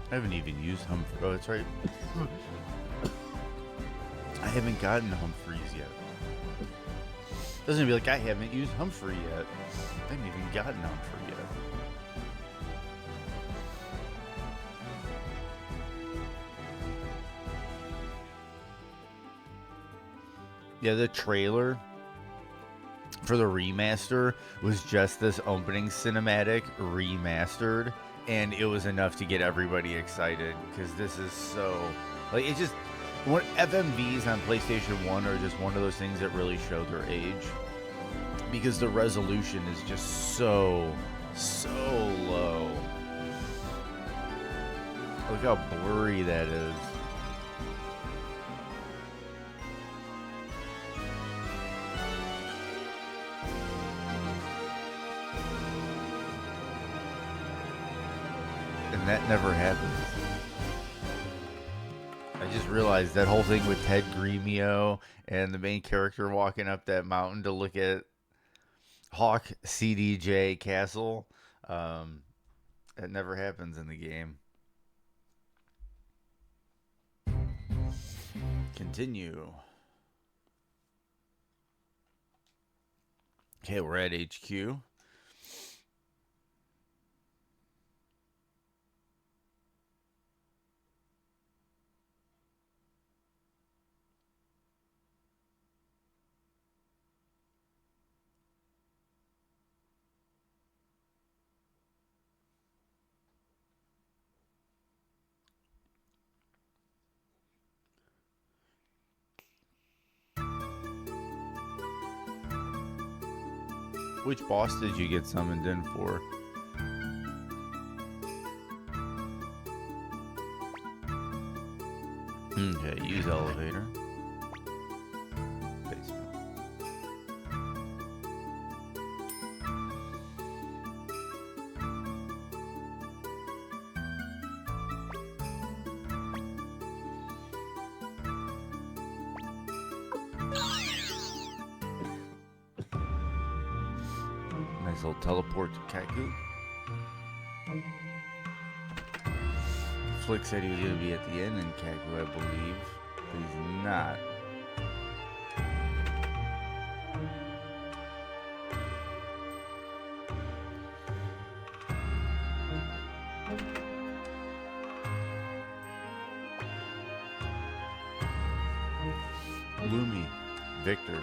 I haven't even used Humphrey. Oh, that's right. I haven't gotten Humphreys yet. Doesn't be like I haven't used Humphrey yet. I haven't even gotten Humphrey yet. Yeah, the trailer for the remaster was just this opening cinematic remastered, and it was enough to get everybody excited because this is so like it just what FMVs on PlayStation 1 are just one of those things that really show their age because the resolution is just so low. Look how blurry that is. And that never happens. I just realized that whole thing with Ted Gremio and the main character walking up that mountain to look at Hawk CDJ Castle. That never happens in the game. Continue. Okay, we're at HQ. Which boss did you get summoned in for? Okay, use elevator. Basement. Nice little teleport to Kaku. Flick said he was going to be at the end in Kaku, I believe, but he's not. Lumi, Victor,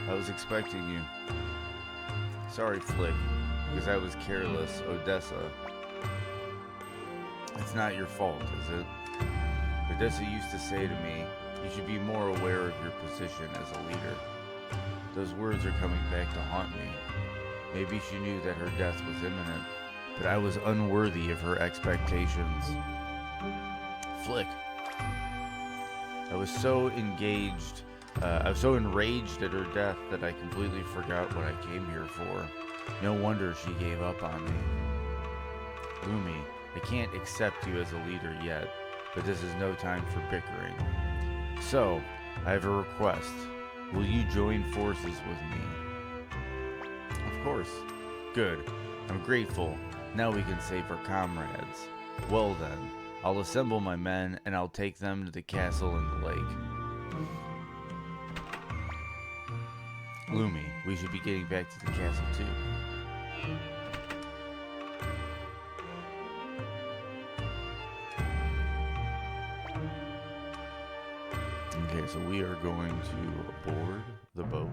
I was expecting you. Sorry, Flick, because I was careless. Odessa. It's not your fault, is it? Odessa used to say to me, you should be more aware of your position as a leader. Those words are coming back to haunt me. Maybe she knew that her death was imminent, but I was unworthy of her expectations. Flick. I was so enraged at her death that I completely forgot what I came here for. No wonder she gave up on me. Lumi, I can't accept you as a leader yet, but this is no time for bickering. So, I have a request. Will you join forces with me? Of course. Good. I'm grateful. Now we can save our comrades. Well then, I'll assemble my men and I'll take them to the castle in the lake. Lumi, we should be getting back to the castle too. Okay, so we are going to board the boat.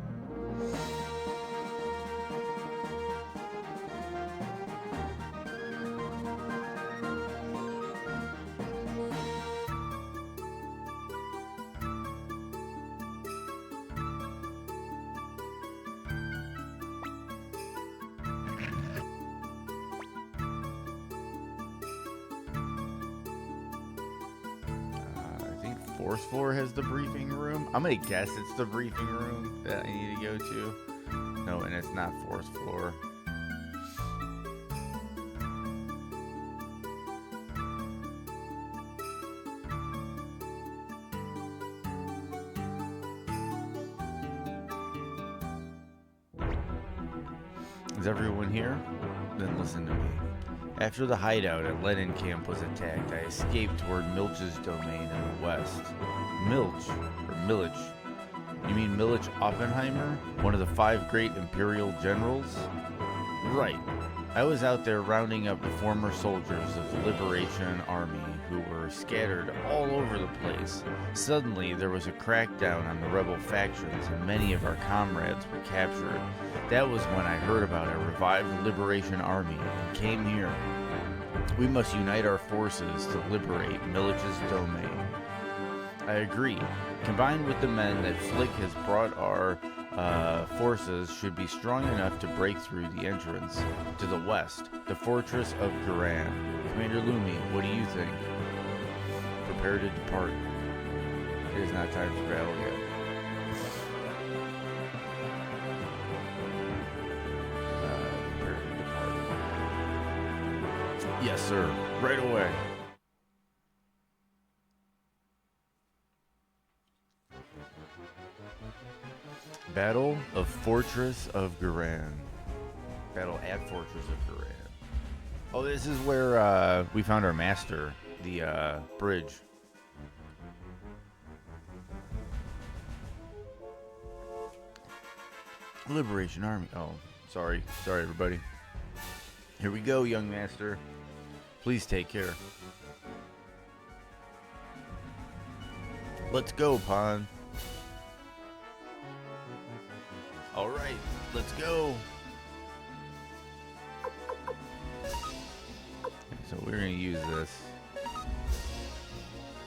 fourth floor has the briefing room. I'm gonna guess it's the briefing room that I need to go to. No, and it's not fourth floor. Is everyone here? Then listen to me. After the hideout at Lenin Camp was attacked, I escaped toward Milch's domain in the west. Milch? Or Milch? You mean Milch Oppenheimer? One of the 5 great Imperial generals? Right. I was out there rounding up the former soldiers of the Liberation Army who were scattered all over the place. Suddenly, there was a crackdown on the rebel factions and many of our comrades were captured. That was when I heard about a revived Liberation Army and came here. We must unite our forces to liberate Milch's domain. I agree. Combined with the men that Flick has brought, our forces should be strong enough to break through the entrance to the west, the fortress of Garan. Commander Lumi, what do you think? Prepare to depart. It is not time for battle yet. Prepare to depart. Yes, sir. Right away. Battle of Fortress of Garan. Battle at Fortress of Garan. Oh, this is where we found our master, the bridge. Liberation Army. Oh, sorry. Sorry, everybody. Here we go, young master. Please take care. Let's go, Pon. All right, let's go. So we're gonna use this.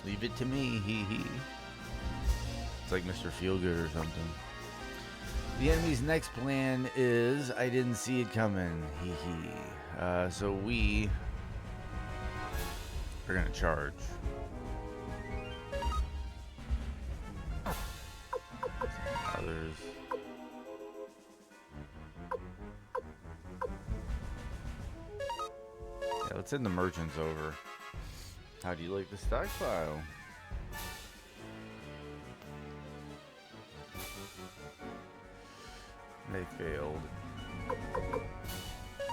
Leave it to me, hee hee. It's like Mr. Feelgood or something. The enemy's next plan is I didn't see it coming, hee hee. So we are gonna charge. Others. Yeah, let's send the merchants over. How do you like the stockpile? They failed.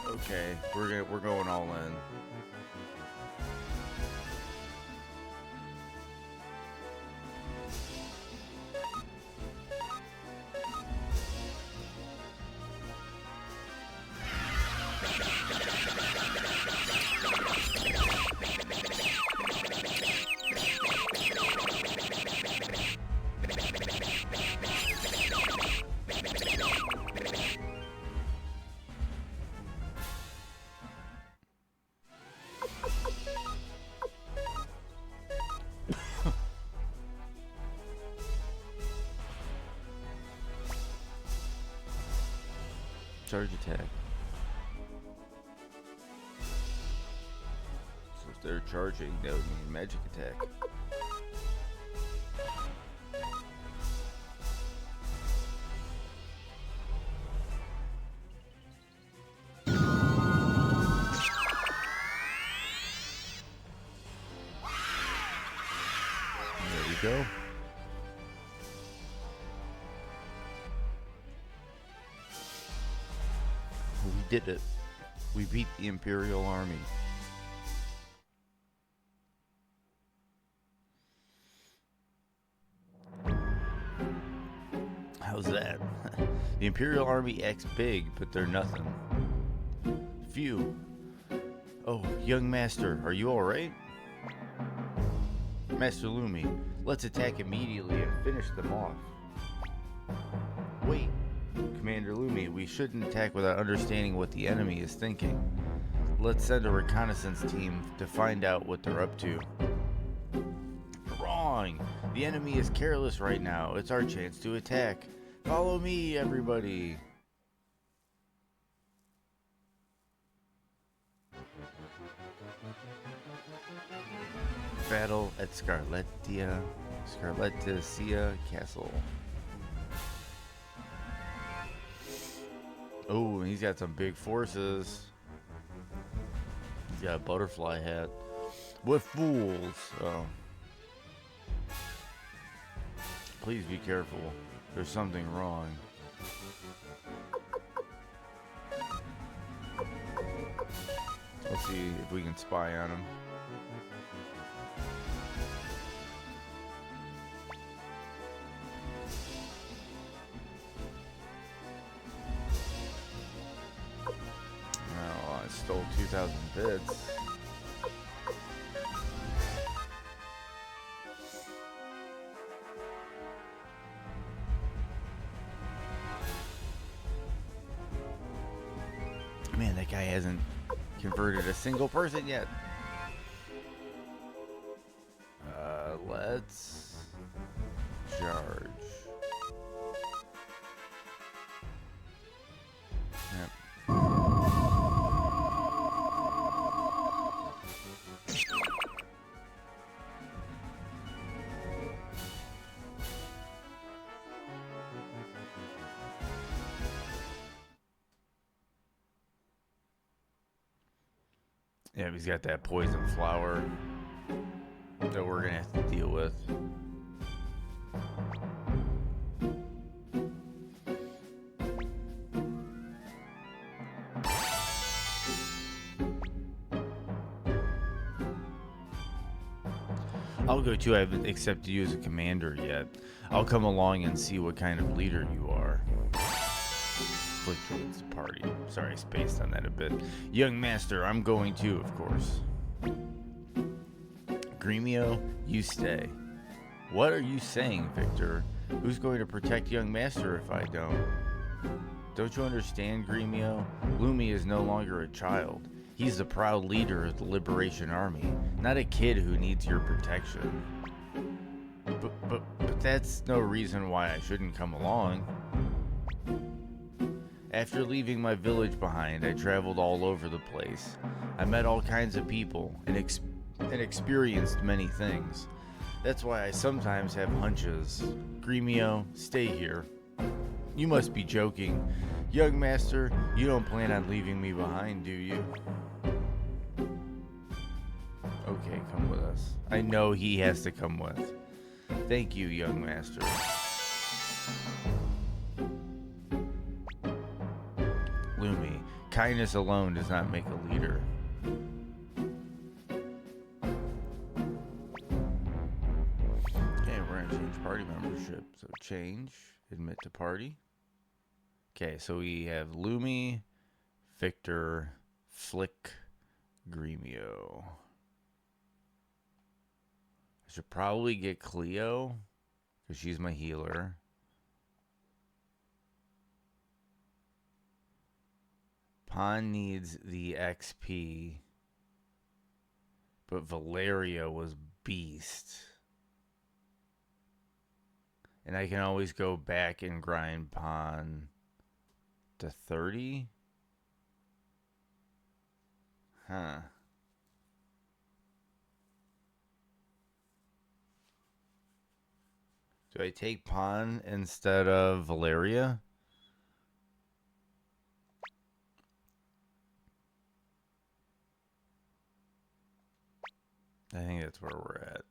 Okay, we're going all in. Charge attack. So if they're charging, that would mean magic attack. There we go. We did it. We beat the Imperial Army. How's that? The Imperial Army acts big, but they're nothing. Phew. Oh, young master, are you alright? Master Lumi, let's attack immediately and finish them off. Wait. Commander Lumi, we shouldn't attack without understanding what the enemy is thinking. Let's send a reconnaissance team to find out what they're up to. Wrong! The enemy is careless right now. It's our chance to attack. Follow me, everybody! Battle at Scarletia. Scarlettecia Castle. Oh, he's got some big forces. He's got a butterfly hat. What fools? Oh. Please be careful. There's something wrong. Let's see if we can spy on him. Oh, I stole 2,000 bits. Man, that guy hasn't converted a single person yet. Let's charge. Yep. Yeah, he's got that poison flower that we're gonna have to deal with. I'll go too. I haven't accepted you as a commander yet. I'll come along and see what kind of leader you are. Flick joins the party. Sorry, I spaced on that a bit. Young master, I'm going too, of course. Gremio, you stay. What are you saying, Victor? Who's going to protect young master if I don't? Don't you understand, Gremio? Lumi is no longer a child. He's the proud leader of the Liberation Army, not a kid who needs your protection. But that's no reason why I shouldn't come along. After leaving my village behind, I traveled all over the place. I met all kinds of people and experienced many things. That's why I sometimes have hunches. Gremio, stay here. You must be joking. Young master, you don't plan on leaving me behind, do you? Okay, come with us. I know he has to come with. Thank you, young master. Lumi, kindness alone does not make a leader. Okay, we're gonna change party membership. So change, admit to party. Okay, so we have Lumi, Victor, Flick, Gremio. I should probably get Cleo, because she's my healer. Pon needs the XP, but Valeria was beast. And I can always go back and grind Pon to 30? Huh. Do I take Pon instead of Valeria? I think that's where we're at.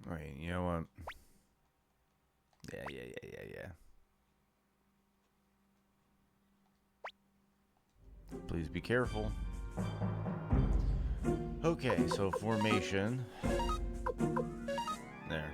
Wait, you know what? Yeah. Please be careful. Okay, so formation. There.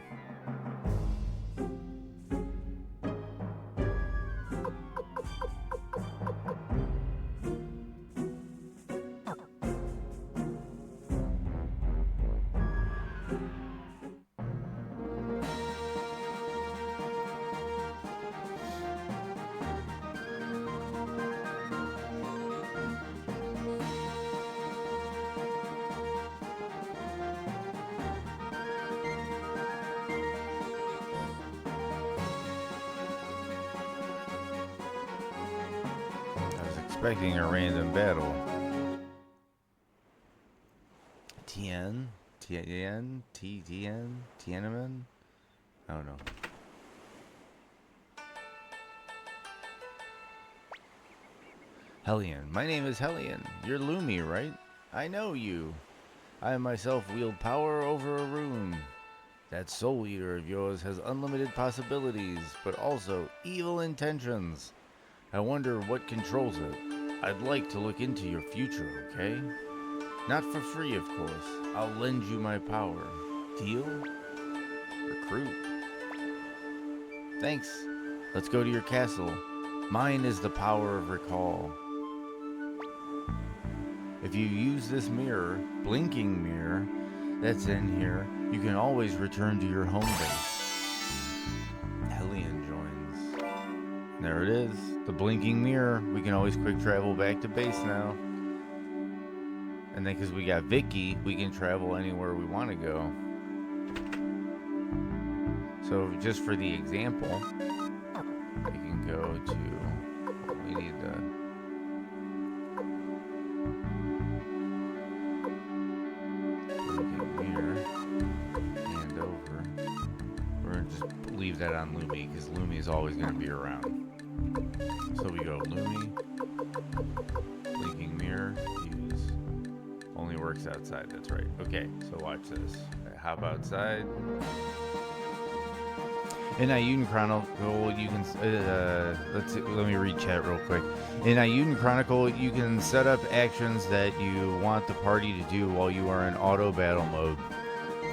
expecting a random battle. Tiananmen? I don't know. Hellion. My name is Hellion. You're Lumi, right? I know you. I myself wield power over a room. That soul eater of yours has unlimited possibilities, but also evil intentions. I wonder what controls it. I'd like to look into your future, okay? Not for free, of course. I'll lend you my power. Deal? Recruit. Thanks. Let's go to your castle. Mine is the power of recall. If you use this mirror, blinking mirror, that's in here, you can always return to your home base. Hellion joins. There it is, the blinking mirror. We can always quick travel back to base now. And then because we got Vicky, we can travel anywhere we want to go. So just for the example, we can go to, we need to, leave that on Lumi because Lumi is always going to be around. So we go Lumi, blinking mirror, use, only works outside. That's right. Okay, so watch this. I hop outside. In Ayuden Chronicle, you can let me read chat real quick. In Ayuden Chronicle, you can set up actions that you want the party to do while you are in auto battle mode.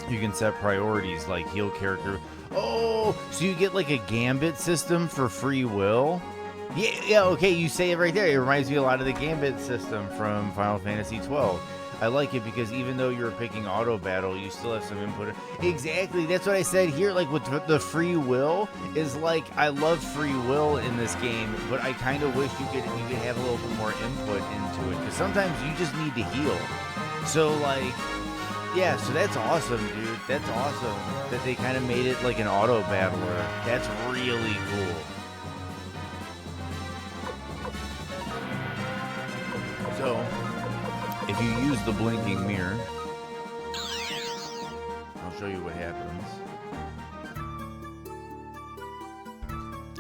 You can set priorities like heal character. Oh, so you get like a gambit system for free will? Yeah, okay, you say it right there. It reminds me a lot of the gambit system from Final Fantasy 12. I like it because even though you're picking auto battle, you still have some input. Exactly, that's what I said here. Like with the free will is like, I love free will in this game, but I kind of wish you could have a little bit more input into it because sometimes you just need to heal. So like, yeah, so that's awesome, dude. That's awesome that they kind of made it like an auto battler. That's really cool. So, if you use the blinking mirror, I'll show you what happens.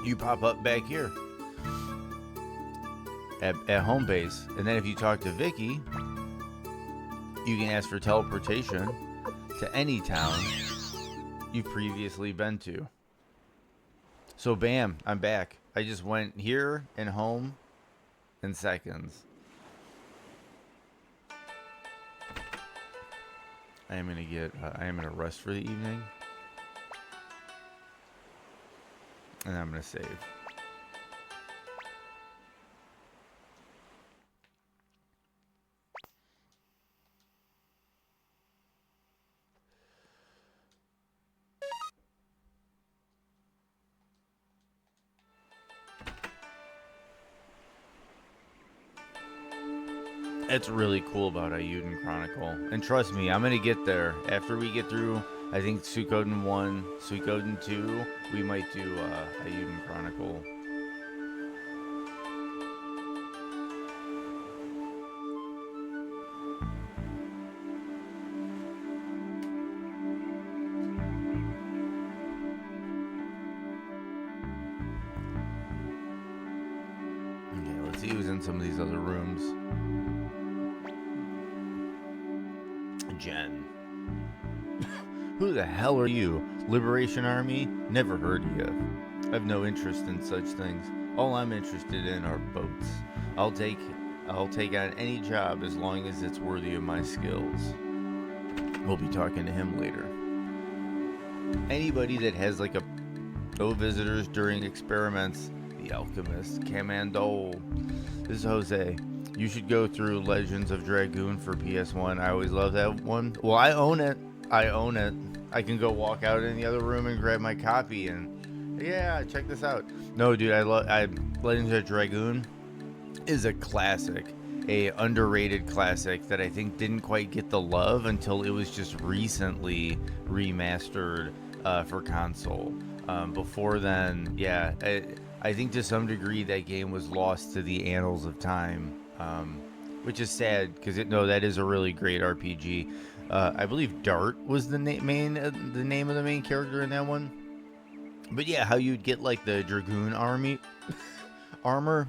You pop up back here at home base, and then if you talk to Vicky, you can ask for teleportation to any town you've previously been to. So bam, I'm back. I just went here and home in seconds. I am gonna rest for the evening, and I'm gonna save. That's really cool about Ayuden Chronicle. And trust me, I'm going to get there. After we get through, I think, Suikoden 1, Suikoden 2, we might do Ayuden Chronicle. Okay, let's see who's in some of these other rooms. Jen. Who the hell are you? Liberation Army? Never heard of you. I have no interest in such things. All I'm interested in are boats. I'll take on any job as long as it's worthy of my skills. We'll be talking to him later. Anybody that has like no visitors during experiments. The Alchemist. Camandole. This is Jose. You should go through Legends of Dragoon for PS1. I always love that one. Well, I own it. I can go walk out in the other room and grab my copy and yeah, check this out. No, dude, Legends of Dragoon is a classic, a underrated classic that I think didn't quite get the love until it was just recently remastered for console. Before then, yeah, I think to some degree that game was lost to the annals of time, which is sad because that is a really great RPG. I believe Dart was the name of the main character in that one. But yeah, how you'd get like the Dragoon armor,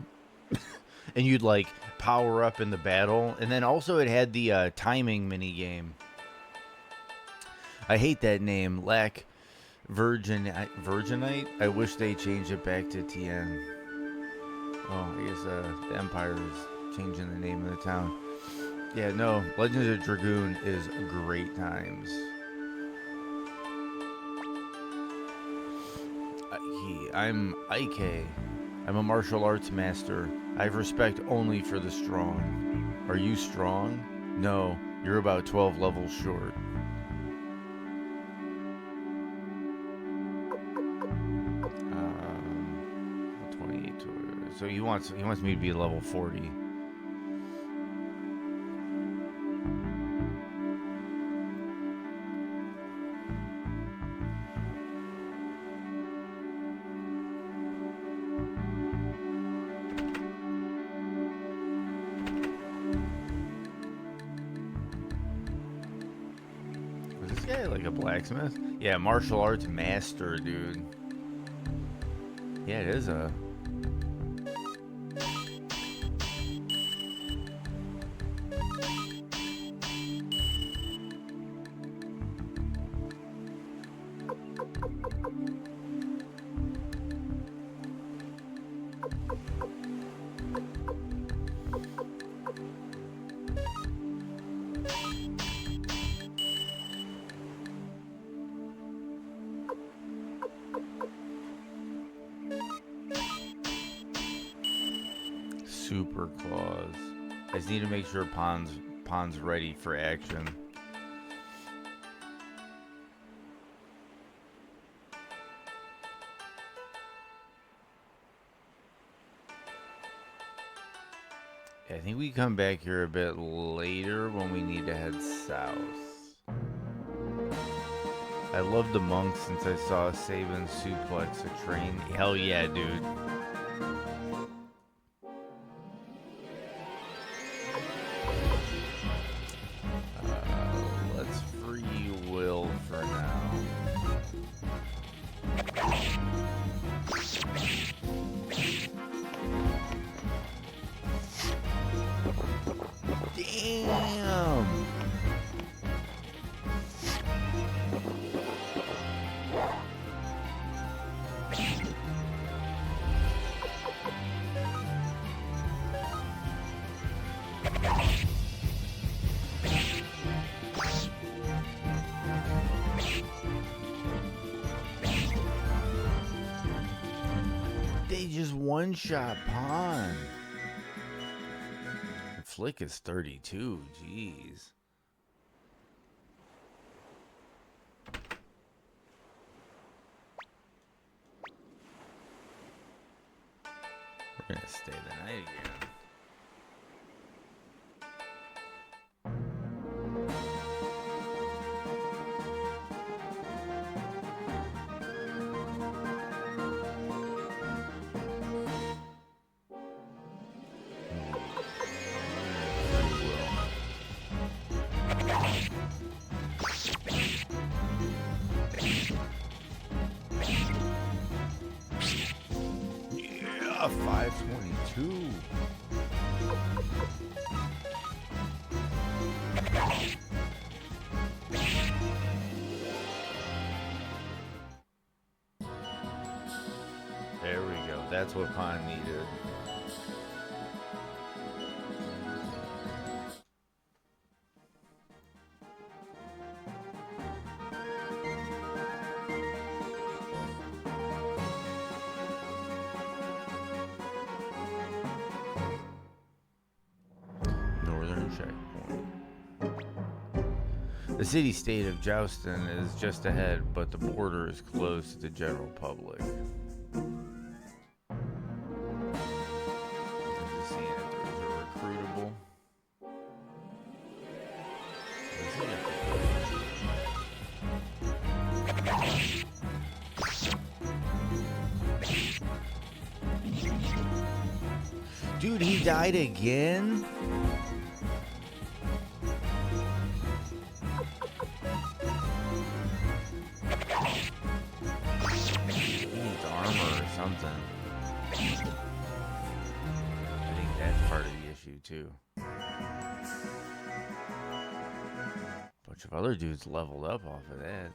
and you'd like power up in the battle, and then also it had the timing mini game. I hate that name, Virginite. I wish they changed it back to TN. Oh, I guess the Empire is changing the name of the town. Yeah, no, Legends of Dragoon is great times. I'm Ike. I'm a martial arts master. I have respect only for the strong. Are you strong? No, you're about 12 levels short. 28. So he wants me to be level 40. Blacksmith? Yeah, martial arts master, dude. Yeah, it is a... Super Claws. I just need to make sure Pon's ready for action. Yeah, I think we come back here a bit later when we need to head south. I love the monk since I saw Saban suplex a train. Hell yeah, dude. One-shot Pawn. Flick is 32. Jeez. We're gonna stay the night again. Yeah, 522. There we go. That's what Pond needed. The city-state of Joustin is just ahead, but the border is closed to the general public. Just seeing if there's a recruitable. Dude, he died again? He needs armor or something. I think that's part of the issue too. Bunch of other dudes leveled up off of that.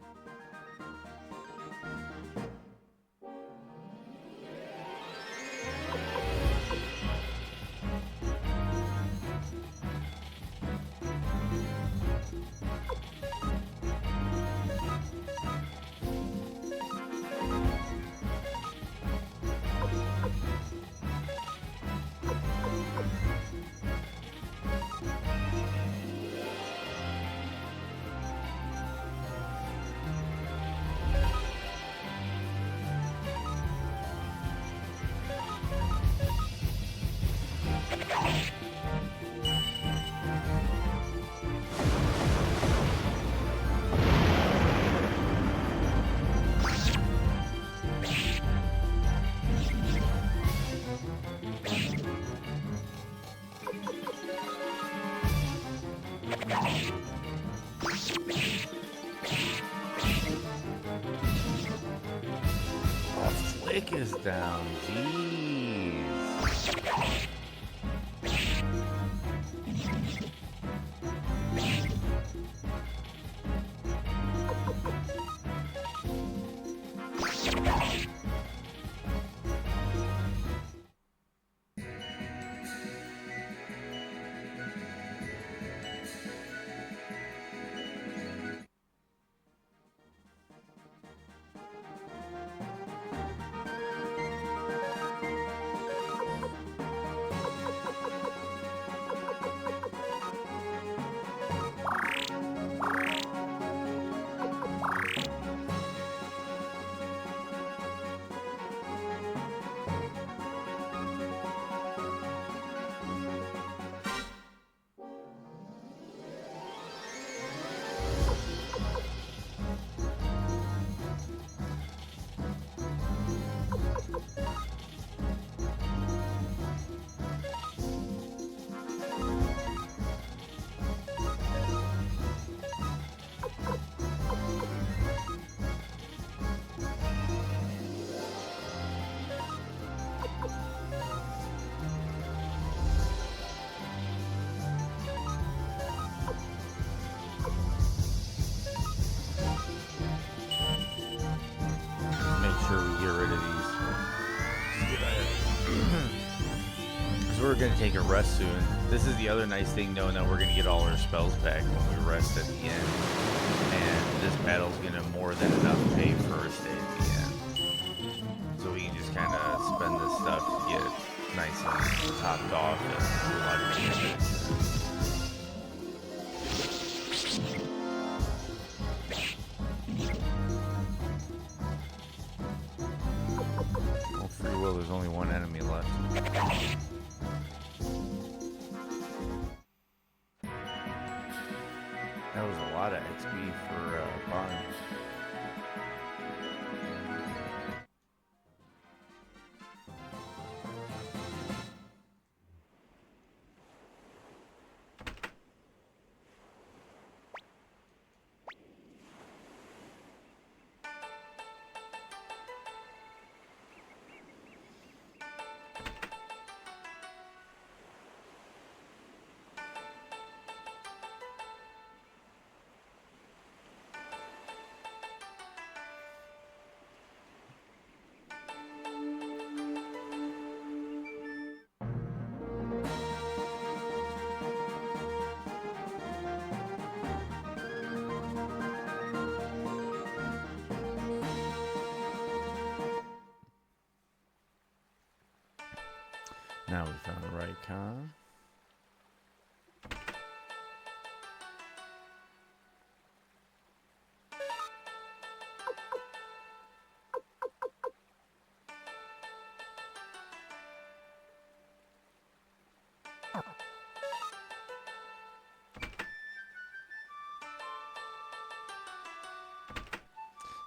Flick is down, jeez. We're going to take a rest soon. This is the other nice thing, knowing that we're going to get all our spells back when we rest at the end. And this battle's going to more than enough pay for a stay at the end. So we can just kind of spend this stuff to get nice and topped off and do a lot of damage. Well, free will, there's only one enemy left. That was a lot of XP for Barnes. Now we found the right con.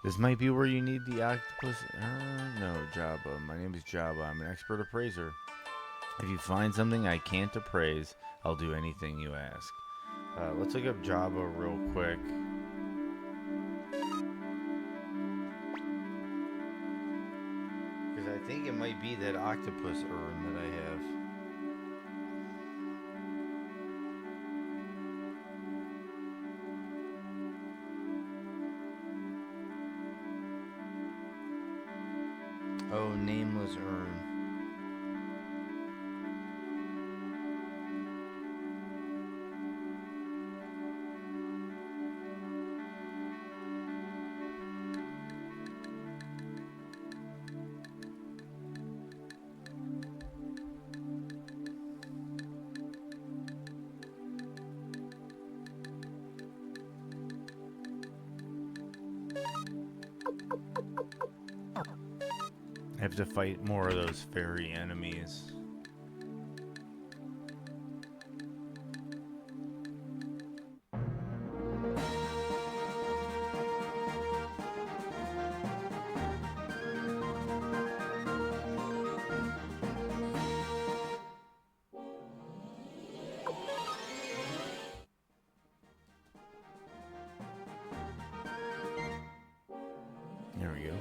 This might be where you need the octopus. No, Jabba. My name is Jabba. I'm an expert appraiser. If you find something I can't appraise, I'll do anything you ask. Let's look up Java real quick. Because I think it might be that octopus urn that I have. Oh, nameless urn. I have to fight more of those fairy enemies. There we go.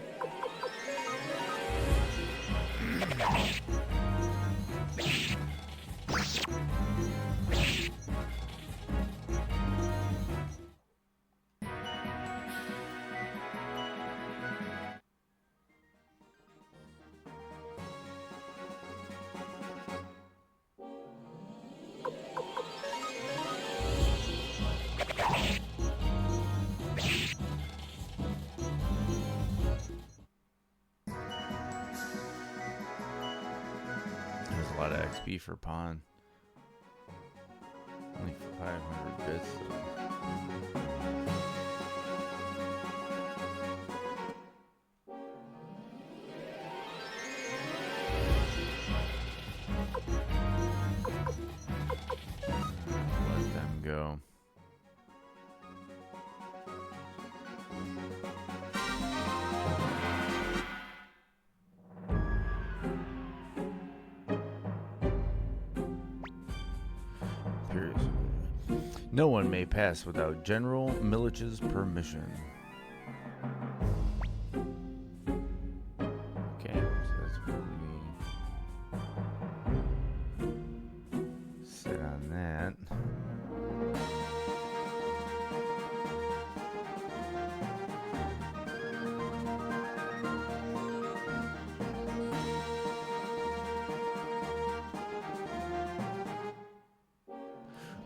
There's a lot of XP for Pawn. Only 500 bits though. Let them go. No one may pass without General Milich's permission. Okay, so that's where we sit on that.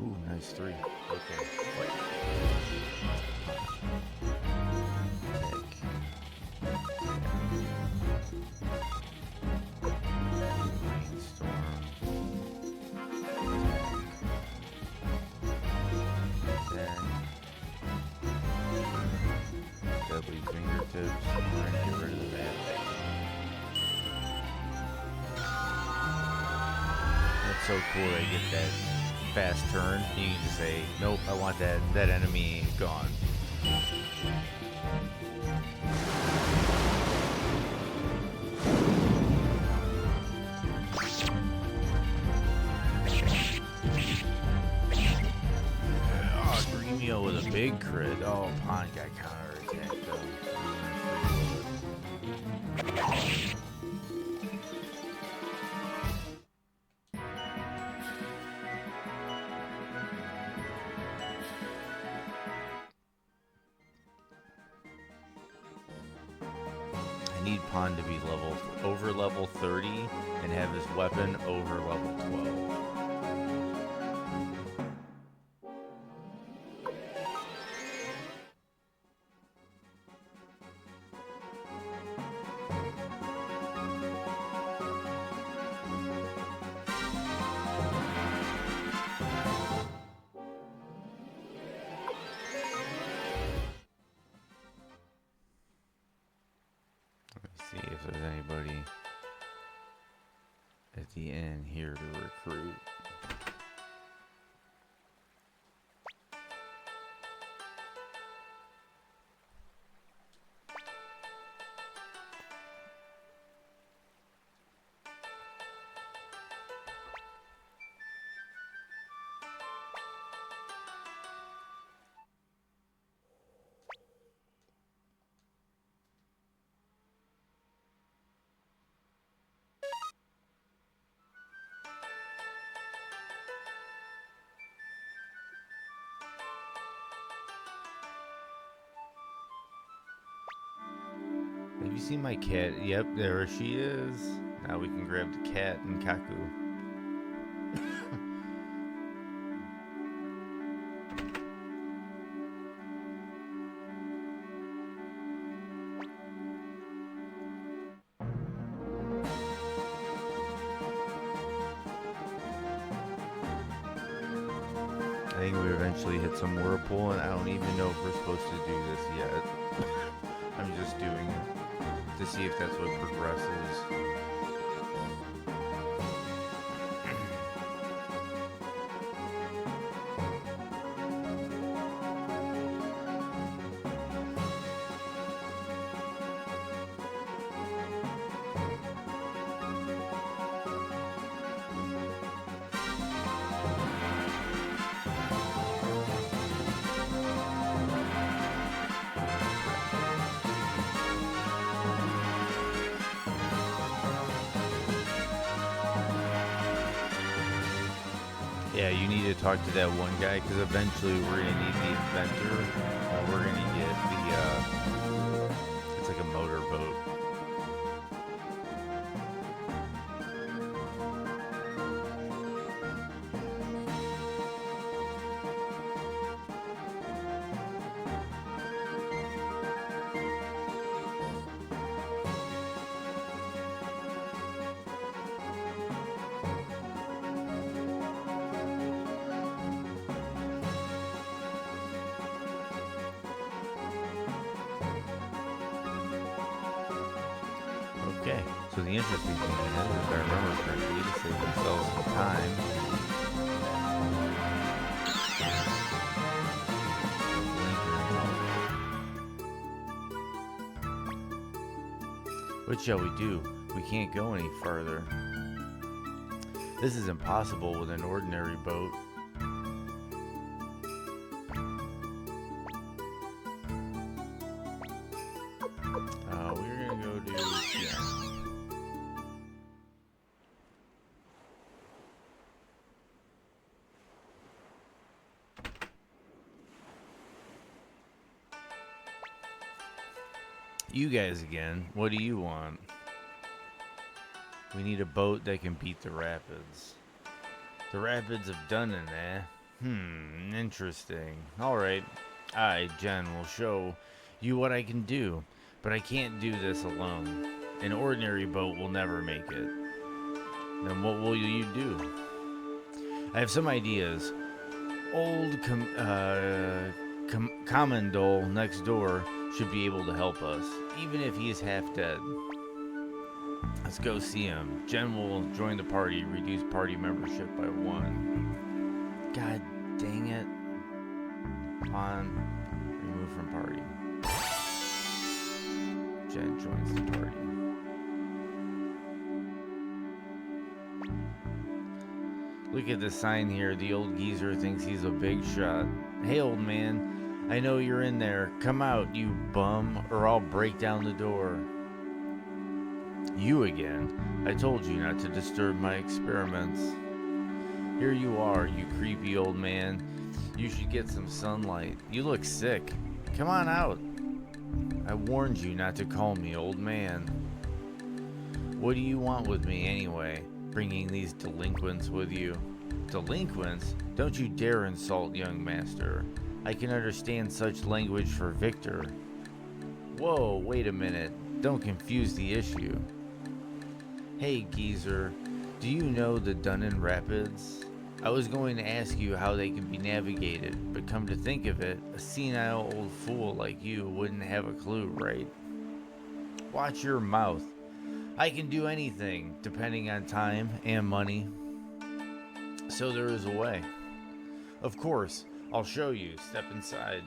Ooh, nice 3. Okay, fight. Rainstorm. Attack. Deadly fingertips. And get rid of the bad thing. That's so cool they get that fast turn. You can just say, nope, I want that enemy gone. Oh, Gremio with a big crit. Oh, Pawn got counterattacked though. I need Pawn to be over level 30 and have his weapon over level 12. See if there's anybody at the end here to recruit. Have you seen my cat? Yep, there she is. Now we can grab the cat and Kaku. I think we eventually hit some whirlpool, and I don't even know if we're supposed to do this yet. I'm just doing it to see if that's what progresses. Yeah, you need to talk to that one guy because eventually we're gonna need the inventor. We're gonna get the it's like a motorboat. Okay, so the interesting thing is, if I remember correctly, to save themselves some time, what shall we do? We can't go any further. This is impossible with an ordinary boat. We're gonna go to You guys again. What do you want? We need a boat that can beat the rapids. The rapids have done it, eh? Interesting. Alright. I, Jen, will show you what I can do. But I can't do this alone. An ordinary boat will never make it. Then what will you do? I have some ideas. Old Commandole next door should be able to help us, even if he is half dead. Let's go see him. Jen will join the party, reduce party membership by 1. God dang it. On, remove from party. Jen joins the party. Look at the sign here. The old geezer thinks he's a big shot. Hey, old man, I know you're in there. Come out, you bum, or I'll break down the door. You again? I told you not to disturb my experiments. Here you are, you creepy old man. You should get some sunlight. You look sick. Come on out. I warned you not to call me old man. What do you want with me anyway, bringing these delinquents with you? Delinquents? Don't you dare insult young master. I can understand such language for Victor. Whoa, wait a minute. Don't confuse the issue. Hey, geezer, do you know the Dunnan Rapids? I was going to ask you how they can be navigated, but come to think of it, a senile old fool like you wouldn't have a clue, right? Watch your mouth. I can do anything, depending on time and money. So there is a way. Of course, I'll show you. Step inside.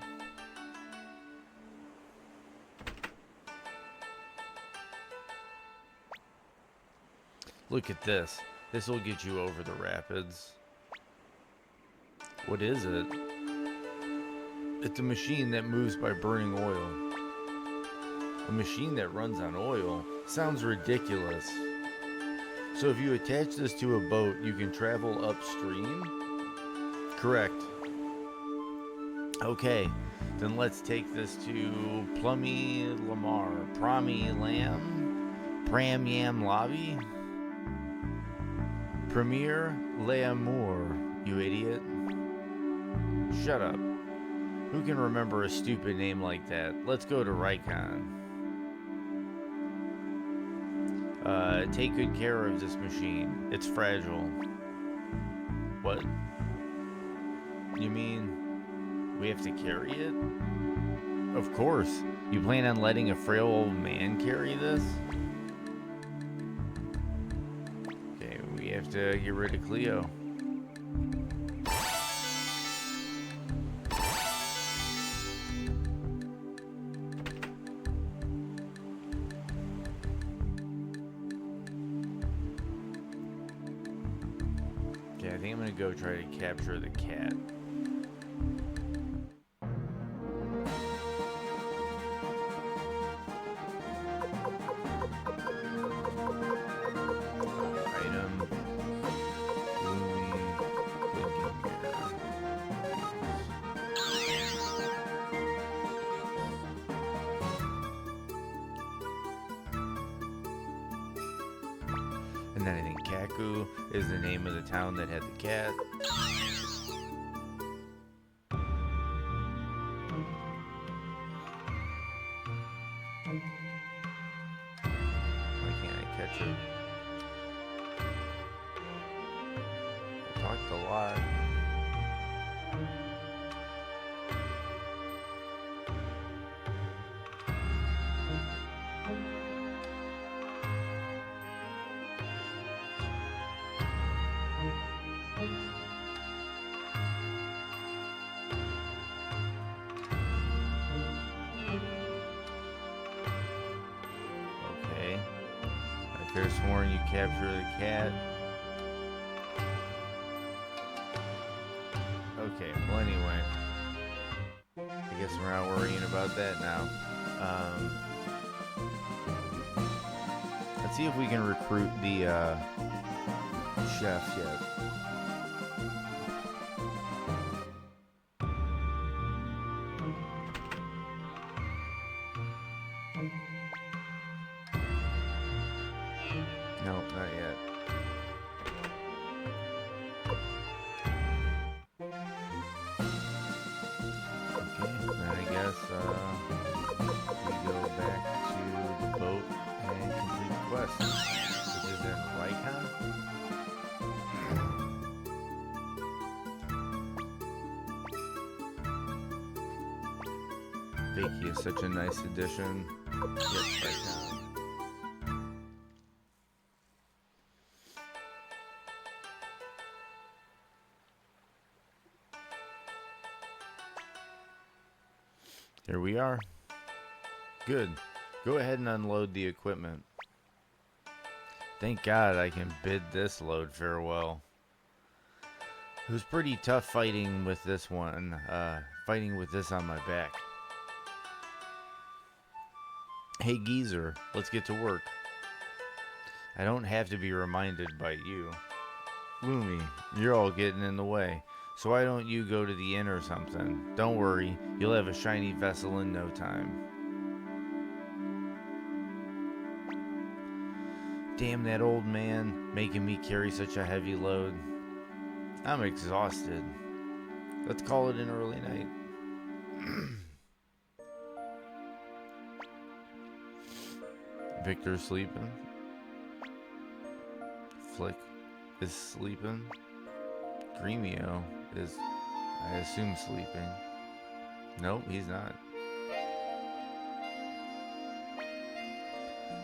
Look at this. This will get you over the rapids. What is it? It's a machine that moves by burning oil. A machine that runs on oil? Sounds ridiculous. So if you attach this to a boat, you can travel upstream? Correct. Okay, Then let's take this to Plummy Lamar, Promy Lamb, Pram Yam Lobby, Premier L'amour, you idiot. Shut up. Who can remember a stupid name like that? Let's go to Rykon. Take good care of this machine. It's fragile. What? You mean we have to carry it? Of course. You plan on letting a frail old man carry this? Okay, we have to get rid of Cleo. Okay, I think I'm gonna go try to capture the cat. And then I think Kaku is the name of the town that had the cat. Why can't I catch it? I talked a lot. I could have sworn you captured the cat. Okay, well anyway. I guess we're not worrying about that now. Let's see if we can recruit the chef yet. Nope, not yet. Okay, then I guess we go back to the boat and complete the quest, which is in Rykon. Vicky is such a nice addition. Yes, Rykon. Here we are. Good. Go ahead and unload the equipment. Thank God I can bid this load farewell. It was pretty tough fighting with this one, fighting with this on my back. Hey geezer, let's get to work. I don't have to be reminded by you. Lumi, you're all getting in the way. So why don't you go to the inn or something? Don't worry, you'll have a shiny vessel in no time. Damn that old man, making me carry such a heavy load. I'm exhausted. Let's call it an early night. Victor's sleeping. Flick is sleeping. Gremio is, I assume, sleeping. Nope, he's not.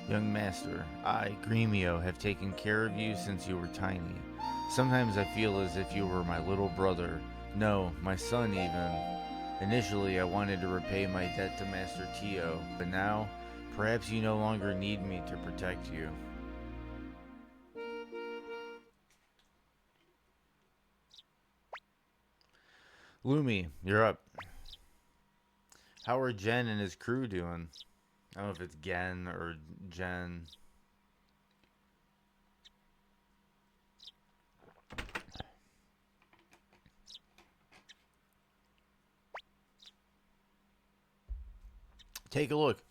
Young master, I, Gremio, have taken care of you since you were tiny. Sometimes I feel as if you were my little brother. No, my son even. Initially, I wanted to repay my debt to Master Tio, but now, perhaps you no longer need me to protect you. Lumi, you're up. How are Jen and his crew doing? I don't know if it's Gen or Jen. Take a look.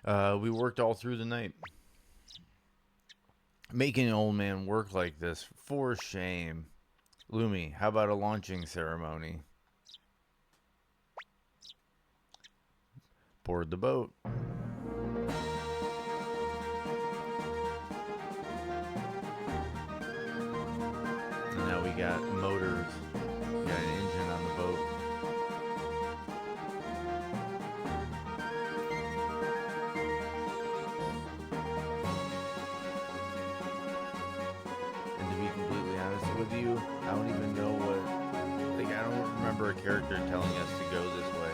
We worked all through the night. Making an old man work like this, for shame. Lumi, how about a launching ceremony? Board the boat. And now we got motors. We got an engine on the boat. And to be completely honest with you, I don't even know what... Like, I don't remember a character telling us to go this way.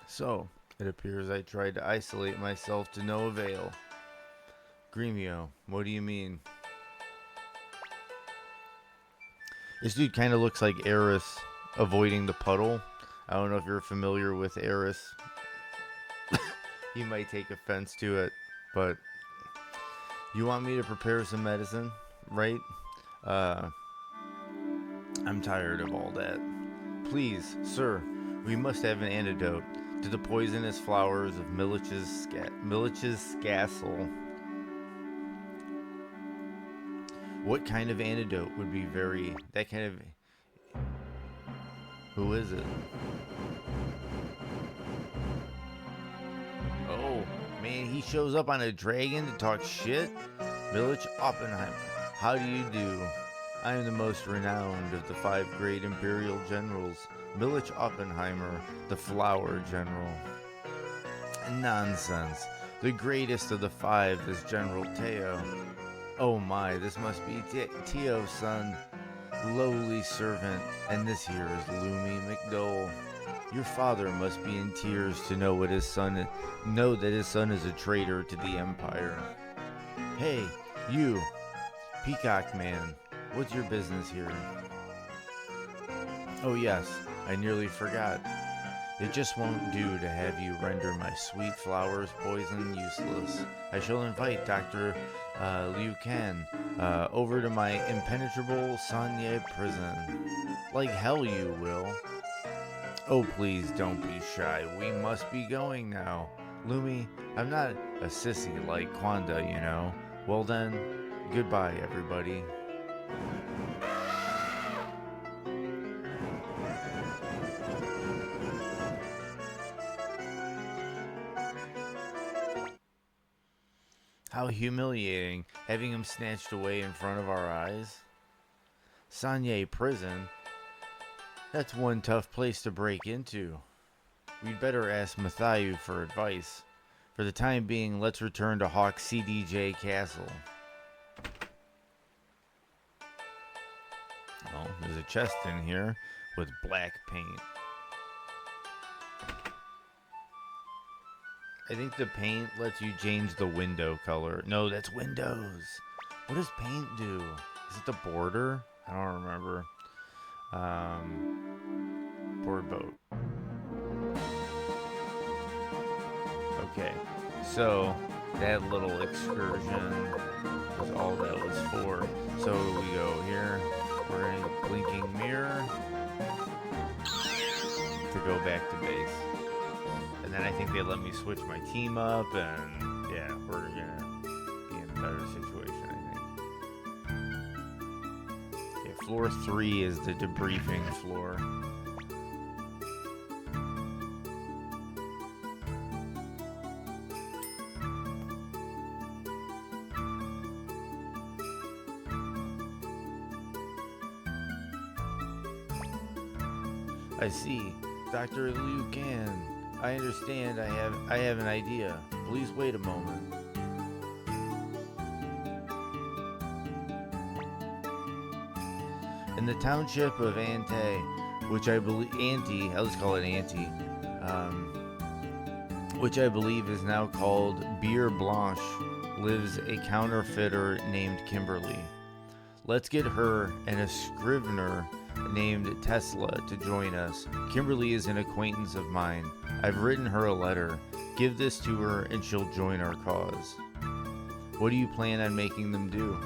So, it appears I tried to isolate myself to no avail. Gremio, what do you mean? This dude kind of looks like Eris avoiding the puddle. I don't know if you're familiar with Eris. You might take offense to it, but you want me to prepare some medicine, right? I'm tired of all that. Please, sir, we must have an antidote to the poisonous flowers of Milich's scassel. What kind of antidote would be that kind of... Who is it? Oh, man, he shows up on a dragon to talk shit? Milich Oppenheimer, how do you do? I am the most renowned of the 5 great imperial generals. Milich Oppenheimer, the flower general. Nonsense. The greatest of the 5 is General Teo. Oh my, this must be Teo's son, lowly servant, and this here is Lumi McDole. Your father must be in tears to know that his son is a traitor to the Empire. Hey, you, Peacock Man, what's your business here? Oh yes, I nearly forgot. It just won't do to have you render my sweet flowers poison useless. I shall invite Dr. Liu Kan over to my impenetrable Sanye prison. Like hell you will. Oh please don't be shy, we must be going now. Lumi, I'm not a sissy like Kwanda, you know. Well then, goodbye everybody. How humiliating, having him snatched away in front of our eyes. Sanye prison? That's one tough place to break into. We'd better ask Mathayu for advice. For the time being, let's return to Hawk CDJ Castle. Well, there's a chest in here with black paint. I think the paint lets you change the window color. No, that's windows. What does paint do? Is it the border? I don't remember. Board boat. Okay, so that little excursion was all that was for. So we go here. We're in a blinking mirror to go back to base. And then I think they let me switch my team up, and yeah, we're gonna be in a better situation, I think. Yeah, floor 3 is the debriefing floor. I see. Dr. Liu Kan. I understand. I have an idea. Please wait a moment. In the township of Ante, which I believe let's call it Ante. which I believe is now called Bière Blanche, lives a counterfeiter named Kimberly. Let's get her and a scrivener named Tesla to join us. Kimberly is an acquaintance of mine. I've written her a letter. Give this to her and she'll join our cause. What do you plan on making them do?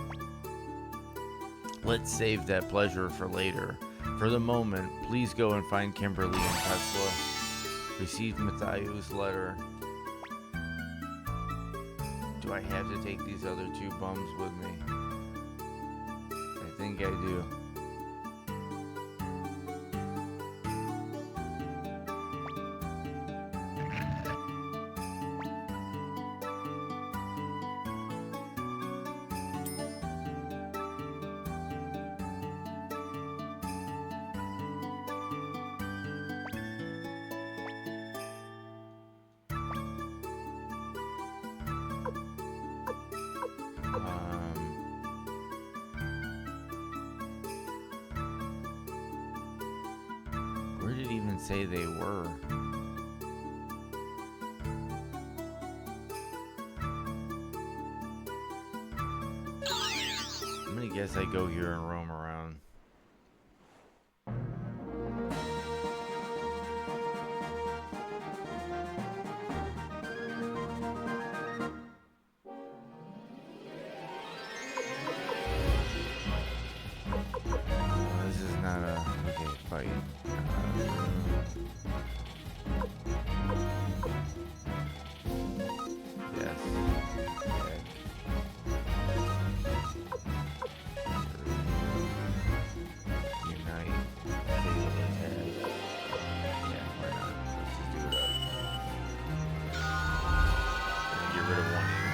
Let's save that pleasure for later. For the moment, please go and find Kimberly and Tesla. Received Matthew's letter. Do I have to take these other two bums with me? I think I do. Where did it even say they were? I'm gonna guess I go here and roam around. This is not a okay fight. Yes. Okay. Unite. Fatal attack. Yeah, why not? Let's just do it up. Get rid of one of you.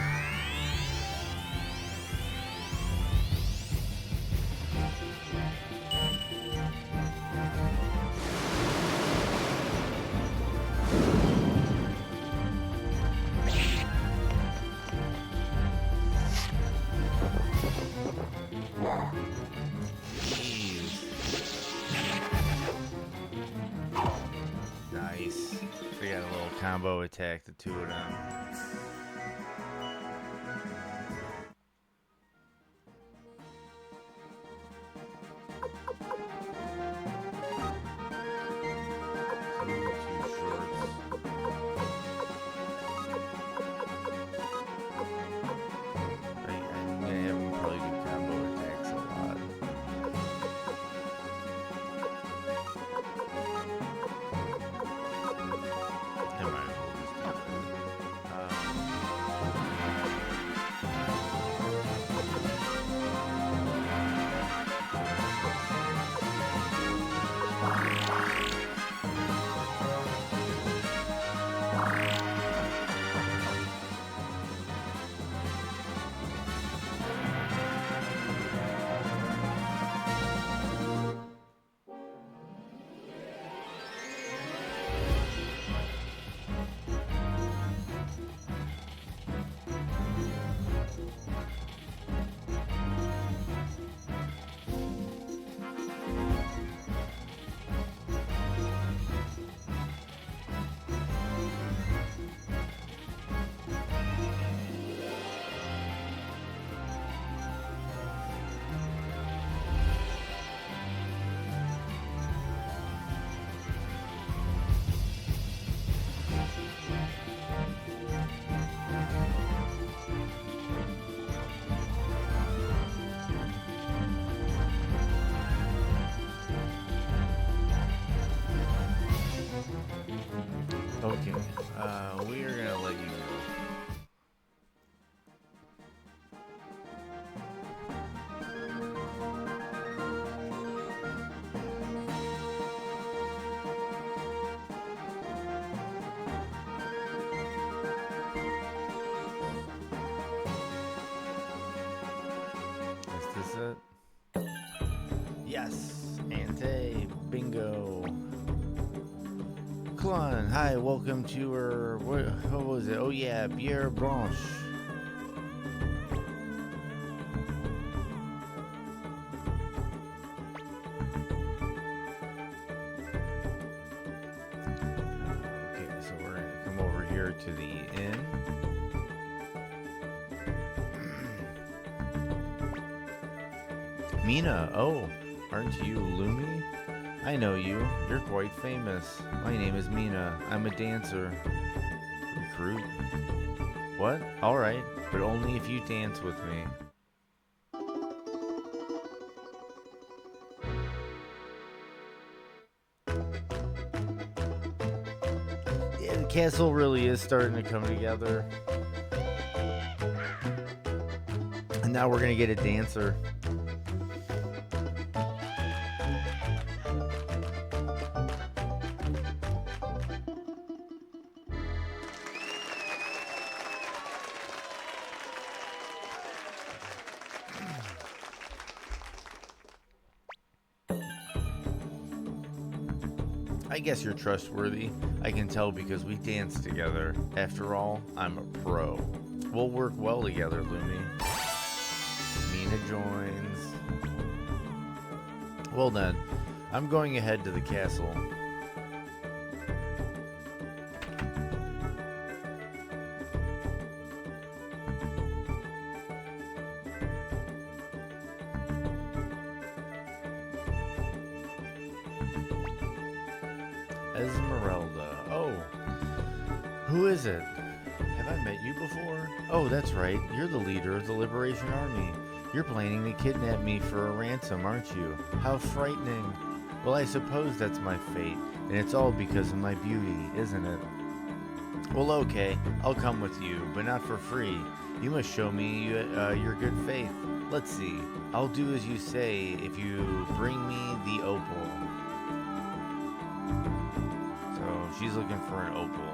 Nice. We got a little combo attack, the two of them. Two shorts. I'm gonna have him probably do combo attacks a lot. I might as well just do Okay, we are gonna let you go. Is this it? Yes, Ante, bingo. Clun, hi, welcome to our, what was it? Oh yeah, Bière Blanche. Okay, so we're gonna come over here to Mina, oh, aren't you Lumi? I know you. You're quite famous. My name is Mina. I'm a dancer. Recruit? What? Alright, but only if you dance with me. Yeah, the castle really is starting to come together. And now we're gonna get a dancer. I guess you're trustworthy. I can tell because we dance together. After all, I'm a pro. We'll work well together, Lumi. Mina joins. Well then, I'm going ahead to the castle. Esmeralda. Oh, who is it? Have I met you before? Oh, that's right. You're the leader of the Liberation Army. You're planning to kidnap me for a ransom, aren't you? How frightening. Well, I suppose that's my fate, and it's all because of my beauty, isn't it? Well, okay, I'll come with you, but not for free. You must show me your good faith. Let's see. I'll do as you say if you bring me the opal. So, she's looking for an opal.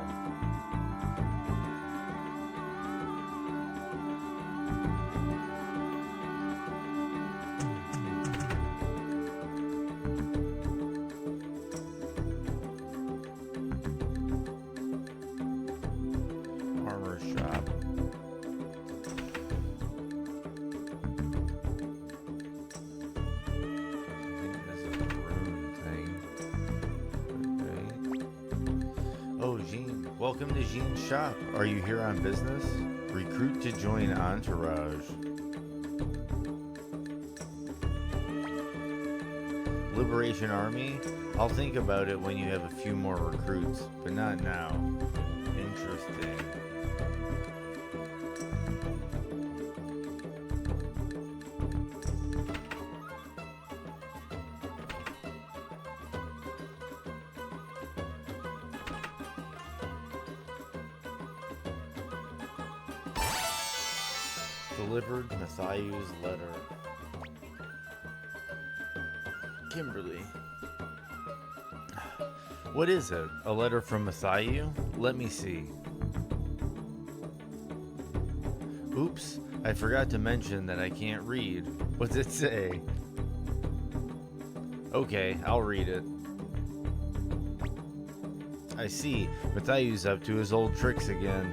Welcome to Jean's shop. Are you here on business? Recruit to join Entourage. Liberation Army? I'll think about it when you have a few more recruits, but not now. Interesting. Delivered Matthew's letter. Kimberly. What is it? A letter from Matthew? Let me see. Oops, I forgot to mention that I can't read. What's it say? Okay, I'll read it. I see. Matthew's up to his old tricks again.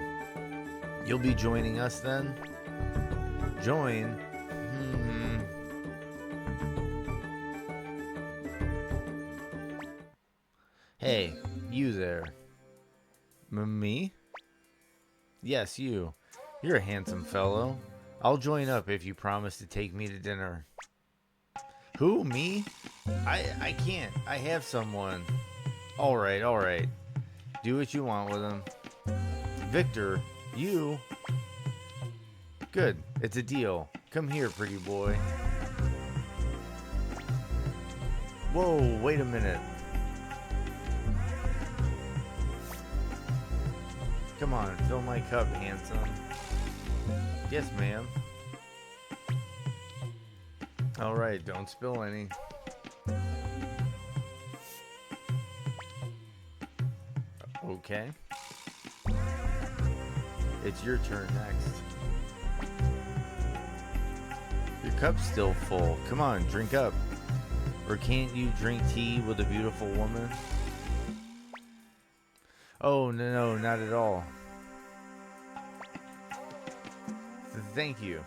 You'll be joining us then? Join? Hey, you there. Me? Yes, you. You're a handsome fellow. I'll join up if you promise to take me to dinner. Who? Me? I can't. I have someone. Alright. Do what you want with him. Victor, you... Good. It's a deal. Come here, pretty boy. Whoa, wait a minute. Come on, fill my cup, handsome. Yes, ma'am. Alright, don't spill any. Okay. It's your turn next. Your cup's still full. Come on, drink up. Or can't you drink tea with a beautiful woman? Oh, no, not at all. Thank you.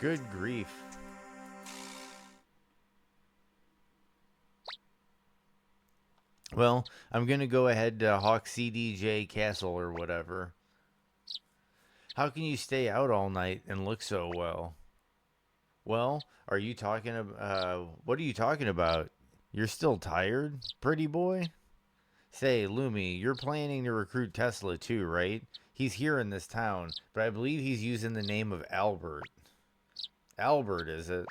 Good grief. Well, I'm going to go ahead to Hawk CDJ Castle or whatever. How can you stay out all night and look so well? Well, are you talking about, what are you talking about? You're still tired, pretty boy? Say, Lumi, you're planning to recruit Tesla too, right? He's here in this town, but I believe he's using the name of Albert. Albert, is it?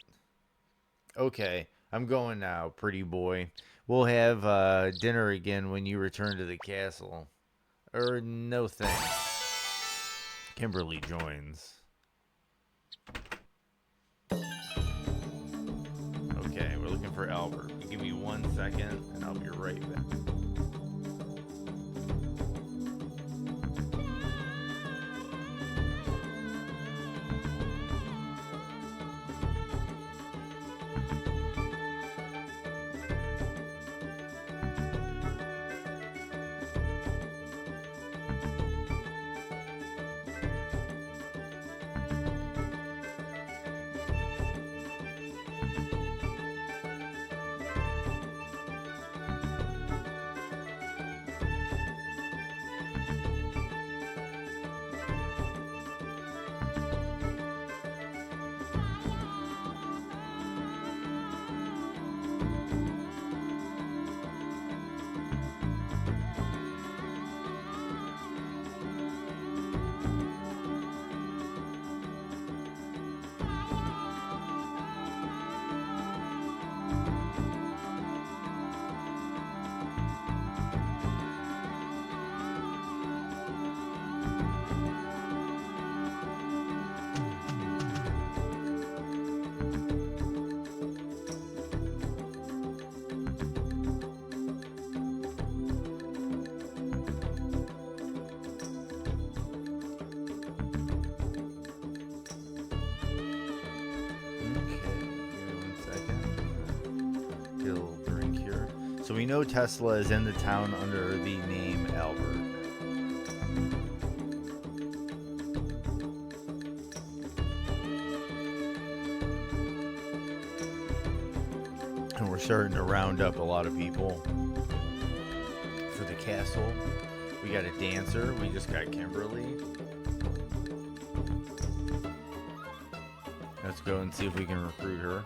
Okay, I'm going now, pretty boy. We'll have dinner again when you return to the castle. No thanks. Kimberly joins. Okay, we're looking for Albert. You give me 1 second, and I'll be right back. So we know Tesla is in the town under the name Albert. And we're starting to round up a lot of people for the castle. We got a dancer. We just got Kimberly. Let's go and see if we can recruit her.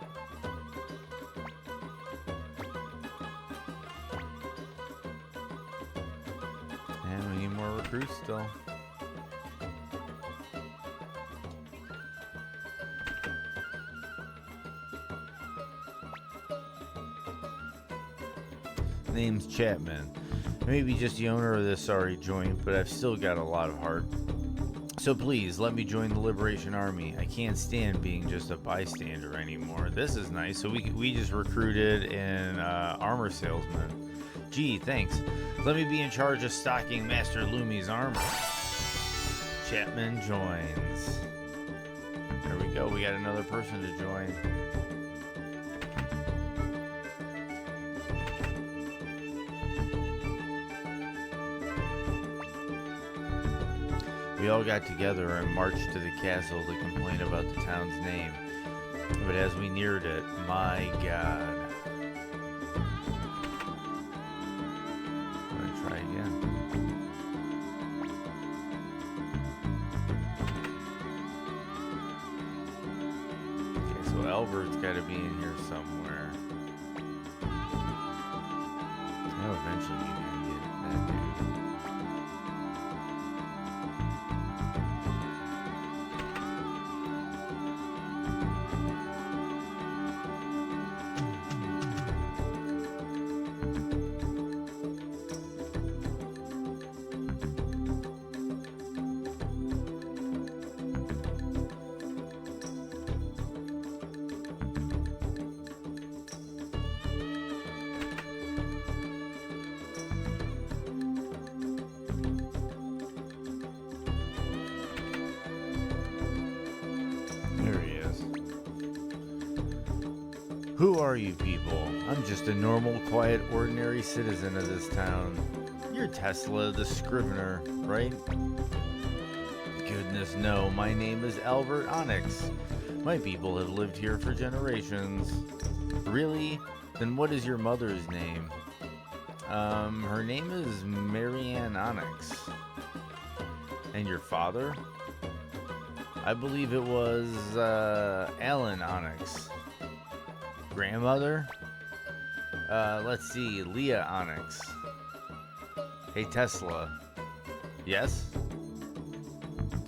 And we need more recruits still. Name's Chapman. Maybe just the owner of this sorry joint, but I've still got a lot of heart. So please, let me join the Liberation Army. I can't stand being just a bystander anymore. This is nice. So we just recruited an armor salesman. Gee, thanks. Let me be in charge of stocking Master Lumi's armor. Chapman joins. There we go. We got another person to join. We all got together and marched to the castle to complain about the town's name. But as we neared it, my God. I'm gonna try again. Okay, so Albert's got to be in here somewhere. Oh, eventually you can get that dude. Who are you people? I'm just a normal, quiet, ordinary citizen of this town. You're Tesla, the Scrivener, right? Goodness no, my name is Albert Onyx. My people have lived here for generations. Really? Then what is your mother's name? Her name is Marianne Onyx. And your father? I believe it was Alan Onyx. Grandmother? Let's see, Leah Onyx. Hey, Tesla. Yes?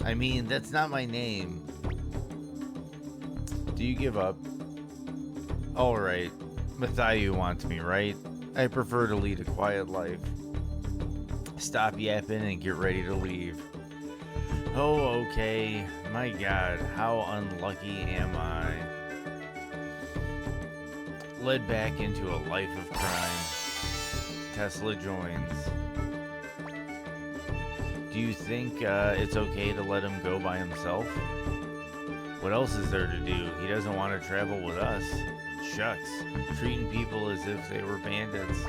I mean, that's not my name. Do you give up? Alright. Mathieu wants me, right? I prefer to lead a quiet life. Stop yapping and get ready to leave. Oh, okay. My god, how unlucky am I? Led back into a life of crime. Tesla joins. Do you think it's okay to let him go by himself? What else is there to do? He doesn't want to travel with us. Shucks, treating people as if they were bandits.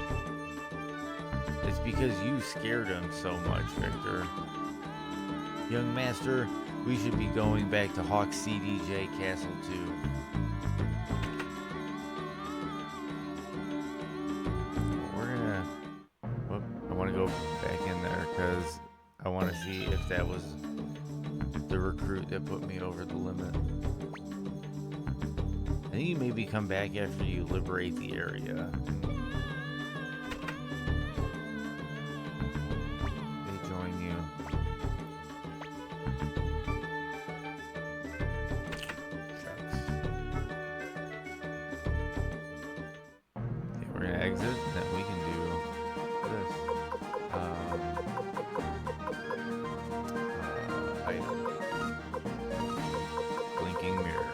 It's because you scared him so much, Victor. Young master, we should be going back to Hawk CDJ Castle too. I want to go back in there because I want to see if that was the recruit that put me over the limit. I think you maybe come back after you liberate the area. They join you. Shucks. Okay, we're gonna exit, then we can do this. Item. Blinking mirror.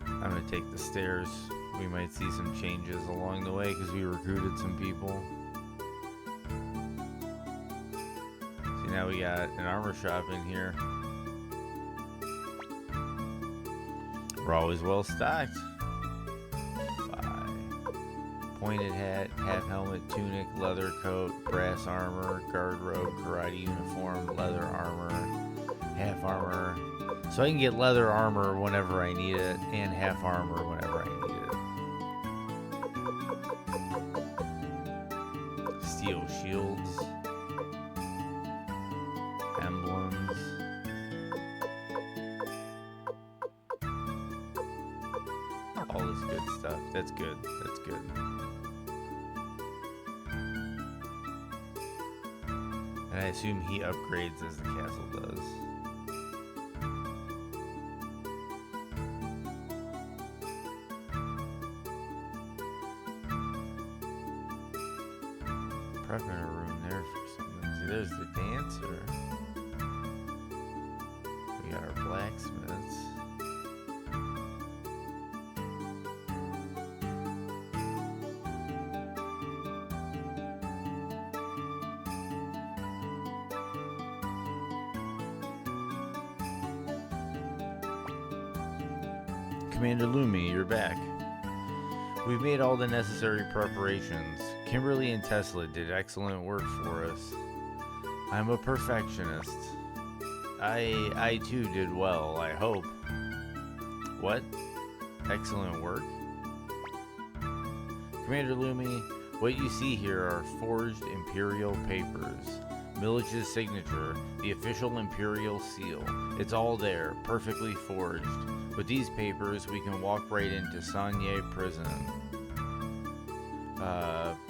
I'm gonna take the stairs. We might see some changes along the way because we recruited some people. See, now we got an armor shop in here. We're always well stocked. Buy. Pointed hat, half helmet, tunic, leather coat, brass armor, guard robe, karate uniform, leather armor, half armor. So I can get leather armor whenever I need it, and half armor whenever I need it. Steel shields. Emblems. All this good stuff. That's good. That's good. And I assume he upgrades as the castle does. Prepping a room there for something. See, there's the dancer. We got our blacksmiths. Commander Lumi, you're back. We've made all the necessary preparations. Kimberly and Tesla did excellent work for us. I'm a perfectionist. I too did well, I hope. What? Excellent work? Commander Lumi, what you see here are forged Imperial papers. Milich's signature, the official Imperial seal. It's all there, perfectly forged. With these papers, we can walk right into Sanye prison.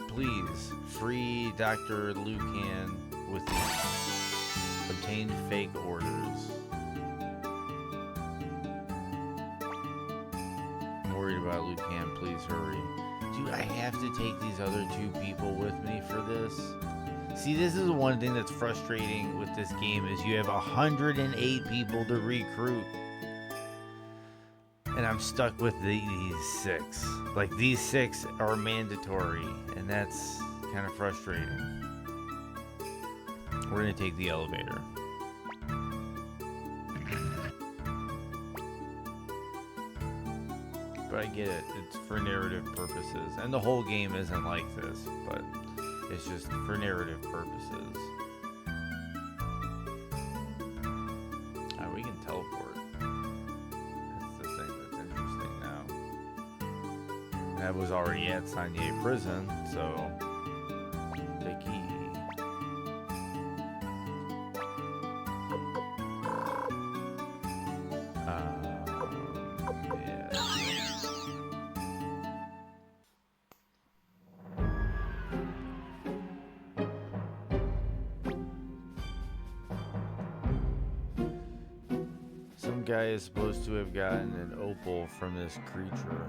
Please, free Dr. Lucan with the obtained fake orders. I'm worried about Lucan, please hurry. Do I have to take these other two people with me for this? See, this is one thing that's frustrating with this game is you have 108 people to recruit. And I'm stuck with these 6. Like, these 6 are mandatory, and that's kind of frustrating. We're gonna take the elevator. But I get it, it's for narrative purposes. And the whole game isn't like this, but it's just for narrative purposes. We can teleport. That's this And I was already at Sanye prison, so the key. Yeah. Some guy is supposed to have gotten an opal from this creature.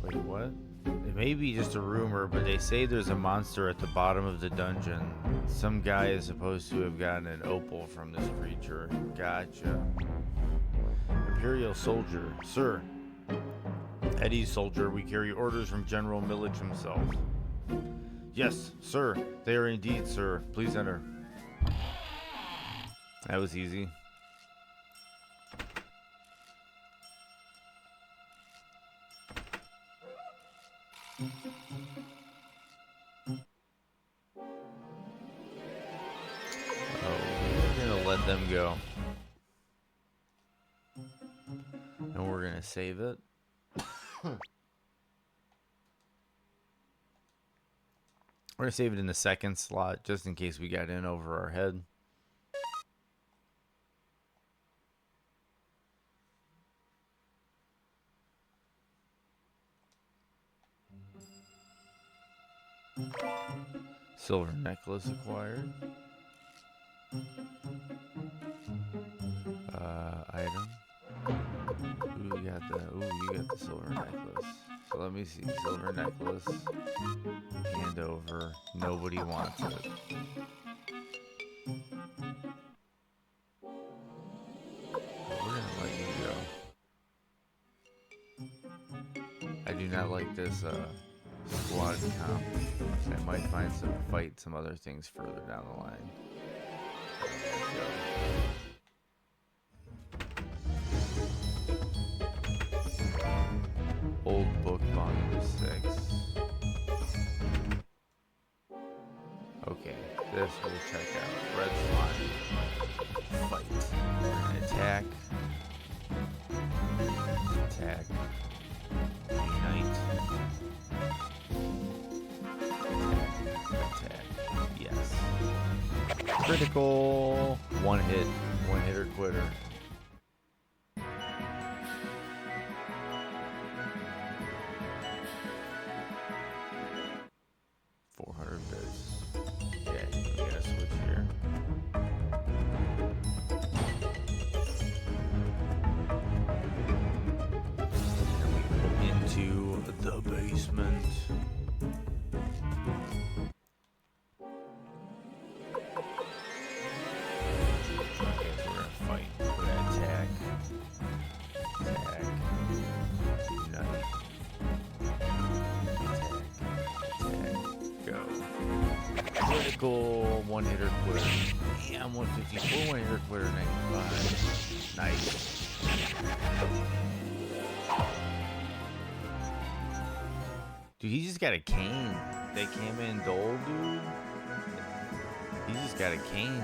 Wait, what? It may be just a rumor, but they say there's a monster at the bottom of the dungeon. Some guy is supposed to have gotten an opal from this creature. Gotcha. Imperial soldier. Sir. Eddie's soldier, we carry orders from General Millich himself. Yes, sir. They are indeed, sir. Please enter. That was easy. We're gonna let them go. And we're gonna save it. We're gonna save it in the second slot just in case we got in over our head. Silver necklace acquired. Item. Ooh, you got the silver necklace. So let me see. Silver necklace. Hand over. Nobody wants it. We're gonna let you go. I do not like this squad comp. I might fight some other things further down the line. Old book volume 6. Okay, this we'll check out. Red slime. Fight. We're gonna attack. Attack. Unite. Attack. Yes. Critical. One hitter quitter. 400 bits. Okay, we gotta switch here. Into the basement. Okay, so we're gonna fight. We're gonna attack. Attack. Unite. Attack. Go. Critical one hitter quitter. Yeah, I'm 154. One hitter quitter 95. Nice. Dude, he just got a cane. They came in Dole, dude. He just got a cane.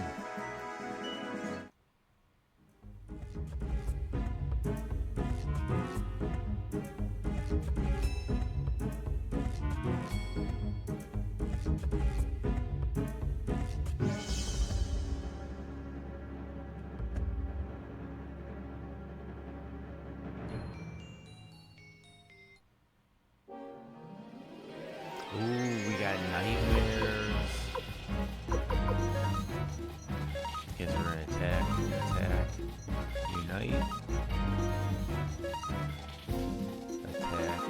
Ooh, we got nightmares. Guess we're gonna attack, unite, attack.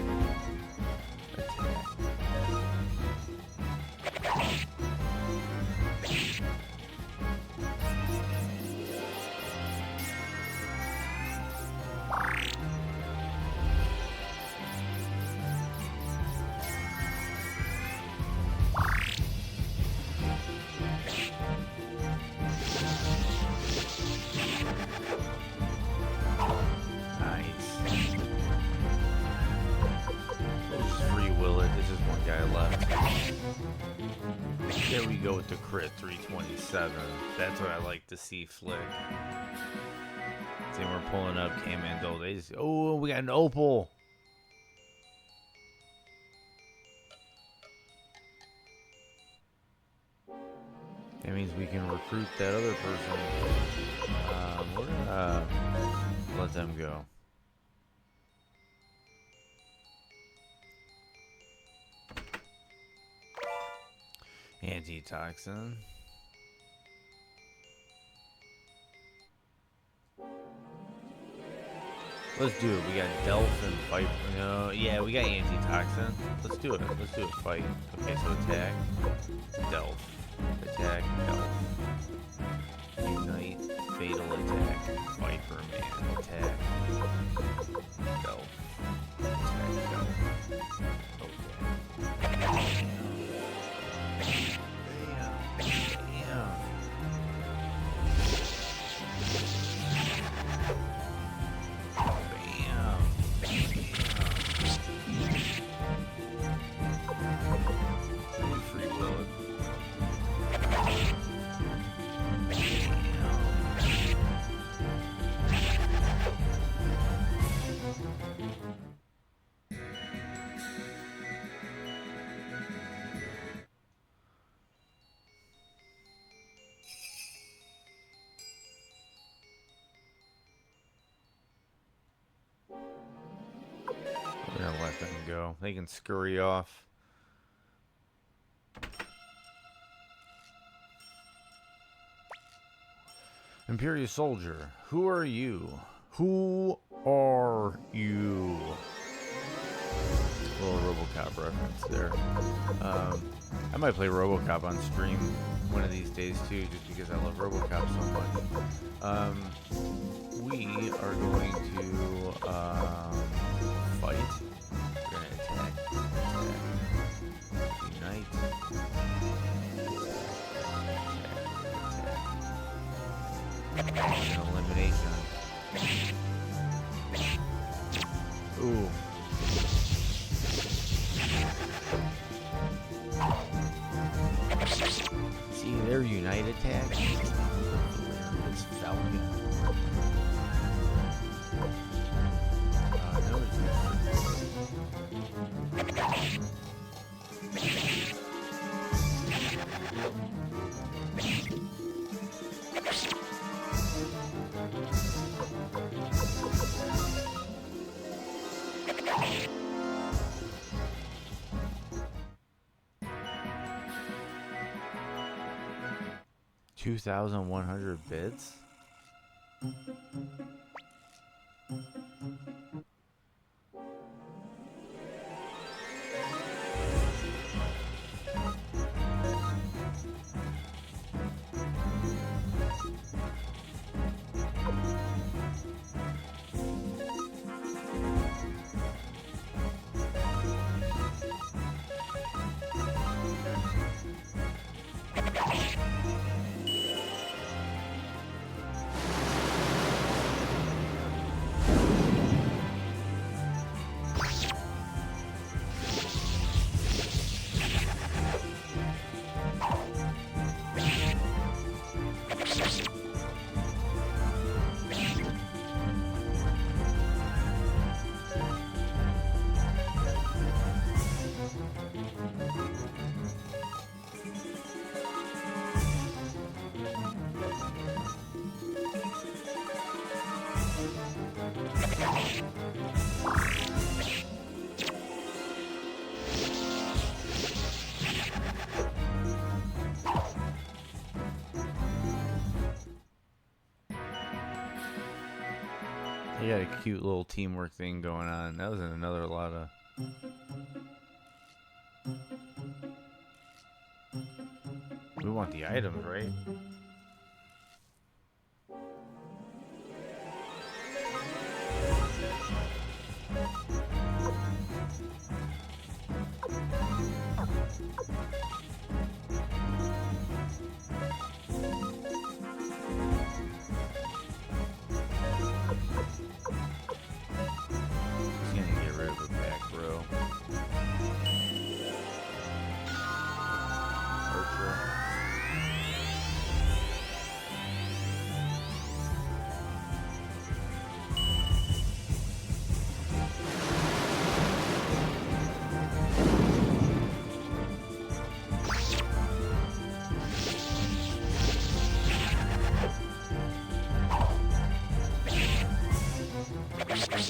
There we go with the crit 327. That's what I like to see flick. See, we're pulling up K-Mando. They just, oh, we got an opal. we can recruit that other person. We're gonna let them go. Antitoxin. Let's do it. We got Delph and Fight. No, yeah, we got Antitoxin. Let's do it. Let's do it. Fight. Okay, so attack. Delph. Attack. Delph. Unite. Fatal attack. Fight for a man. Attack. Delph. Attack. Delph. Okay. We're gonna let them go. They can scurry off. Imperial soldier, who are you? Who are you? A little RoboCop reference there. I might play RoboCop on stream one of these days too, just because I love RoboCop so much. We are going to fight. We're gonna attack. Unite. An elimination. Ooh. See, their unite attack. It's Falcon. No, it's 2,100 bits? They got a cute little teamwork thing going on. That was another lot of... We want the items, right? At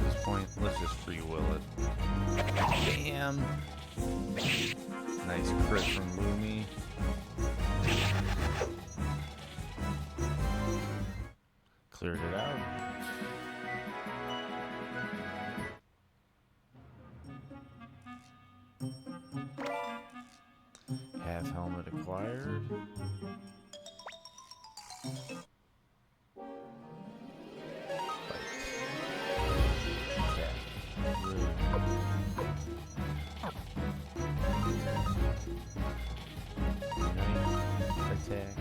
this point, let's just free will it. Bam! Nice crit from Lumi. Cleared it out. Half helmet acquired. Attack.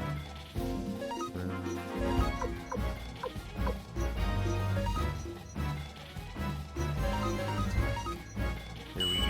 Here we go.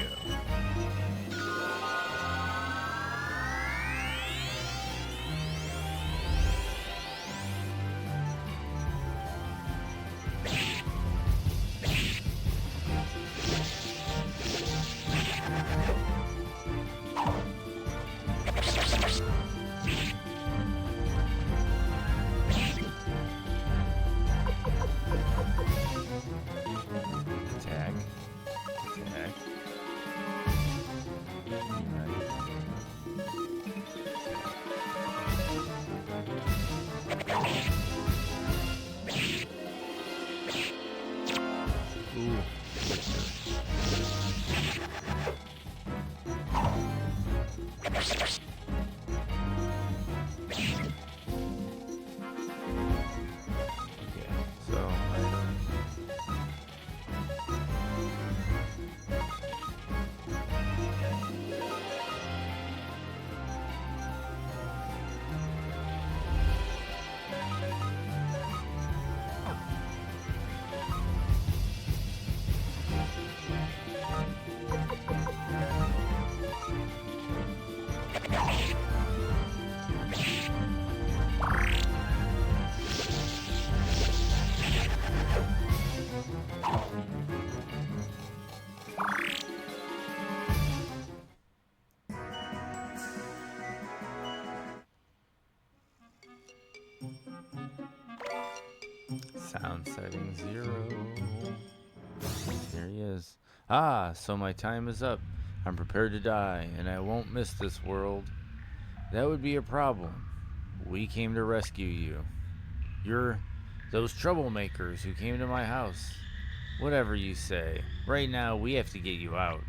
Attack. Attack. Ooh. Okay, so sound setting 0. There he is. Ah, so my time is up. I'm prepared to die, and I won't miss this world. That would be a problem. We came to rescue you. You're those troublemakers who came to my house. Whatever you say. Right now, we have to get you out.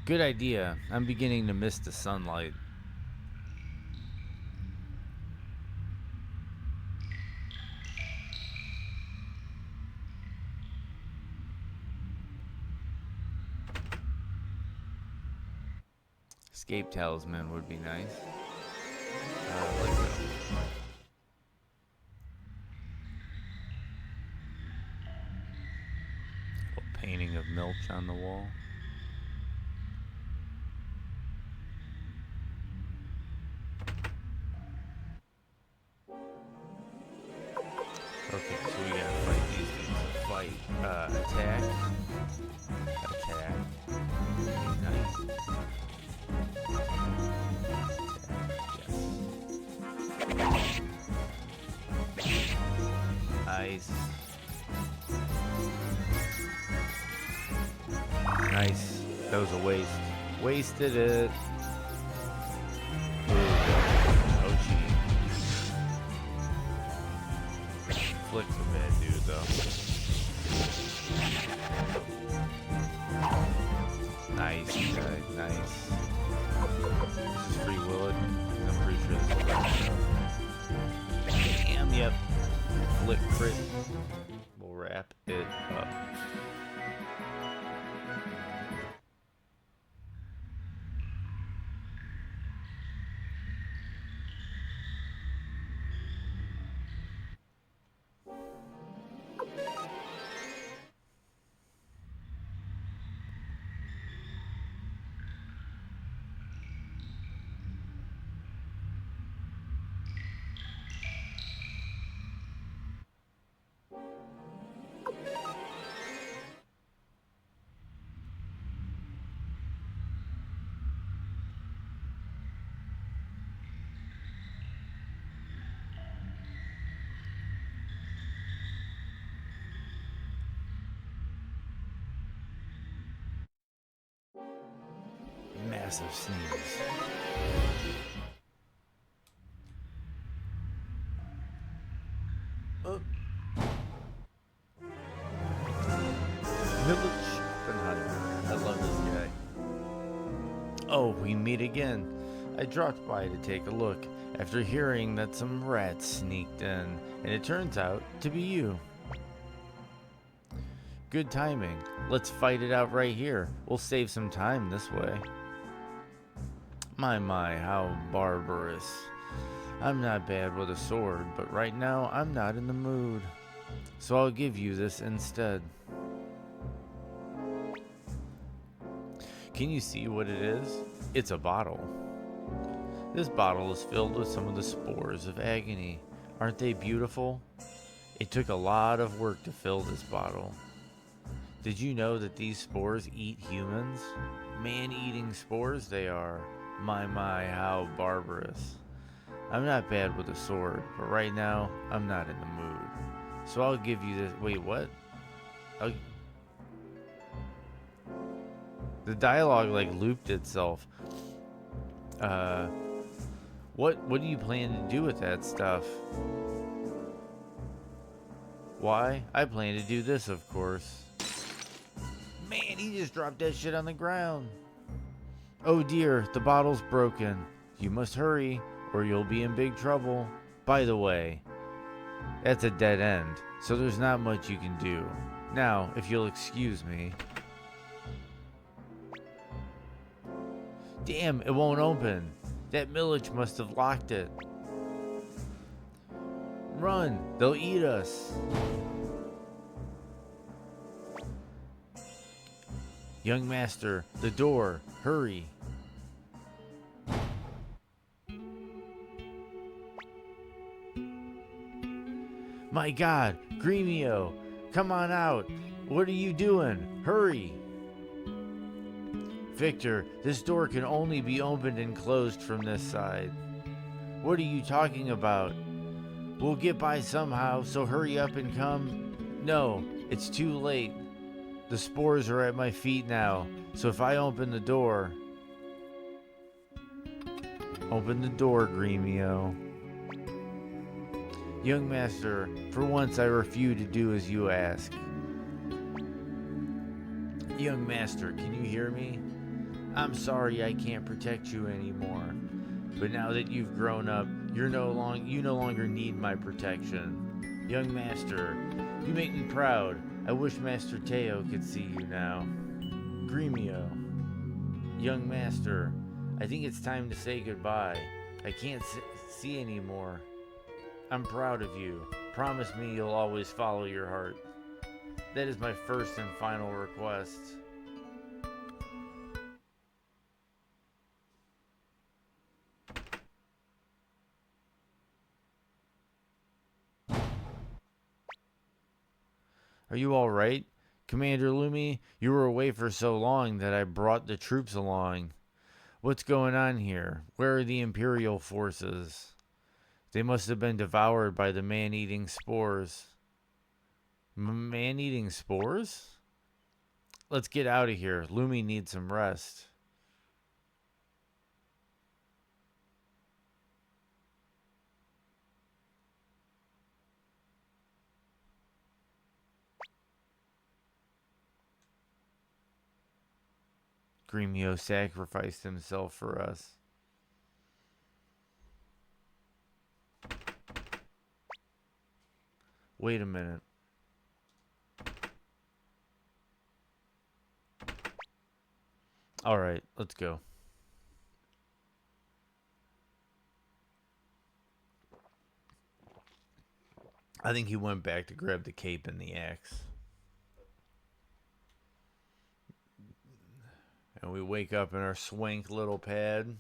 Good idea. I'm beginning to miss the sunlight. Escape talisman would be nice. Let's go. Little painting of Milch on the wall. Okay, so we gotta fight these things. Fight, attack, attack, ignite, attack, yes. Nice. Nice. That was a waste. Wasted it. Oh, gee. Flick's a bad dude, though. Nice, guy. Nice. This is free will it. I'm pretty sure this is right. Damn, yep. Flick crit. We'll wrap it up. massive sneeze. Village Hunter. I love this guy. Oh, we meet again. I dropped by to take a look after hearing that some rats sneaked in, and it turns out to be you. Good timing. Let's fight it out right here. We'll save some time this way. My, how barbarous. I'm not bad with a sword, but right now I'm not in the mood. So I'll give you this instead. Can you see what it is? It's a bottle. This bottle is filled with some of the spores of agony. Aren't they beautiful? It took a lot of work to fill this bottle. Did you know that these spores eat humans? Man-eating spores they are. My, how barbarous. I'm not bad with a sword, but right now, I'm not in the mood. So I'll give you this. Wait, what? The dialogue like looped itself. What do you plan to do with that stuff? Why? I plan to do this, of course. Man, he just dropped that shit on the ground. Oh dear, the bottle's broken. You must hurry, or you'll be in big trouble. By the way, that's a dead end, so there's not much you can do. Now, if you'll excuse me. Damn, it won't open. That Millich must have locked it. Run, they'll eat us. Young master, the door, hurry. My God, Gremio, come on out. What are you doing? Hurry. Victor, this door can only be opened and closed from this side. What are you talking about? We'll get by somehow, so hurry up and come. No, it's too late. The spores are at my feet now, so if I open the door... Open the door, Gremio. Young master, for once I refuse to do as you ask. Young master, can you hear me? I'm sorry I can't protect you anymore. But now that you've grown up, you no longer need my protection. Young master, you make me proud. I wish Master Teo could see you now. Gremio. Young master, I think it's time to say goodbye. I can't see anymore. I'm proud of you. Promise me you'll always follow your heart. That is my first and final request. Are you all right? Commander Lumi, you were away for so long that I brought the troops along. What's going on here? Where are the Imperial forces? They must have been devoured by the man-eating spores. Man-eating spores? Let's get out of here. Lumi needs some rest. Gremio sacrificed himself for us. Wait a minute. All right, let's go. I think he went back to grab the cape and the axe. And we wake up in our swank little pad.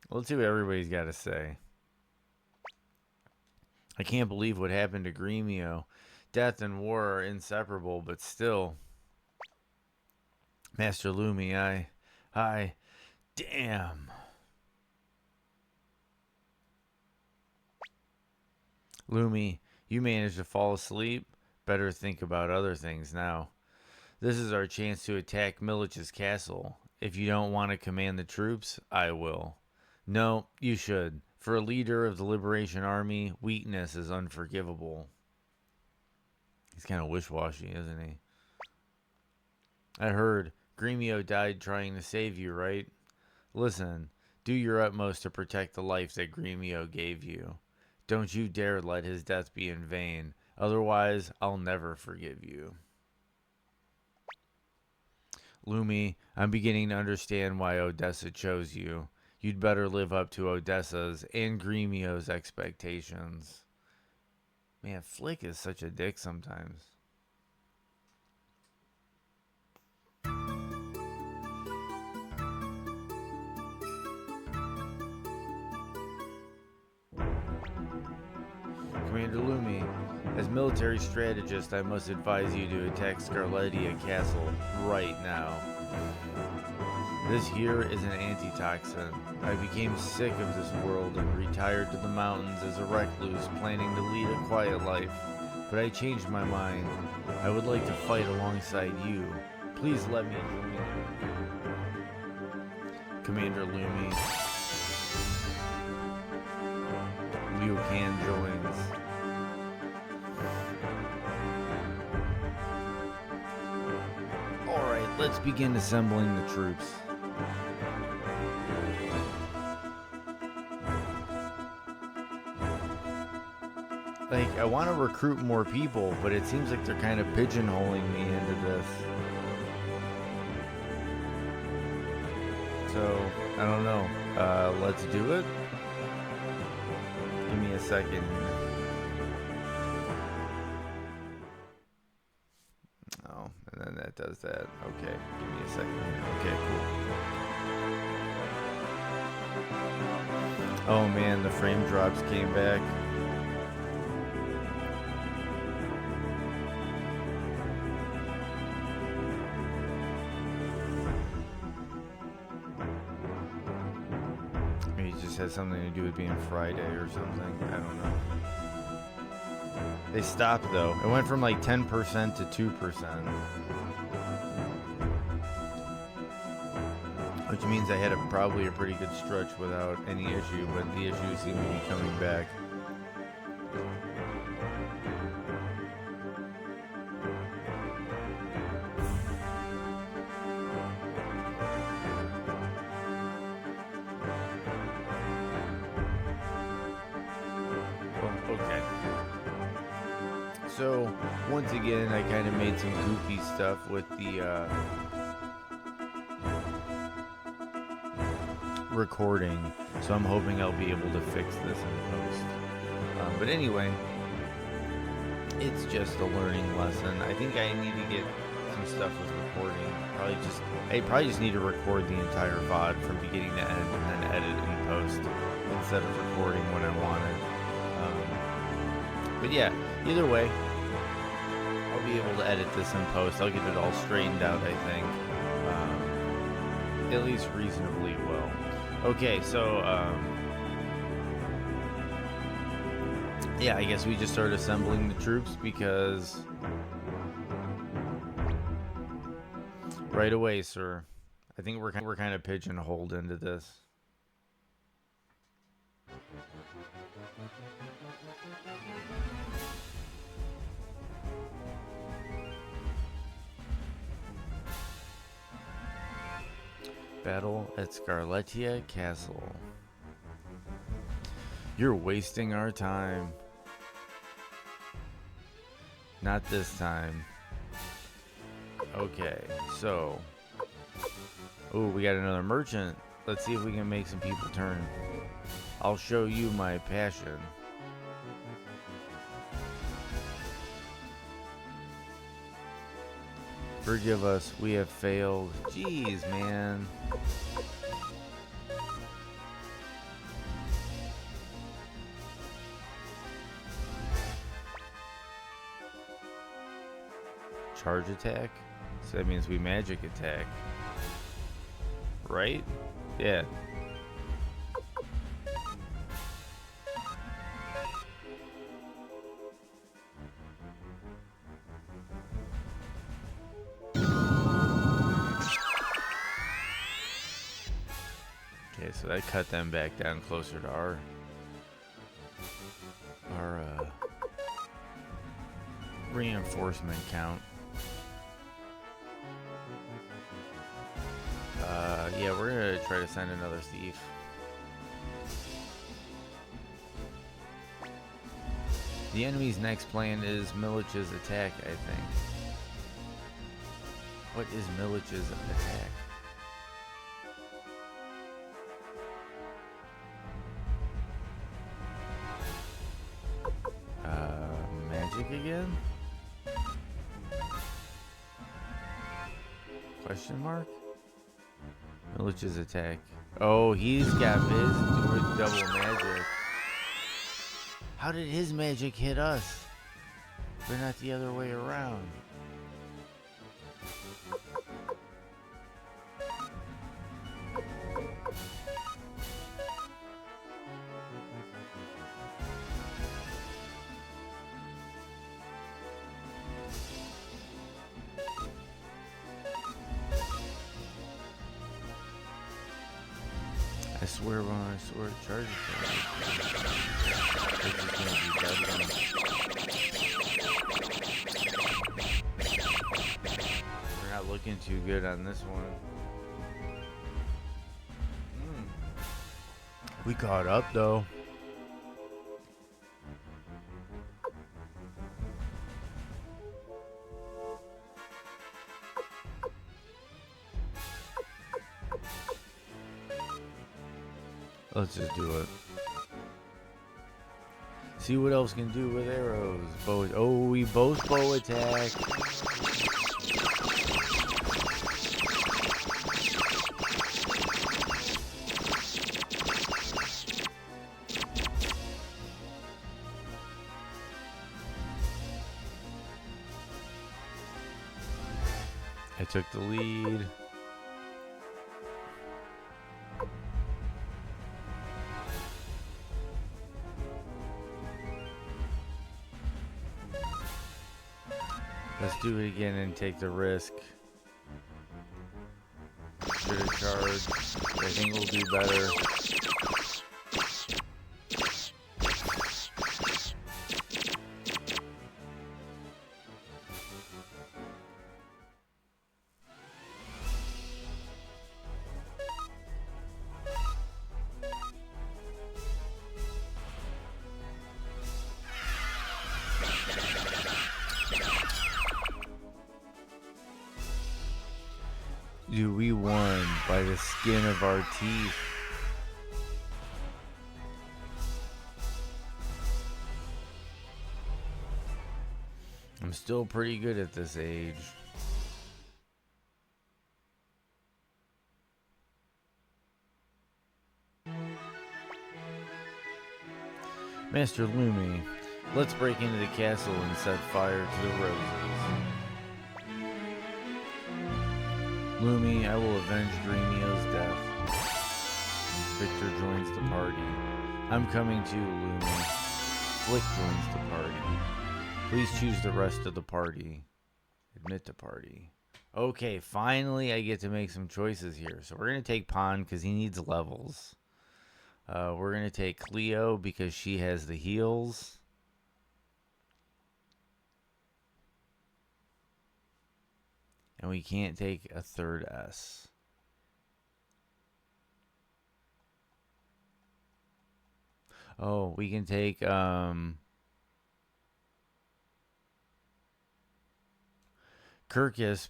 Let's see what everybody's got to say. I can't believe what happened to Gremio. Death and war are inseparable, but still. Master Lumi, damn. Lumi, you managed to fall asleep, Better think about other things now. This is our chance to attack Milich's castle. If you don't want to command the troops, I will. No, you should. For a leader of the Liberation Army, weakness is unforgivable. He's kind of wish-washy, isn't he? I heard Gremio died trying to save you, right? Listen, do your utmost to protect the life that Gremio gave you. Don't you dare let his death be in vain. Otherwise, I'll never forgive you. Lumi, I'm beginning to understand why Odessa chose you. You'd better live up to Odessa's and Gremio's expectations. Man, Flick is such a dick sometimes. Commander Lumi, as military strategist, I must advise you to attack Scarlettia Castle right now. This here is an antitoxin. I became sick of this world and retired to the mountains as a recluse, planning to lead a quiet life. But I changed my mind. I would like to fight alongside you. Please let me join you. Commander Lumi. Liu Kan joins. Alright, let's begin assembling the troops. Like, I want to recruit more people, but it seems like they're kind of pigeonholing me into this. So, I don't know. Let's do it. Give me a second. Oh, and then that does that. Okay, give me a second. Okay, cool. Oh man, the frame drops came back. Maybe it just has something to do with being Friday or something. I don't know. They stopped though. It went from like 10% to 2%. Which means I had probably a pretty good stretch without any issue, but the issues seem to be coming back. Okay. So, once again, I kind of made some goofy stuff with the recording, so I'm hoping I'll be able to fix this in post. But anyway, it's just a learning lesson. I think I need to get some stuff with recording. I probably just need to record the entire VOD from beginning to end and then edit in post instead of recording when I want it. But yeah, either way, I'll be able to edit this in post. I'll get it all straightened out, I think. At least reasonably well. Okay, so, yeah, I guess we just start assembling the troops because... Right away, sir. I think we're kind of pigeonholed into this. Battle at Scarlettia Castle. You're wasting our time. Not this time. Okay, so... Ooh, we got another merchant. Let's see if we can make some people turn. I'll show you my passion. Forgive us, we have failed. Jeez, man. Charge attack? So that means we magic attack. Right? Yeah. So that cut them back down closer to our reinforcement count. Yeah, we're gonna try to send another thief. The enemy's next plan is Milich's attack, I think. What is Milich's attack? Magic again? Question mark? Milich's attack. Oh, he's got his doing double magic. How did his magic hit us? But not the other way around. I swear when I swear it charges it's just gonna be dead. We're not looking too good on this one. We caught up though. Let's just do it. See what else can do with arrows. Bow. Oh, we both bow attack. I took the lead. Let's do it again and take the risk. Should have charged. I think we'll do better. Dude, we won by the skin of our teeth. I'm still pretty good at this age. Master Lumi, let's break into the castle and set fire to the roses. Lumi, I will avenge Greenio's death. Victor joins the party. I'm coming too, Lumi. Flick joins the party. Please choose the rest of the party. Admit to party. Okay, finally I get to make some choices here. So we're going to take Pon because he needs levels. We're going to take Cleo because she has the heals. And we can't take a third S. Oh, we can take Kirkus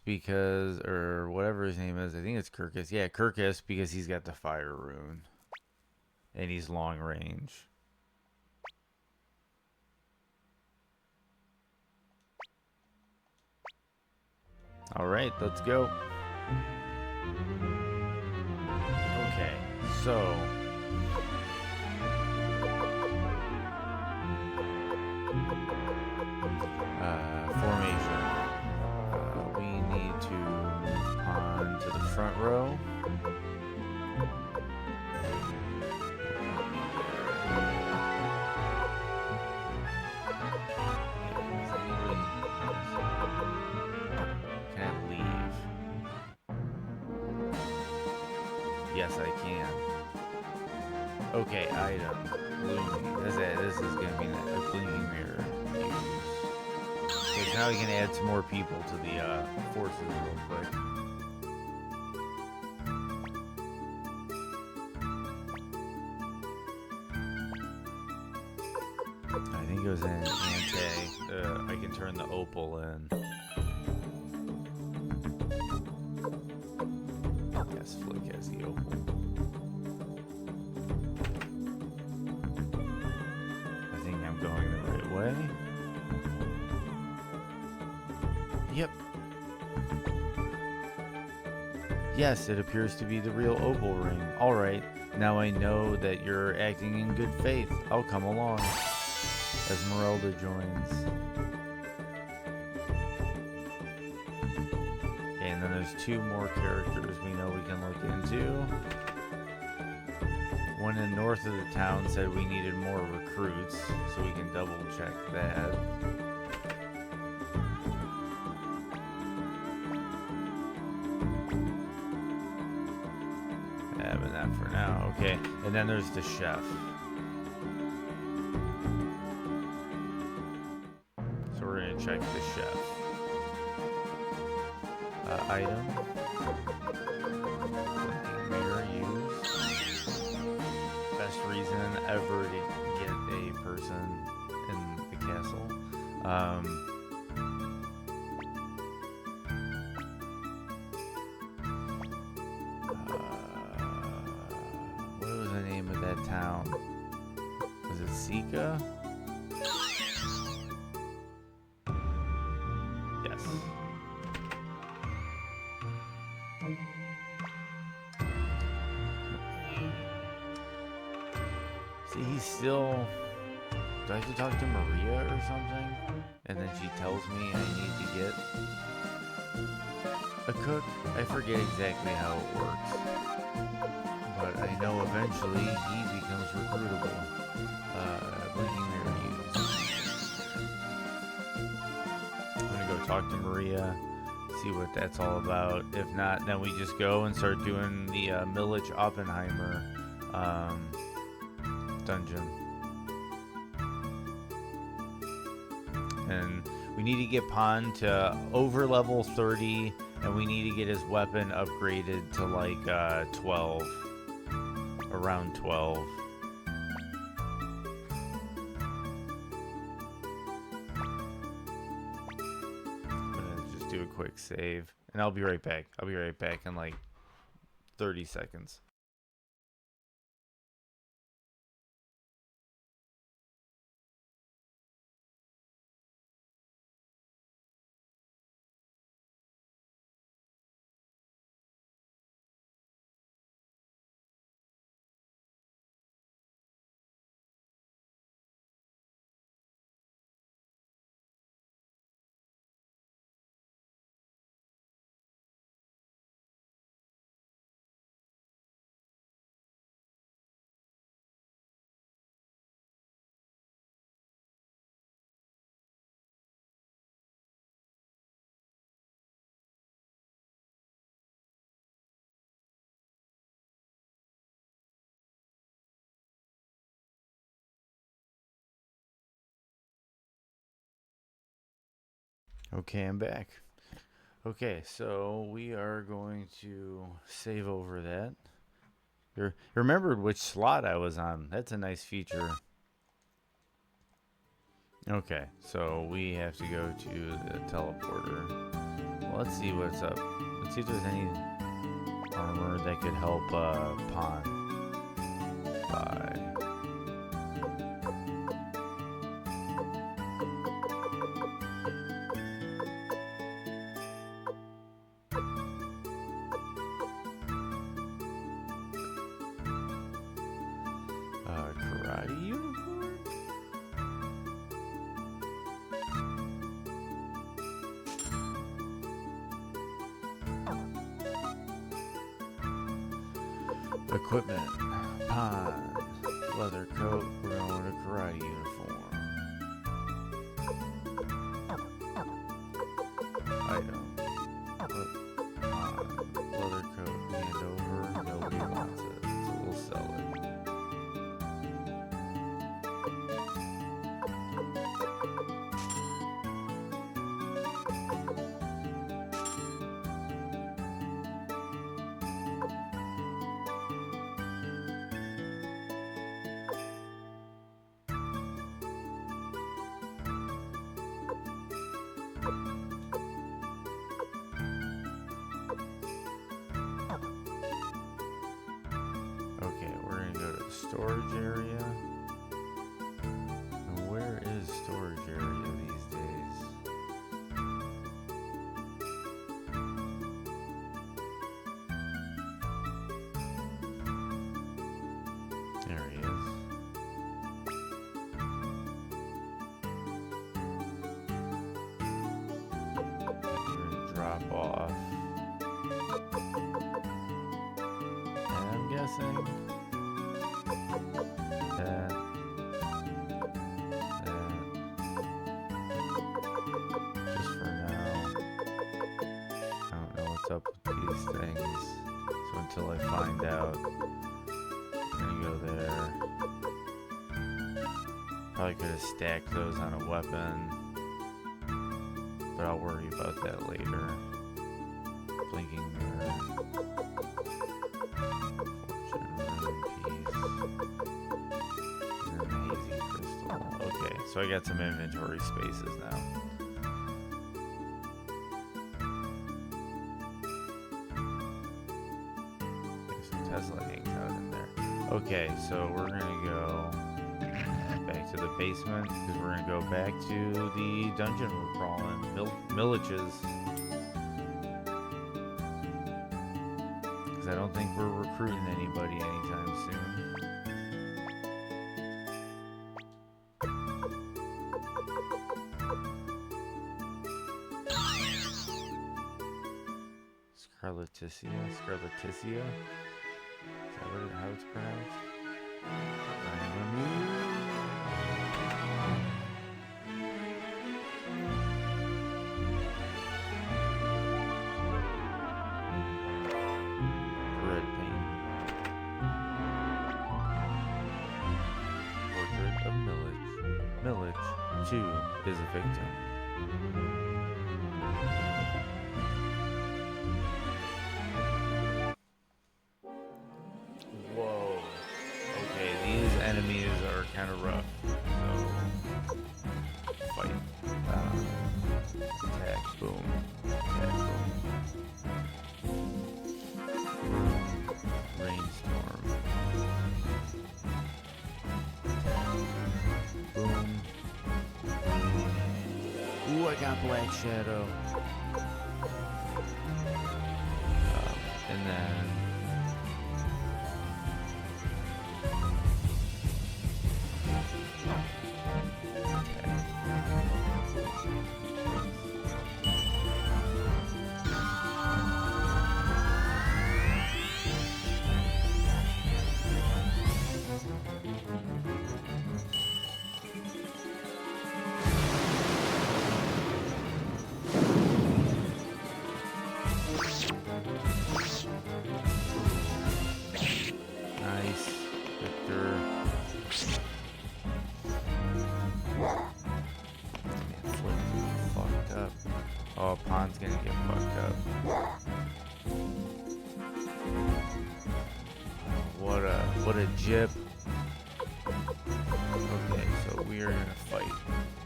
because, or whatever his name is. I think it's Kirkus. Yeah, Kirkus because he's got the fire rune. And he's long range. All right, let's go. Okay, so formation. We need to move on to the front row. Yes, I can. Okay, item. Blooming. This is gonna be a blinking mirror. Use. Okay, so now we can add some more people to the forces real quick. I think it was in Ante. I can turn the opal in. Yes, Flick has the opal. I think I'm going the right way. Yep. Yes, it appears to be the real opal ring. Alright, now I know that you're acting in good faith. I'll come along. Esmeralda joins. Okay, and then there's two more characters we know we can look into. One in north of the town said we needed more recruits, so we can double check that. Yeah, but not for now. Okay, and then there's the chef. Check the chef. Item. Mirror use. Best reason ever to get a person in the castle. What was the name of that town? Was it Sika? See, he's still... Do I have to talk to Maria or something? And then she tells me I need to get a cook? I forget exactly how it works. But I know eventually he becomes recruitable. Blinking mirror use. I'm gonna go talk to Maria, see what that's all about. If not, then we just go and start doing the Millich Oppenheimer dungeon. And we need to get Pon to over level 30, and we need to get his weapon upgraded to like 12. Around 12. I'm gonna just do a quick save, and I'll be right back. I'll be right back in like 30 seconds. Okay, I'm back. Okay, so we are going to save over that. You remembered which slot I was on. That's a nice feature. Okay, so we have to go to the teleporter. Well, let's see what's up. Let's see if there's any armor that could help Pon. Bye. Karate uniform? Equipment. Pon. Leather coat. We're going to karate uniform. Item. Leather coat. Hand over. Nobody wants it. So we'll sell it. storage area? And where is storage area these days? There he is. Drop off. And I'm guessing that just for now, I don't know what's up with these things. So until I find out, I'm gonna go there. Probably could have stacked those on a weapon, but I'll worry about that later. Blinking mirror. Fortune rune piece. And then hazy crystal. Okay, so I got some inventory spaces now. Okay, so Tesla hangs out in there. Okay, so we're gonna go back to the basement because we're gonna go back to the dungeon we're crawling, Millages. Because I don't think we're recruiting anybody anytime soon. Scarleticia? Scarleticia? Is that how it's pronounced? Red paint. Portrait of Millage. Millage, too, is a victim. Whoa. Okay, these enemies are kind of rough. So, fight. Attack, boom. Attack, boom. Rainstorm. Boom. Ooh, I got Black Shadow. And then nice, Victor. Man, Flip's fucked up. Oh, Pawn's gonna get fucked up. What a jip. Okay, so we are gonna fight.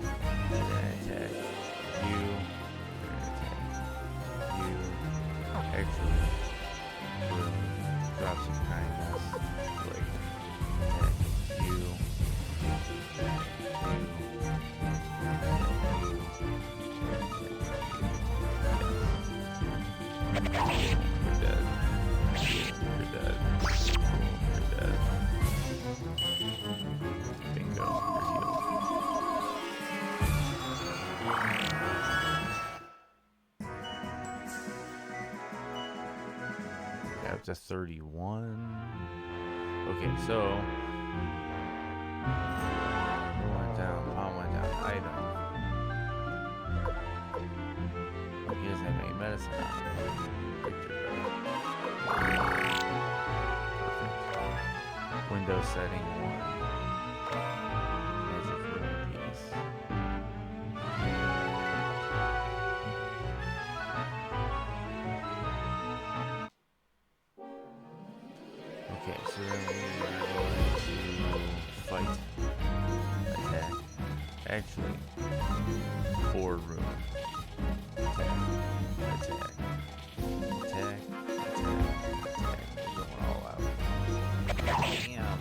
And then attack you. We're gonna attack you. Actually, we'll drop some kindness. Like, attack you. You're dead. You're dead. You're dead. Bingo. You're healed. Yeah, up to 31. Okay, so went down, palm went down, item. He doesn't have any medicine on him. Victor does. Perfect. Window setting 1. Magic room piece. Okay, so then we are going to fight. Attack. Actually, boardroom. Attack. Attack. Attack. Attack. Attack. We're going all out. Damn.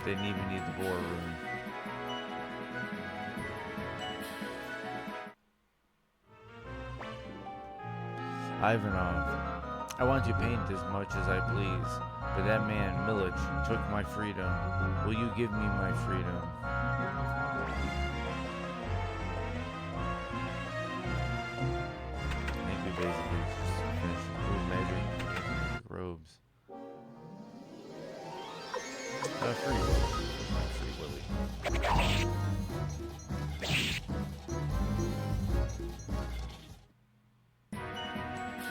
Didn't even need the Boar rune. Ivanov, I want to paint as much as I please, but that man, Milich, took my freedom. Will you give me my freedom? I think we basically just finished the magic robes. Free Willy. Not Free Willy.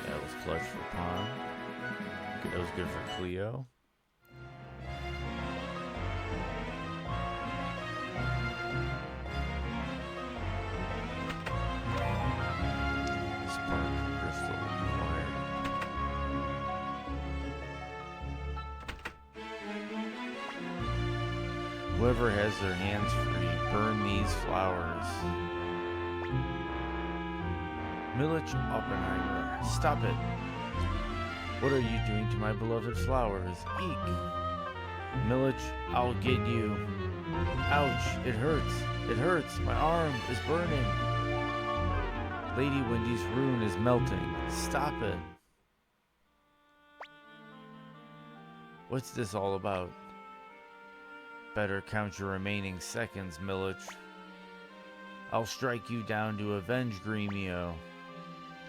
That was clutch for Pon. That was good for Cleo. Spark crystal acquired. Whoever has their hands free, burn these flowers. Milich Oppenheimer, stop it. What are you doing to my beloved flowers? Eek. Milich, I'll get you. Ouch, it hurts. It hurts. My arm is burning. Lady Wendy's rune is melting. Stop it. What's this all about? Better count your remaining seconds, Milich. I'll strike you down to avenge Gremio.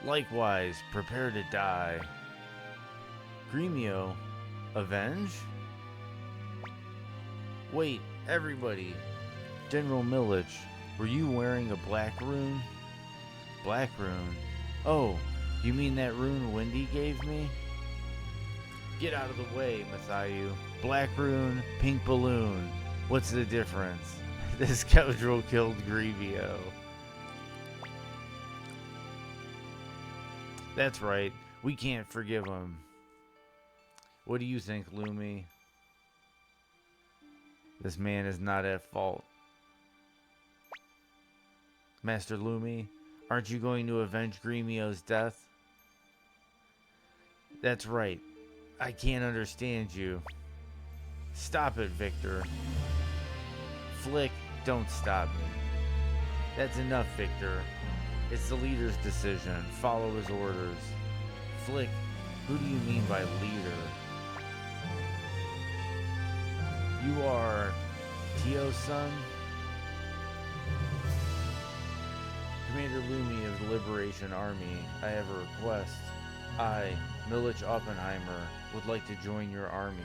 Likewise, prepare to die. Gremio? Avenge? Wait, everybody. General Milich, were you wearing a black rune? Black rune? Oh, you mean that rune Wendy gave me? Get out of the way, Mathayu. Black rune, pink balloon. What's the difference? This scoundrel killed Gremio. That's right. We can't forgive him. What do you think, Lumi? This man is not at fault. Master Lumi, aren't you going to avenge Gremio's death? That's right. I can't understand you. Stop it, Victor. Flick, don't stop me. That's enough, Victor. It's the leader's decision. Follow his orders. Flick, who do you mean by leader? You are Tio's son? Commander Lumi of the Liberation Army, I have a request. I, Milich Oppenheimer, would like to join your army.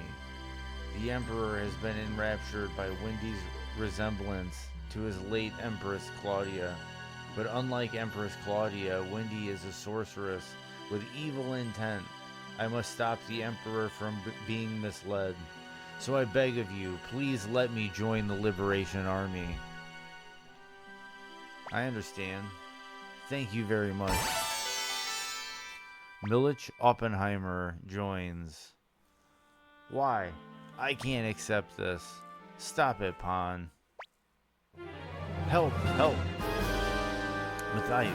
The Emperor has been enraptured by Wendy's resemblance to his late Empress Claudia. But unlike Empress Claudia, Wendy is a sorceress with evil intent. I must stop the Emperor from being misled. So I beg of you, please let me join the Liberation Army. I understand. Thank you very much. Milich Oppenheimer joins. Why? I can't accept this. Stop it, Pon. Help! Help! Mathayu,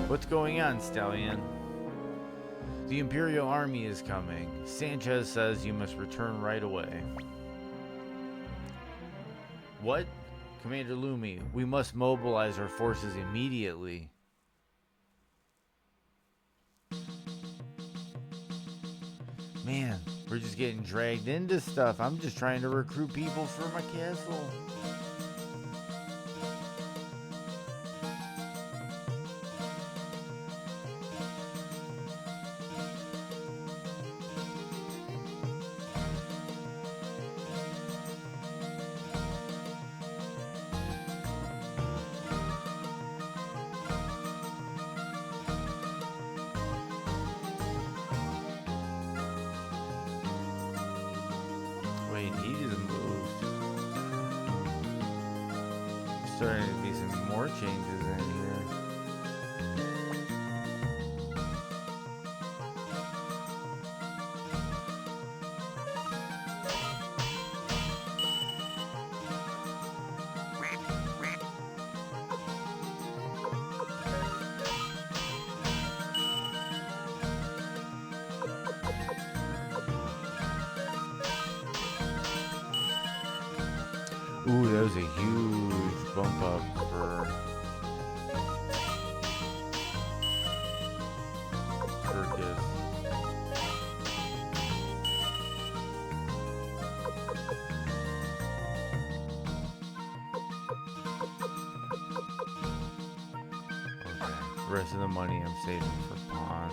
what's going on, Stallion? The Imperial Army is coming. Sanchez says you must return right away. What? Commander Lumi, we must mobilize our forces immediately. Man, we're just getting dragged into stuff. I'm just trying to recruit people for my castle. Starting to be some more changes in here. Ooh, that was a huge bump up for Kirkus. Okay, the rest of the money I'm saving for pawn.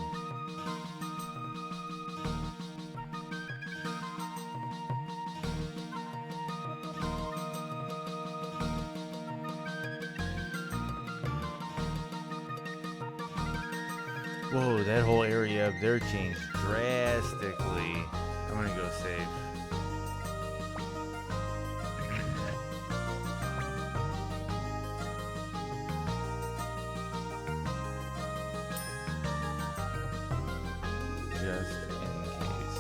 Whoa, that whole area up there changed drastically. I'm gonna go save. Just in case.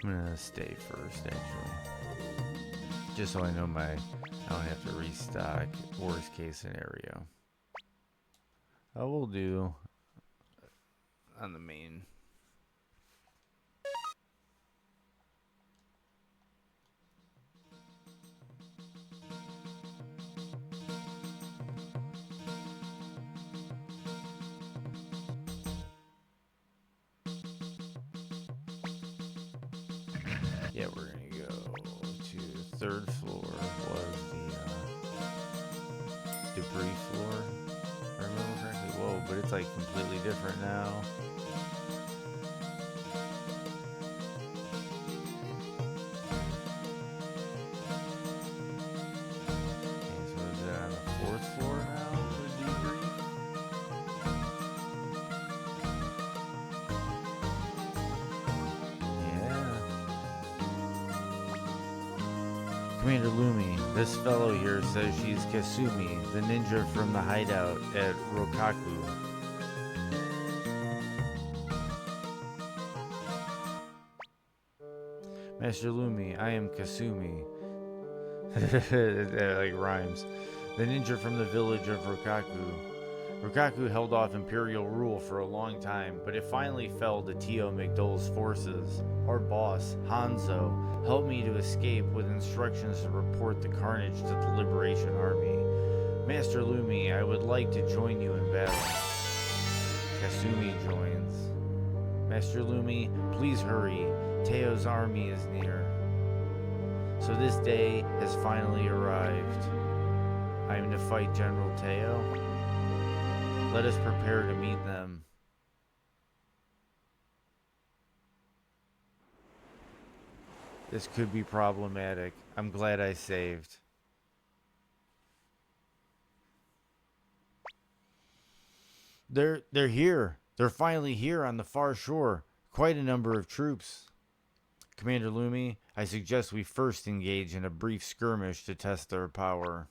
I'm gonna stay first, actually. Just so I know I don't have to restock. Worst case scenario. I will do on the main. Yeah, we're gonna go to the third floor. Was the debris floor? If I remember correctly. Whoa, but it's like completely different now. Okay, so is it on the fourth floor now? The debris? Yeah. Commander Lumi, this fellow here says she's Kasumi, the ninja from the hideout at Rokaku. Master Lumi, I am Kasumi. That like rhymes. The ninja from the village of Rokaku. Rokaku held off Imperial rule for a long time, but it finally fell to Tio McDole's forces. Our boss, Hanzo, helped me to escape with instructions to report the carnage to the Liberation Army. Master Lumi, I would like to join you in battle. Kasumi joins. Master Lumi, please hurry. Teo's army is near. So this day has finally arrived. I am to fight General Teo. Let us prepare to meet them. This could be problematic. I'm glad I saved. They're here. They're finally here on the far shore. Quite a number of troops. Commander Lumi, I suggest we first engage in a brief skirmish to test their power.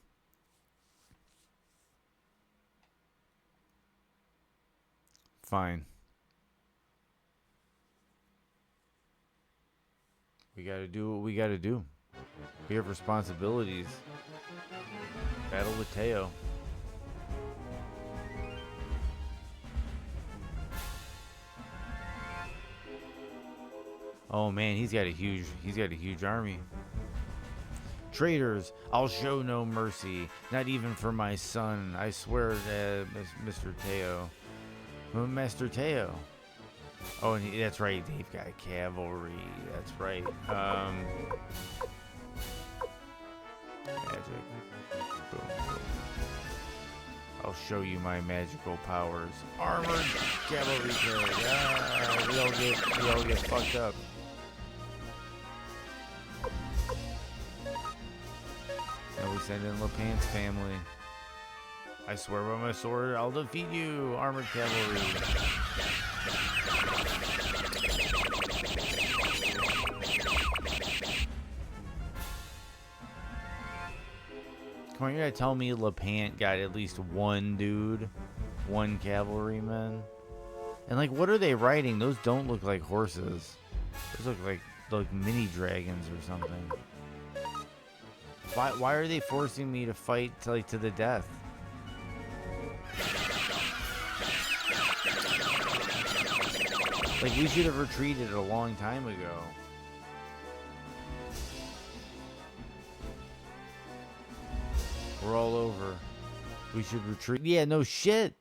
Fine. We gotta do what we gotta do. We have responsibilities. Battle with Teo. Oh man, he's got a huge army. Traitors, I'll show no mercy, not even for my son. I swear to Mr. Teo. Master Teo. Oh, and that's right. They've got cavalry. That's right. Magic. Boom, boom. I'll show you my magical powers. Armored cavalry carriage. We all get fucked up. Now we send in LePant's family. I swear by my sword, I'll defeat you, armored cavalry. Come on, you're gonna tell me LePant got at least one dude, one cavalryman? And like, what are they riding? Those don't look like horses. Those look like mini dragons or something. Why are they forcing me to fight to the death? Like, we should have retreated a long time ago. We're all over. We should retreat. Yeah, no shit.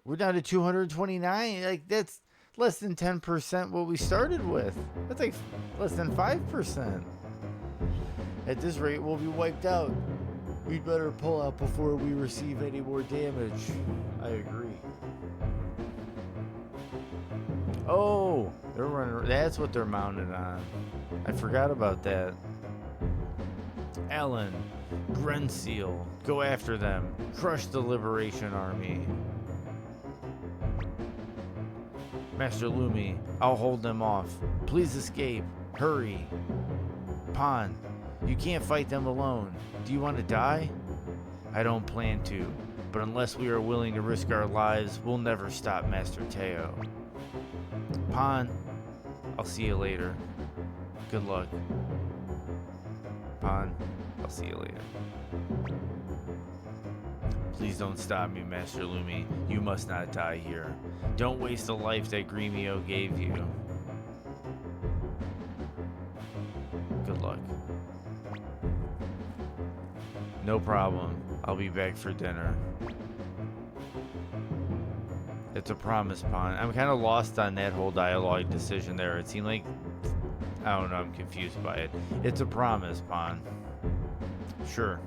We're down to 229. Like, that's less than 10% what we started with. That's like less than 5%. At this rate, we'll be wiped out. We'd better pull out before we receive any more damage. I agree. Oh, they're running. That's what they're mounted on. I forgot about that. Ellen, Grenseal, go after them. Crush the Liberation Army. Master Lumi, I'll hold them off. Please escape. Hurry. Pan, you can't fight them alone. Do you want to die? I don't plan to, but unless we are willing to risk our lives, we'll never stop Master Teo. Pan, I'll see you later. Good luck. Pan, I'll see you later. Please don't stop me, Master Lumi. You must not die here. Don't waste the life that Gremio gave you. Good luck. No problem. I'll be back for dinner. It's a promise, Pan. I'm kind of lost on that whole dialogue decision there. It seemed like... I don't know, I'm confused by it. It's a promise, Pan. Sure.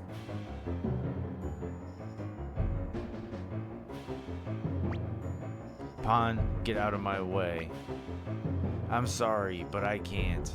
Pan, get out of my way. I'm sorry, but I can't.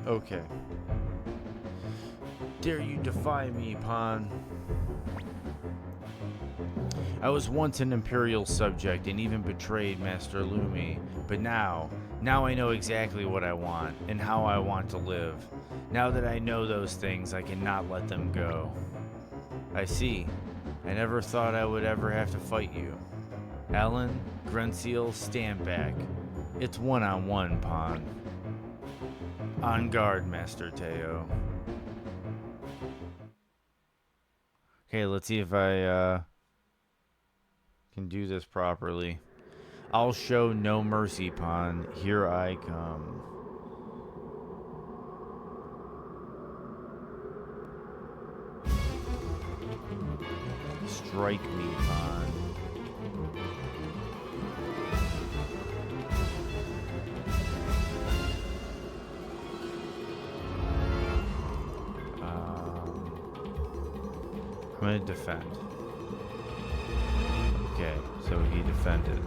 Okay. Dare you defy me, Pan? I was once an Imperial subject and even betrayed Master Lumi, but now I know exactly what I want and how I want to live. Now that I know those things, I cannot let them go. I see. I never thought I would ever have to fight you. Ellen, Grenseal, stand back. It's one-on-one, Pan. On guard, Master Teo. Okay, let's see if I can do this properly. I'll show no mercy, Pan. Here I come. Strike me, Pan. I'm gonna defend. Okay, so he defended.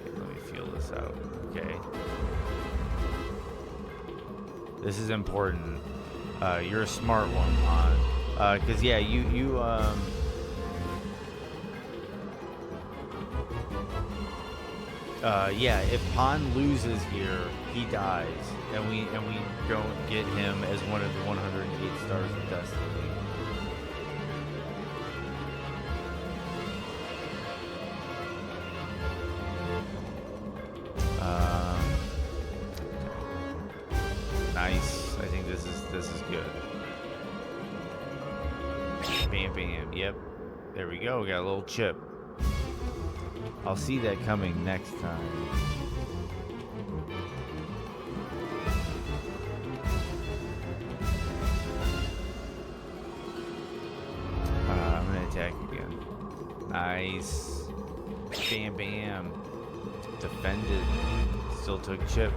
Okay, let me feel this out. Okay. This is important. You're a smart one, Pan. Cause yeah, yeah, if Pan loses here, he dies, and we don't get him as one of the 108 stars of destiny. Nice. I think this is good. Bam, bam. Yep. There we go. We got a little chip. I'll see that coming next time. Nice. Bam, bam. Defended. Still took chip.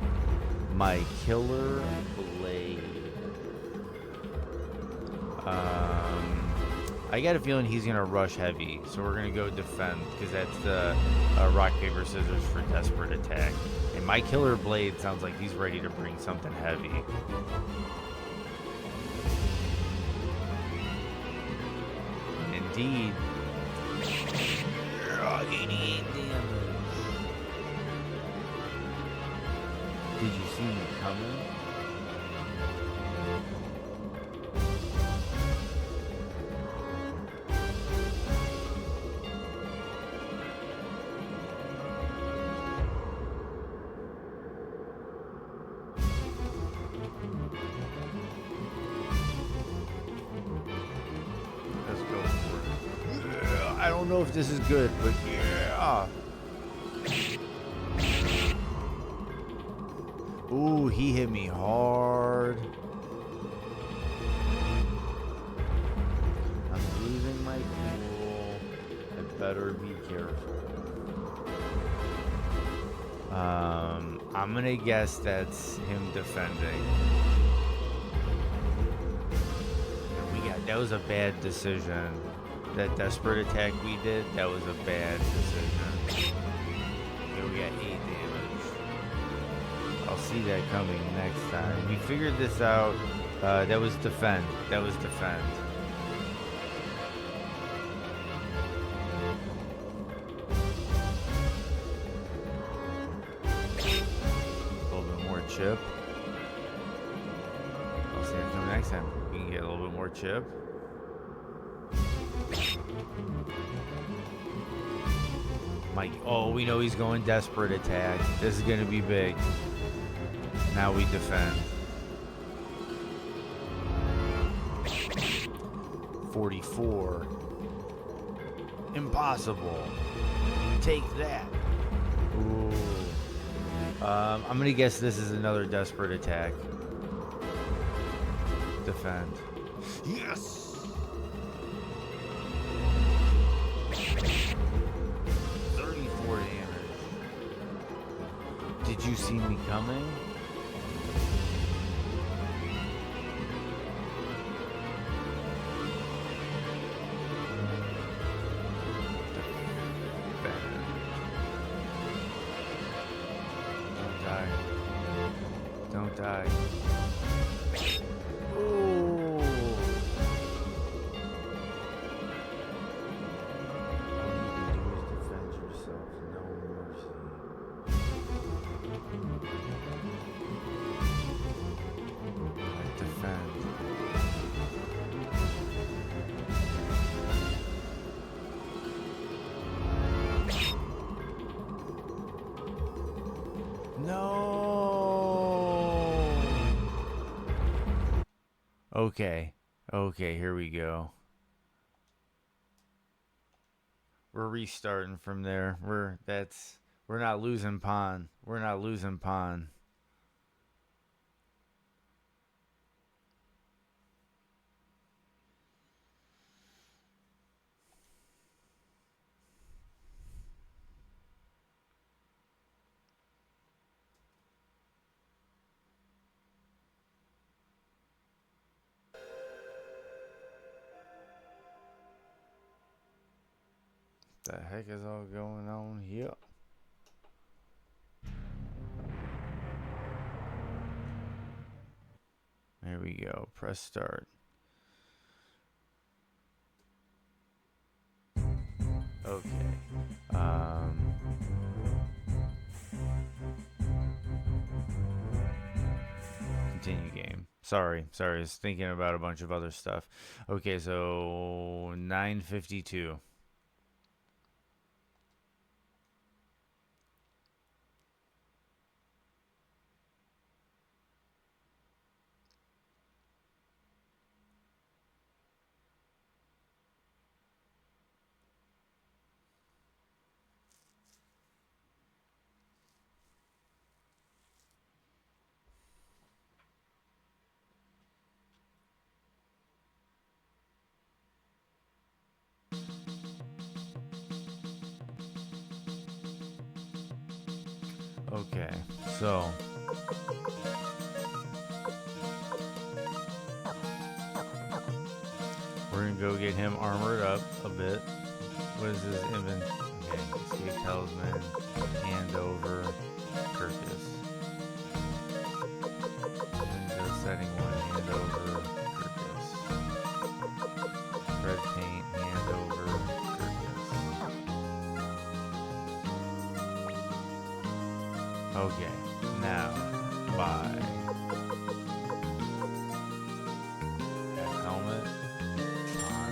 My killer blade. I got a feeling he's gonna rush heavy, so we're gonna go defend because that's the rock paper scissors for desperate attack. And my killer blade sounds like he's ready to bring something heavy. Indeed. 88 damage. Did you see me coming? Let's go for it. Yeah, I don't know if this is good, but yeah. Ooh, he hit me hard. I'm losing my cool. I better be careful. I'm gonna guess that's him defending. And that was a bad decision. That desperate attack we did, that was a bad decision. Okay, we got 8 damage. I'll see that coming next time. We figured this out. That was defend. That was defend. A little bit more chip. I'll see that coming next time. We can get a little bit more chip. Oh, we know he's going desperate attack. This is going to be big. Now we defend. 44. Impossible. Take that. Ooh. I'm going to guess this is another desperate attack. Defend. Yes! 34 damage. Did you see me coming? Don't die. Don't die. Ooh. All you can do is defend yourself. No mercy. Defend. No. Okay. Okay, here we go. We're restarting from there. We're not losing pawn. We're not losing pawn. The heck is all going on here? There we go. Press start. Okay. Continue game. Sorry, I was thinking about a bunch of other stuff. Okay, so 952. Okay, so we're gonna go get him armored up a bit. What is his inventory? Okay, escape talisman, hand over, Kirkus. Windows setting 1, hand over, Kirkus. Red paint, hand over, Kirkus. Okay, now, buy. Helmet. On.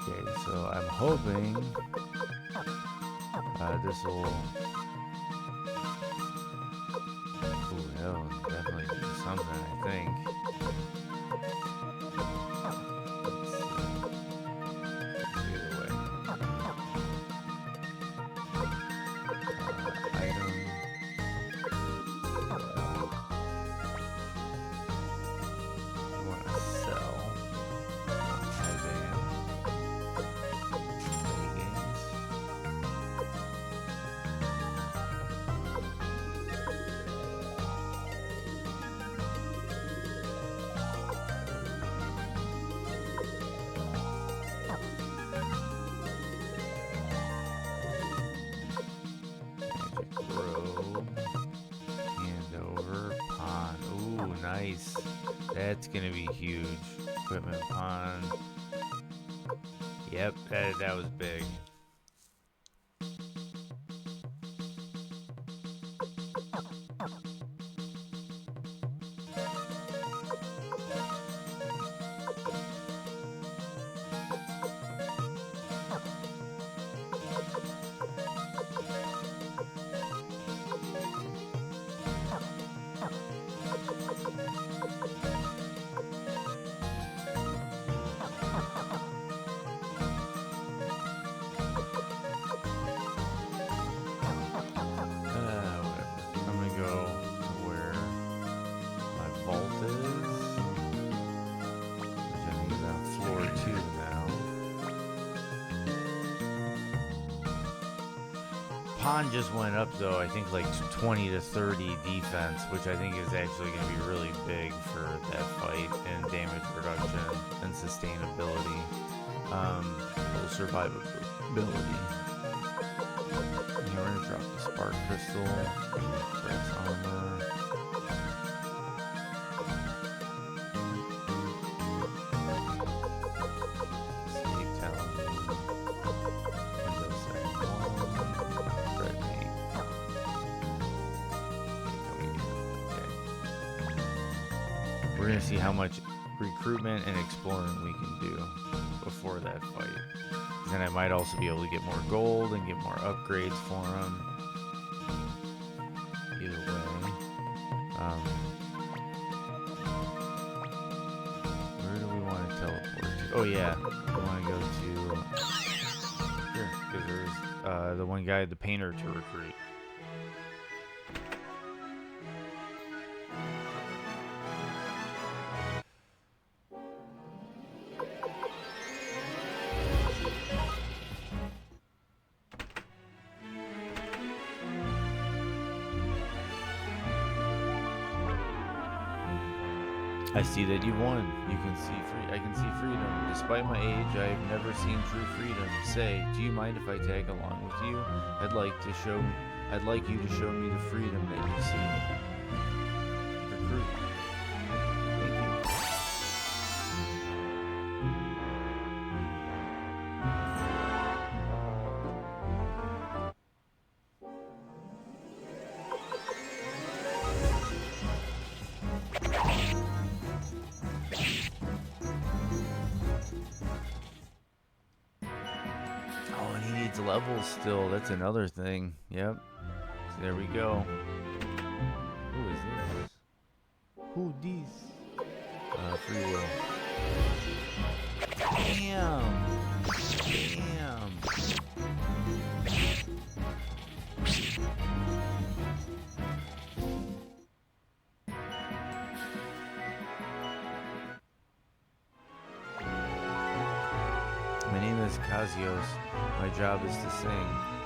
Okay, so I'm hoping this will. Ooh, that'll definitely do something, I think. Either way. Item. I want to sell. Nice. That's gonna be huge. Equipment pond. Yep, that was big. Pond just went up though, I think like 20 to 30 defense, which I think is actually going to be really big for that fight and damage reduction and sustainability. Survivability. And we're going to drop the spark crystal, brass armor. We're going to see how much recruitment and exploring we can do before that fight. Then I might also be able to get more gold and get more upgrades for him. Either way. Where do we want to teleport to? Oh yeah, we want to go to here, because there's the one guy, the painter, to recruit. I see that you won. You can see I can see freedom. Despite my age, I have never seen true freedom. Say, do you mind if I tag along with you? I'd like you to show me the freedom that you see. Recruit. Thank you. needs levels still. That's another thing. Yep. So there we go. Who is this? Who this? Free will. Damn. Damn. My name is Kazios. My job is to sing,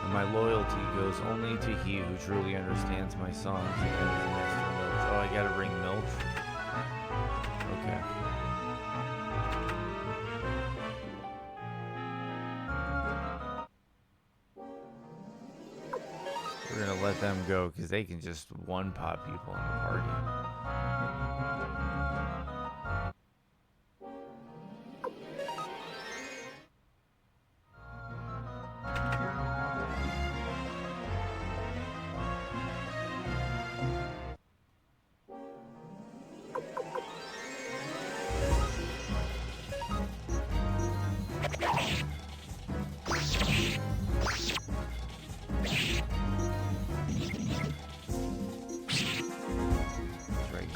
and my loyalty goes only to he who truly understands my songs. And that is Master Milch. Oh, I gotta bring Milch? Okay. We're gonna let them go, because they can just one-pop people in the party.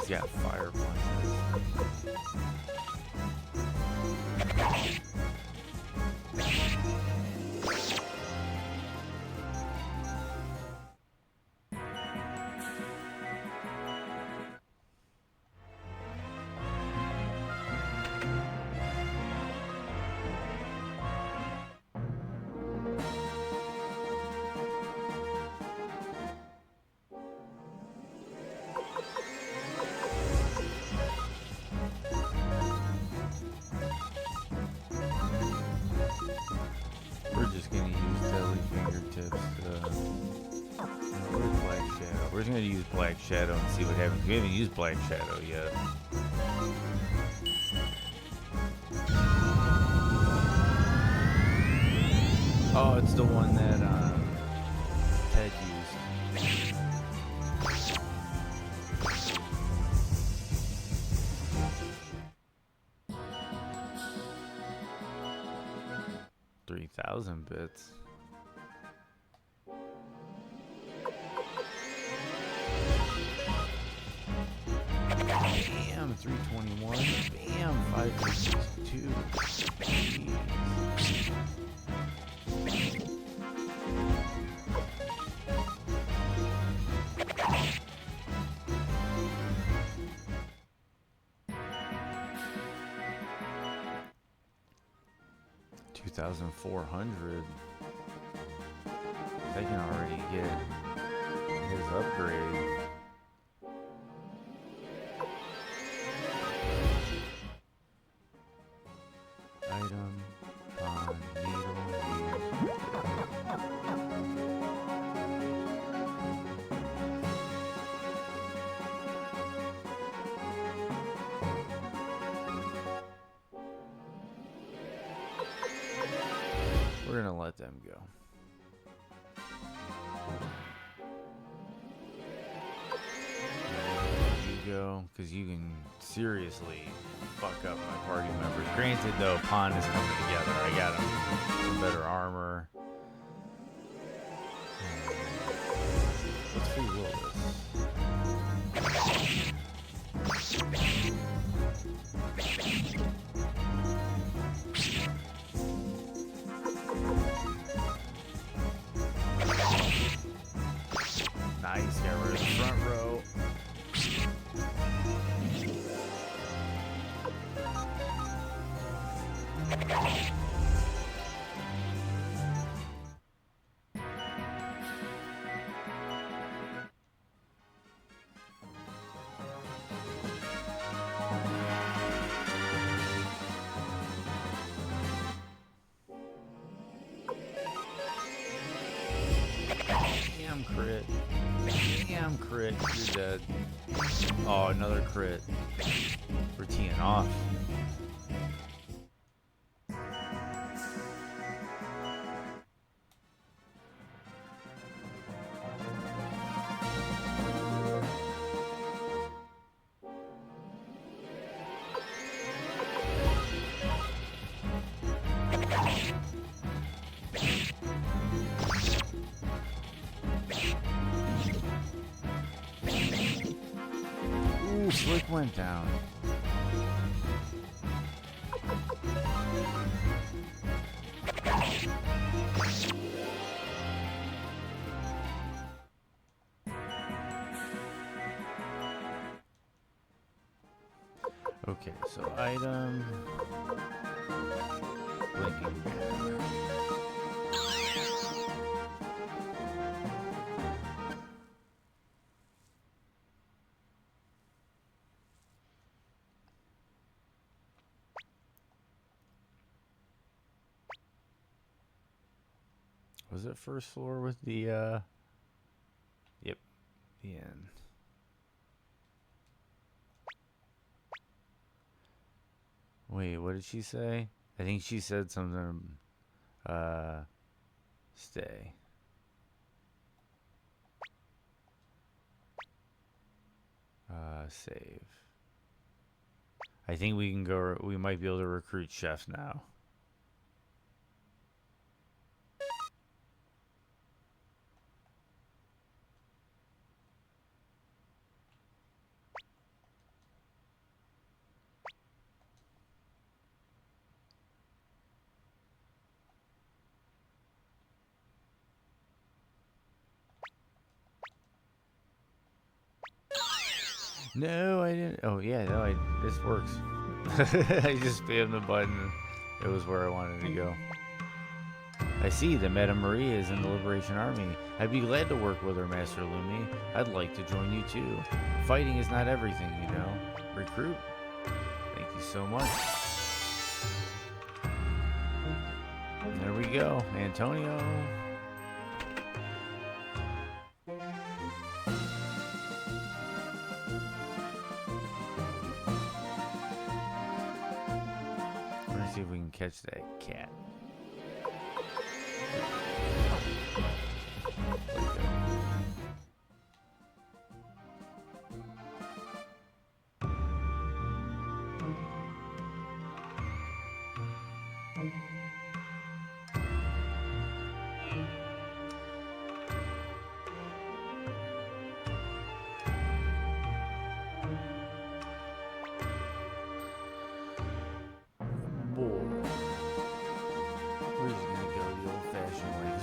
He's got fire punches. We're just gonna use Deadly Fingertips. Where's Black Shadow? We're just gonna use Black Shadow and see what happens. We haven't used Black Shadow yet. Oh, it's the one that Ted used. 3,000 bits. Bam, 321. Bam, 562. Jeez. 2,400. They can already get his upgrade. Item, pawn, needle, needle. We're gonna let them go. You go, because you can seriously fuck up my party members. Granted, though, pawn is coming together. I got him some better armor. Let's free will this. Nice, got rid of the front row. Damn crit. Damn crit. You're dead. Oh, another crit. We're teeing off. Slick went down. Okay, so item. Blinking banner. Was it first floor with the, yep, the end. Wait, what did she say? I think she said something, stay. Save. I think we can go, we might be able to recruit Chef now. No, I didn't. Oh, yeah, no, this works. I just spammed the button. It was where I wanted to go. I see that Madame Maria is in the Liberation Army. I'd be glad to work with her, Master Lumi. I'd like to join you, too. Fighting is not everything, you know. Recruit. Thank you so much. And there we go. Antonio. See if we can catch that cat.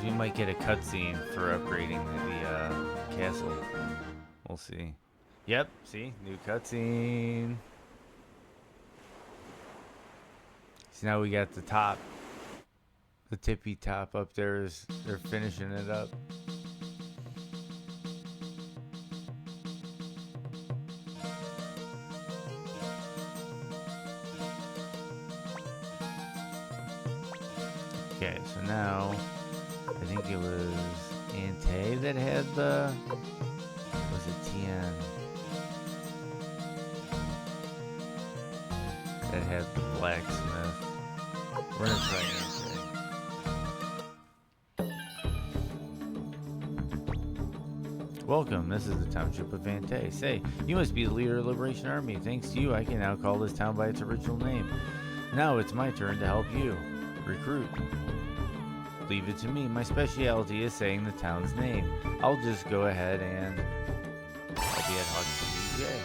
We might get a cutscene for upgrading the castle. We'll see. Yep, see? New cutscene. So now we got the top. The tippy top up there is, they're finishing it up. Okay, so now I think it was Ante that had the, was it Tien? That had the blacksmith. We're gonna try Ante. Welcome, this is the township of Ante. Say, you must be the leader of the Liberation Army. Thanks to you, I can now call this town by its original name. Now it's my turn to help you. Recruit. Leave it to me. My specialty is saying the town's name. I'll just go ahead and I'll be at Hawk City. Yay.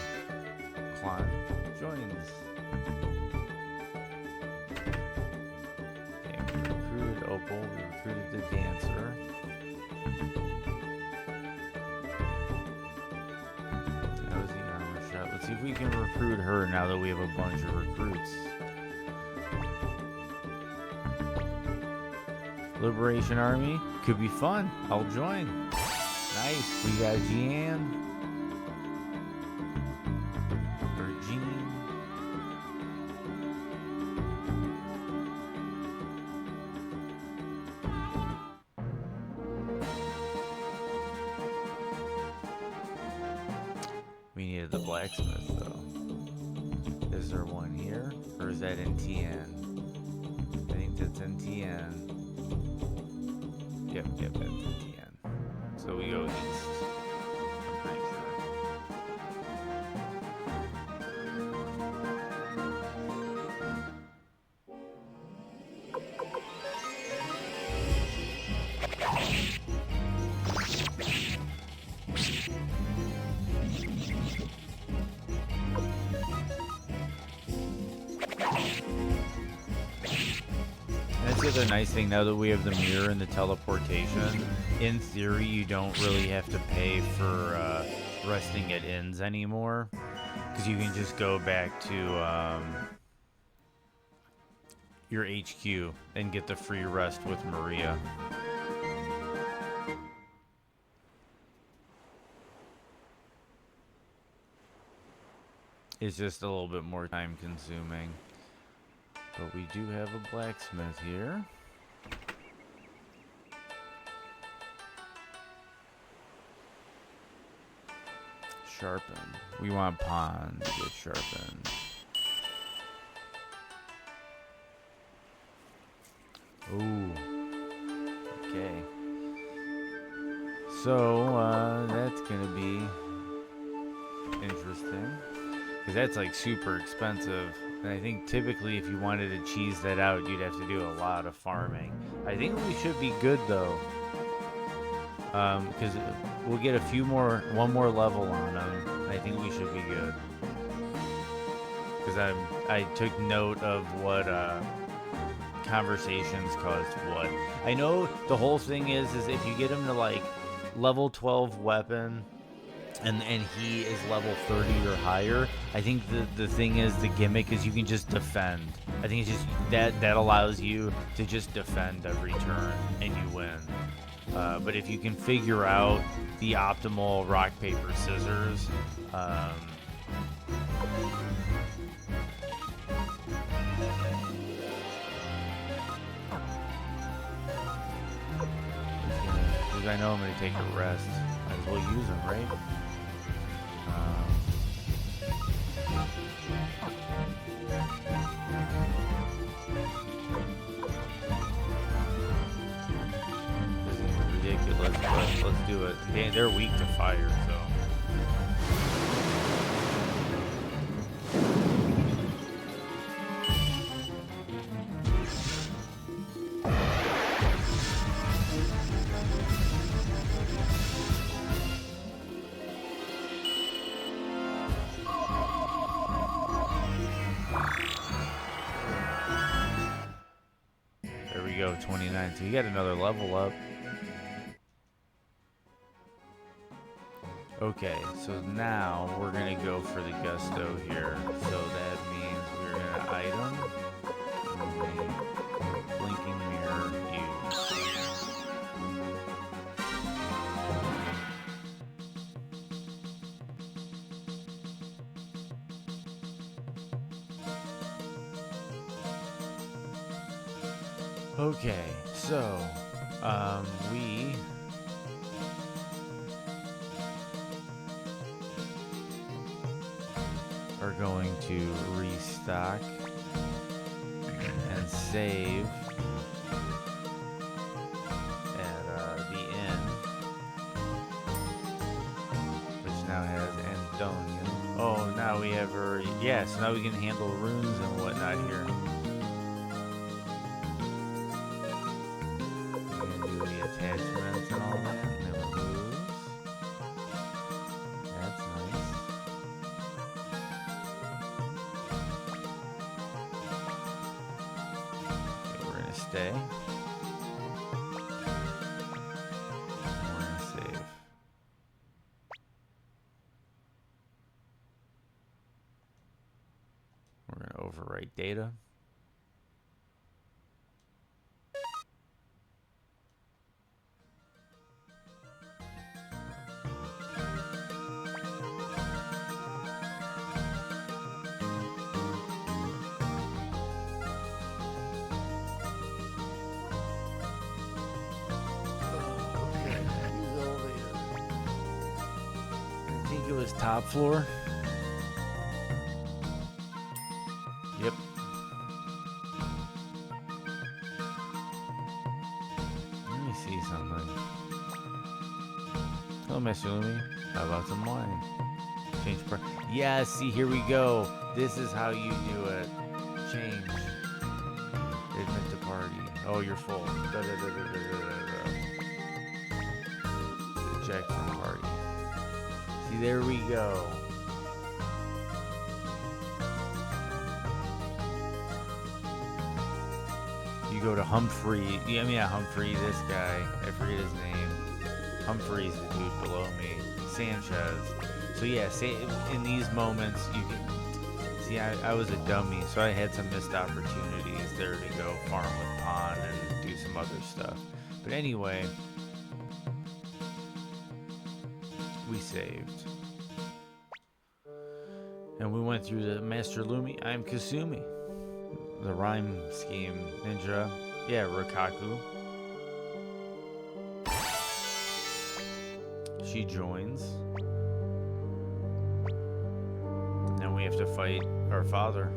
Klon joins. Okay, we recruited Opal. We recruited the dancer. That was the armor shot. Let's see if we can recruit her now that we have a bunch of recruits. Liberation Army could be fun. I'll join. Nice. We got Jean. Or Jean. We needed the blacksmith though. Is there one here? Or is that in Tien? I think that's in Tien. Yep, that's at the end. So we go east. I'm pretty sure. other nice thing now that we have the mirror and the teleportation. In theory, you don't really have to pay for resting at inns anymore, because you can just go back to your HQ and get the free rest with Maria. It's just a little bit more time consuming. But we do have a blacksmith here. Sharpen. We want pawn to get sharpened. Ooh. Okay. So, that's gonna be interesting. Because that's like super expensive. And I think typically if you wanted to cheese that out, you'd have to do a lot of farming. I think we should be good though. Because we'll get one more level on them. I think we should be good. Because I took note of what conversations caused what. I know the whole thing is if you get him to like level 12 weapon and he is level 30 or higher, I think the thing is, the gimmick is you can just defend. I think it's just that allows you to just defend every turn and you win. But if you can figure out the optimal rock, paper, scissors, because I know I'm going to take a rest. Might as well use them, right? This is ridiculous, but let's do it. They're weak to fire, so. There we go, 29. So you got another level up. Okay, so now we're gonna go for the gusto here. So that means we're gonna item, blinking mirror, use. Okay, so we are going to restock and save at the inn, which now has Andonian. Oh, now we have her. Yeah, so now we can handle runes and whatnot here. We can do the attachments and all that, and then moves. That's nice. Okay, we're gonna stay. We're gonna save. We're gonna overwrite data. I think it was top floor. Yep. Let me see something. Hello, Mr. Lumi. How about some wine? Change part. Yeah, see, here we go. This is how you do it. Change. Admit to party. Oh, you're full. Da, da, da, da, da, da, da. Eject from party. See, there we go. You go to Humphrey. I mean, not Humphrey. This guy, I forget his name. Humphrey's the dude below me. Sanchez. So yeah, in these moments you can see I was a dummy, so I had some missed opportunities there to go farm with Pon and do some other stuff. But anyway, we saved. And we went through the Master Lumi. I'm Kasumi. The rhyme scheme ninja. Yeah, Rikaku. She joins. And we have to fight our father.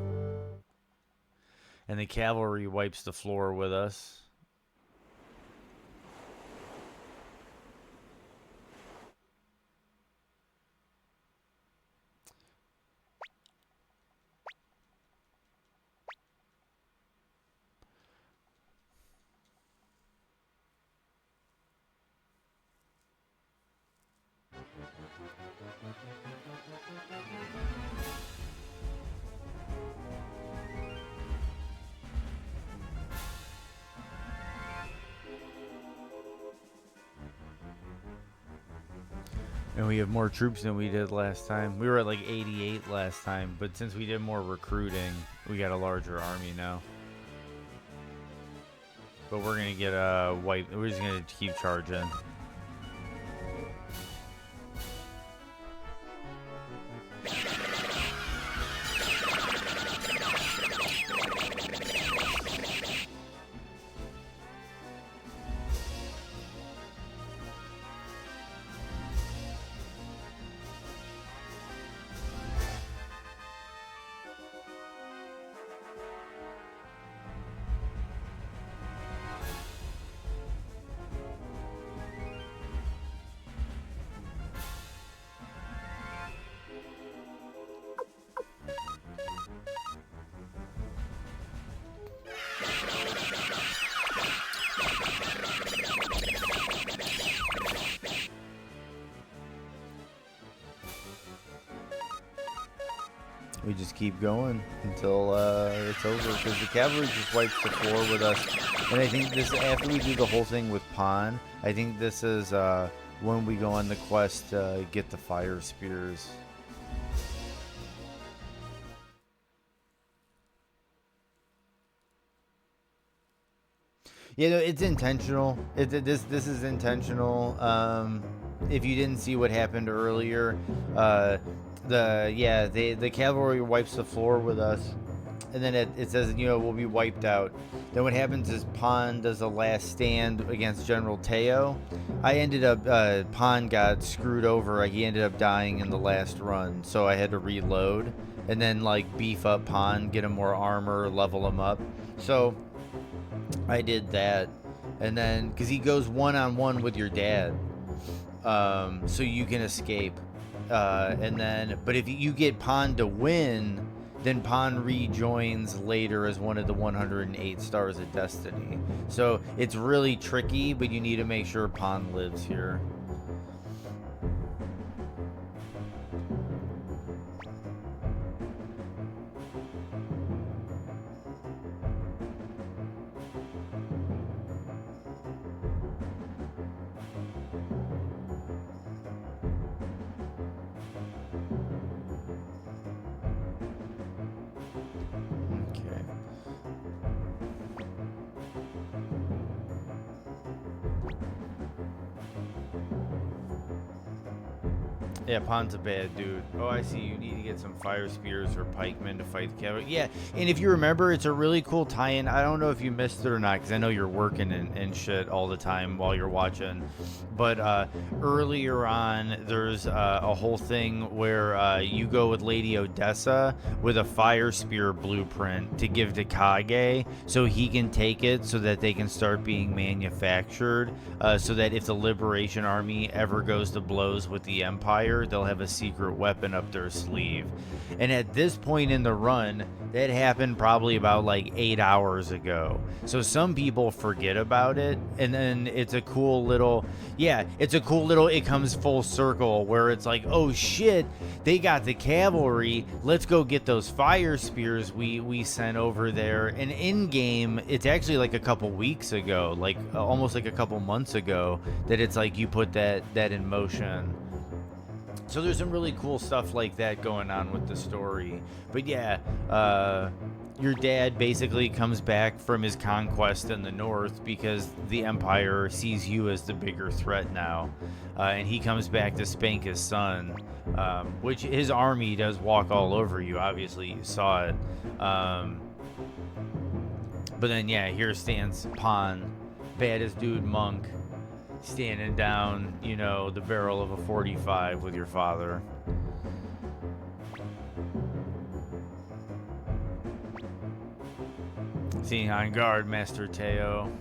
And the cavalry wipes the floor with us. And we have more troops than we did last time. We were at like 88 last time, but since we did more recruiting, we got a larger army now. But we're gonna get a white. We're just gonna keep charging. We just keep going until it's over, because the cavalry just wipes the floor with us. And I think this, after we do the whole thing with Pon, I think this is when we go on the quest to get the fire spears. Yeah, no, it's intentional. This is intentional. If you didn't see what happened earlier, the cavalry wipes the floor with us, and then it says, you know, we'll be wiped out. Then what happens is Pon does a last stand against General Teo. I ended up Pon got screwed over. He ended up dying in the last run, so I had to reload and then like beef up Pon, get him more armor, level him up. So I did that, and then because he goes one-on-one with your dad, so you can escape. And then, but if you get Pon to win, then Pon rejoins later as one of the 108 Stars of Destiny. So it's really tricky, but you need to make sure Pon lives here. Yeah, Pon's a bad dude. Oh, I see. You need to get some fire spears or pikemen to fight the cavalry. Yeah, and if you remember, it's a really cool tie-in. I don't know if you missed it or not, because I know you're working and shit all the time while you're watching. But earlier on, there's a whole thing where you go with Lady Odessa with a fire spear blueprint to give to Kage, so he can take it so that they can start being manufactured, so that if the Liberation Army ever goes to blows with the Empire, Empire, they'll have a secret weapon up their sleeve. And at this point in the run, that happened probably about like 8 hours ago. So some people forget about it, and then it's a cool little, it comes full circle where it's like, oh shit, they got the cavalry, let's go get those fire spears we sent over there. And in game, it's actually like a couple weeks ago, like almost like a couple months ago, that it's like you put that in motion. So there's some really cool stuff like that going on with the story. But yeah, your dad basically comes back from his conquest in the north because the Empire sees you as the bigger threat now. And he comes back to spank his son, which his army does walk all over you. Obviously, you saw it. But then, yeah, here stands Pan, baddest dude monk, standing down, you know, the barrel of a 45 with your father. Seeing on guard, Master Teo.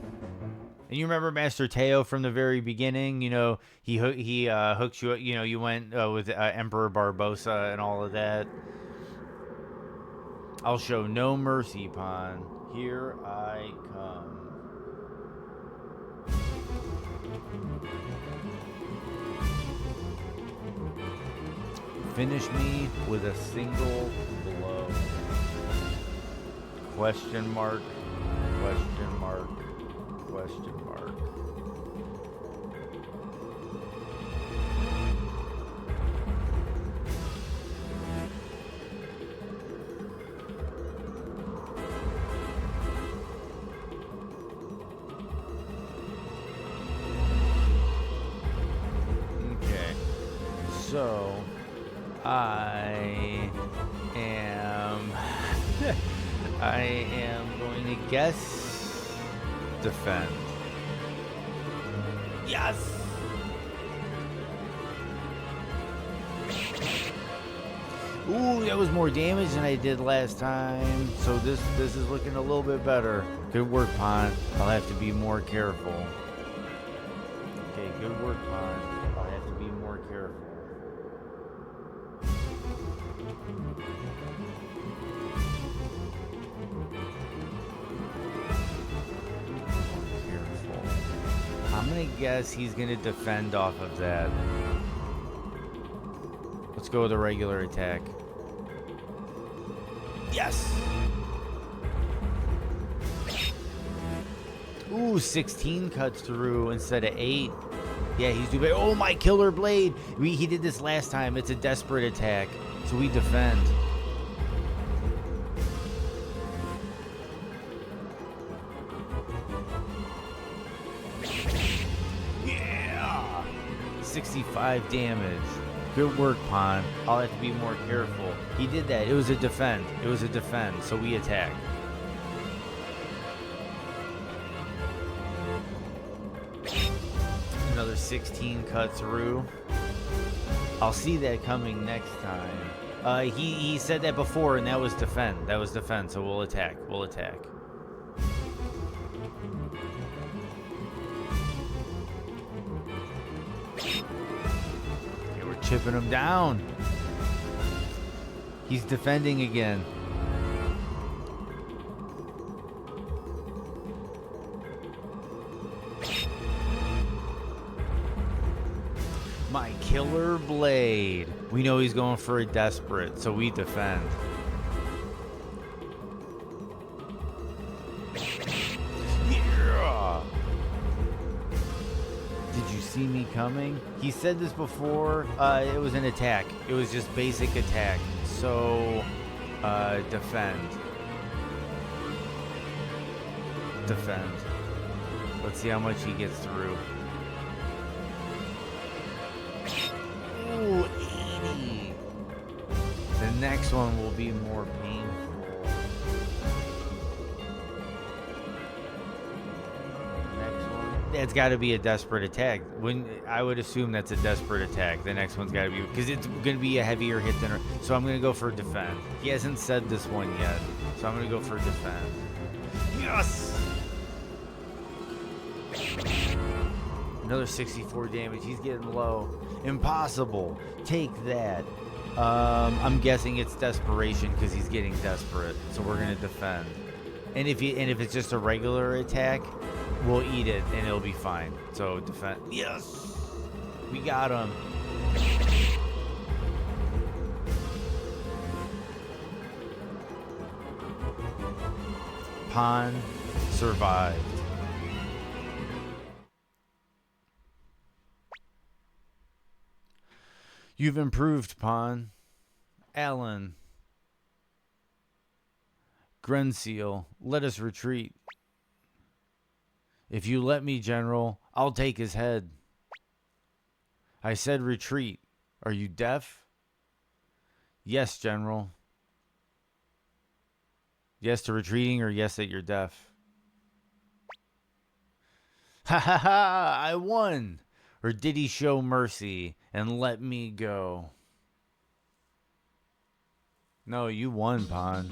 And you remember Master Teo from the very beginning? You know, he hooked you. You know, you went with Emperor Barbossa and all of that. I'll show no mercy, Pan. Here I come. Finish me with a single blow. Question mark, question mark, question mark. Okay, so I am going to guess defend. Yes! Ooh, that was more damage than I did last time. So this is looking a little bit better. Good work, Pan. I'll have to be more careful. Okay, good work, Pan. I'll have to be more careful. I'm gonna guess he's gonna defend off of that. Let's go with a regular attack. Yes! Ooh, 16 cuts through instead of 8. Yeah, he's doing. Oh, my killer blade! He did this last time. It's a desperate attack, so we defend. Yeah! 65 damage. Good work, Pan. I'll have to be more careful. He did that. It was a defend. It was a defend, so we attack. Another 16 cut through. I'll see that coming next time. He said that before, and that was defend. That was defend, so we'll attack. We'll attack. Chipping him down. He's defending again. My killer blade. We know he's going for a desperate, so we defend. See me coming? He said this before. It was an attack. It was just basic attack. So, defend. Defend. Let's see how much he gets through. Ooh, 80. The next one will be more painful. It's got to be a desperate attack. When I would assume that's a desperate attack. The next one's got to be, because it's going to be a heavier hit than her. So I'm going to go for defend. He hasn't said this one yet, so I'm going to go for defend. Yes. Another 64 damage. He's getting low. Impossible. Take that. I'm guessing it's desperation because he's getting desperate. So we're gonna defend. And if it's just a regular attack, we'll eat it and it'll be fine. So defend. Yes, we got him. Pawn survived. You've improved, Pawn. Alan. Grenseal, let us retreat. If you let me, General, I'll take his head. I said retreat. Are you deaf? Yes, General. Yes to retreating or yes that you're deaf? Ha ha ha! I won! Or did he show mercy and let me go? No, you won, Pawn.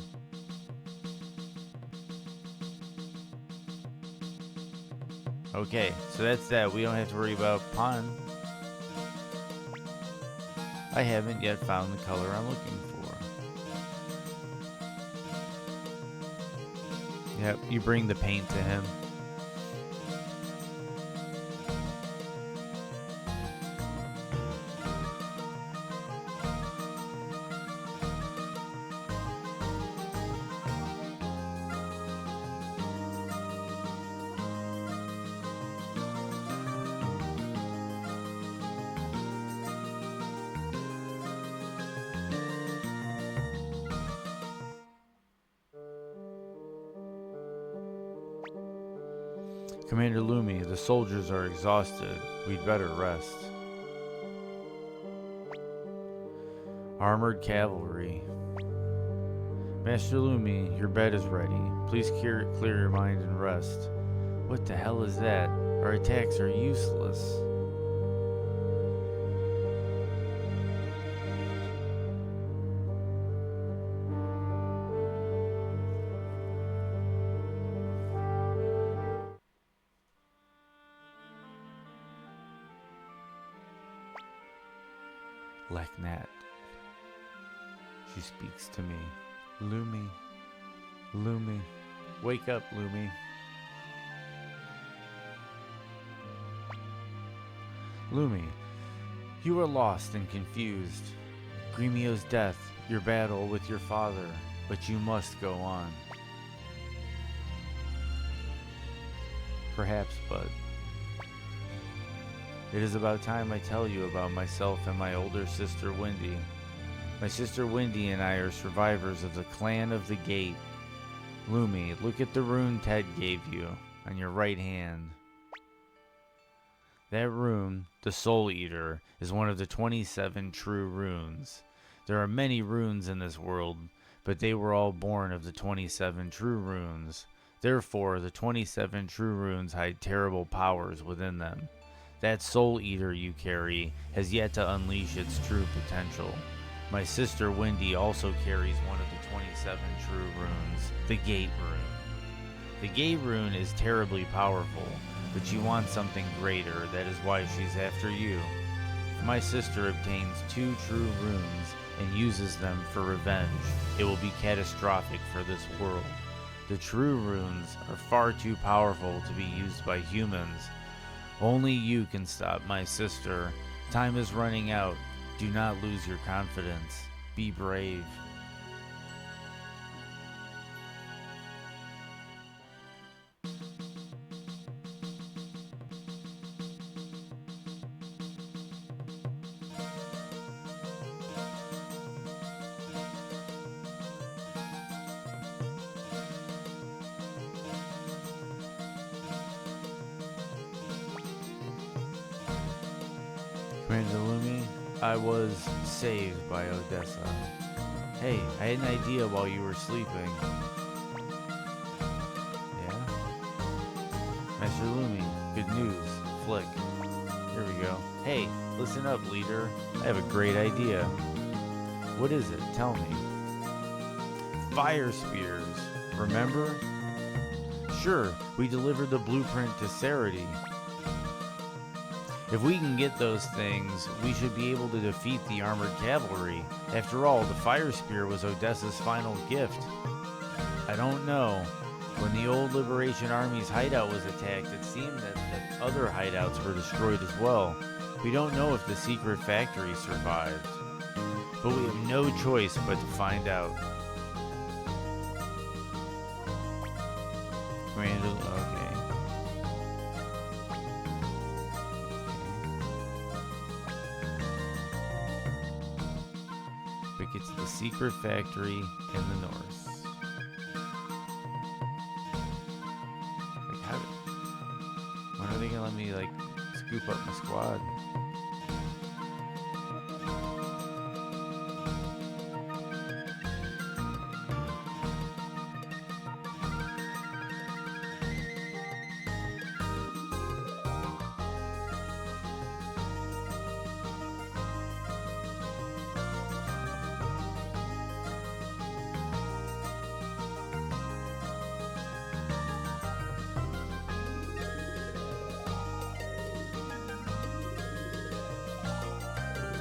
Okay, so that's that. We don't have to worry about Pawn. I haven't yet found the color I'm looking for. Yep, you bring the paint to him. Commander Lumi, the soldiers are exhausted. We'd better rest. Armored cavalry. Master Lumi, your bed is ready. Please clear your mind and rest. What the hell is that? Our attacks are useless. Leknat. She speaks to me. Lumi. Lumi. Wake up, Lumi. Lumi, you are lost and confused. Gremio's death, your battle with your father, but you must go on. Perhaps, bud. It is about time I tell you about myself and my older sister, Wendy. My sister Wendy and I are survivors of the Clan of the Gate. Lumi, look at the rune Ted gave you on your right hand. That rune, the Soul Eater, is one of the 27 true runes. There are many runes in this world, but they were all born of the 27 true runes. Therefore, the 27 true runes hide terrible powers within them. That Soul Eater you carry has yet to unleash its true potential. My sister Wendy also carries one of the 27 true runes, the Gate Rune. The Gate Rune is terribly powerful, but she wants something greater. That is why she's after you. If my sister obtains 2 true runes and uses them for revenge, it will be catastrophic for this world. The true runes are far too powerful to be used by humans. Only you can stop my sister. Time is running out. Do not lose your confidence. Be brave. Commander Lumi, I was saved by Odessa. Hey, I had an idea while you were sleeping. Yeah? Master Lumi, good news. Flick. Here we go. Hey, listen up, leader. I have a great idea. What is it? Tell me. Fire spears. Remember? Sure, we delivered the blueprint to Sarity. If we can get those things, we should be able to defeat the armored cavalry. After all, the fire spear was Odessa's final gift. I don't know. When the old Liberation Army's hideout was attacked, it seemed that the other hideouts were destroyed as well. We don't know if the secret factory survived. But we have no choice but to find out. Okay. But gets the secret factory in the north. Like how? When are they gonna let me like scoop up my squad?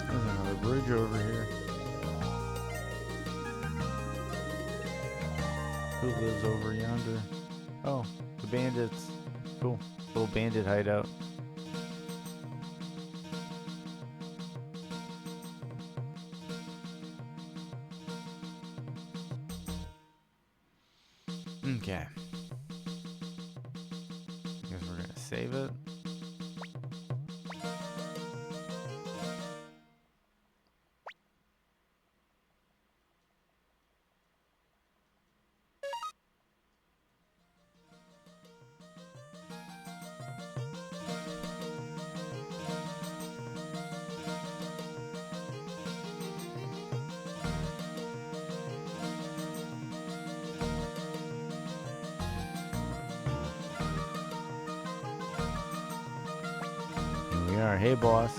There's another bridge over here. Who lives over yonder? Oh, the bandits. Cool. Little bandit hideout. Okay. Guess we're gonna save it. We are. Hey, boss.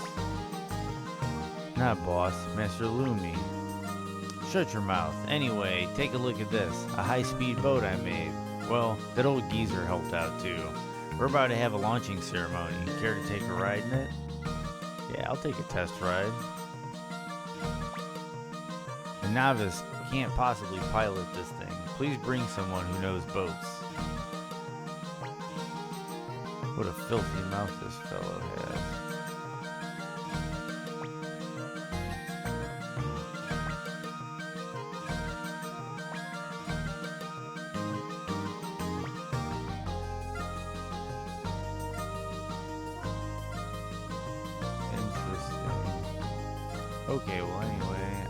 Not boss, Master Lumi. Shut your mouth. Anyway, take a look at this. A high-speed boat I made. Well, that old geezer helped out too. We're about to have a launching ceremony. Care to take a ride in it? Yeah, I'll take a test ride. A novice can't possibly pilot this thing. Please bring someone who knows boats. What a filthy mouth this fellow has. Okay, well anyway,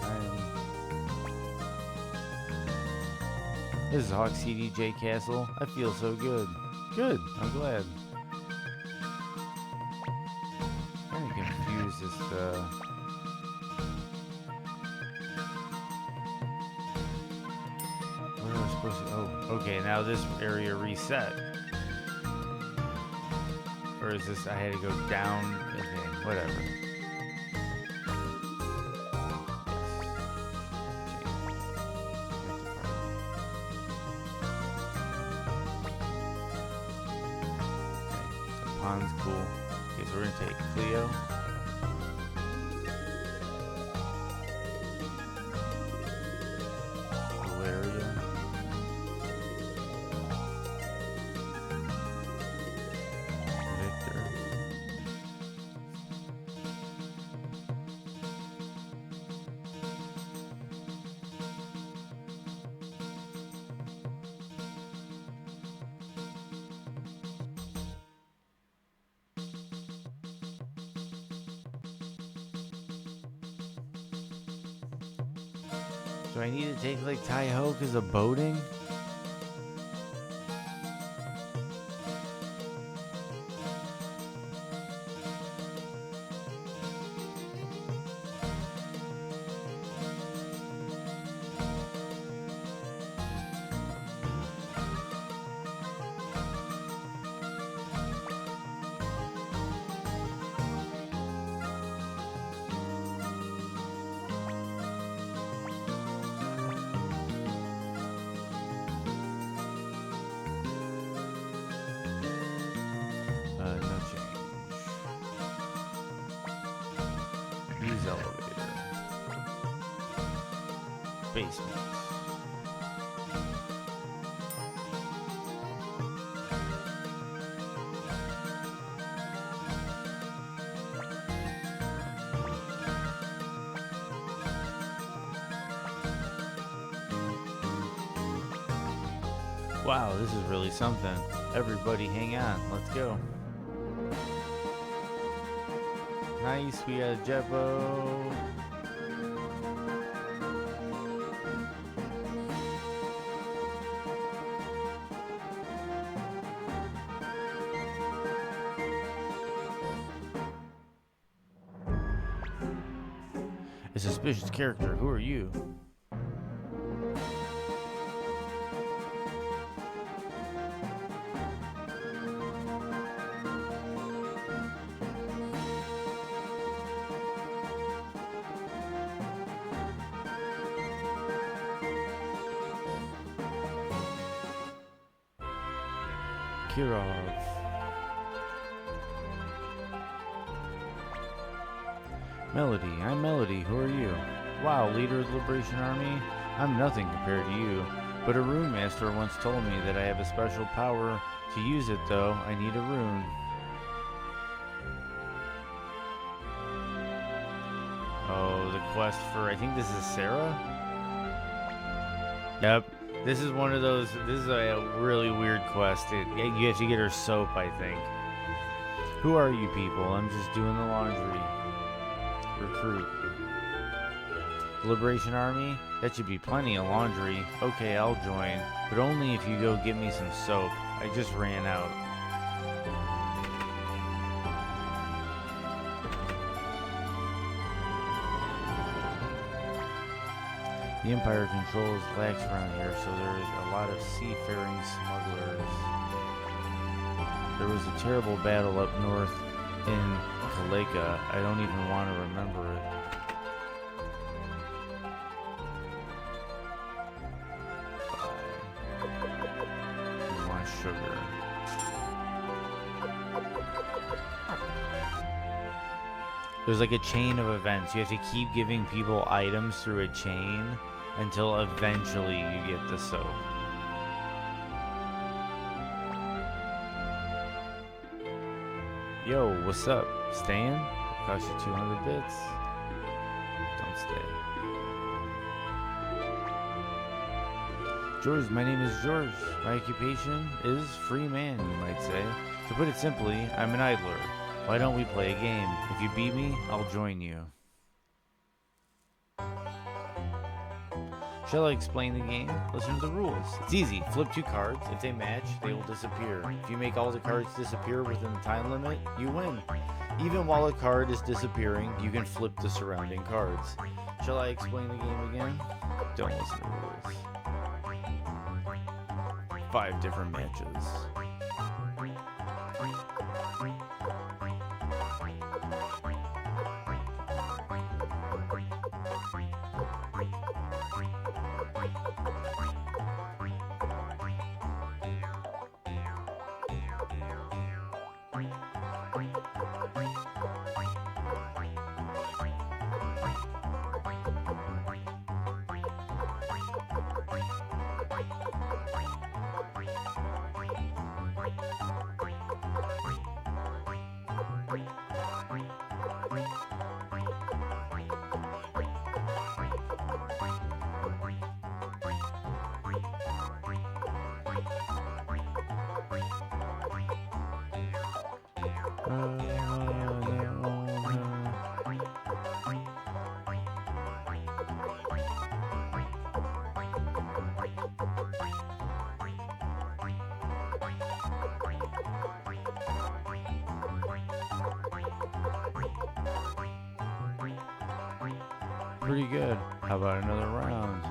This is Hawk CDJ Castle. I feel so good. Good, I'm glad. Kinda confused as to... Where am I supposed to... Oh, okay, now this area reset. Or is this... I had to go down... Okay, whatever. Pond's cool. Okay, so we're gonna take Cleo. Valeria. Victor. Do I need to take like Tai-Ho because of boating? elevator. Basement. Wow, this is really something. Everybody hang on. Let's go. Nice, we got a jet boat. A suspicious character. Who are you? Kirov. Melody, I'm Melody. Who are you? Wow, leader of the Liberation Army? I'm nothing compared to you. But a rune master once told me that I have a special power. To use it, though, I need a rune. Oh, the quest for, I think this is Sarah? Yep. This is one of those, this is a really weird quest. You have to get her soap, I think. Who are you people? I'm just doing the laundry. Recruit. Liberation Army? That should be plenty of laundry. Okay, I'll join. But only if you go get me some soap. I just ran out. The Empire controls lax around here, so there's a lot of seafaring smugglers. There was a terrible battle up north in Kaleka. I don't even want to remember it. You want sugar. There's like a chain of events. You have to keep giving people items through a chain until eventually you get the soap. Yo, what's up? Staying? Cost you 200 bits. Don't stay. George, my name is George. My occupation is free man, you might say. To put it simply, I'm an idler. Why don't we play a game? If you beat me, I'll join you. Shall I explain the game? Listen to the rules. It's easy. Flip 2 cards. If they match, they will disappear. If you make all the cards disappear within the time limit, you win. Even while a card is disappearing, you can flip the surrounding cards. Shall I explain the game again? Don't listen to the rules. 5 different matches. Pretty good. How about another round?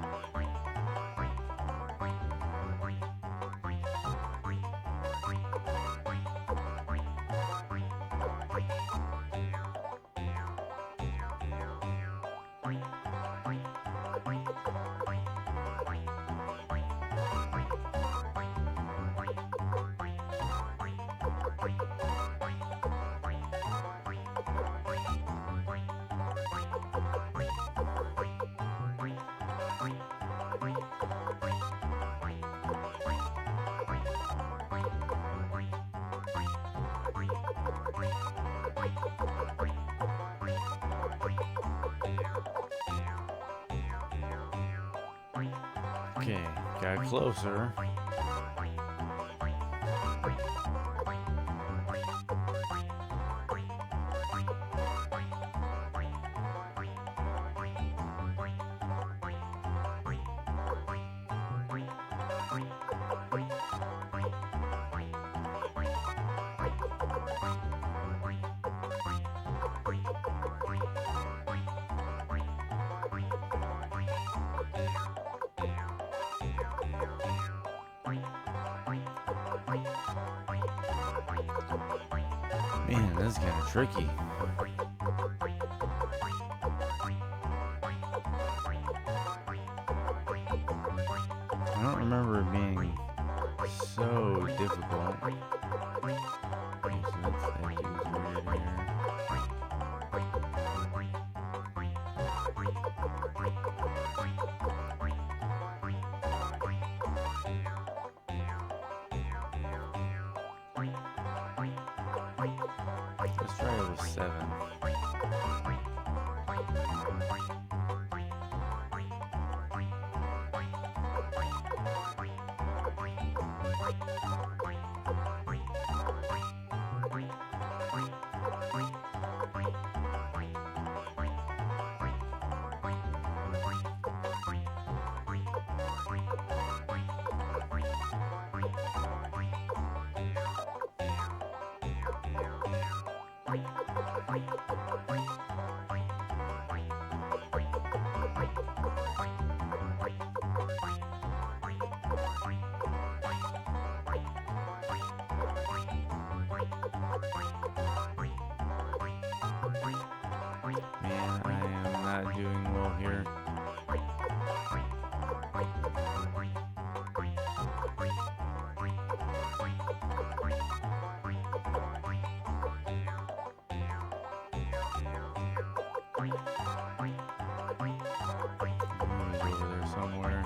Okay, got closer. Man, this is kind of tricky. I don't remember it being so difficult. Okay, so that's that dude's weird here. Let's try it with 7. Man, I am not doing well here. He's over there somewhere.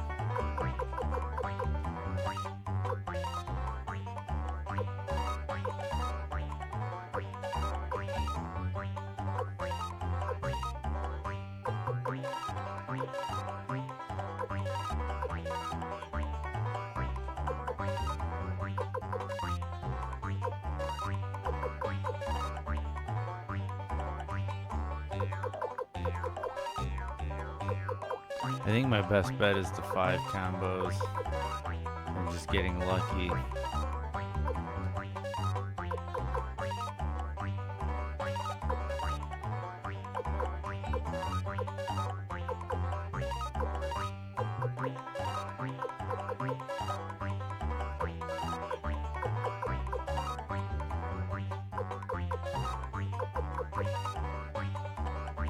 I think my best bet is the 5 combos and just getting lucky.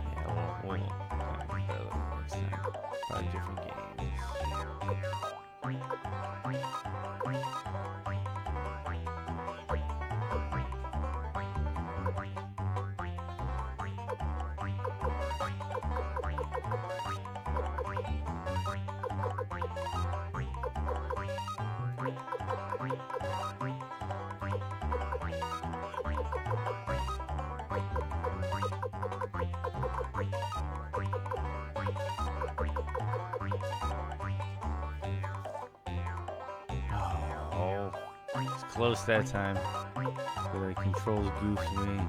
Yeah, we'll kind of better next time. 5 different games. Oh, it's close that time. The controls goofed me.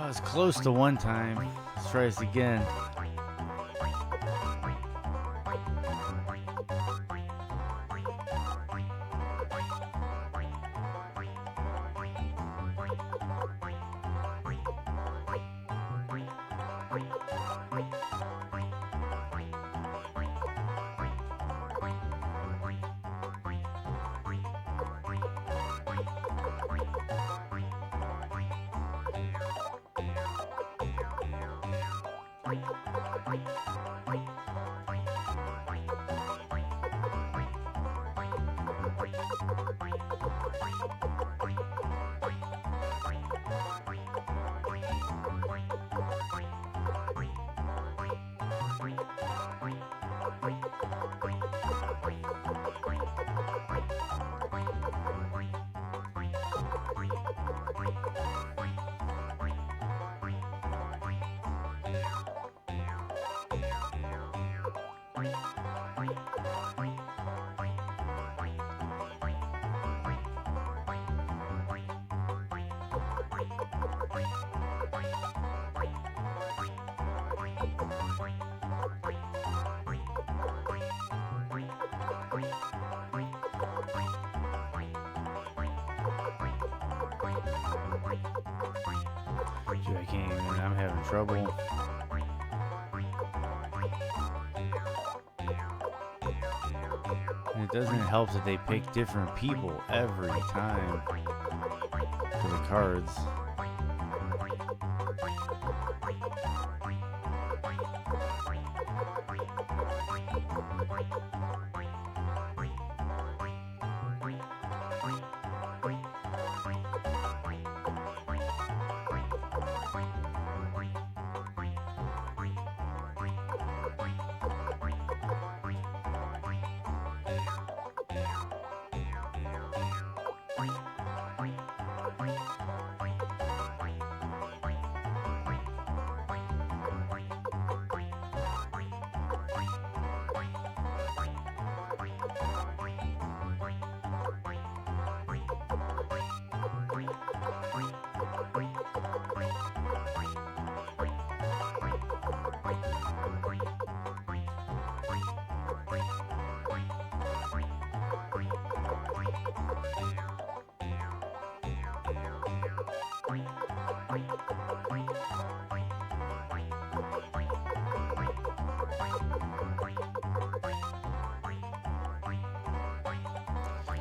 Oh, it's close to one time. Let's try this again. Dude, I can't even. I'm having trouble. And it doesn't help that they pick different people every time for the cards.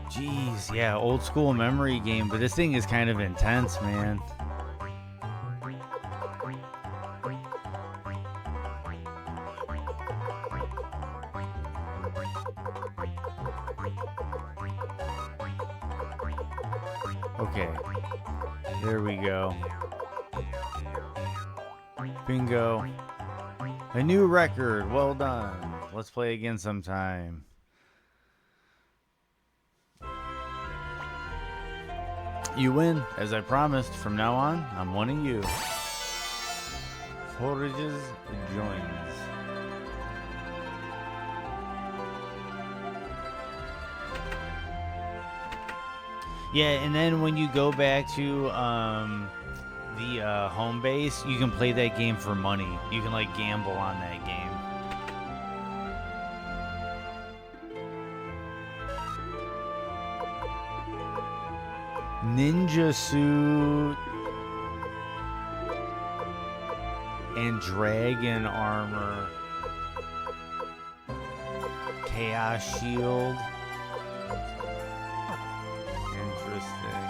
Jeez, yeah, old school memory game, but this thing is kind of intense, man. Okay, there we go. Bingo. A new record, well done. Let's play again sometime. You win, as I promised. From now on, I'm one of you. Forages joins. Yeah, and then when you go back to the home base, you can play that game for money. You can like gamble on that game. Ninja suit and dragon armor, chaos shield. Interesting.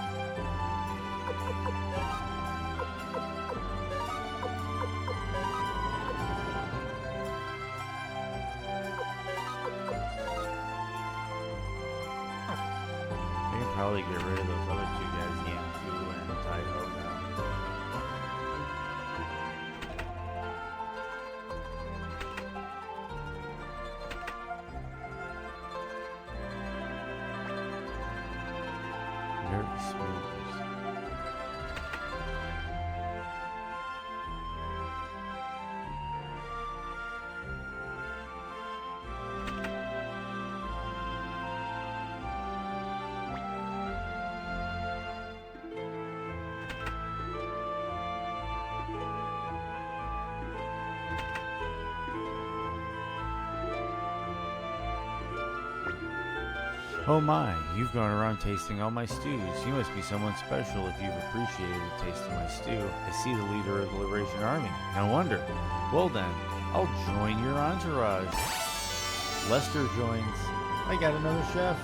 I can probably get rid of those other two guys, Yamfu and Taiho now. Very smooth. Oh my, you've gone around tasting all my stews. You must be someone special if you've appreciated the taste of my stew. I see the leader of the Liberation Army. No wonder. Well then, I'll join your entourage. Lester joins. I got another chef.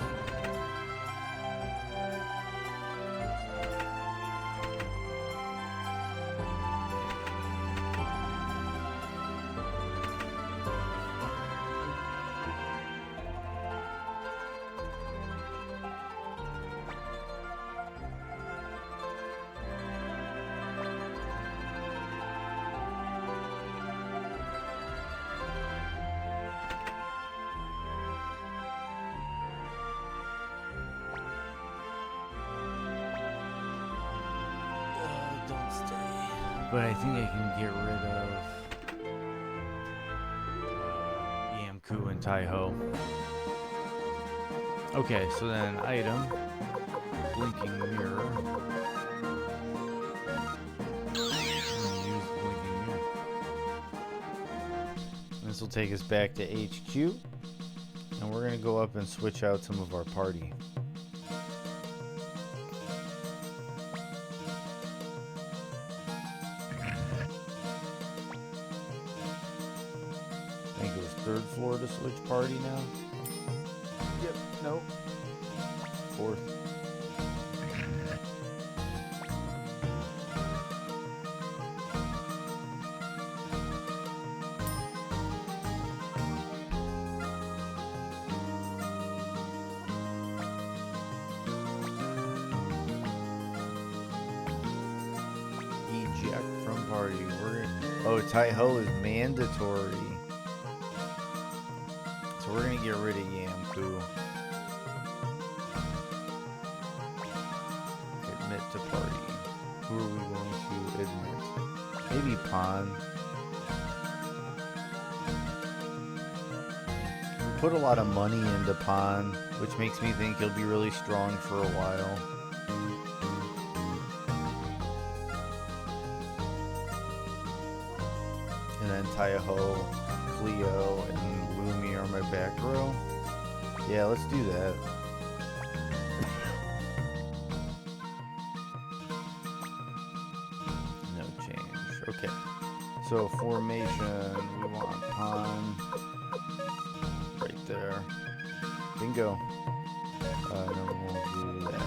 Don't stay. But I think I can get rid of Yamku and Taiho. Okay, so then item, blinking mirror. I'm gonna use the blinking mirror. This will take us back to HQ, and we're gonna go up and switch out some of our party. I think it was third floor to switch party now. Yep, nope. Fourth. Eject from party. Oh, Taiho is mandatory. So we're gonna get rid of Yamku. Admit to party. Who are we going to admit? Maybe Pan. We put a lot of money into Pan, which makes me think he'll be really strong for a while. And then Taiho, Cleo, and Lumi are my back row. Yeah, let's do that. No change. Okay. So formation, we want Pawn right there. Bingo. No, we'll do that.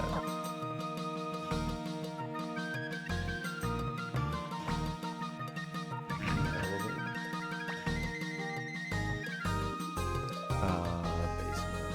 Basement.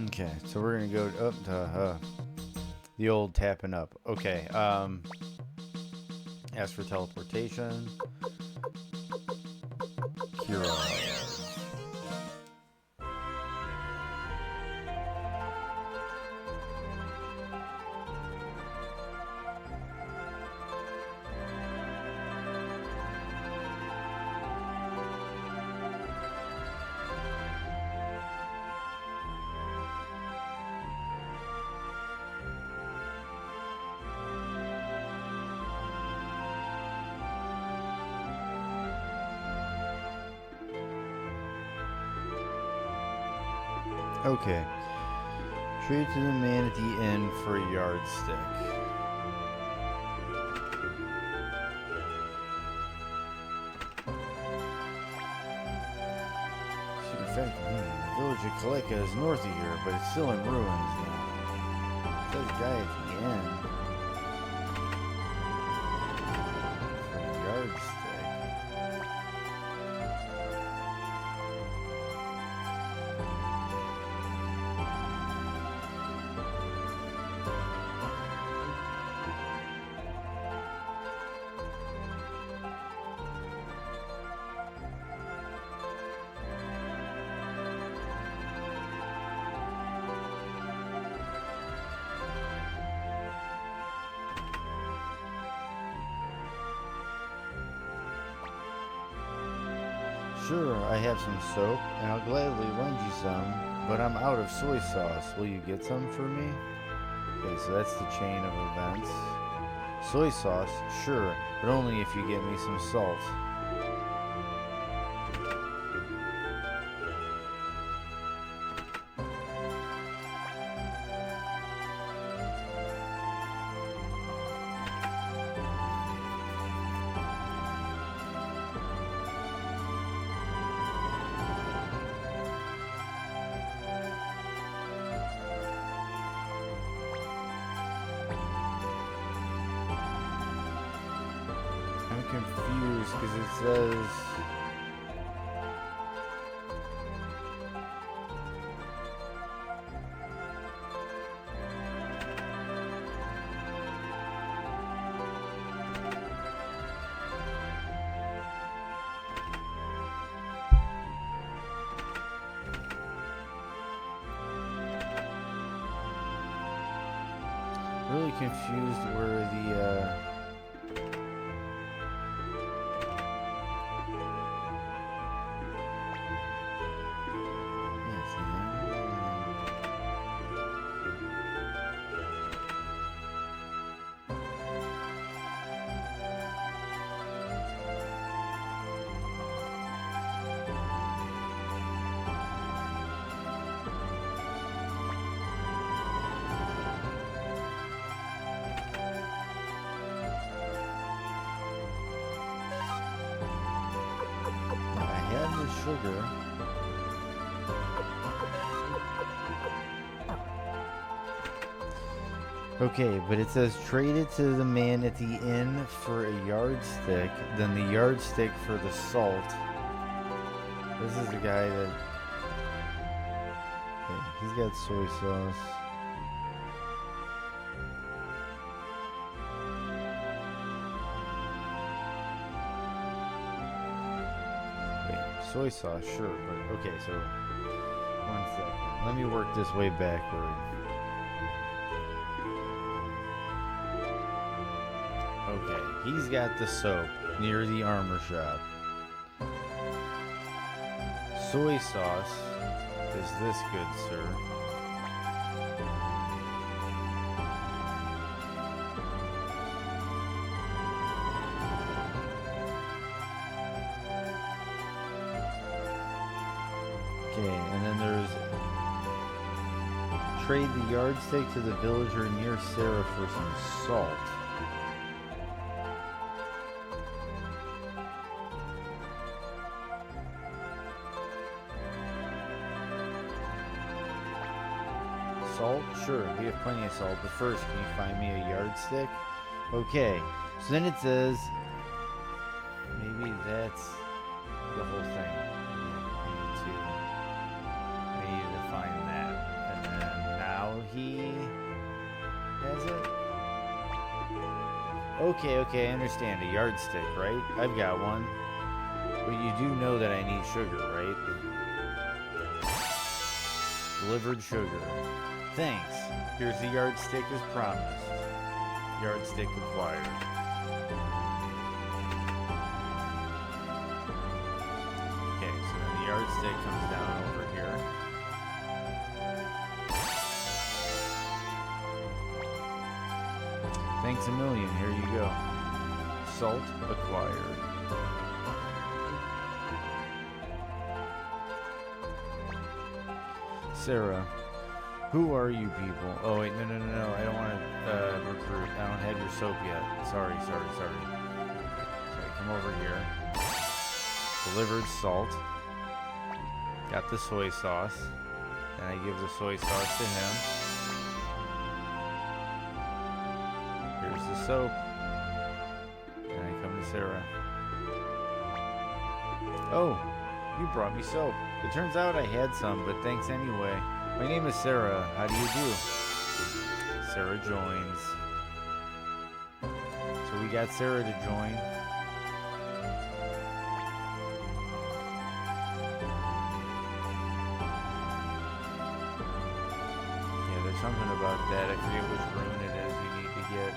Okay, so we're gonna go up to the old tapping up. Okay, ask for teleportation. Kira. Okay. Trade to the man at the inn for a yardstick. In fact, the village of Kaleka is north of here, but it's still in ruins now. There's a guy at the inn. For a yardstick. Sure, I have some soap, and I'll gladly lend you some, but I'm out of soy sauce. Will you get some for me? Okay, so that's the chain of events. Soy sauce, sure, but only if you get me some salt. I'm confused because it says... Really confused where the, I had the sugar. Okay, but it says trade it to the man at the inn for a yardstick, then the yardstick for the salt. This is the guy that... Okay, he's got soy sauce. Wait, soy sauce, sure, but okay, so... 1 second. Let me work this way backward. Okay, he's got the soap near the armor shop. Soy sauce is this good, sir. Okay, and then there's trade the yardstick to the villager near Sarah for some salt. Salt? Sure, we have plenty of salt, but first, can you find me a yardstick? Okay, so then it says, maybe that's the whole thing. I needed to find that, and then now he has it? Okay, I understand, a yardstick, right? I've got one. But you do know that I need sugar, right? Delivered sugar. Thanks. Here's the yardstick as promised. Yardstick acquired. Okay, so then the yardstick comes down over here. Thanks a million. Here you go. Salt acquired. Sarah. Who are you people? Oh, wait, no. I don't want to recruit. I don't have your soap yet. Sorry. Come over here. Delivered salt. Got the soy sauce. And I give the soy sauce to him. Here's the soap. And I come to Sarah. Oh, you brought me soap. It turns out I had some, but thanks anyway. My name is Sarah. How do you do? Sarah joins. So we got Sarah to join. Yeah, there's something about that. I forget which rune it is you need to get.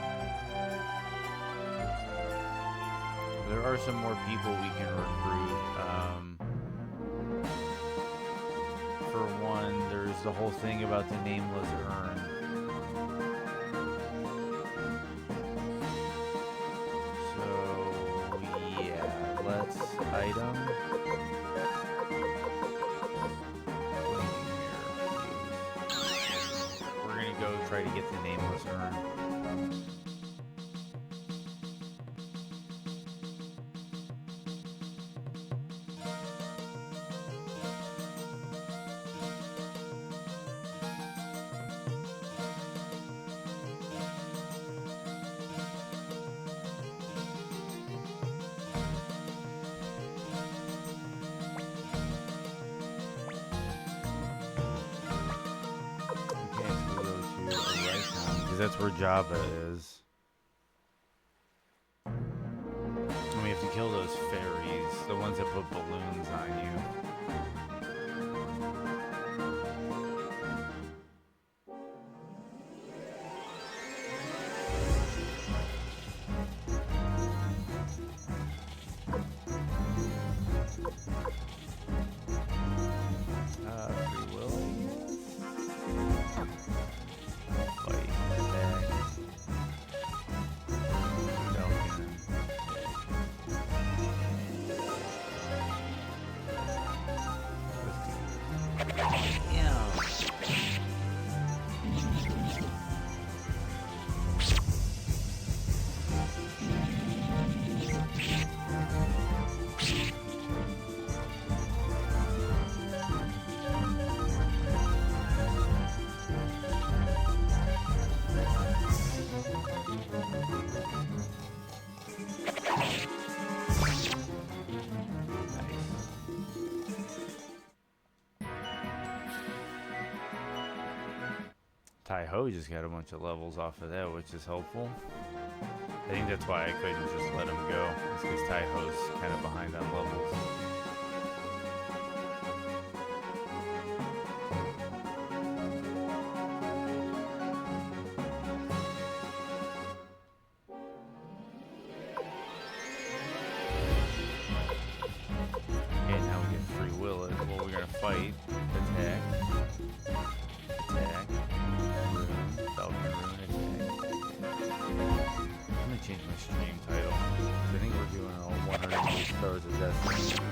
There are some more people we can recruit. for one, there's the whole thing about the nameless urn. So, yeah, let's item. We're gonna go try to get the nameless urn. That's where Java is. And we have to kill those fairies, the ones that put balloons on you. Free will, fight. Tai-Ho just got a bunch of levels off of that, which is helpful. I think that's why I couldn't just let him go. It's because Tai-Ho's kind of behind on levels. Okay, now we can free will it. Well, we're gonna fight, attack, attack. I'm gonna change my stream title. I think we're doing all 100 stars of Destiny.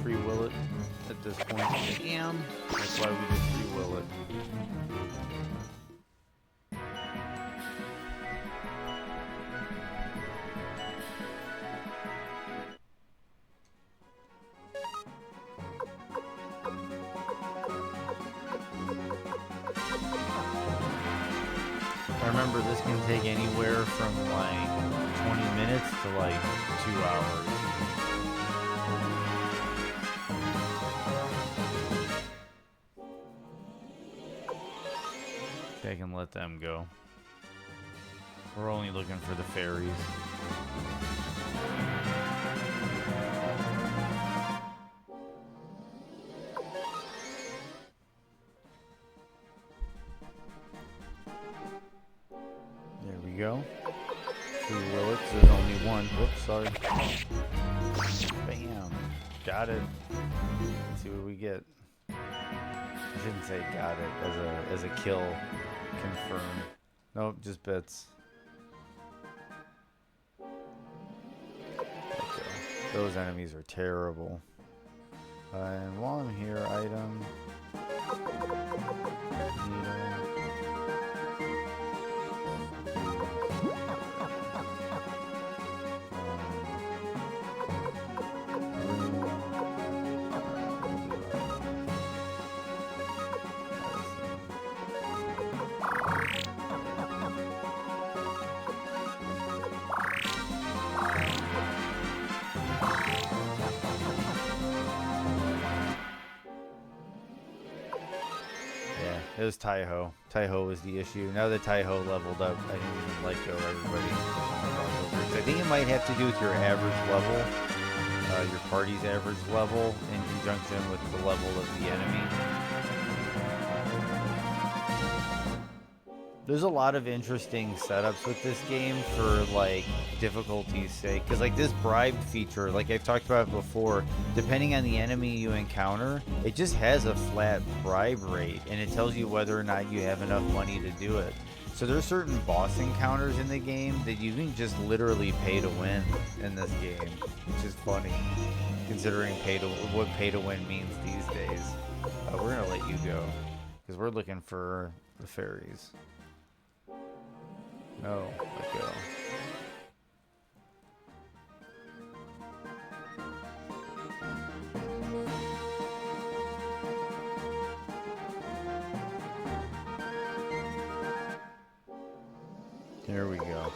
Free will it at this point. That's why we just free will it. I remember this can take anywhere from like 20 minutes to like 2 hours. I can let them go. We're only looking for the fairies. There we go. Free will it, there's only one. Whoops, sorry. Bam. Got it. Let's see what we get. I shouldn't say got it as a kill. Confirm. Nope, just bits. Okay. Those enemies are terrible. And while I'm here, item. Needle. It was Taiho. Taiho was the issue. Now that Taiho leveled up, I didn't even let go of everybody. So I think it might have to do with your average level, your party's average level, in conjunction with the level of the enemy. There's a lot of interesting setups with this game for like difficulty's sake, because like this bribe feature, like I've talked about before, depending on the enemy you encounter, it just has a flat bribe rate, and it tells you whether or not you have enough money to do it. So there's certain boss encounters in the game that you can just literally pay to win in this game, which is funny considering what pay to win means these days. We're gonna let you go because we're looking for the fairies. No, let go. There we go.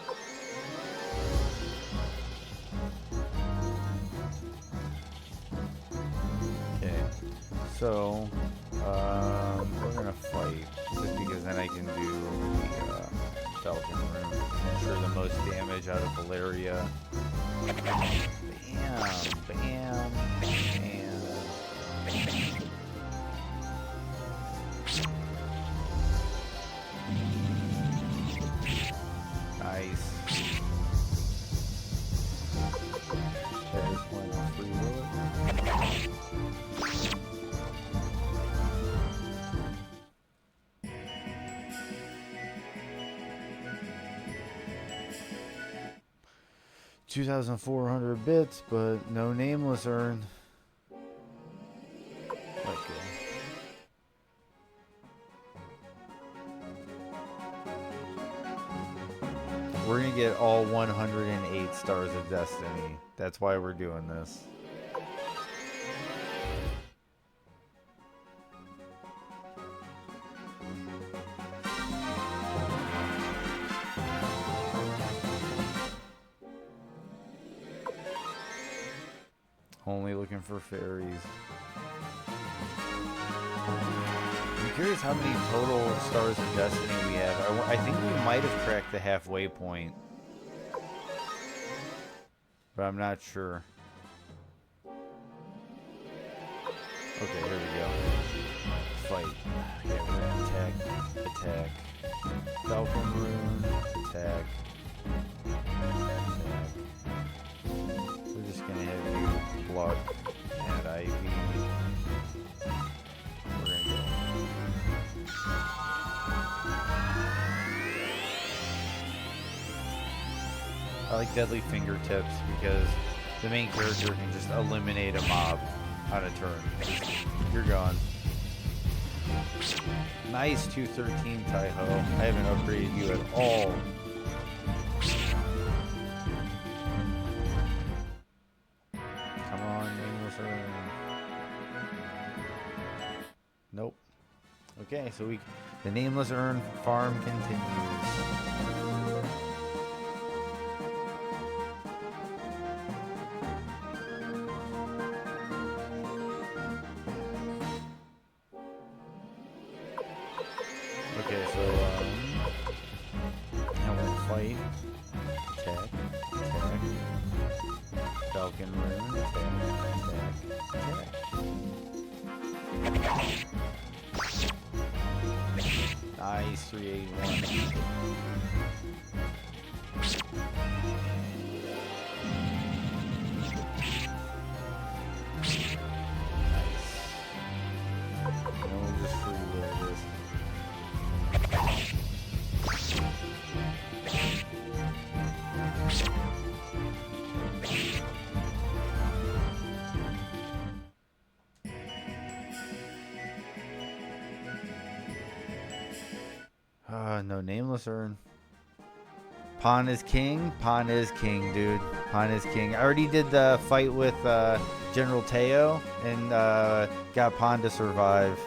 Okay, so we're gonna fight just because then I can do the Falcon Room. I'm sure the most damage out of Valeria. Bam, bam, bam. Nice. There's one free bullet. 2,400 bits, but no nameless urn. Okay. We're gonna get all 108 stars of destiny. That's why we're doing this. Only looking for fairies. I'm curious how many total stars of destiny we have. I think we might have cracked the halfway point, but I'm not sure. Okay, here we go. Fight. Okay, we're gonna attack. Attack. Falcon Rune. Attack. Attack. We're just gonna have you block and IV. We're gonna go. I like Deadly Fingertips because the main character can just eliminate a mob on a turn. You're gone. Nice 213 Taiho. I haven't upgraded you at all. Come on, Nameless Urn. Nope. Okay, so the Nameless Urn farm continues. Okay, so now we'll fight, attack, attack, Falcon Rune, attack, attack, attack. Nice, 381. No Nameless Urn. Pawn is king. Pawn is king, dude. Pawn is king. I already did the fight with General Teo and got Pawn to survive.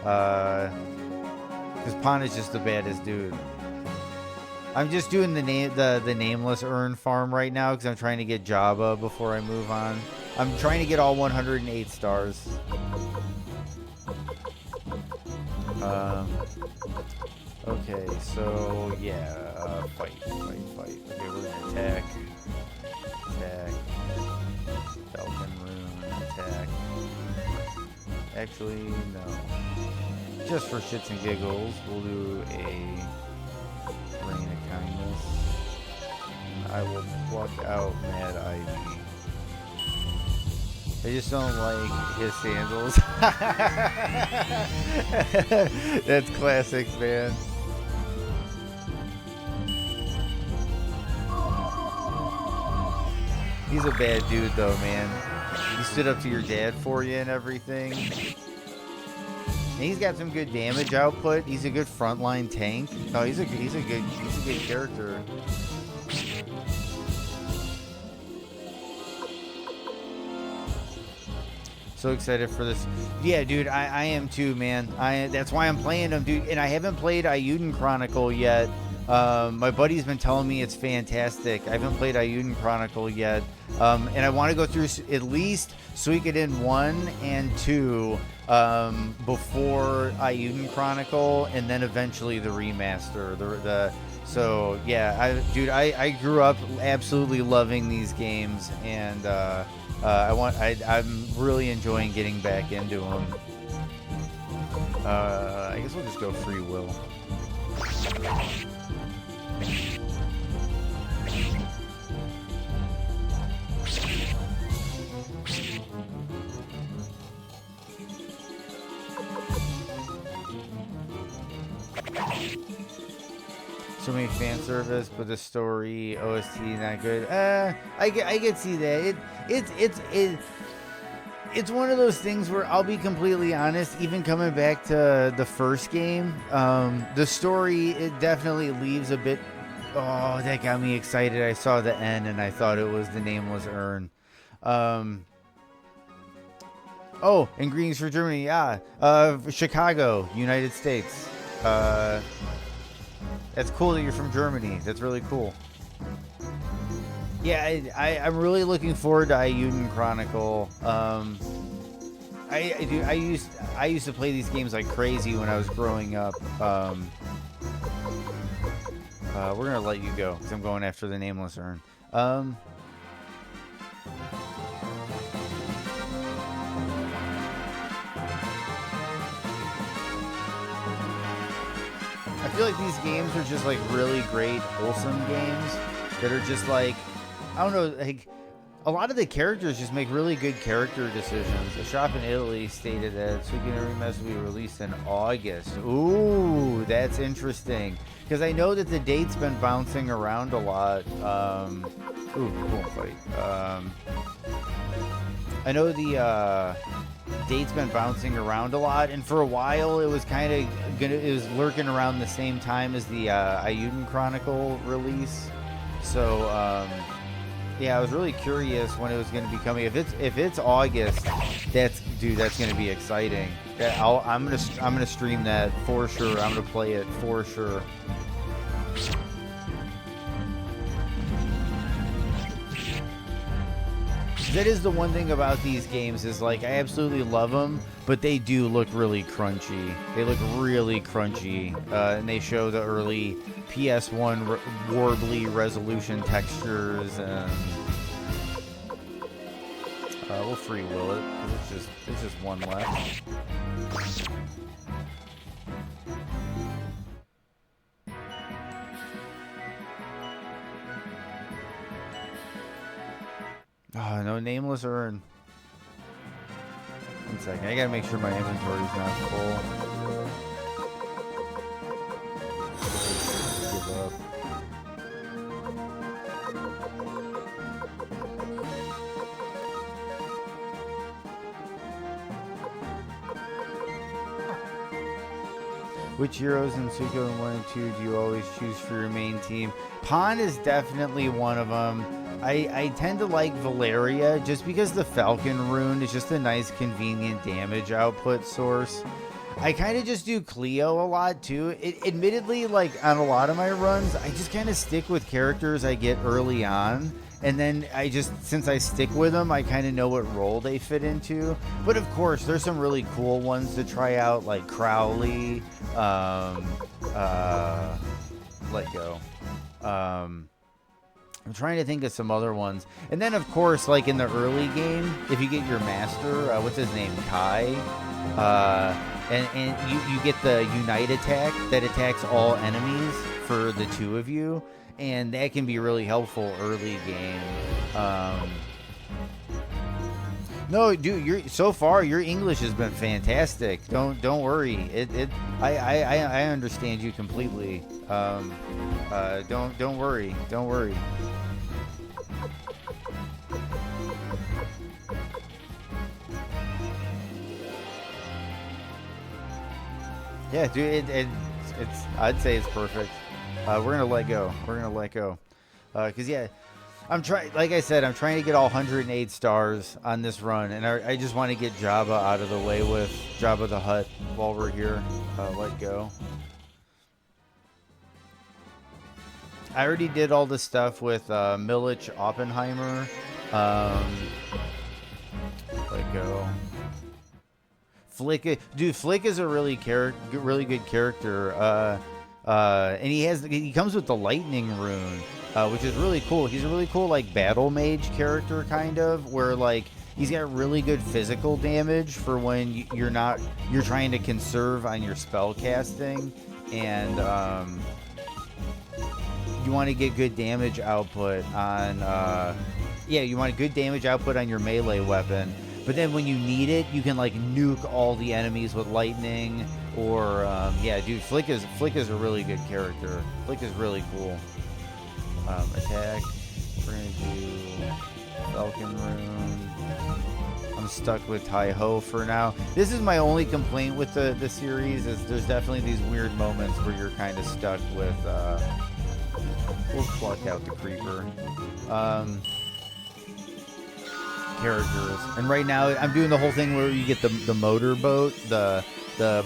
Because Pawn is just the baddest dude. I'm just doing the Nameless Urn farm right now because I'm trying to get Jabba before I move on. I'm trying to get all 108 stars. Okay, so yeah, fight. Okay, we're gonna attack. Falcon Rune, attack. Actually, no. Just for shits and giggles, we'll do a Rain of Kindness. And I will pluck out Mad Ivy. I just don't like his sandals. That's classics, man. He's a bad dude, though, man. He stood up to your dad for you and everything. And he's got some good damage output. He's a good frontline tank. No, he's a good character. So excited for this. Yeah, dude, I am too, man. That's why I'm playing them, dude. And I haven't played Ayuden Chronicle yet. My buddy's been telling me it's fantastic. I haven't played Ayuden Chronicle yet. And I want to go through at least Suikoden 1 and 2 before Ayuden Chronicle, and then eventually the remaster. So yeah, I grew up absolutely loving these games, and I'm really enjoying getting back into them. I guess we'll just go free will. So many fan service, but the story, OST not good. I could see that. It's one of those things where I'll be completely honest. Even coming back to the first game, the story, it definitely leaves a bit. Oh, that got me excited. I saw the end and I thought it was the Nameless Urn. Oh, and greetings for Germany. Yeah, Chicago, United States. That's cool that you're from Germany. That's really cool. Yeah, I'm really looking forward to Ayuden Chronicle. I used to play these games like crazy when I was growing up. We're gonna let you go because I'm going after the Nameless Urn. I feel like these games are just like really great, wholesome games that are just like, I don't know, like a lot of the characters just make really good character decisions. A shop in Italy stated that Suikoden Remaster will be released in August. Ooh, that's interesting. Because I know that the date's been bouncing around a lot. Ooh, cool fight. I know the date's been bouncing around a lot, and for a while it was kind of it was lurking around the same time as the Ayuden Chronicle release. So yeah, I was really curious when it was going to be coming. If it's August, that's going to be exciting. I'm gonna stream that for sure. I'm gonna play it for sure. That is the one thing about these games is like I absolutely love them, but they do look really crunchy. They look really crunchy, and they show the early PS1 warbly resolution textures, and we'll free will it. It's just one left. Oh, no Nameless Urn. 1 second. I gotta make sure my inventory's not full. Give up. Which heroes in Suikoden 1 and 2 do you always choose for your main team? Pawn is definitely one of them. I tend to like Valeria just because the Falcon Rune is just a nice convenient damage output source. I kind of just do Cleo a lot too. Admittedly, like on a lot of my runs, I just kind of stick with characters I get early on. And then since I stick with them, I kind of know what role they fit into. But of course, there's some really cool ones to try out, like Crowley, Let Go. I'm trying to think of some other ones. And then, of course, like in the early game, if you get your master, what's his name? Kai. And you get the Unite attack that attacks all enemies for the two of you. And that can be really helpful early game. No, dude, so far your English has been fantastic. Don't worry. I understand you completely. Don't worry. Don't worry. Yeah, dude, it's I'd say it's perfect. We're gonna let go. Cause yeah, like I said, I'm trying to get all 108 stars on this run, and I just want to get Jabba out of the way with Jabba the Hutt while we're here. Let go. I already did all the stuff with Milich Oppenheimer. Let go. Flick, dude, Flick is a really good character. And he comes with the lightning rune, which is really cool. He's a really cool like battle mage character, kind of, where like he's got really good physical damage for when you're trying to conserve on your spell casting, and you want to get good damage output on you want a good damage output on your melee weapon. But then when you need it, you can like nuke all the enemies with lightning, or dude, Flick is a really good character. Flick is really cool. Attack. We're gonna do Falcon Rune. I'm stuck with Tai-Ho for now. This is my only complaint with the series, is there's definitely these weird moments where you're kind of stuck with. We'll pluck out the creeper. Characters, and right now I'm doing the whole thing where you get the motor boat, the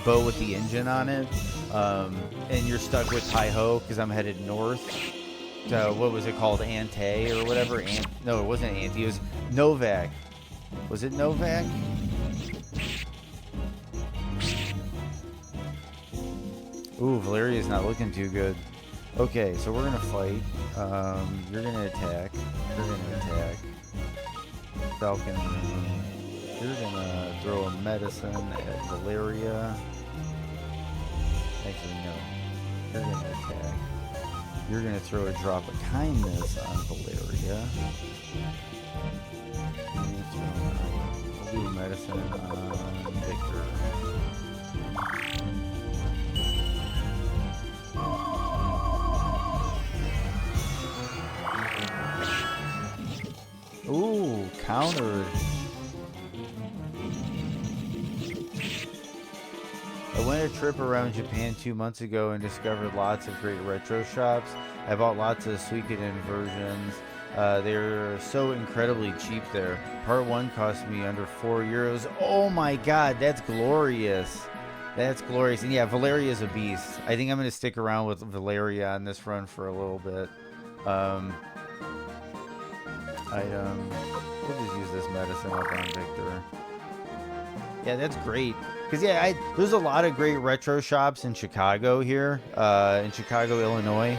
boat with the engine on it, and you're stuck with Tai-Ho because I'm headed north to, what was it called, Ante or whatever. No, it wasn't Ante, it was Novak. Was it Novak? Ooh, Valeria's not looking too good. Okay, so we're gonna fight. You're gonna attack. You're gonna attack. Falcon Rune. You're gonna throw a medicine at Valeria. Actually, no. You're gonna attack. You're gonna throw a drop of kindness on Valeria. We'll do medicine on Victor. Ooh, countered. I went a trip around Japan 2 months ago and discovered lots of great retro shops. I bought lots of Suikoden versions. They're so incredibly cheap there. Part 1 cost me under €4. Oh my god, that's glorious. That's glorious. And yeah, Valeria's a beast. I think I'm going to stick around with Valeria on this run for a little bit. We'll just use this medicine up on Victor. Yeah, that's great. Because, yeah, there's a lot of great retro shops in Chicago here, in Chicago, Illinois.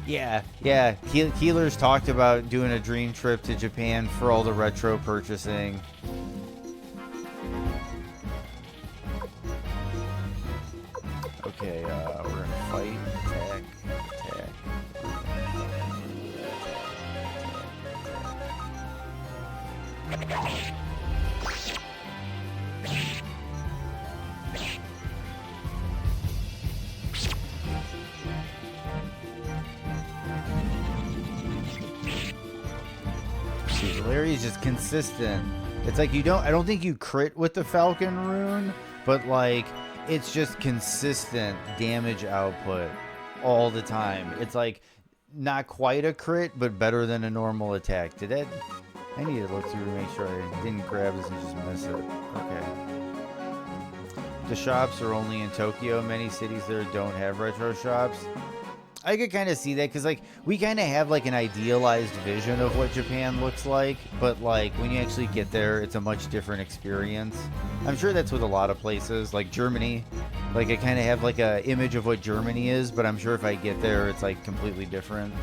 Yeah. Keeler's talked about doing a dream trip to Japan for all the retro purchasing. Okay, we're going to fight, attack. See, Valeria's just consistent. It's like I don't think you crit with the Falcon Rune, but like it's just consistent damage output all the time. It's like not quite a crit, but better than a normal attack. Did that I need to look through to make sure I didn't grab this and just miss it. Okay. The shops are only in Tokyo. Many cities there don't have retro shops. I could kind of see that because, like, we kind of have, like, an idealized vision of what Japan looks like, but, like, when you actually get there, it's a much different experience. I'm sure that's with a lot of places, like Germany. Like, I kind of have, like, a image of what Germany is, but I'm sure if I get there, it's, like, completely different.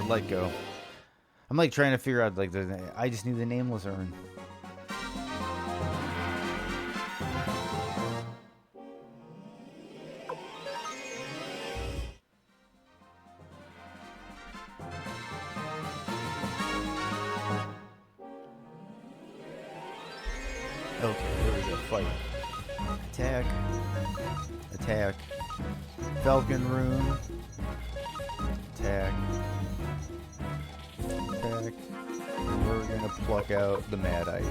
Let go. I'm, like, trying to figure out, like, I just need the nameless urn. Okay, here we go. Fight. Attack. Attack. Falcon Rune. Attack. Attack. And we're gonna pluck out the Mad Ivy.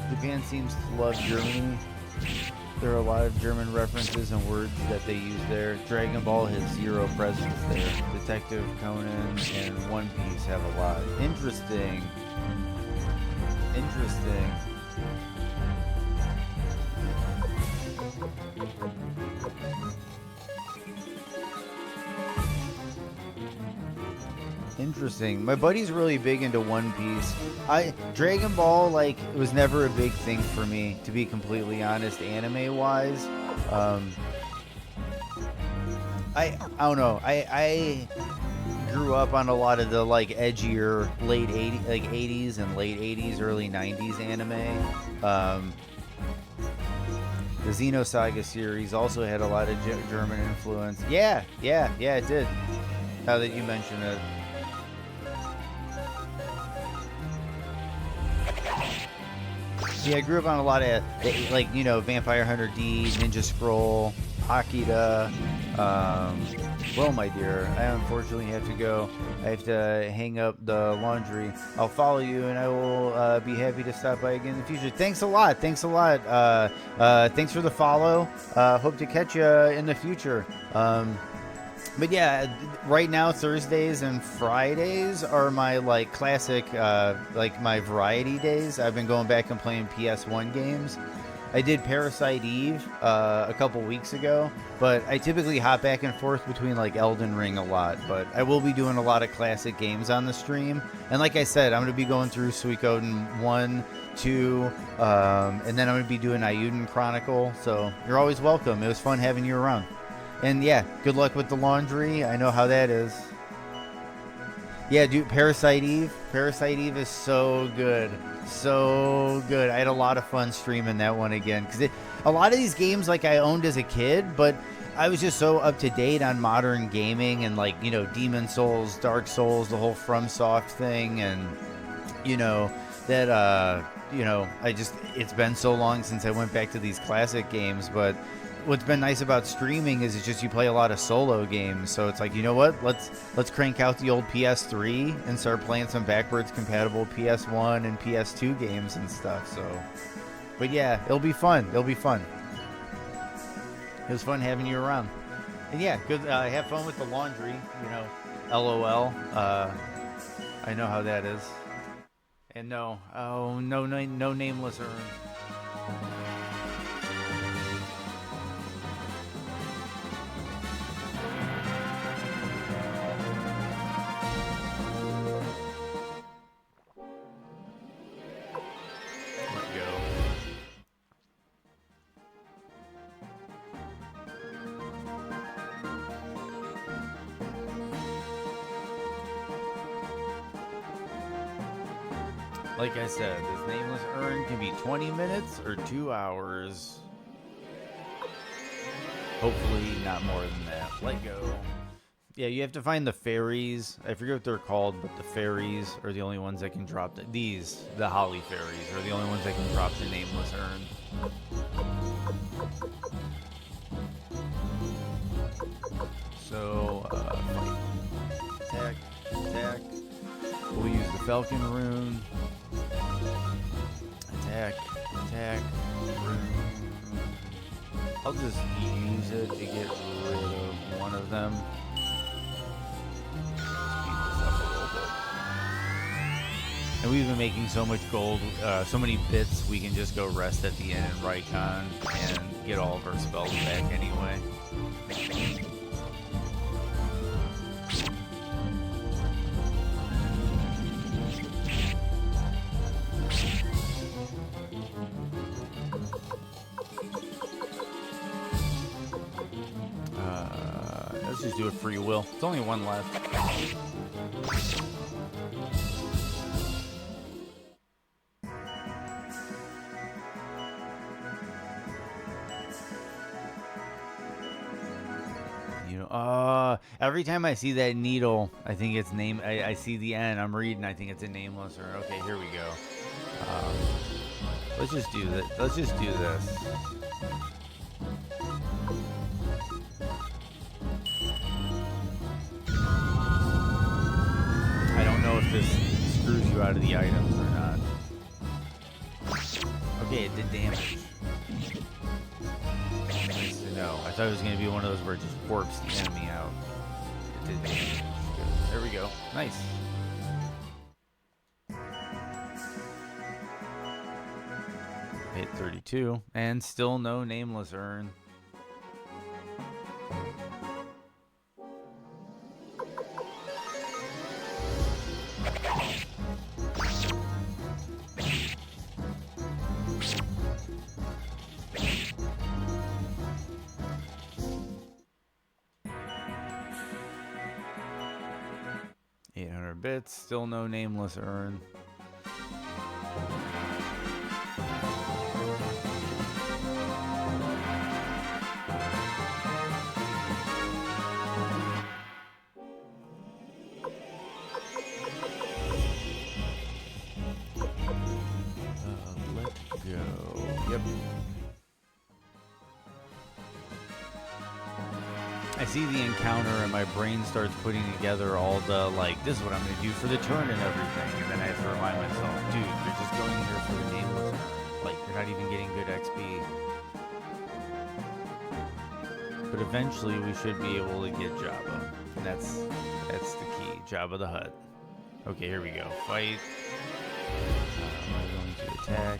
Japan seems to love Germany. There are a lot of German references and words that they use there. Dragon Ball has zero presence there. Detective Conan and One Piece have a lot. Interesting. Interesting. Interesting. My buddy's really big into One Piece. Dragon Ball, like, it was never a big thing for me, to be completely honest, anime wise. I don't know. I grew up on a lot of the, like, edgier late 80s, like 80s and late 80s, early 90s anime. The Xenosaga series also had a lot of German influence. Yeah, it did. Now that you mention it. Yeah, I grew up on a lot of, like, you know, Vampire Hunter D, Ninja Scroll, Akita. Well, my dear, I unfortunately have to go. I have to hang up the laundry. I'll follow you, and I will be happy to stop by again in the future. Thanks a lot. Thanks a lot. Thanks for the follow. Hope to catch you in the future. But yeah, right now Thursdays and Fridays are my, like, classic, like, my variety days. I've been going back and playing PS1 games. I did Parasite Eve a couple weeks ago, but I typically hop back and forth between, like, Elden Ring a lot. But I will be doing a lot of classic games on the stream. And like I said, I'm going to be going through Suikoden 1, 2, and then I'm going to be doing Ayuden Chronicle. So you're always welcome. It was fun having you around. And yeah, good luck with the laundry. I know how that is. Yeah, dude, Parasite Eve. Parasite Eve is so good. So good. I had a lot of fun streaming that one again. Because a lot of these games, like, I owned as a kid, but I was just so up to date on modern gaming and, like, you know, Demon Souls, Dark Souls, the whole FromSoft thing. And, you know, that, you know, it's been so long since I went back to these classic games, but what's been nice about streaming is it's just you play a lot of solo games, so it's like, you know what, let's crank out the old PS3 and start playing some backwards compatible PS1 and PS2 games and stuff. So, but yeah, it'll be fun. It was fun having you around. And yeah, good. Have fun with the laundry. You know, LOL. I know how that is. And no nameless urn. Like I said, this nameless urn can be 20 minutes or 2 hours. Hopefully not more than that. Let go. Yeah, you have to find the fairies. I forget what they're called, but the fairies are the only ones that can drop the holly fairies are the only ones that can drop the nameless urn. So, fight. Attack. Falcon Rune. Attack. Attack. Rune. I'll just use it to get rid of one of them. Speed this up a little bit. And we've been making so much gold, so many bits, we can just go rest at the end in Rykon and get all of our spells back anyway. Let's just do a free will. It's only one left. You know, every time I see that needle, I think it's name. I see the N. I'm reading. I think it's a nameless. Or okay, here we go. Let's just do that. Let's just do this. I don't know if this screws you out of the items or not. Okay, it did damage. Nice to know. I thought it was going to be one of those where it just warps the enemy out. It did damage. Good. There we go. Nice. Hit 32, and still no nameless urn. Bits, still no nameless urn. Let go. Yep. I see the encounter and my brain starts putting together all the, like, this is what I'm going to do for the turn and everything. And then I have to remind myself, dude, you're just going here for the nameless. Like, you're not even getting good XP. But eventually we should be able to get Jabba. And that's the key. Jabba the Hutt. Okay, here we go. Fight. I'm going to attack,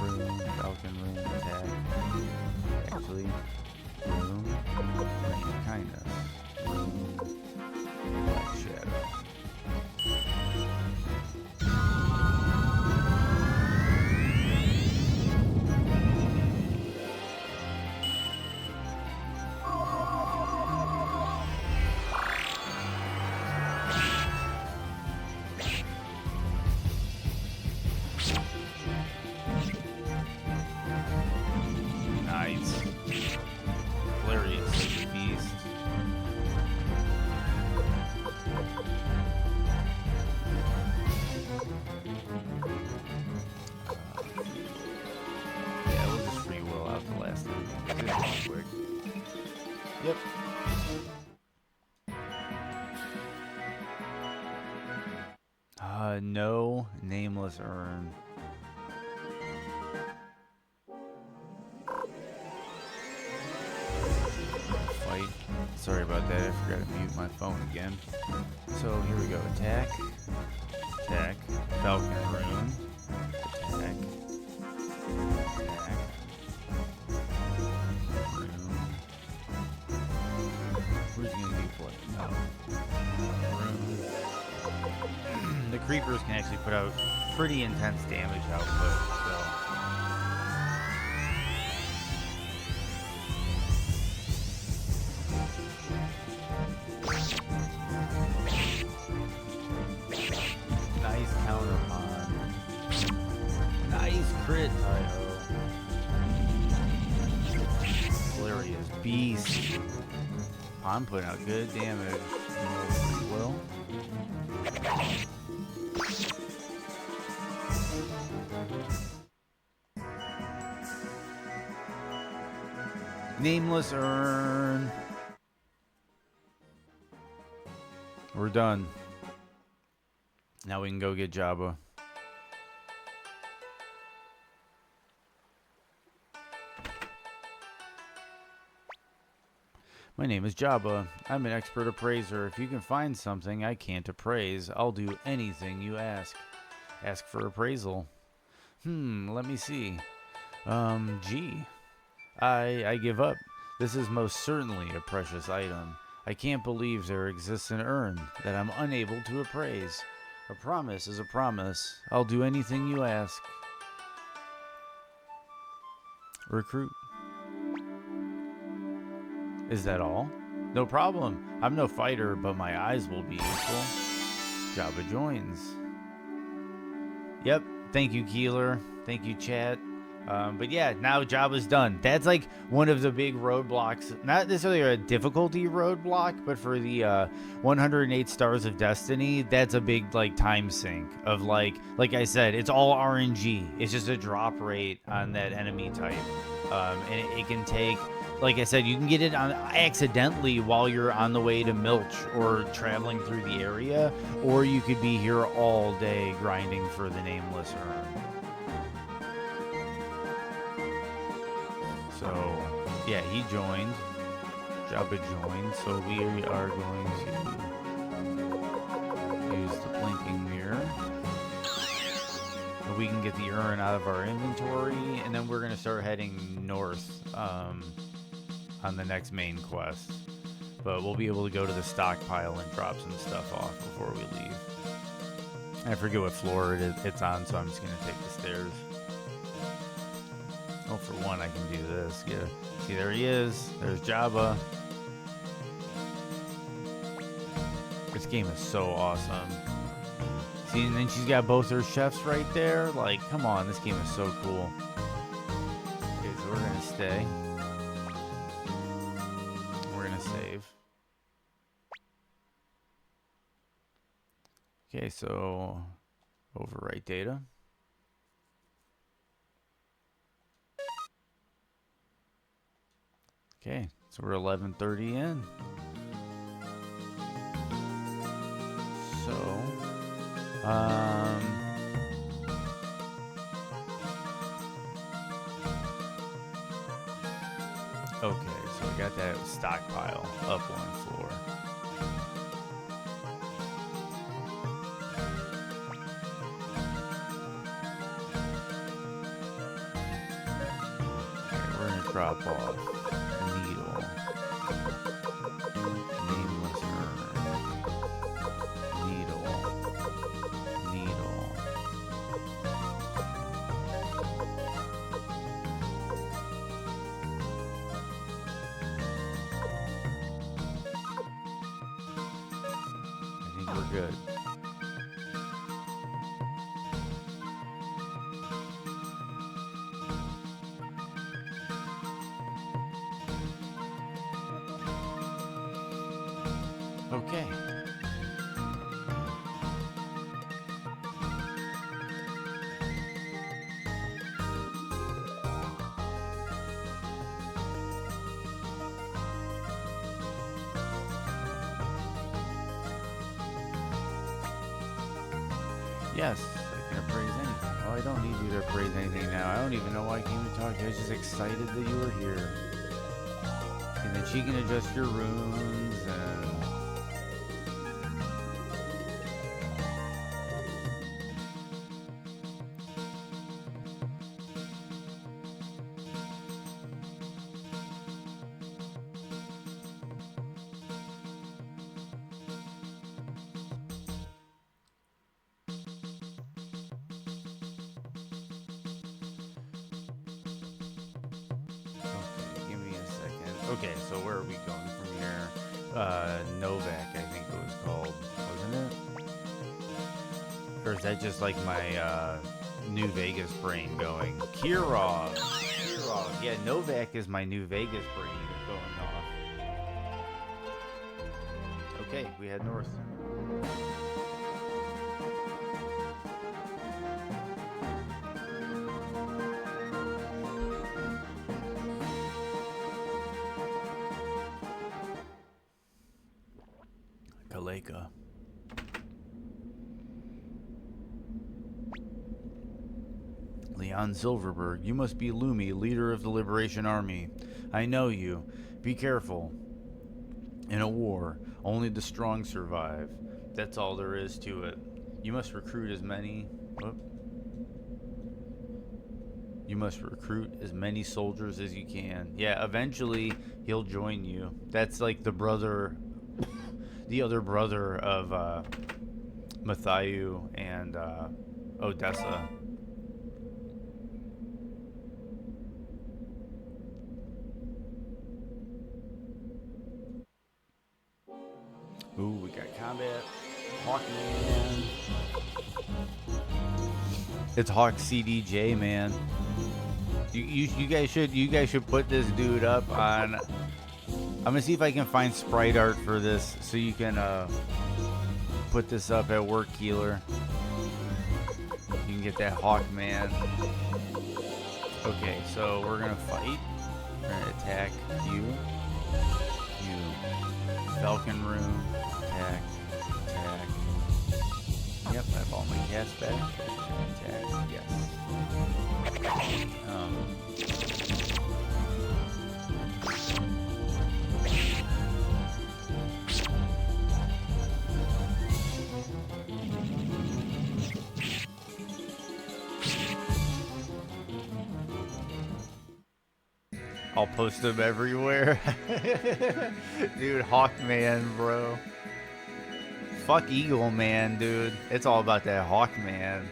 rune, Falcon rune, attack. Actually, rune, rain of kindness, rune, black shadow. Yep. No nameless urn. Fight. Sorry about that. I forgot to mute my phone again. So here we go. Attack. Attack. Falcon rune. Attack. Attack. Who's gonna do what? No. The creepers can actually put out pretty intense damage output, so. Nice counter pond. Nice crit, Hi-ho. Hilarious beast. I'm putting out good damage. Free will. Nameless urn. We're done. Now we can go get Jabba. My name is Jabba. I'm an expert appraiser. If you can find something I can't appraise, I'll do anything you ask. Ask for appraisal. Let me see. Gee. I give up. This is most certainly a precious item. I can't believe there exists an urn that I'm unable to appraise. A promise is a promise. I'll do anything you ask. Recruit. Is that all? No problem. I'm no fighter, but my eyes will be useful. Jabba joins. Yep. Thank you, Keeler. Thank you, chat. But yeah, now Jabba's done. That's like one of the big roadblocks. Not necessarily a difficulty roadblock, but for the 108 Stars of Destiny, that's a big like time sink of like I said, it's all RNG. It's just a drop rate on that enemy type, and it can take. Like I said, you can get it on accidentally while you're on the way to Milch or traveling through the area, or you could be here all day grinding for the nameless urn. So, yeah, he joined. Jabba joined, so we are going to use the blinking mirror. We can get the urn out of our inventory, and then we're going to start heading north on the next main quest. But we'll be able to go to the stockpile and drop some stuff off before we leave. I forget what floor it's on, so I'm just going to take the stairs. Oh, for one, I can do this. Yeah. See, there he is. There's Jabba. This game is so awesome. See, and then she's got both her chefs right there. Like, come on, this game is so cool. Okay, so we're gonna stay. We're gonna save. Okay, so overwrite data. Okay, so we're 11:30 in. So, okay, so we got that stockpile up one floor. Okay, we're gonna drop off. Needle. Nameless urn. Needle. Needle. I think we're good. Okay. Yes, I can appraise anything. Oh, I don't need you to appraise anything now. I don't even know why I came to talk to you. I was just excited that you were here. And then she can adjust your runes and... Okay, so where are we going from here? Novak, I think it was called, wasn't it? Or is that just like my New Vegas brain going? Kirov! Kirov! Yeah, Novak is my New Vegas brain going off. Okay, we head north. Kaleka. Leon Silverberg. You must be Lumi, leader of the Liberation Army. I know you. Be careful. In a war, only the strong survive. That's all there is to it. You must recruit as many... Whoop. You must recruit as many soldiers as you can. Yeah, eventually he'll join you. That's like the brother... the other brother of Mathayu and Odessa. Ooh, we got combat. Hawkman. It's Hawk CDJ, man. You guys should put this dude up on. I'm gonna see if I can find sprite art for this so you can put this up at Work Keeler. You can get that Hawkman. Okay, so we're gonna fight. We're gonna attack you. Falcon Rune. Attack. Yep, I have all my cats back. Attack. Yes. I'll post them everywhere. Dude, Hawkman, bro. Fuck Eagle Man, dude. It's all about that Hawkman.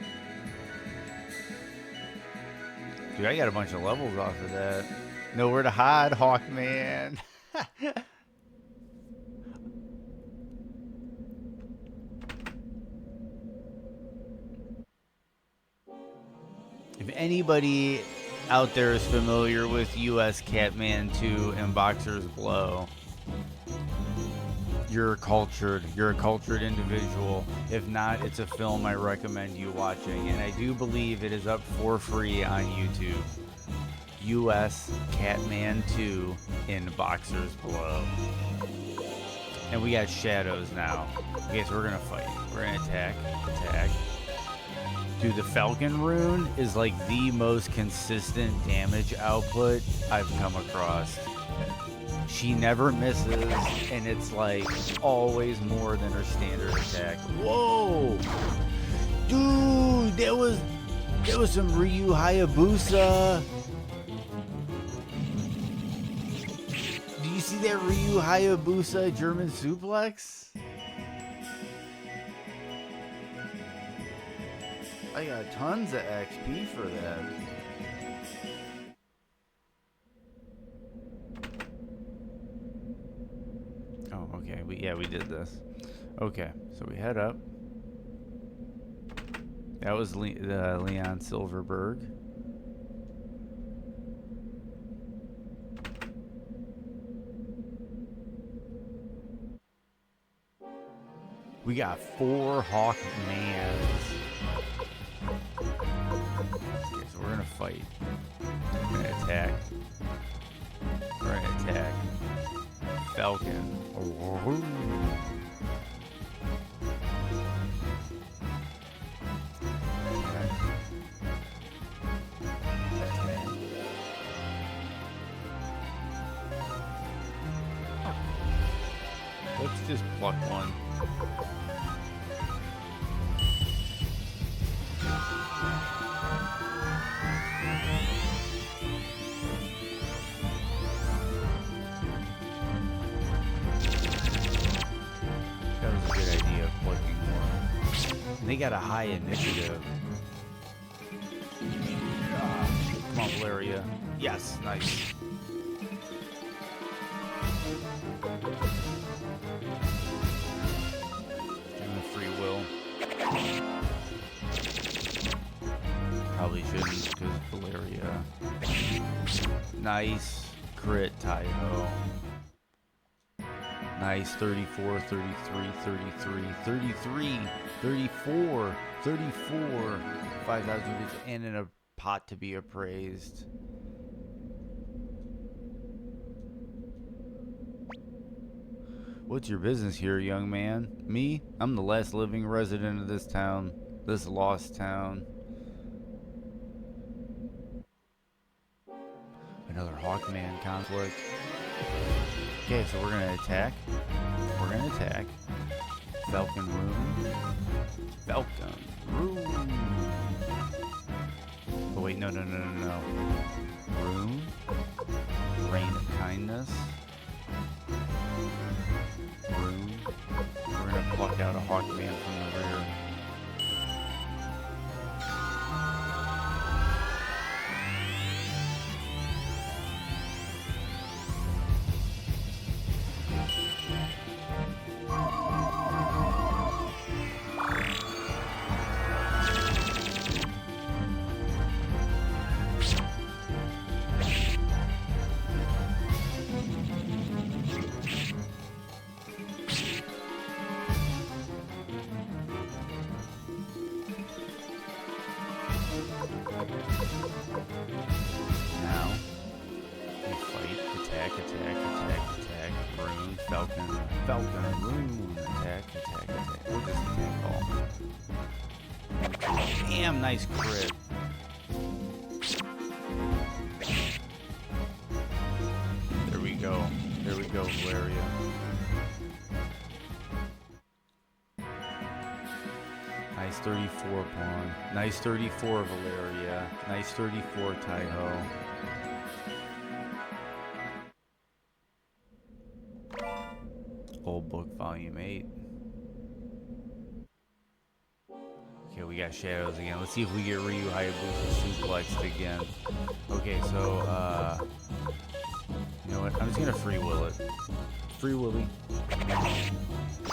Dude, I got a bunch of levels off of that. Nowhere to hide, Hawkman. If anybody out there is familiar with US Catman 2 and Boxer's Blow, you're a cultured individual. If not, it's a film I recommend you watching, and I do believe it is up for free on YouTube. US Catman 2 in Boxer's Blow. And we got shadows now. Okay, so we're gonna fight. We're gonna attack. Dude, the Falcon Rune is like the most consistent damage output I've come across. She never misses, and it's like always more than her standard attack. Whoa! Dude, there was some Ryu Hayabusa. Do you see that Ryu Hayabusa German suplex? I got tons of XP for that. Oh, okay. We did this. Okay, so we head up. That was Leon Silverberg. We got 4 Hawkmans. Okay, so we're gonna fight. We're gonna attack. We're gonna attack. Falcon. Oh. Let's just pluck one. That was a good idea, plucking more. They got a high initiative. Come on, Valeria. Yes, nice. Free will. Probably shouldn't because Valeria. Nice. Crit Taiho. Nice. 34, 33, 33, 33, 34, 34. 5,000 and in a pot to be appraised. What's your business here, young man? Me? I'm the last living resident of this town. This lost town. Hawkman conflict. Okay, so we're gonna attack. We're gonna attack. Falcon Rune. Falcon Rune. Oh wait, no. Rune. Rain of Kindness. Rune. We're gonna pluck out a Hawkman from the rear. Now, we fight, attack, Rune, Falcon, Rune, attack. We'll just attack all. Damn, nice crit. There we go, Valeria. Nice 34 pawn. Nice 34 Valeria. Nice 34 Taiho. Old book volume 8. Okay, we got shadows again. Let's see if we get Ryu Hayabusa suplexed again. Okay, so you know what? I'm just gonna free will it. Free Willy.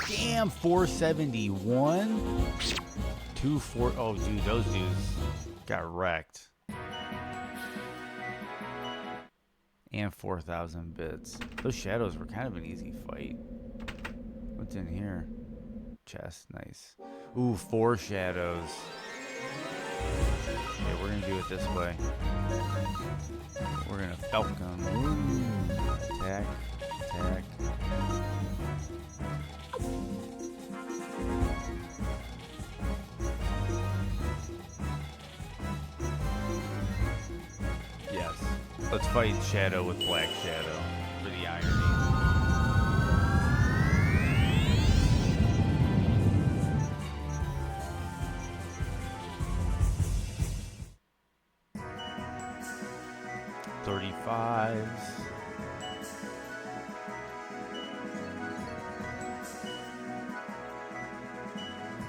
Damn, 471. 2-4. Oh, dude, those dudes got wrecked. And 4,000 bits. Those shadows were kind of an easy fight. What's in here? Chest, nice. Ooh, 4 shadows. Okay, we're gonna do it this way. We're gonna Falcon. Ooh. Attack. Yes. Let's fight Shadow with Black Shadow for the irony. $35s.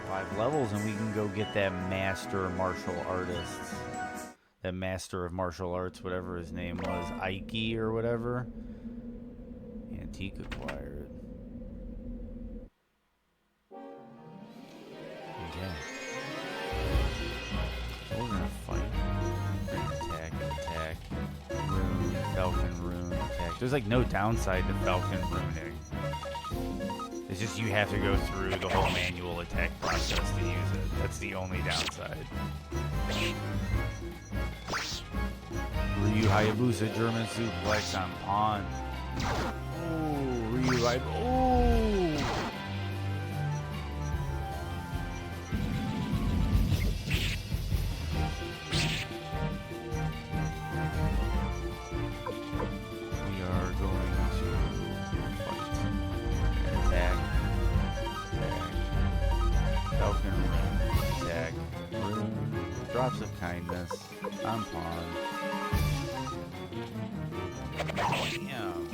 5 levels and we can go get that master martial artist. That master of martial arts, whatever his name was, Ike or whatever. Antique acquired. Okay. So we're gonna fight. Attack. Rune, Falcon Rune, attack. There's like no downside to Falcon Runing. It's just you have to go through the whole manual attack process to use it. That's the only downside. Ryu Hayabusa German suplex on pawn. Ooh, Ryu Hayabusa. Ooh! We are going to fight. Attack. Falcon Rune. Attack. Rune. Drops of kindness. On pawn. Damn.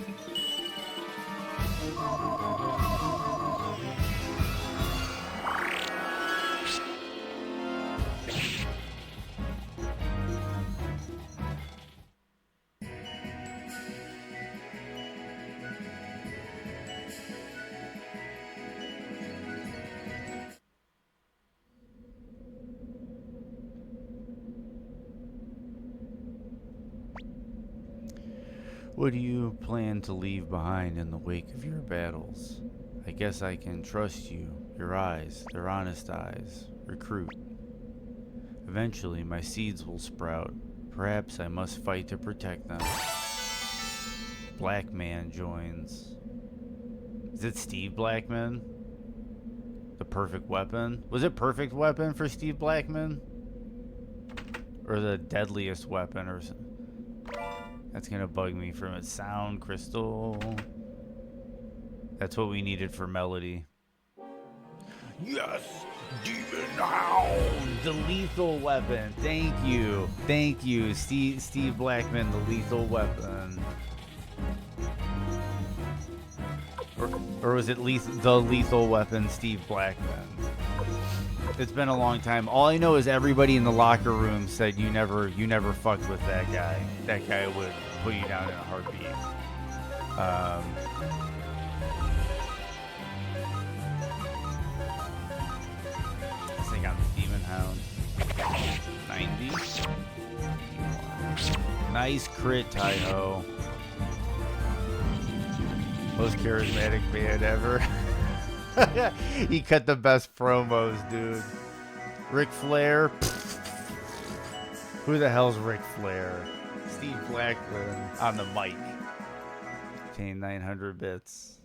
What do you plan to leave behind in the wake of your battles? I guess I can trust you. Your eyes, they're honest eyes. Recruit. Eventually, my seeds will sprout. Perhaps I must fight to protect them. Blackman joins. Is it Steve Blackman? The perfect weapon? Was it perfect weapon for Steve Blackman? Or the deadliest weapon or something? That's gonna bug me from a sound crystal. That's what we needed for melody. Yes! Demon Hound! The lethal weapon. Thank you. Thank you. Steve Blackman, the lethal weapon. Or was it the lethal weapon, Steve Blackman? It's been a long time. All I know is everybody in the locker room said you never fucked with that guy. That guy would put you down in a heartbeat. I think I'm the Demon Hound. 90. Nice crit, Taiho. Most charismatic band ever. He cut the best promos, dude. Ric Flair. Who the hell's Ric Flair? Steve Blackman on the mic. Paying 900 bits.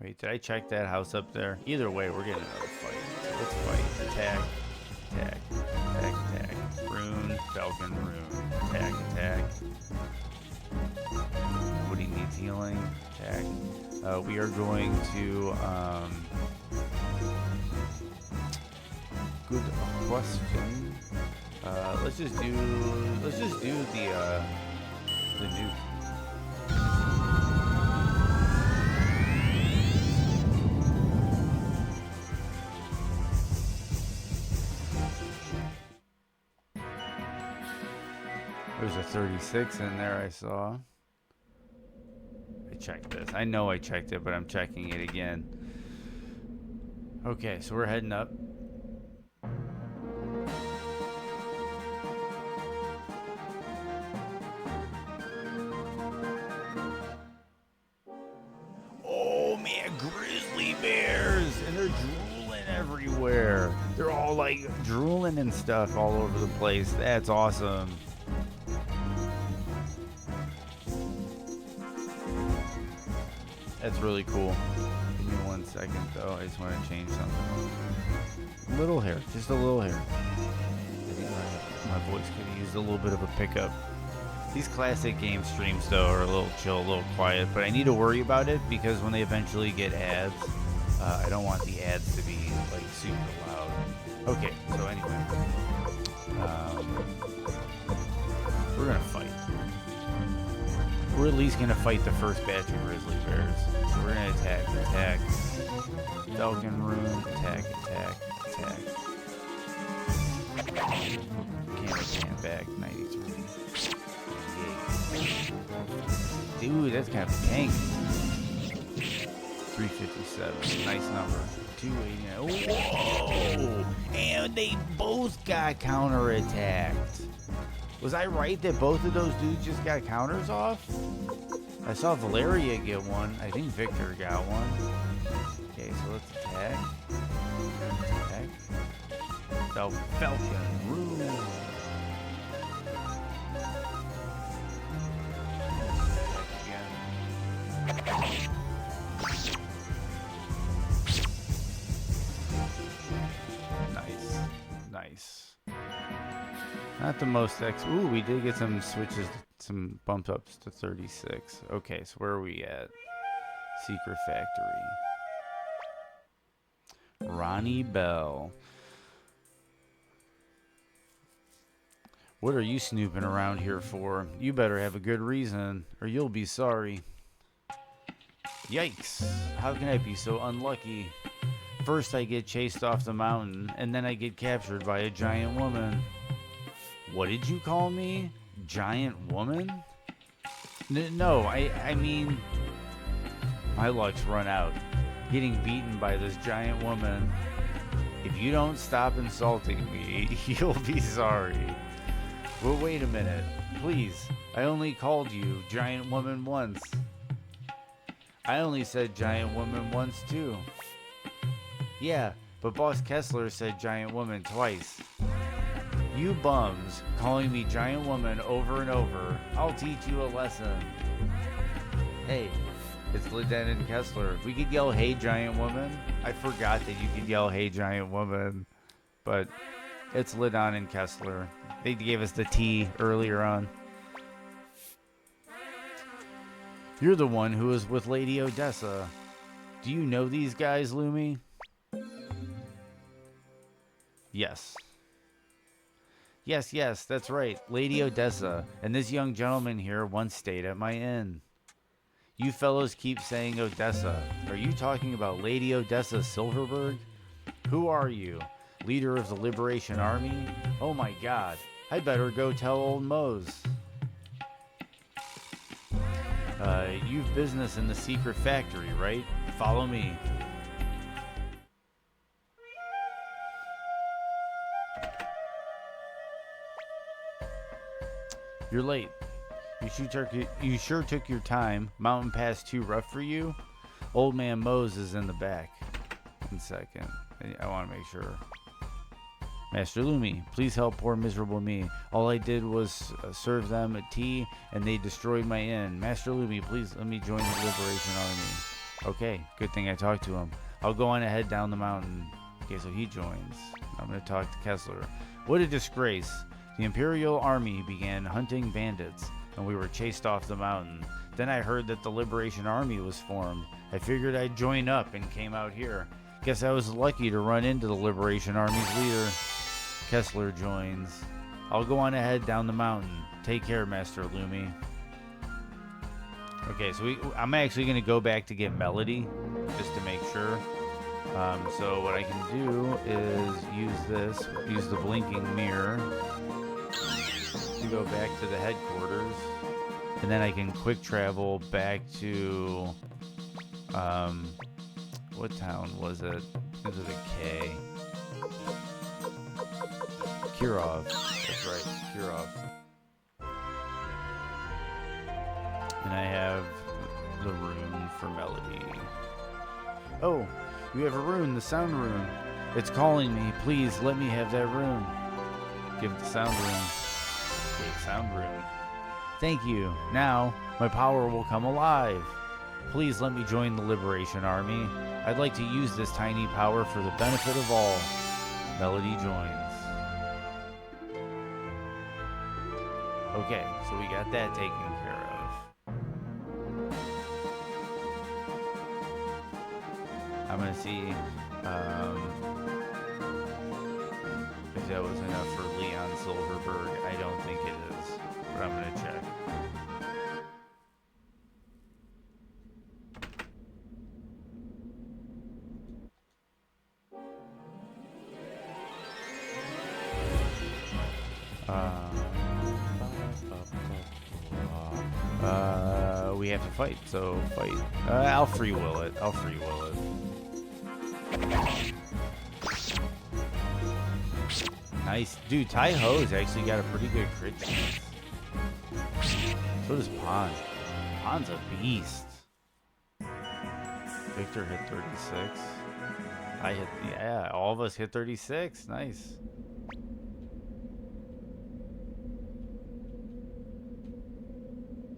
Wait, did I check that house up there? Either way, we're getting another fight. So let's fight. Attack. Attack. Attack. Attack. Rune. Falcon. Rune. Attack. Attack. Nobody needs healing. Attack. We are going to good question. Let's just do the nuke. There's a 36 in there I saw. I checked this. I know I checked it, but I'm checking it again. Okay, so we're heading up. Oh man, grizzly bears! And they're drooling everywhere. They're all like drooling and stuff all over the place. That's awesome. That's really cool. Give me 1 second though. I just want to change something. Little hair, just a little hair. I think my voice could have used a little bit of a pickup. These classic game streams though are a little chill, a little quiet, but I need to worry about it because when they eventually get ads, I don't want the ads to be like super loud. Okay, so anyway, we're gonna fight. We're at least gonna fight the first batch of grizzly bears. So we're gonna attack. Falcon Rune, attack. Can't back, 93. 88. Dude, that's kind of tanky. 357, nice number. 289. Whoa! And they both got counterattacked. Was I right that both of those dudes just got counters off? I saw Valeria get one. I think Victor got one. Okay, so let's attack. Falcon Rune. Nice. Not the most Ooh, we did get some switches, some bump ups to 36. Okay, so where are we at? Secret Factory. Ronnie Bell. What are you snooping around here for? You better have a good reason, or you'll be sorry. Yikes! How can I be so unlucky? First I get chased off the mountain, and then I get captured by a giant woman. What did you call me? Giant woman? No, I mean... My luck's run out. Getting beaten by this giant woman. If you don't stop insulting me, you'll be sorry. Well, wait a minute. Please, I only called you giant woman once. I only said giant woman once too. Yeah, but Boss Kessler said giant woman twice. You bums calling me giant woman over and over. I'll teach you a lesson. Hey, it's Lieutenant Kessler. We could yell, hey, giant woman. I forgot that you could yell, hey, giant woman. But It's Lidon and Kessler. They gave us the tea earlier on. You're the one who was with Lady Odessa. Do you know these guys, Lumi? Yes. Yes, that's right. Lady Odessa and this young gentleman here once stayed at my inn. You fellows keep saying Odessa. Are you talking about Lady Odessa Silverberg? Who are you? Leader of the Liberation Army? Oh my god. I better go tell old Mose. You've business in the secret factory, right? Follow me. You're late. You sure took your time. Mountain Pass too rough for you? Old man Mose is in the back. 1 second. I want to make sure. Master Lumi, please help poor miserable me. All I did was serve them a tea, and they destroyed my inn. Master Lumi, please let me join the Liberation Army. Okay, good thing I talked to him. I'll go on ahead down the mountain. Okay, so he joins. I'm going to talk to Kessler. What a disgrace. The Imperial Army began hunting bandits, and we were chased off the mountain. Then I heard that the Liberation Army was formed. I figured I'd join up and came out here. Guess I was lucky to run into the Liberation Army's leader. Kessler joins. I'll go on ahead down the mountain. Take care, Master Lumi. Okay, so I'm actually going to go back to get Melody, just to make sure. So what I can do is use the blinking mirror to go back to the headquarters. And then I can quick travel back to, what town was it? Is it a K? Kirov. That's right, Kirov. And I have the rune for Melody. Oh, you have a rune, the sound rune. It's calling me. Please let me have that rune. Give the sound rune. Okay, sound rune. Thank you. Now, my power will come alive. Please let me join the Liberation Army. I'd like to use this tiny power for the benefit of all. Melody joins. Okay, so we got that taken care of. I'm gonna see if that was enough for Leon Silverberg. I don't think it is, but I'm gonna check. We have to fight, so fight. I'll free will it. Nice. Dude, Tai-Ho's actually got a pretty good crit chance. So does Pon. Pon's a beast. Victor hit 36. I hit, yeah, all of us hit 36. Nice.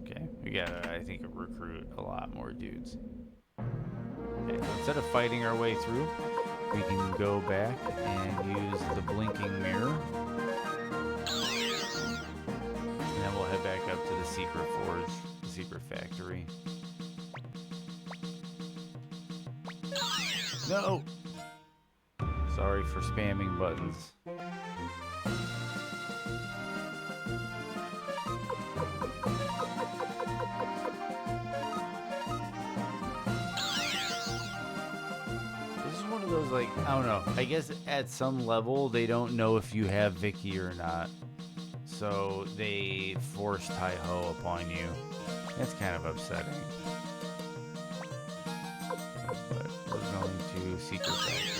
Okay, we gotta, I think, recruit a lot more dudes. Okay, so instead of fighting our way through, we can go back and use the blinking mirror. And then we'll head back up to the secret forge, the secret factory. No! Sorry for spamming buttons. Those, like, I don't know, I guess at some level they don't know if you have Vicky or not, so they force Tai-Ho upon you. That's kind of upsetting, but we're going to Secret Factory.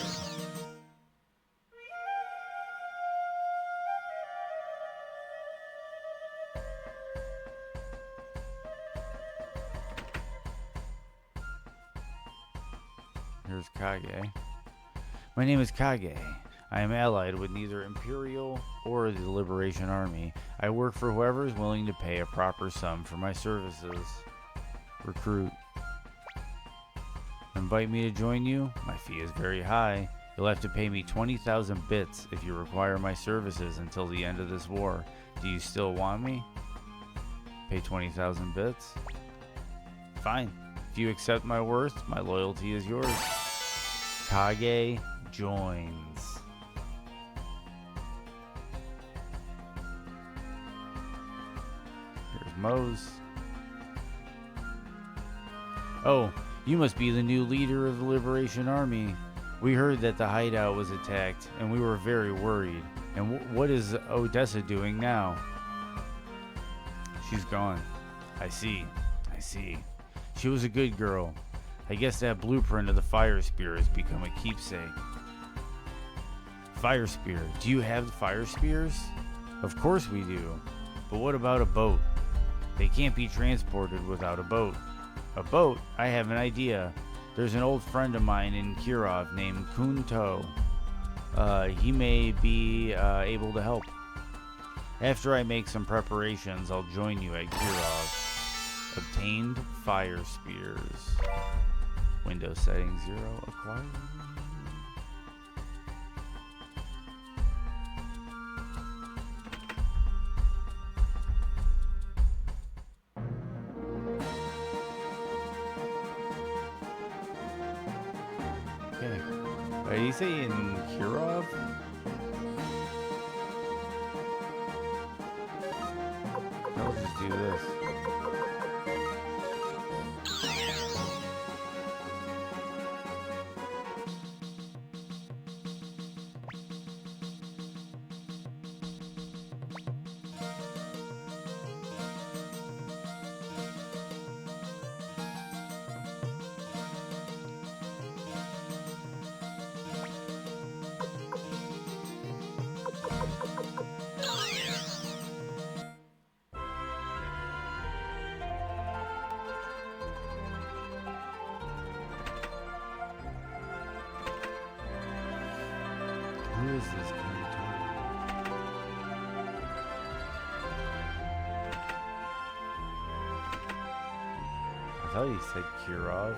Here's Kage. My name is Kage. I am allied with neither Imperial or the Liberation Army. I work for whoever is willing to pay a proper sum for my services. Recruit. Invite me to join you? My fee is very high. You'll have to pay me 20,000 bits if you require my services until the end of this war. Do you still want me? Pay 20,000 bits? Fine. If you accept my worth, my loyalty is yours. Kage joins. Here's Mose. Oh, you must be the new leader of the Liberation Army. We heard that the hideout was attacked, and we were very worried. And what is Odessa doing now? She's gone. I see. She was a good girl. I guess that blueprint of the fire spear has become a keepsake. Fire spear. Do you have the fire spears? Of course we do. But what about a boat? They can't be transported without a boat. A boat? I have an idea. There's an old friend of mine in Kirov named Kunto. He may be able to help. After I make some preparations, I'll join you at Kirov. Obtained fire spears. Windows setting 0 acquired. Okay. Did he say in Kirov? I'll just do this. Who is this guy talking? I thought he said Kirov.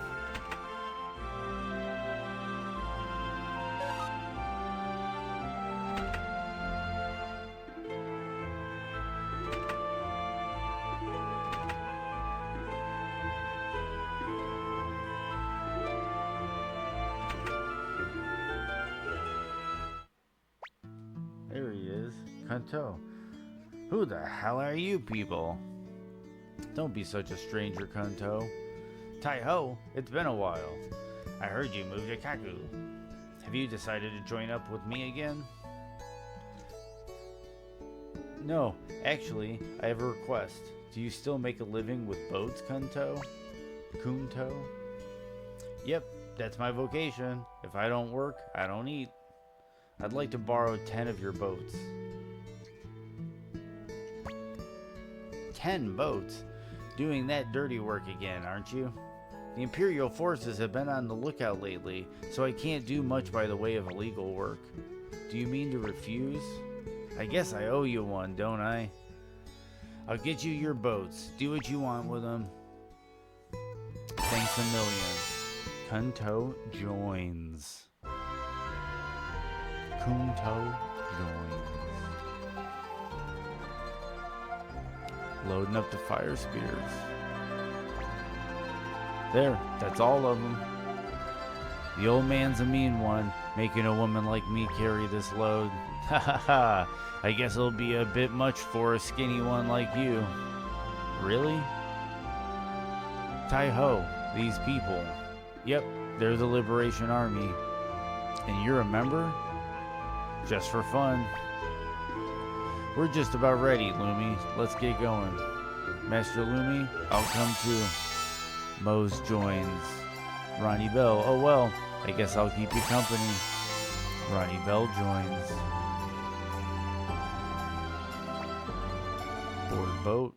There he is, Kanto. Who the hell are you people? Don't be such a stranger, Kanto. Tai-ho, it's been a while. I heard you moved to Kaku. Have you decided to join up with me again? No, actually, I have a request. Do you still make a living with boats, Kunto? Yep, that's my vocation. If I don't work, I don't eat. I'd like to borrow 10 of your boats. 10 boats? Doing that dirty work again, aren't you? The Imperial forces have been on the lookout lately, so I can't do much by the way of illegal work. Do you mean to refuse? I guess I owe you one, don't I? I'll get you your boats. Do what you want with them. Thanks a million. Kunto joins. Kunto joins. Loading up the fire spears. There, that's all of them. The old man's a mean one, making a woman like me carry this load. Ha ha ha, I guess it'll be a bit much for a skinny one like you. Really? Tai-ho, these people. Yep, they're the Liberation Army. And you're a member? Just for fun. We're just about ready, Lumi. Let's get going. Master Lumi, I'll come too. Mose joins. Ronnie Bell, oh well, I guess I'll keep you company. Ronnie Bell joins. Board boat.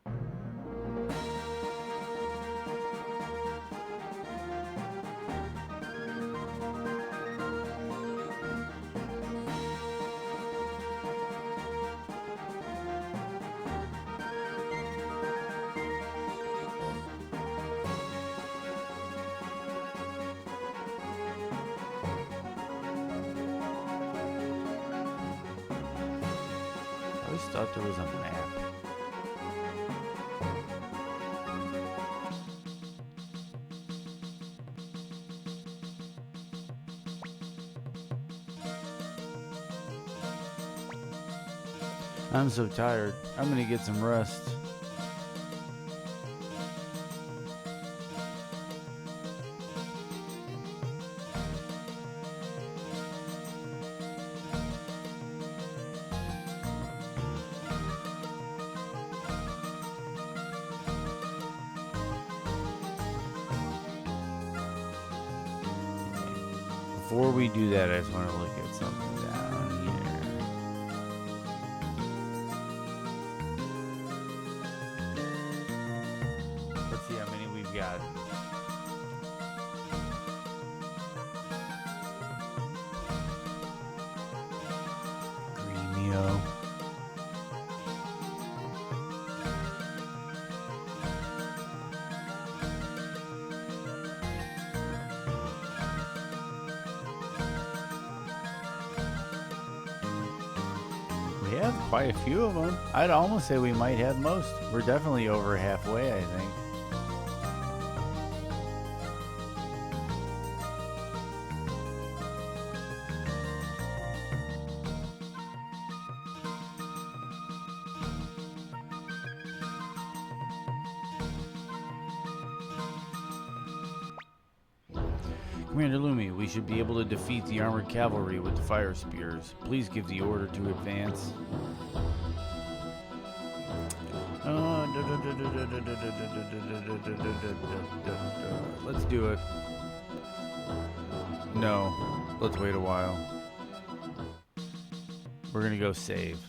always thought there was a map. I'm so tired. I'm gonna get some rest. Before we do that, I just want to look at something down here. Let's see how many we've got. Gremio. We have quite a few of them. I'd almost say we might have most. We're definitely over halfway, I think. Commander Lumi, we should be able to defeat the armored cavalry with the fire spears. Please give the order to advance. Let's do it. No, let's wait a while. We're gonna go save.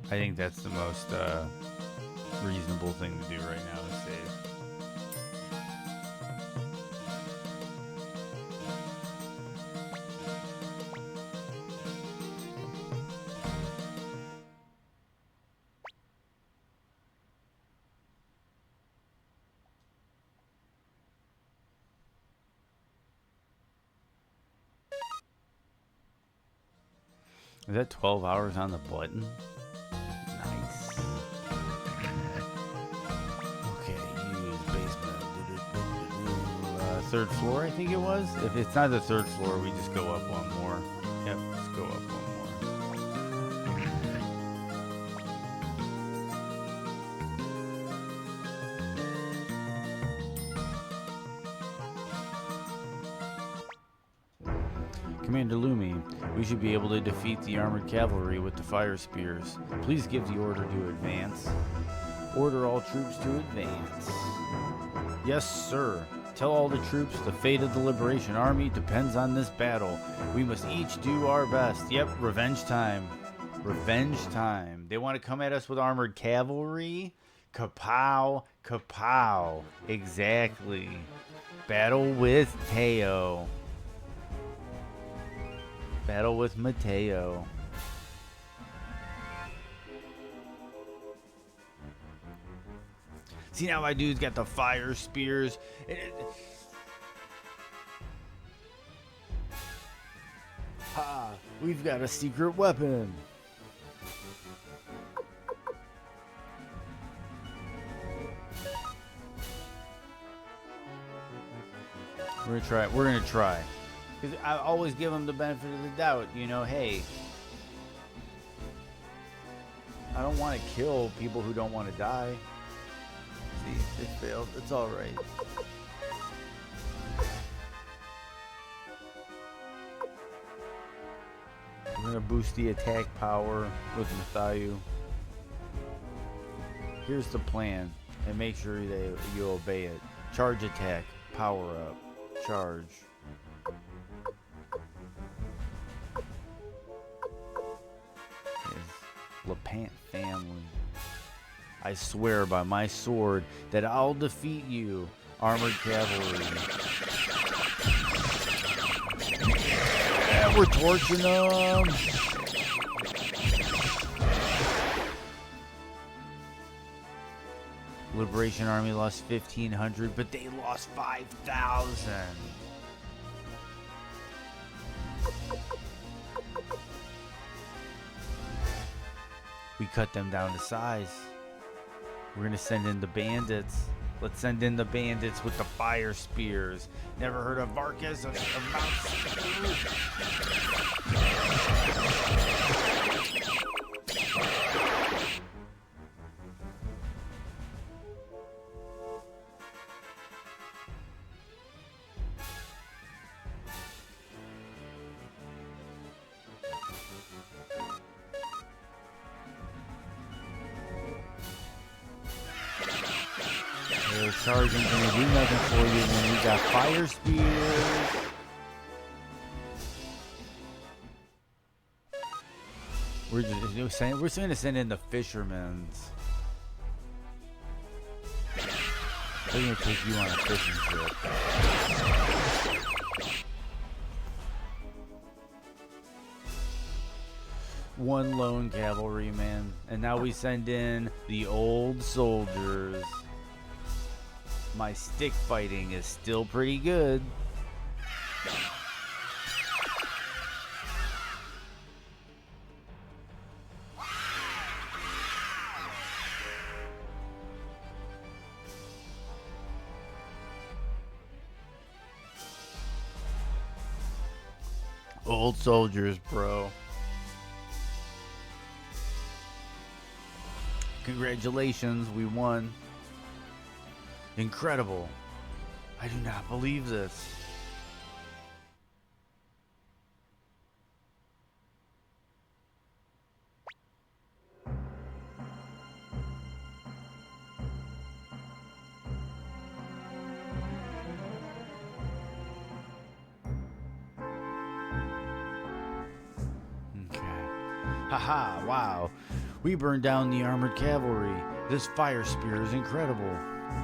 I think that's the most reasonable thing to do right now is save. Is that 12 hours on the button? Nice. Okay, use basement. Third floor, I think it was. If it's not the third floor, we just go up one more. Yep, let's go up one more. Commander Lumi, we should be able to defeat the armored cavalry with the fire spears. Please give the order to advance. Order all troops to advance. Yes, sir. Tell all the troops the fate of the Liberation Army depends on this battle. We must each do our best. Yep, revenge time. Revenge time. They want to come at us with armored cavalry? Kapow, kapow. Exactly. Battle with Teo. Battle with Mateo. See, now my dude's got the fire spears. Ha! We've got a secret weapon. We're gonna try. Because I always give them the benefit of the doubt, you know, hey, I don't want to kill people who don't want to die. See, it failed. It's all right. We're going to boost the attack power with Mathayu. Here's the plan, and make sure that you obey it. Charge attack, power up, charge. Lapant family. I swear by my sword that I'll defeat you, armored cavalry. Yeah, we're torching them. Liberation Army lost 1,500, but they lost 5,000. cut them down to size. We're gonna send in the bandits. Let's send in the bandits with the fire spears. Never heard of Varkas of Mount. Charging gonna do nothing for you when we got fire spears. We're gonna send in the fishermen's. They're gonna take you on a fishing trip. One lone cavalryman, and now we send in the old soldiers. My stick fighting is still pretty good. Old soldiers, bro. Congratulations, we won. Incredible. I do not believe this. Okay. Haha, wow. We burned down the armored cavalry. This fire spear is incredible.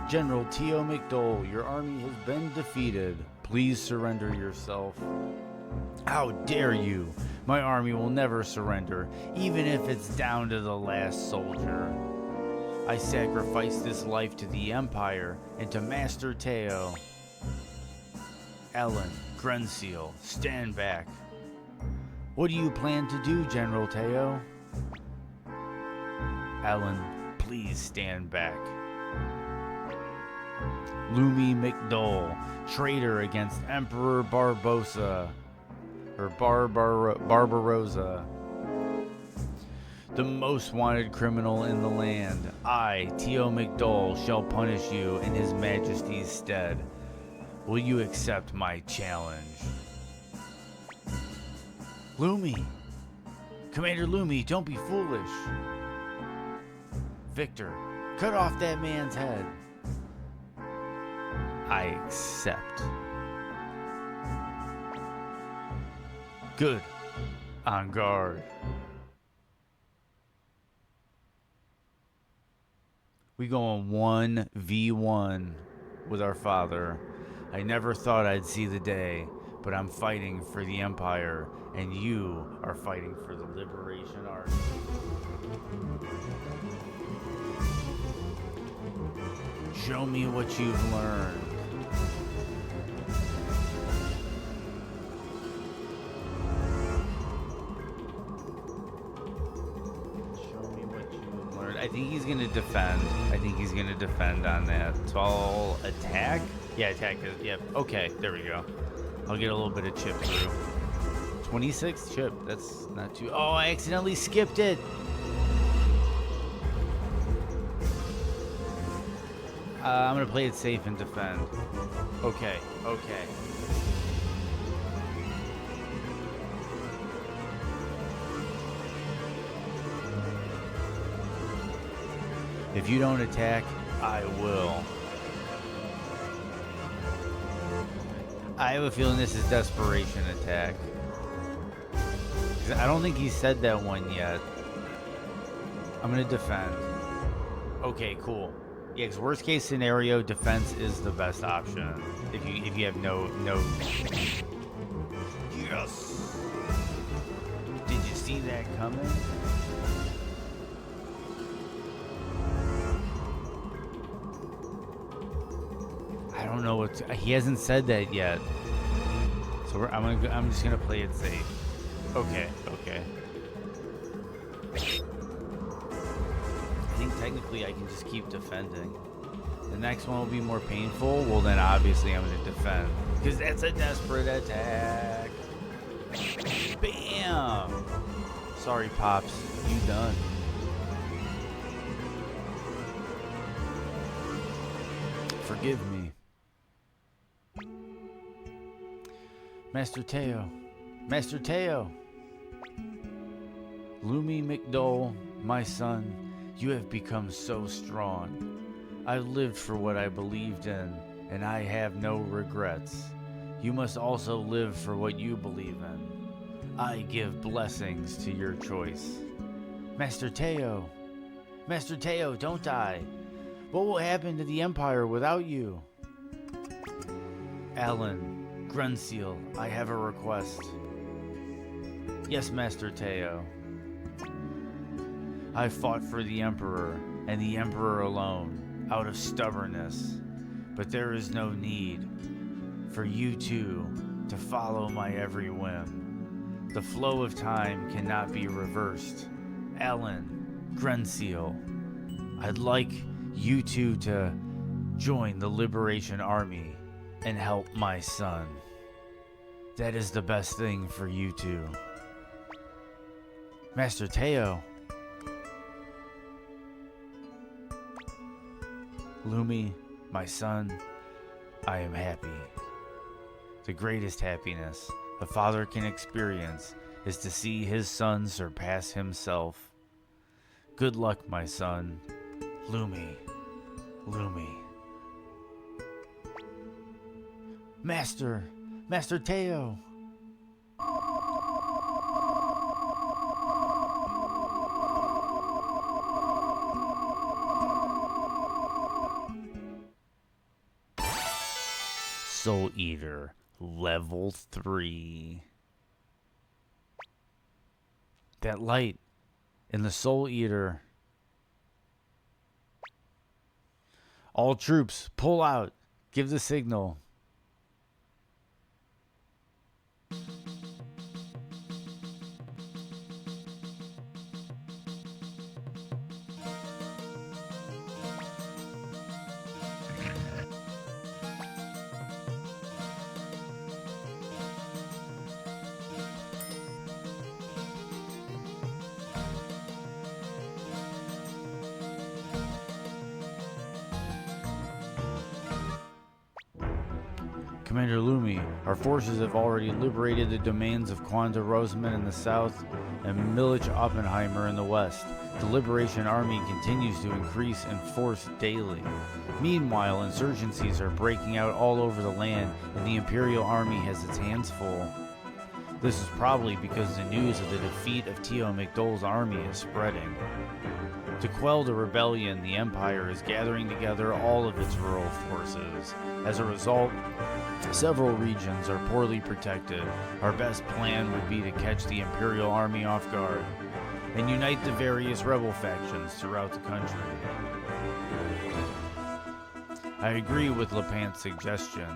General Tio McDole, your army has been defeated. Please surrender yourself. How dare you? My army will never surrender, even if it's down to the last soldier. I sacrificed this life to the Empire and to Master Teo. Ellen, Grenseal, stand back. What do you plan to do, General Teo? Ellen, please stand back. Lumi McDole, traitor against Emperor Barbosa, or Barbarossa, the most wanted criminal in the land. I, Tio McDole, shall punish you in His Majesty's stead. Will you accept my challenge? Lumi! Commander Lumi, don't be foolish. Victor, cut off that man's head. I accept. Good. On guard. We go on 1v1 with our father. I never thought I'd see the day, but I'm fighting for the Empire, and you are fighting for the Liberation Army. Show me what you've learned. I think he's gonna defend. I think he's gonna defend on that. So I'll attack. Yeah, attack. Yep. Okay, there we go. I'll get a little bit of chip through. 26 chip. That's not too. Oh, I accidentally skipped it. I'm gonna play it safe and defend. Okay. Okay. If you don't attack, I will. I have a feeling this is desperation attack. 'Cause I don't think he said that one yet. I'm gonna defend. Okay, cool. Yeah, because worst case scenario, defense is the best option. If you have no. Yes. Did you see that coming? I don't know what he hasn't said that yet, so I'm just gonna play it safe. Okay, okay. technically I can just keep defending. The next one will be more painful. Well, then obviously I'm going to defend. Because that's a desperate attack. Bam! Sorry, Pops. You done. Forgive me. Master Teo. Master Teo. Lumi McDole, my son, you have become so strong. I lived for what I believed in, and I have no regrets. You must also live for what you believe in. I give blessings to your choice. Master Teo! Master Teo, don't die! What will happen to the Empire without you? Alan, Grunseal, I have a request. Yes, Master Teo. I fought for the Emperor, and the Emperor alone, out of stubbornness. But there is no need for you two to follow my every whim. The flow of time cannot be reversed. Alan, Grunseal, I'd like you two to join the Liberation Army and help my son. That is the best thing for you two. Master Teo. Lumi, my son, I am happy. The greatest happiness a father can experience is to see his son surpass himself. Good luck, my son. Lumi. Lumi. Master Teo. Soul Eater, level 3. That light in the Soul Eater. All troops, pull out. Give the signal. Commander Lumi, our forces have already liberated the domains of Quanda Roseman in the south and Milich Oppenheimer in the west. The Liberation Army continues to increase in force daily. Meanwhile, insurgencies are breaking out all over the land, and the Imperial Army has its hands full. This is probably because the news of the defeat of Teo McDole's army is spreading. To quell the rebellion, the Empire is gathering together all of its rural forces. As a result, several regions are poorly protected. Our best plan would be to catch the Imperial Army off guard and unite the various rebel factions throughout the country. I agree with Lepant's suggestion.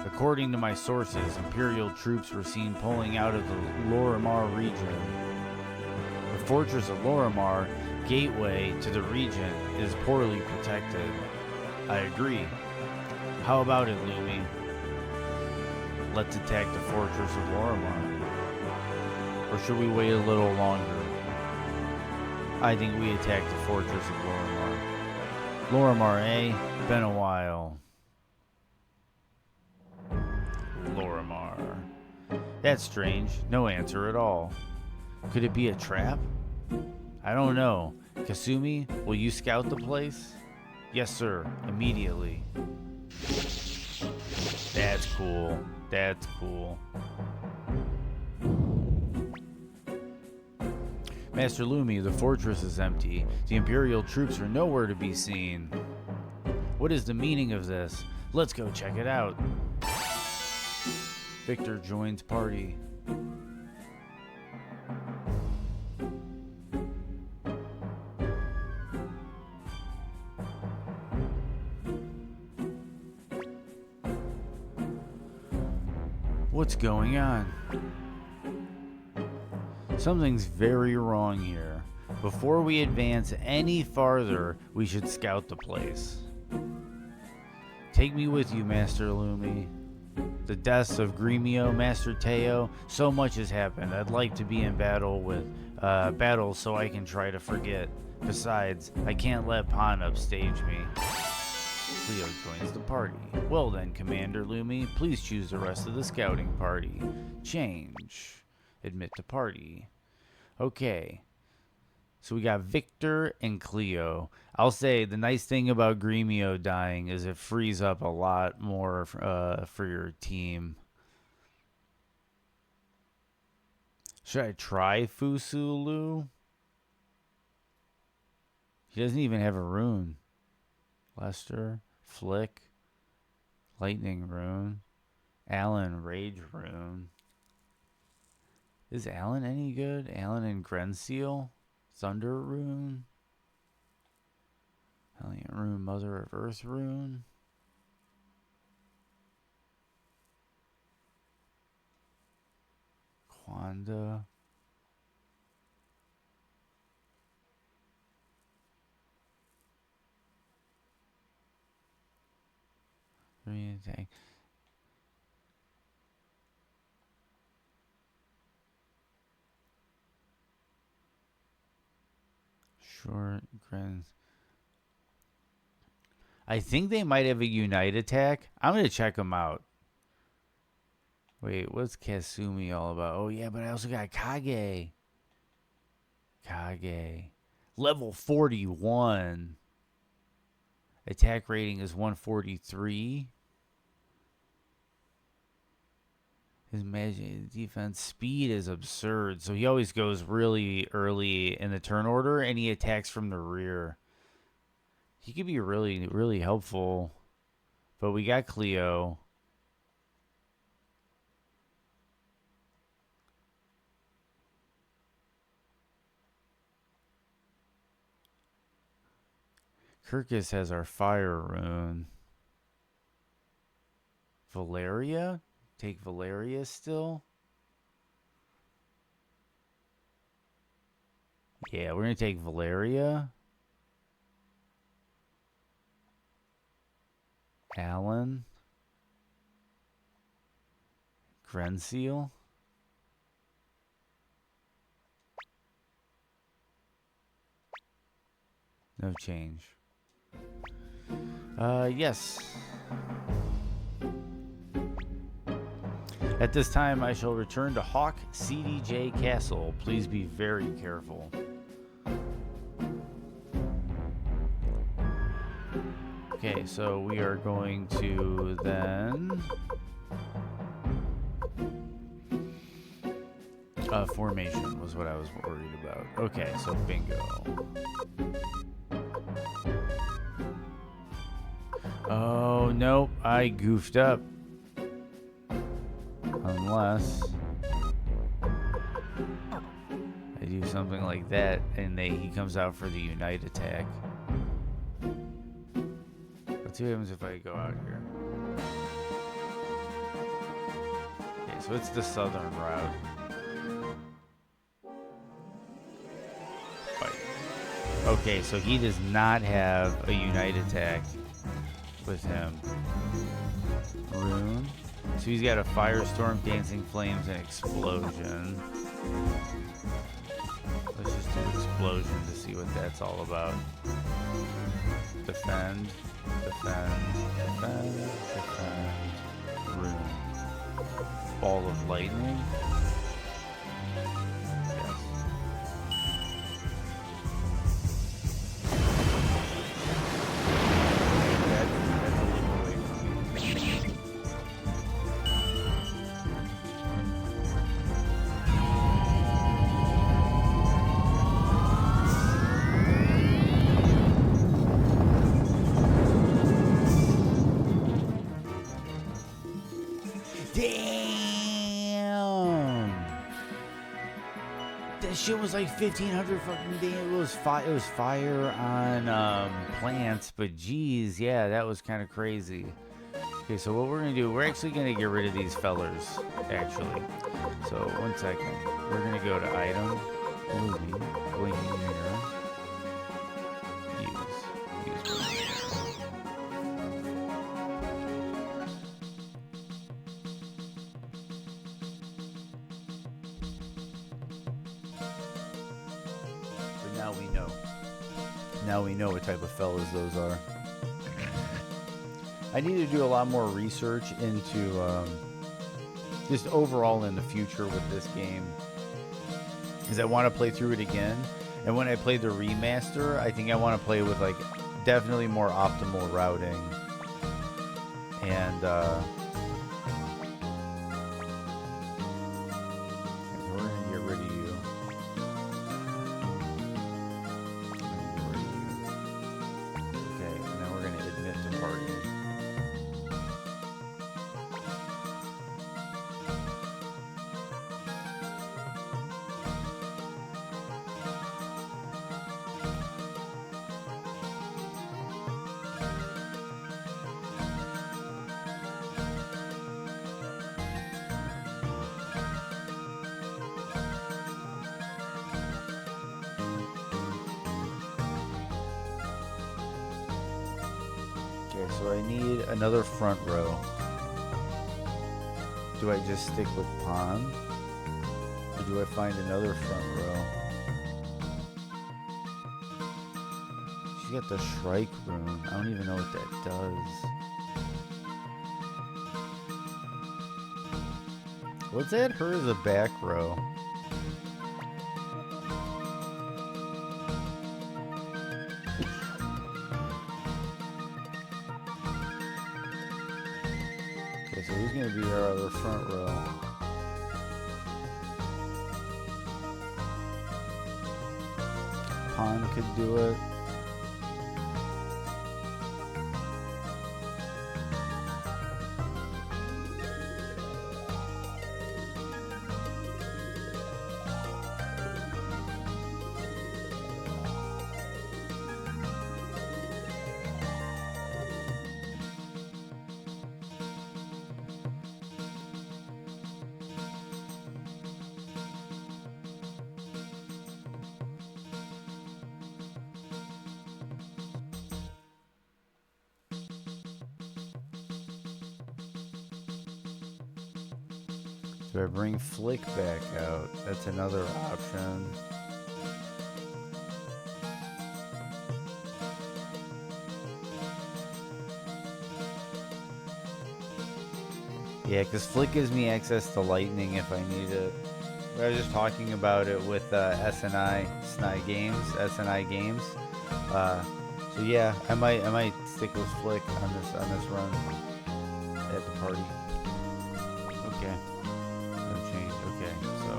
According to my sources, Imperial troops were seen pulling out of the Lorimar region. The fortress of Lorimar, gateway to the region, is poorly protected. I agree. How about it, Lumi? Let's attack the fortress of Lorimar. Or should we wait a little longer? I think we attack the fortress of Lorimar. Lorimar, eh? Been a while. Lorimar. That's strange. No answer at all. Could it be a trap? I don't know. Kasumi, will you scout the place? Yes, sir. Immediately. That's cool. That's cool. Master Lumi, the fortress is empty. The Imperial troops are nowhere to be seen. What is the meaning of this? Let's go check it out. Victor joins party. What's going on? Something's very wrong here. Before we advance any farther, we should scout the place. Take me with you, Master Lumi. The deaths of Gremio, Master Teo, so much has happened. I'd like to be in battle so I can try to forget. Besides, I can't let Pon upstage me. Cleo joins the party. Well then, Commander Lumi, please choose the rest of the scouting party. Change. Admit to party. Okay. So we got Victor and Cleo. I'll say the nice thing about Gremio dying is it frees up a lot more for your team. Should I try Fusulu? He doesn't even have a rune. Lester, Flick, Lightning rune, Alan Rage rune. Is Alan any good? Alan and Grenseal? Thunder rune? Hellion rune, Mother of Earth rune? Quanda? Attack. Short grins. I think they might have a unite attack. I'm gonna check them out. Wait, what's Kasumi all about? Oh yeah, but I also got Kage. Kage. Level 41. Attack rating is 143. His magic defense speed is absurd, so he always goes really early in the turn order, and he attacks from the rear. He could be really, really helpful. But we got Cleo. Kirkus has our fire rune. Valeria? Take Valeria still? Yeah, we're going to take Valeria. Alan. Grenseal. No change. Yes. At this time, I shall return to Hawk CDJ Castle. Please be very careful. Okay, so we are going to then... formation was what I was worried about. Okay, so bingo. Oh, nope, I goofed up. Unless I do something like that and he comes out for the unite attack. Let's see what happens if I go out here. Okay, so it's the southern route. Fight. Okay, so he does not have a unite attack with him. Rune. So he's got a firestorm, dancing flames, and explosion. Let's just do explosion to see what that's all about. Defend, defend, defend, defend. Rune. Ball of lightning. Yes. That's a little away from me. Shit was like 1,500 fucking damn. It was fire on plants, but geez, yeah, that was kind of crazy. Okay, so what we're gonna do, we're actually gonna get rid of these fellers, actually. So 1 second, we're gonna go to item, movie, blinking mirror. Now we know what type of fellas those are. I need to do a lot more research into just overall in the future with this game, because I want to play through it again. And when I play the remaster, I think I want to play with like definitely more optimal routing. And we're gonna get rid of you. Okay, and then we're gonna admit to party. Okay, so I need another front row. Do I just stick with pawn? Or do I find another front row? She's got the Shrike rune. I don't even know what that does. Let's add her as a back row. So who's going to be our other front row? Pawn could do it. Do I bring Flick back out? That's another option. Yeah, because Flick gives me access to lightning if I need it. I was just talking about it with SNI Games. So yeah, I might stick with Flick on this run at the party. Okay. No change. Okay, so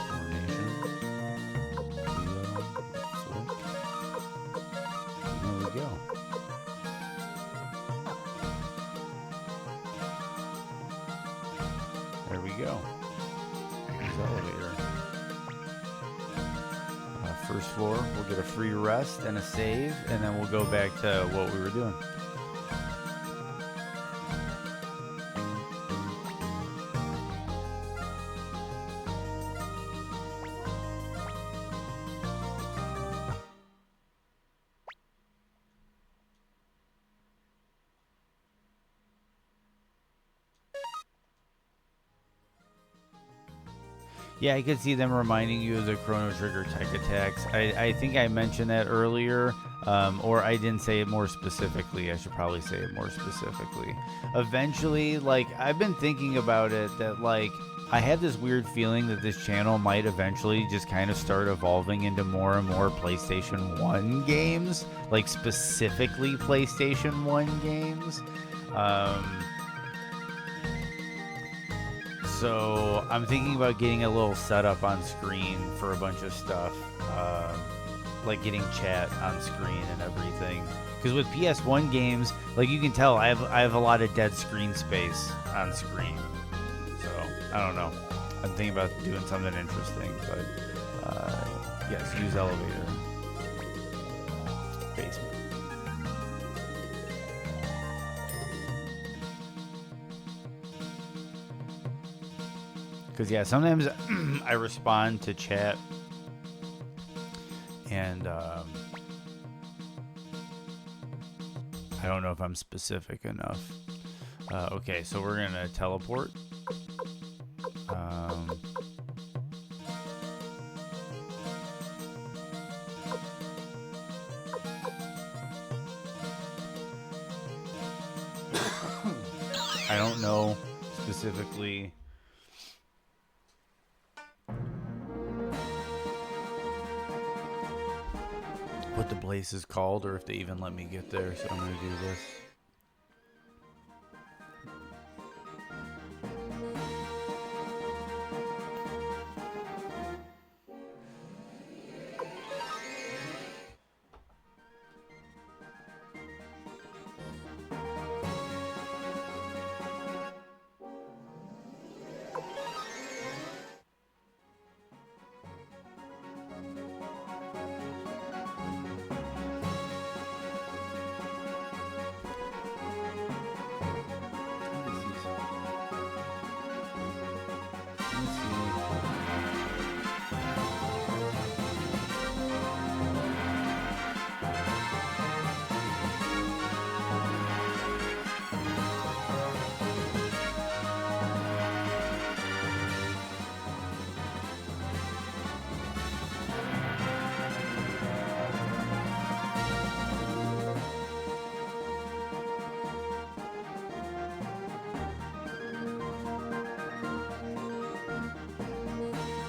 coordination. Flick. There we go. There we go. There's elevator. First floor, we'll get a free rest and a save, and then we'll go back to what we were doing. Yeah, I could see them reminding you of the Chrono Trigger tech attacks. I think I mentioned that earlier, or I didn't say it more specifically. I should probably say it more specifically. Eventually, like, I've been thinking about it, that, like, I have this weird feeling that this channel might eventually just kind of start evolving into more and more PlayStation 1 games, like, specifically PlayStation 1 games. So I'm thinking about getting a little setup on screen for a bunch of stuff, like getting chat on screen and everything. Because with PS1 games, like you can tell, I have a lot of dead screen space on screen. So I don't know. I'm thinking about doing something interesting, but yes, use elevator. Basement. Because, yeah, sometimes I respond to chat and I don't know if I'm specific enough. Okay, so we're going to teleport. I don't know specifically what the place is called or if they even let me get there, so I'm gonna do this.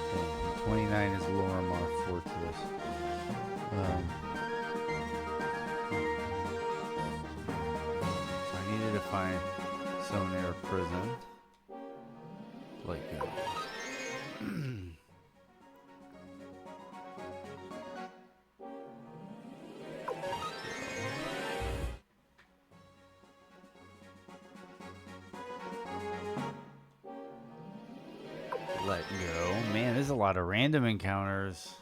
Okay, 29 is Lorimar Fortress. So I needed to find Sonair Prison. Like, let go. Man, there's a lot of random encounters.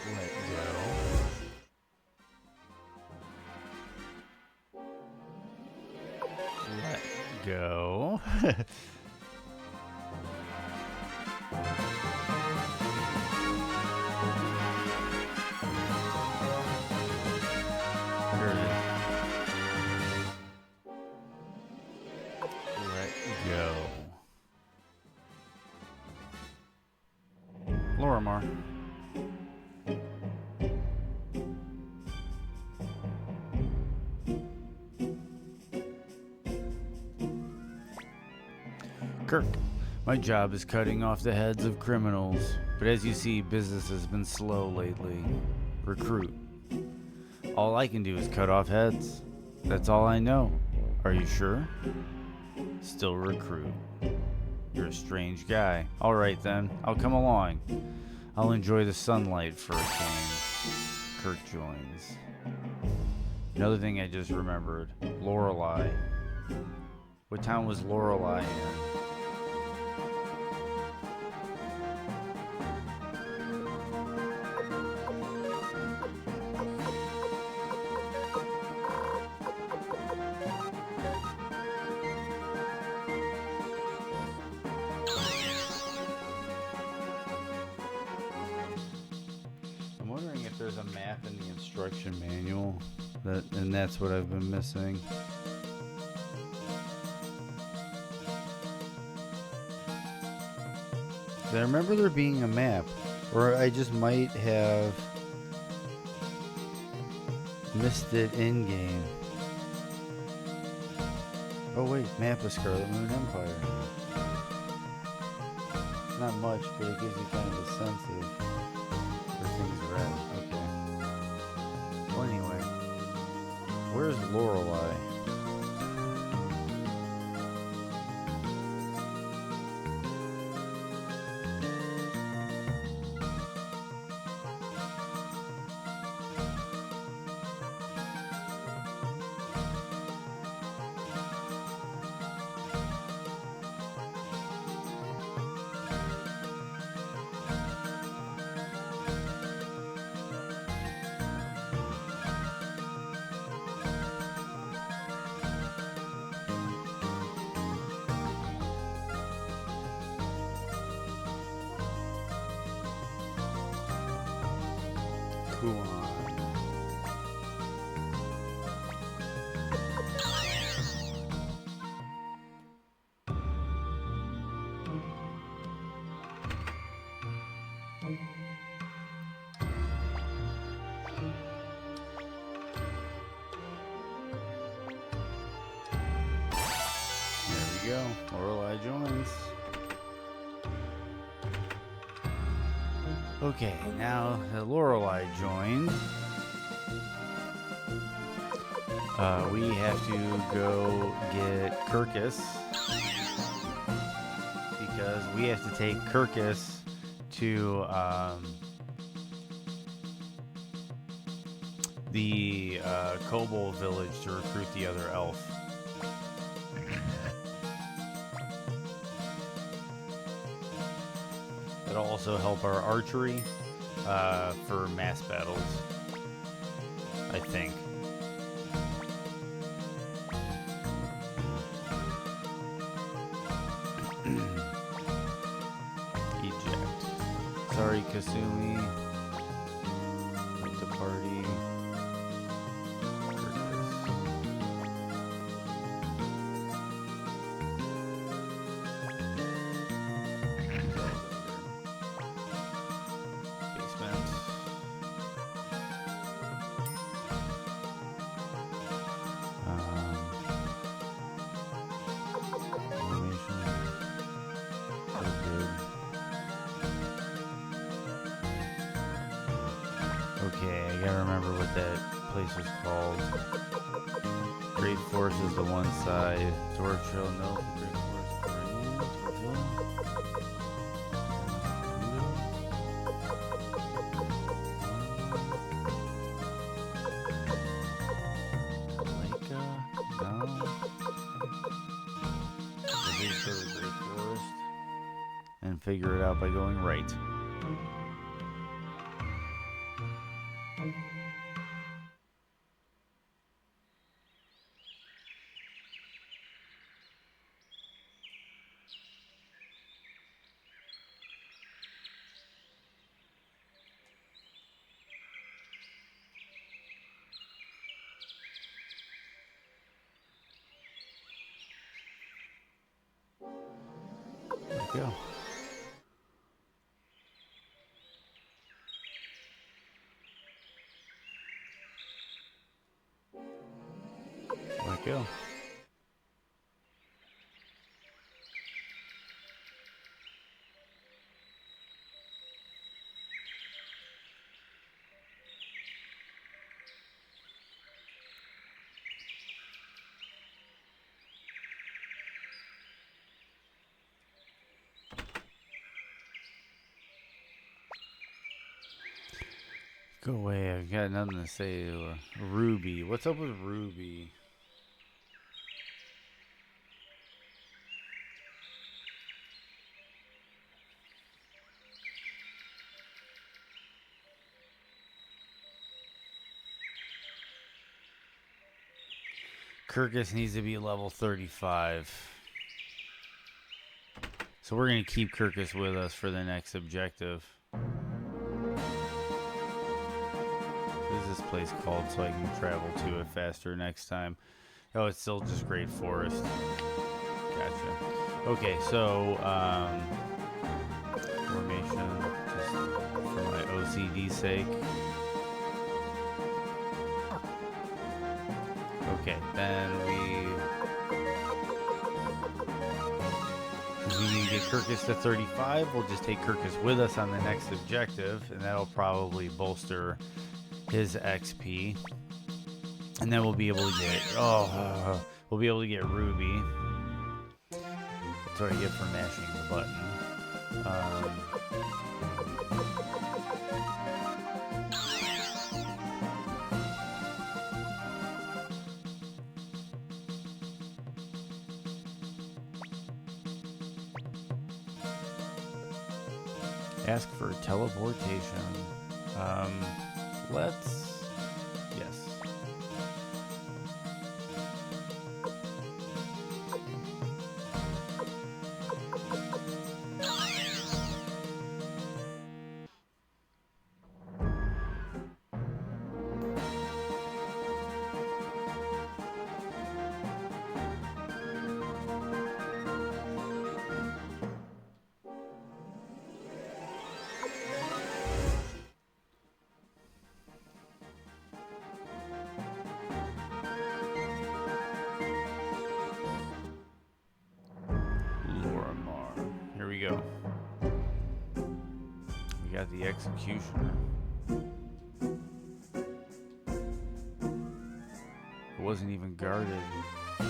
Let go. Let go. Here it is. Let go. Lorimar. Kirk, my job is cutting off the heads of criminals, but as you see, business has been slow lately. Recruit. All I can do is cut off heads. That's all I know. Are you sure? Still recruit. You're a strange guy. All right then, I'll come along. I'll enjoy the sunlight for a change. Kirk joins. Another thing I just remembered. Lorelei. What town was Lorelei in? I'm wondering if there's a map in the instruction manual, and that's what I've been missing. I remember there being a map, or I just might have missed it in game. Oh wait, map of Scarlet Moon Empire. Not much, but it gives you kind of a sense of where things are at. Okay. Well, anyway, where's Lorelei? Kuan. go. Lorelei joins. Okay, now that Lorelei joined, we have to go get Kirkus because we have to take Kirkus to the Kobold village to recruit the other elf. That'll also help our archery for mass battles, I think. Eject. Sorry, Kasumi. With the party. Okay, I gotta remember what that place was called. Great Forest is the one side. Torcho, no. Great Forest Brand. Leica? No. Let's go to Great Forest and figure it out by going right. Go. Let go. Go away. I've got nothing to say to Ruby. What's up with Ruby? Kirkus needs to be level 35. So we're going to keep Kirkus with us for the next objective. What is this place called so I can travel to it faster next time? Oh, it's still just Great Forest. Gotcha. Okay, so formation, just for my OCD's sake. Okay, then we need to get Kirkus to 35. We'll just take Kirkus with us on the next objective, and that'll probably bolster his XP. And then we'll be able to get we'll be able to get Ruby. That's what I get for mashing the button. Ask for teleportation. Let's... Yes. we got the Executioner. It wasn't even guarded. I'm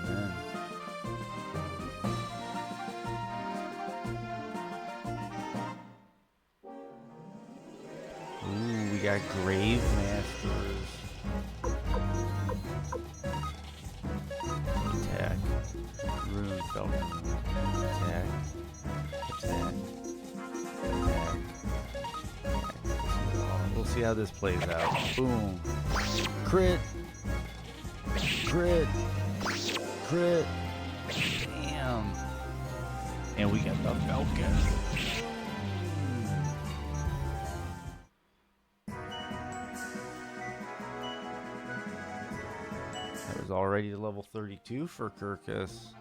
in. Ooh, we got Grave Masters. Attack. Rune Falcon. Attack. Attack. Attack. We'll see how this plays out. Boom. Crit. Crit. Crit. Damn. And we got the Falcon. That was already level 32 for Kirkus.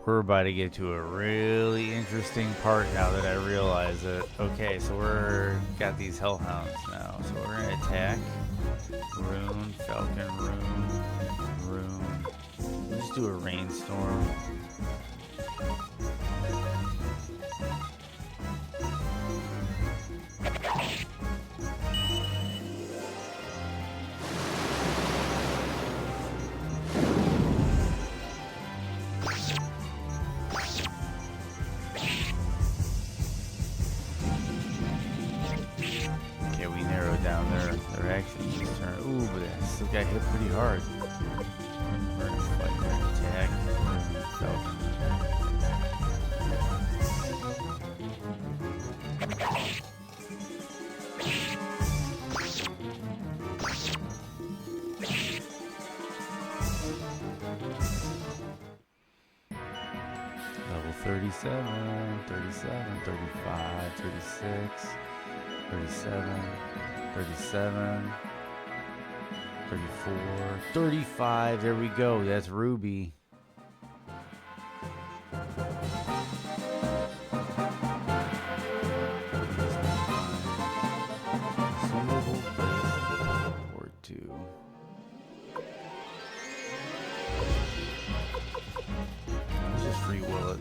We're about to get to a really interesting part now that I realize it. Okay, so we're got these hellhounds now. So we're gonna attack. Rune, Falcon, Rune. Let's do a rainstorm. Got hit pretty hard. We're gonna fight, we're gonna attack. Falcon. Level 37, 37, 35, 36, 37, 37. 34, 35, there we go, that's Ruby. Or two. Let's just free will it.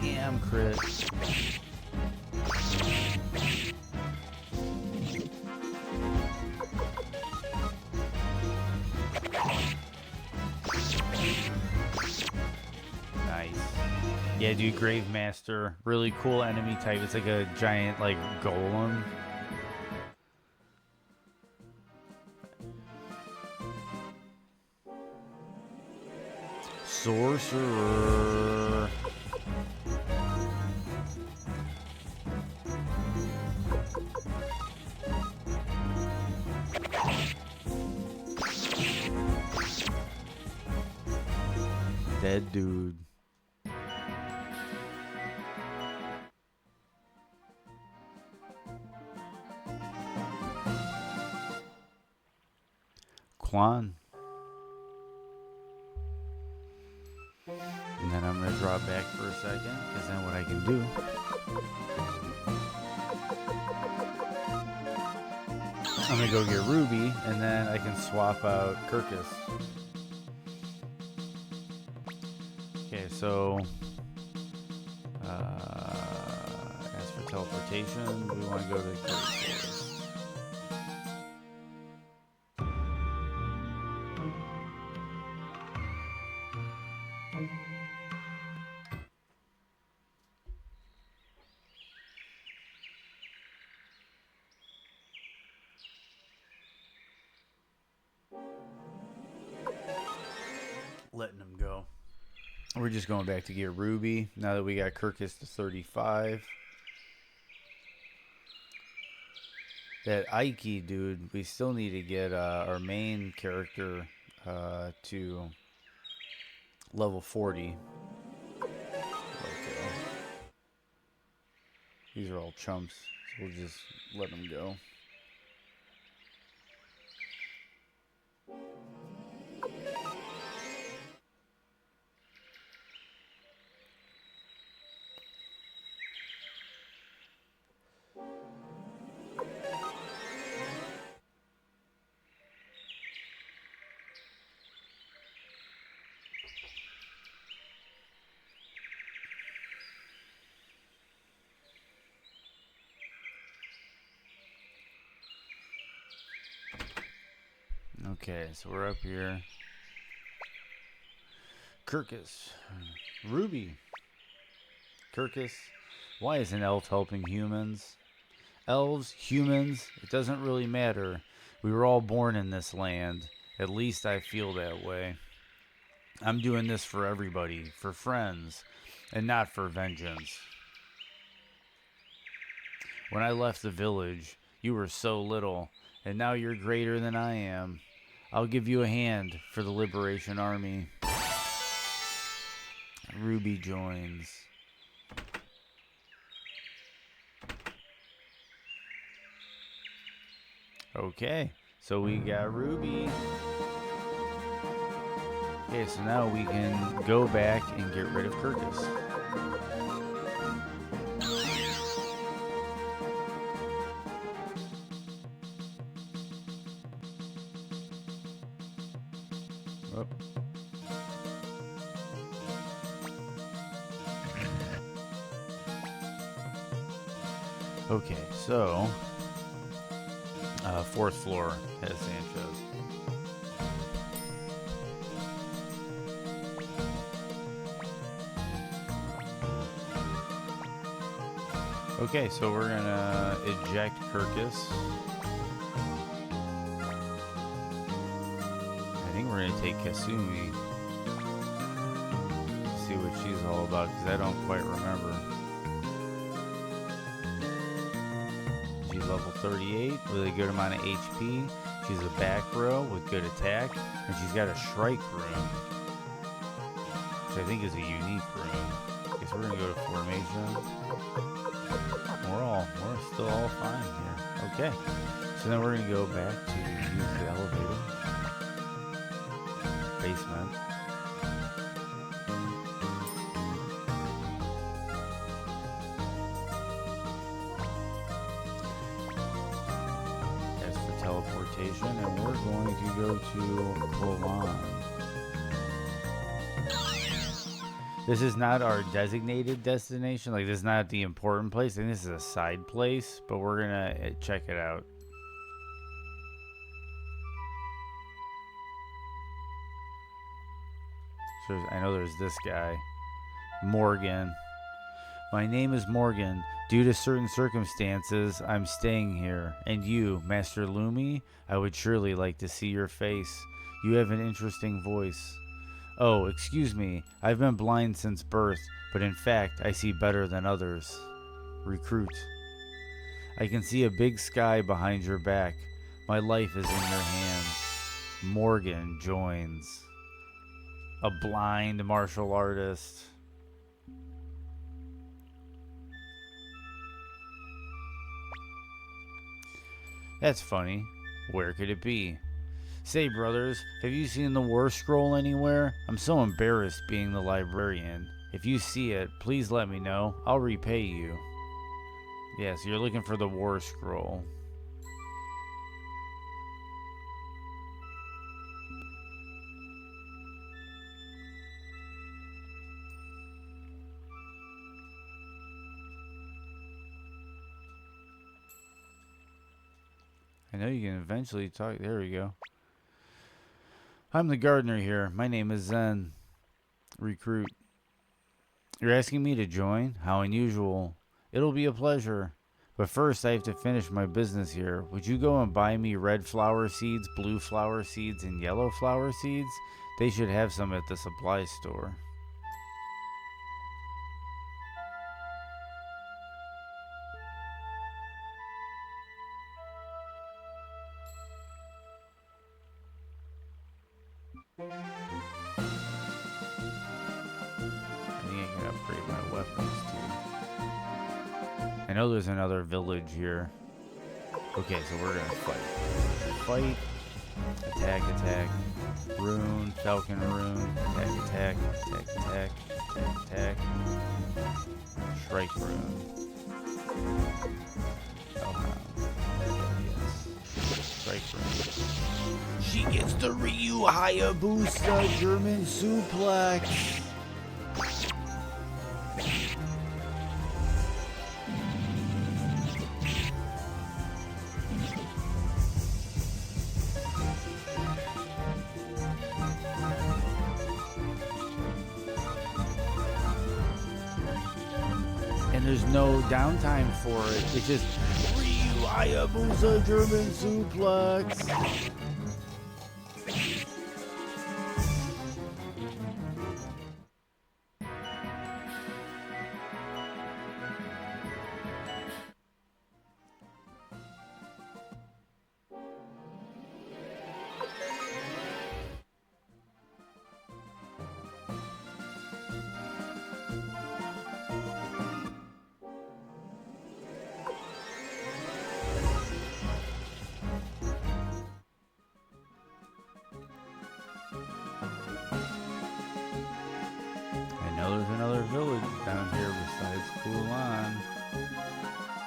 Damn crit. Yeah, dude, Grave Master, really cool enemy type. It's like a giant, like, golem. Sorcerer. Dead dude. Quan. And then I'm going to draw back for a second, because then what I can do I'm going to go get Ruby, and then I can swap out Kirkus. Okay, so as for teleportation, we want to go to Great Forest. Letting them go. We're just going back to get Ruby now that we got Kirkus to 35. That Ike dude, we still need to get our main character to level 40. Okay. These are all chumps, so we'll just let them go. Okay, so we're up here. Kirkus. Ruby. Kirkus. Why is an elf helping humans? Elves, humans, it doesn't really matter. We were all born in this land. At least I feel that way. I'm doing this for everybody, for friends, and not for vengeance. When I left the village, you were so little, and now you're greater than I am. I'll give you a hand for the Liberation Army. Ruby joins. Okay, so we got Ruby. Okay, so now we can go back and get rid of Kirkus. Oh. Okay, so fourth floor has Sanchez. Okay, so we're gonna eject Kirkus. I think we're gonna take Kasumi. See what she's all about, because I don't quite remember. She's level 38 with a good amount of HP. She's a back row with good attack, and she's got a Shrike rune, which I think is a unique rune. Guess we're gonna go to formation. We're still all fine here. Okay, so then we're gonna go back to use the elevator. Basement. As for teleportation, and we're going to go to Kolan. This is not our designated destination. Like, this is not the important place. I think this is a side place, but we're gonna check it out. So I know there's this guy, Morgan. My name is Morgan. Due to certain circumstances, I'm staying here. And you, Master Lumi, I would surely like to see your face. You have an interesting voice. Oh, excuse me. I've been blind since birth, but in fact, I see better than others. Recruit. I can see a big sky behind your back. My life is in your hands. Morgan joins. A blind martial artist. That's funny. Where could it be? Say, brothers, have you seen the War Scroll anywhere? I'm so embarrassed being the librarian. If you see it, please let me know. I'll repay you. Yeah, so you're looking for the War Scroll. I know you can eventually talk. There we go. I'm the gardener here. My name is Zen. Recruit. You're asking me to join? How unusual. It'll be a pleasure. But first, I have to finish my business here. Would you go and buy me red flower seeds, blue flower seeds, and yellow flower seeds? They should have some at the supply store. I think I can upgrade my weapons too. I know know there's another village here. Okay, so we're gonna fight. Attack, attack. Rune, Falcon Rune. Attack, attack, attack, attack, attack, attack. Shrike Rune. Hellhound. Yes. Shrike Rune. She gets the Ryu Hayabusa German suplex. And there's no downtime for it. It's just Ryu Hayabusa German suplex. I know there's another village down here besides Kulan.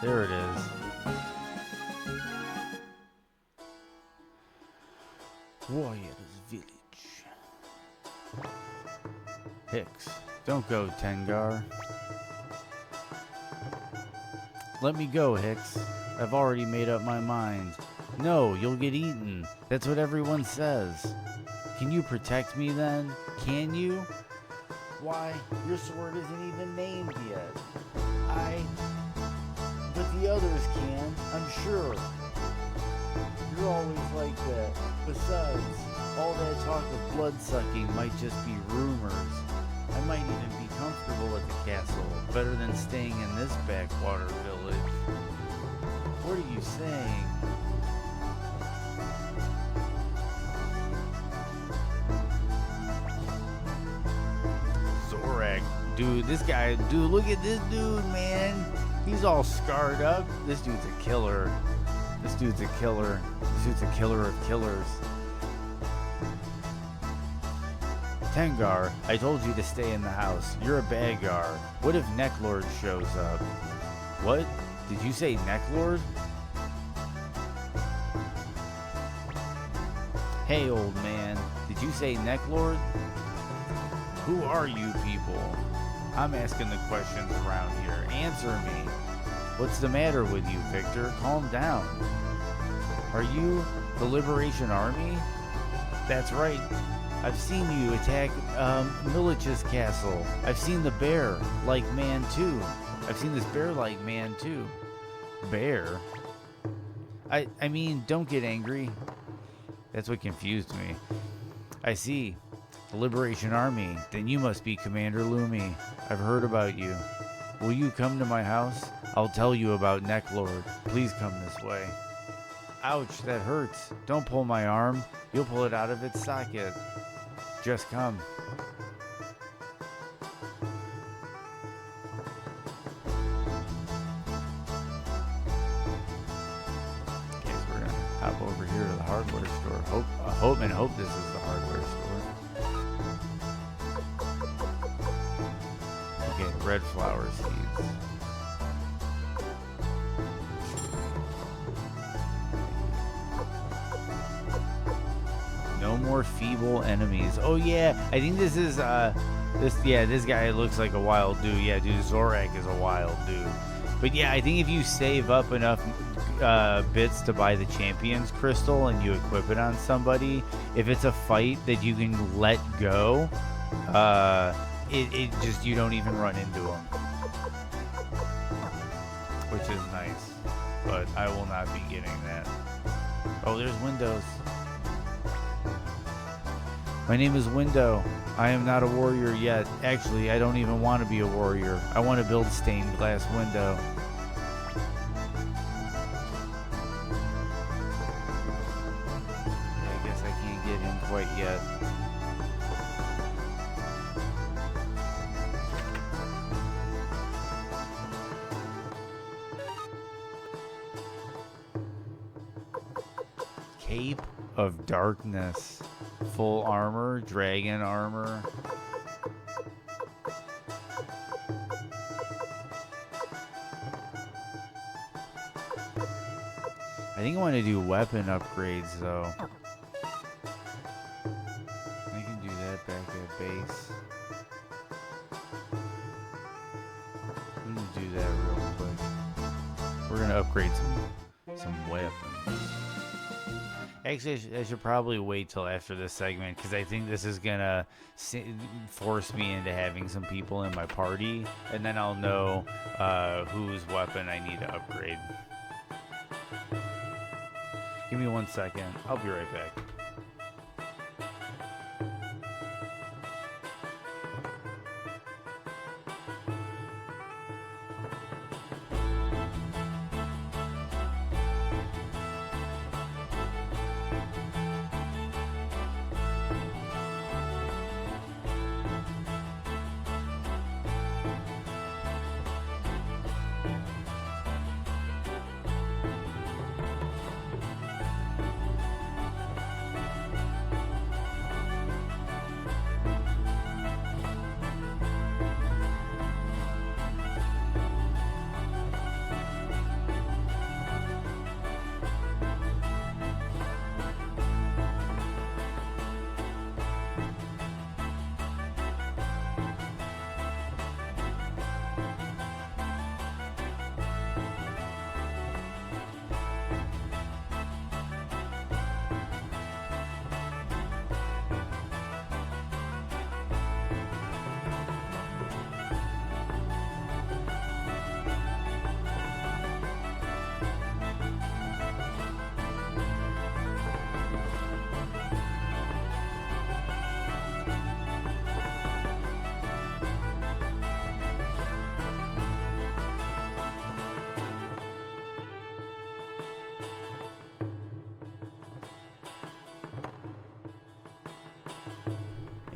There it is. Warrior's Village. Hicks, don't go, Tengar. Let me go, Hicks. I've already made up my mind. No, you'll get eaten. That's what everyone says. Can you protect me then? Can you? Why, your sword isn't even named yet. But the others can, I'm sure. You're always like that. Besides, all that talk of blood-sucking might just be rumors. I might even be comfortable at the castle, better than staying in this backwater village. What are you saying? Zorak, dude, look at this dude, man. He's all scarred up. This dude's a killer. This dude's a killer. This dude's a killer of killers. Tengar, I told you to stay in the house. You're a bad guard. What if Necklord shows up? What? Did you say Necklord? Hey, old man. Did you say Necklord? Who are you people? I'm asking the questions around here. Answer me. What's the matter with you, Victor? Calm down. Are you the Liberation Army? That's right. I've seen you attack Milich's castle. I've seen the bear-like man too. I've seen this bear-like man too. Bear? I mean, don't get angry. That's what confused me. I see. The Liberation Army. Then you must be Commander Lumi. I've heard about you. Will you come to my house? I'll tell you about Necklord. Please come this way. Ouch, that hurts. Don't pull my arm. You'll pull it out of its socket. Just come. Okay, so we're gonna hop over here to the hardware store. Hope this is the hardware store. Okay, red flower seeds. No more feeble enemies. Oh yeah, I think this is this guy looks like a wild dude. Yeah, dude, Zorak is a wild dude. But yeah, I think if you save up enough bits to buy the Champions Crystal and you equip it on somebody, if it's a fight that you can let go, it just, you don't even run into them, which is nice. But I will not be getting that. Oh, there's windows. My name is Window. I am not a warrior yet. Actually, I don't even want to be a warrior. I want to build stained glass window. Yeah, I guess I can't get him quite yet. Cape of Darkness. Full armor, dragon armor. I think I want to do weapon upgrades though. I can do that back at base. I'm gonna do that real quick. We're gonna upgrade some weapons. Actually, I should probably wait till after this segment because I think this is gonna force me into having some people in my party, and then I'll know whose weapon I need to upgrade. Give me 1 second. I'll be right back.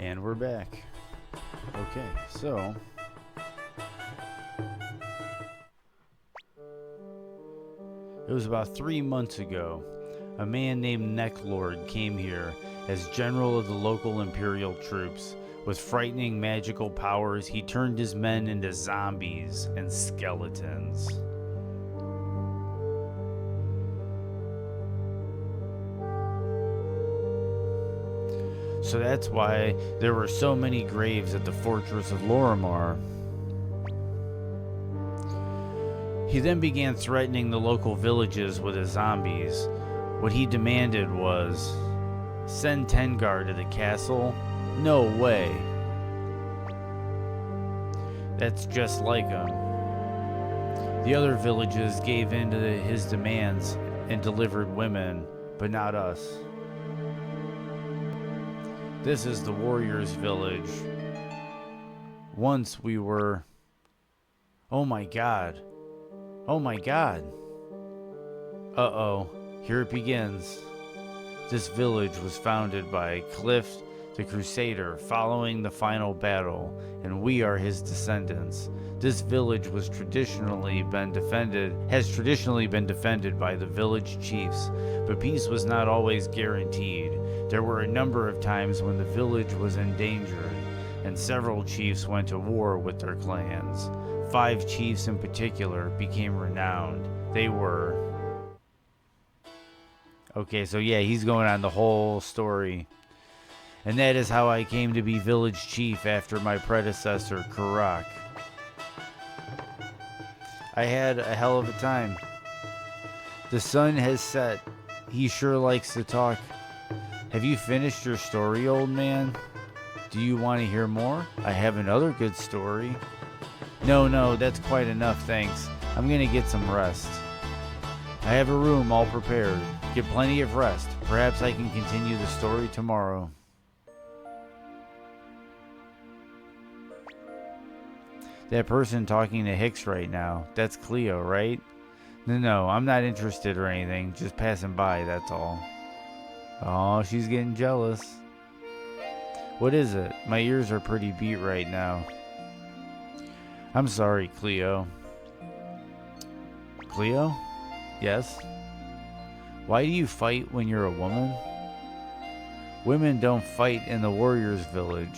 And we're back. Okay, so it was about 3 months ago. A man named Necklord came here as general of the local imperial troops. With frightening magical powers, he turned his men into zombies and skeletons. So that's why there were so many graves at the fortress of Lorimar. He then began threatening the local villages with his zombies. What he demanded was, send Tengar to the castle? No way. That's just like him. The other villages gave in to his demands and delivered women, but not us. This is the warriors' village. Once we were... Oh my god. Oh my god. Uh-oh. Here it begins. This village was founded by Cliff the Crusader following the final battle, and we are his descendants. This village has traditionally been defended by the village chiefs, but peace was not always guaranteed. There were a number of times when the village was endangered, and several chiefs went to war with their clans. 5 chiefs in particular became renowned. They were... Okay, so yeah, he's going on the whole story. And that is how I came to be village chief after my predecessor, Karak. I had a hell of a time. The sun has set. He sure likes to talk. Have you finished your story, old man? Do you want to hear more? I have another good story. No, that's quite enough, thanks. I'm gonna get some rest. I have a room all prepared. Get plenty of rest. Perhaps I can continue the story tomorrow. That person talking to Hicks right now, that's Cleo, right? No, I'm not interested or anything. Just passing by, that's all. Oh, she's getting jealous. What is it? My ears are pretty beat right now. I'm sorry, Cleo. Cleo? Yes? Why do you fight when you're a woman? Women don't fight in the warrior's village.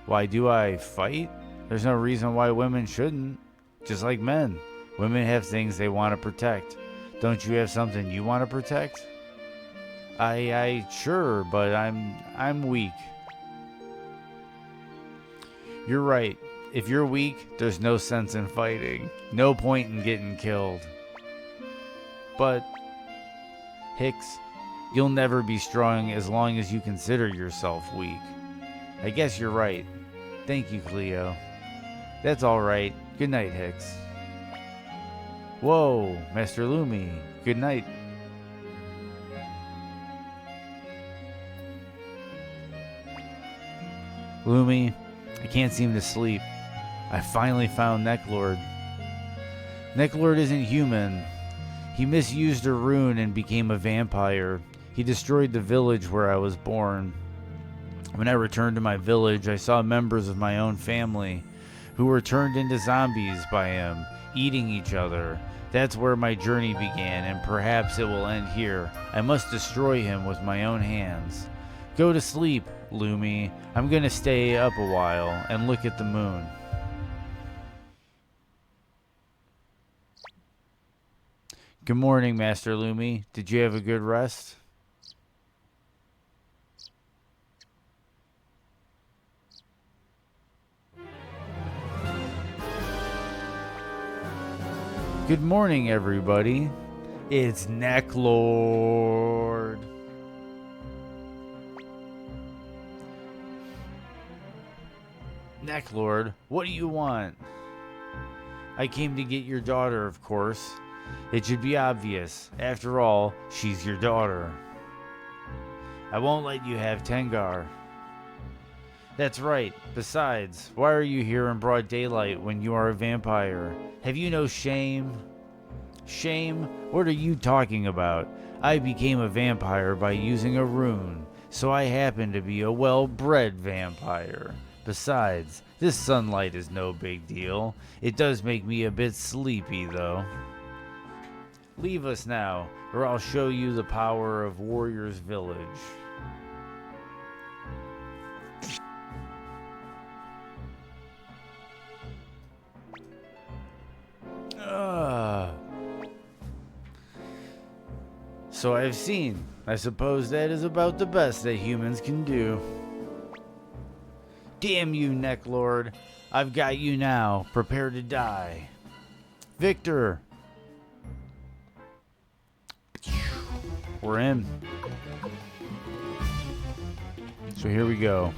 Why do I fight? There's no reason why women shouldn't. Just like men. Women have things they want to protect. Don't you have something you want to protect? I sure, but I'm weak. You're right. If you're weak, there's no sense in fighting. No point in getting killed. But, Hicks, you'll never be strong as long as you consider yourself weak. I guess you're right. Thank you, Cleo. That's all right. Good night, Hicks. Whoa, Master Lumi. Good night. Lumi, I can't seem to sleep. I finally found Necklord. Necklord isn't human. He misused a rune and became a vampire. He destroyed the village where I was born. When I returned to my village, I saw members of my own family who were turned into zombies by him, eating each other. That's where my journey began, and perhaps it will end here. I must destroy him with my own hands. Go to sleep, Lumi. I'm gonna stay up a while and look at the moon. Good morning, Master Lumi. Did you have a good rest? Good morning, everybody. It's Necklord. Necklord, what do you want? I came to get your daughter, of course. It should be obvious. After all, she's your daughter. I won't let you have Tengar. That's right. Besides, why are you here in broad daylight when you are a vampire? Have you no shame? Shame? What are you talking about? I became a vampire by using a rune, so I happen to be a well-bred vampire. Besides, this sunlight is no big deal. It does make me a bit sleepy, though. Leave us now, or I'll show you the power of Warrior's Village. So I've seen. I suppose that is about the best that humans can do. Damn you, Necklord. I've got you now. Prepare to die. Victor! We're in. So here we go.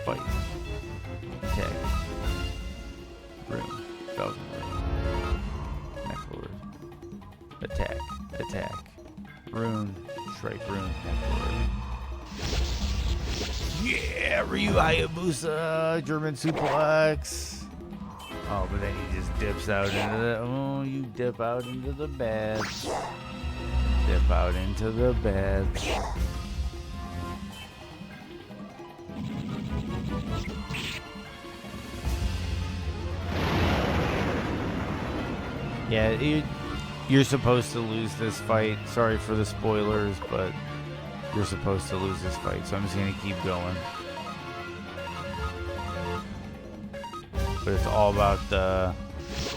Fight. Attack. Room. Falcon Room. Necklord. Attack. Attack. Rune. Shrike Rune. Necklord. Yeah! Ryu Hayabusa! German suplex! Oh, but then he just dips out into the... Oh, you dip out into the beds. Dip out into the beds. Yeah, you're supposed to lose this fight. Sorry for the spoilers, but you're supposed to lose this fight, so I'm just going to keep going. But it's all about the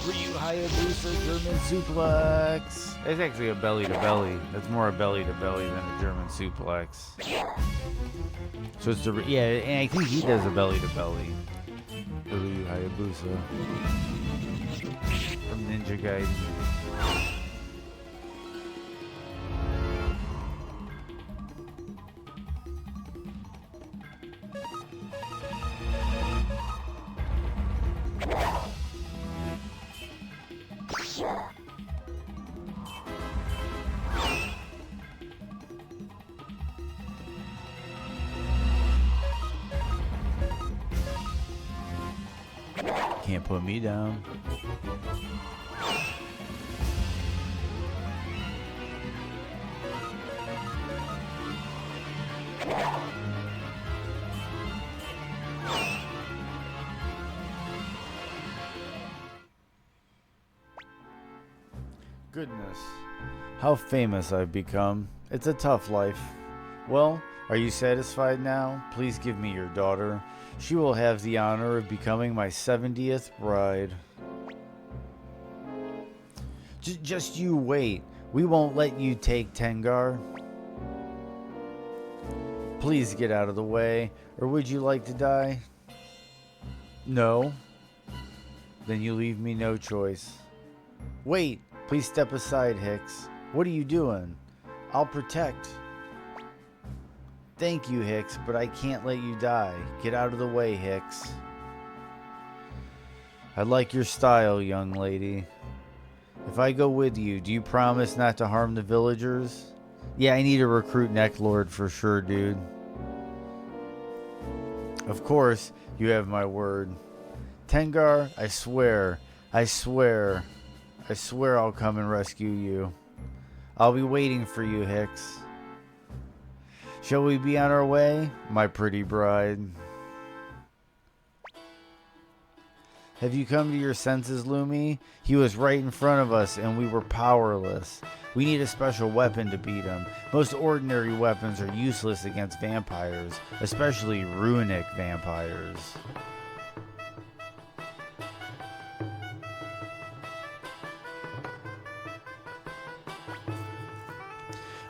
Ryu Hayabusa German suplex. It's actually a belly-to-belly. That's more a belly-to-belly than a German suplex. So it's yeah, and I think he does a belly-to-belly. Ryu Hayabusa from Ninja Gaiden. Can't put me down. Goodness. How famous I've become. It's a tough life. Well, are you satisfied now? Please give me your daughter. She will have the honor of becoming my 70th bride. Just you wait. We won't let you take Tengar. Please get out of the way, or would you like to die? No. Then you leave me no choice. Wait, please step aside, Hicks. What are you doing? I'll protect. Thank you, Hicks, but I can't let you die. Get out of the way, Hicks. I like your style, young lady. If I go with you, do you promise not to harm the villagers? Yeah, I need to recruit Necklord for sure, dude. Of course, you have my word. Tengar, I swear I'll come and rescue you. I'll be waiting for you, Hicks. Shall we be on our way, my pretty bride? Have you come to your senses, Lumi? He was right in front of us and we were powerless. We need a special weapon to beat him. Most ordinary weapons are useless against vampires, especially runic vampires.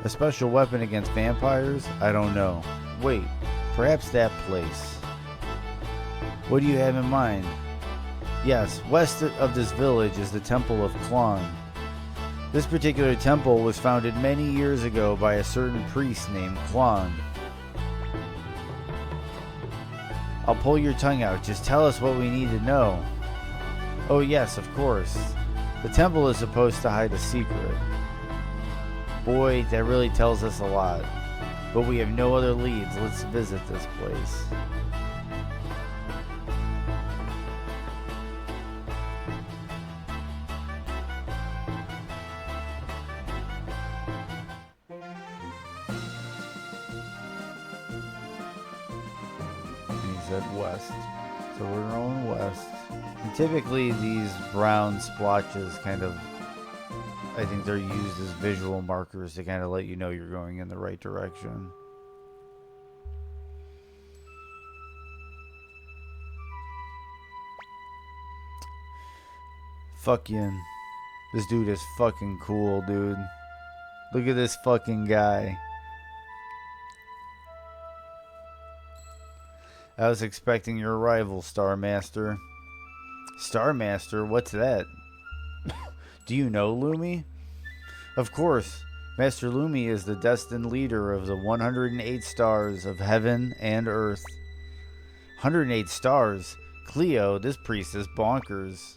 A special weapon against vampires? I don't know. Wait, perhaps that place. What do you have in mind? Yes, west of this village is the Temple of Klon. This particular temple was founded many years ago by a certain priest named Klon. I'll pull your tongue out. Just tell us what we need to know. Oh yes, of course. The temple is supposed to hide a secret. Boy, that really tells us a lot. But we have no other leads. Let's visit this place. He said west. So we're going west. And typically these brown splotches kind of, I think they're used as visual markers to kind of let you know you're going in the right direction. Fucking, this dude is fucking cool, dude. Look at this fucking guy. I was expecting your arrival, Star Master. Star Master? What's that? Do you know Lumi? Of course. Master Lumi is the destined leader of the 108 stars of heaven and earth. 108 stars? Cleo, this priest is bonkers.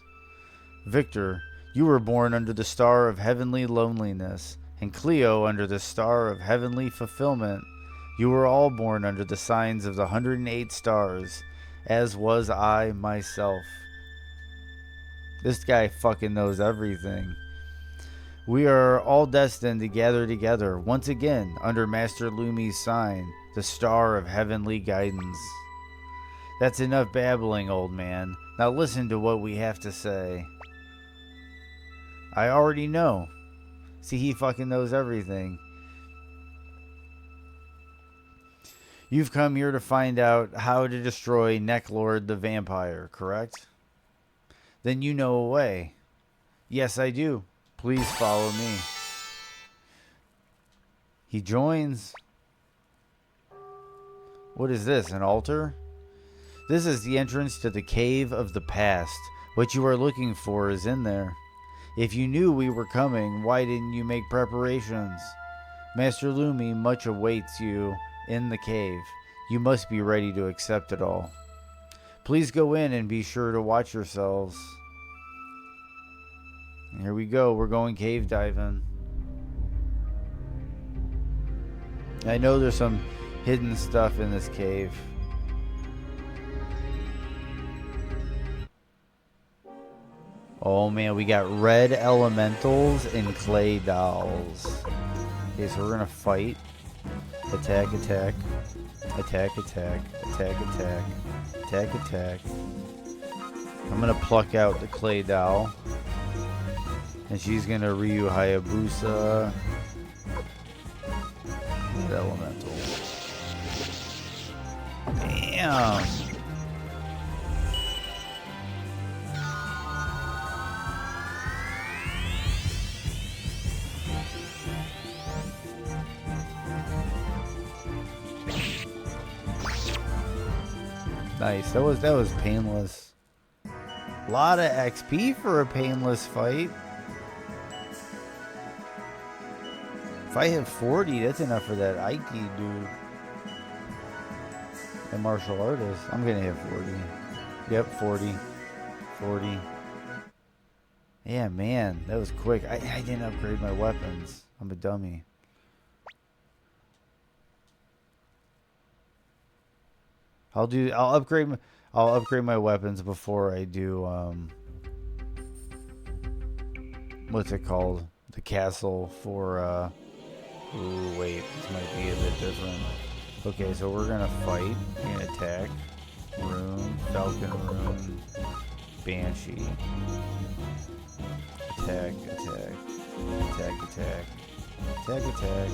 Victor, you were born under the star of heavenly loneliness, and Cleo under the star of heavenly fulfillment. You were all born under the signs of the 108 stars, as was I myself. This guy fucking knows everything. We are all destined to gather together once again under Master Lumi's sign, the star of heavenly guidance. That's enough babbling, old man. Now listen to what we have to say. I already know. See, he fucking knows everything. You've come here to find out how to destroy Necklord the vampire, correct? Then you know a way. Yes, I do. Please follow me. He joins. What is this, an altar? This is the entrance to the Cave of the Past. What you are looking for is in there. If you knew we were coming, why didn't you make preparations? Master Lumi much awaits you in the cave. You must be ready to accept it all. Please go in and be sure to watch yourselves. And here we go. We're going cave diving. I know there's some hidden stuff in this cave. Oh man, we got red elementals and clay dolls. Okay, so we're gonna fight. Attack, attack. Attack, attack. Attack, attack. Attack, attack. I'm gonna pluck out the clay doll. And she's gonna Ryu Hayabusa. That elemental. Damn. Nice. That was painless. A lot of XP for a painless fight. If I hit 40, that's enough for that Aiki dude. The martial artist. I'm gonna hit 40. Yep, 40. 40. Yeah, man, that was quick. I didn't upgrade my weapons. I'm a dummy. I'll upgrade my weapons before I do what's it called? The castle for ooh, wait, this might be a bit different. Okay, so we're gonna fight. We're gonna attack. Rune, Falcon Rune, Banshee. Attack, attack, attack, attack, attack, attack.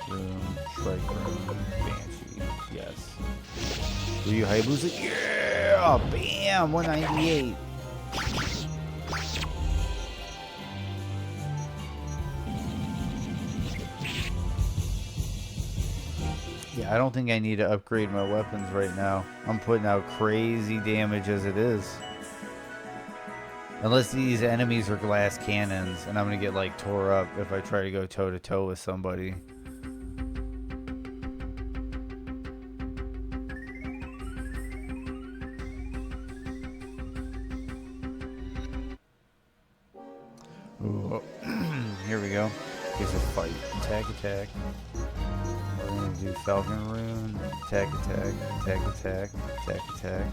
Rune, Strike Rune, Banshee. Yes. Ryu Hayabusa. Yeah! Bam! 198. Yeah, I don't think I need to upgrade my weapons right now. I'm putting out crazy damage as it is. Unless these enemies are glass cannons, and I'm gonna get like tore up if I try to go toe to toe with somebody. Ooh. Here we go. Here's a fight. Attack, attack. We're gonna do Falcon Rune. Attack, attack, attack, attack, attack, attack.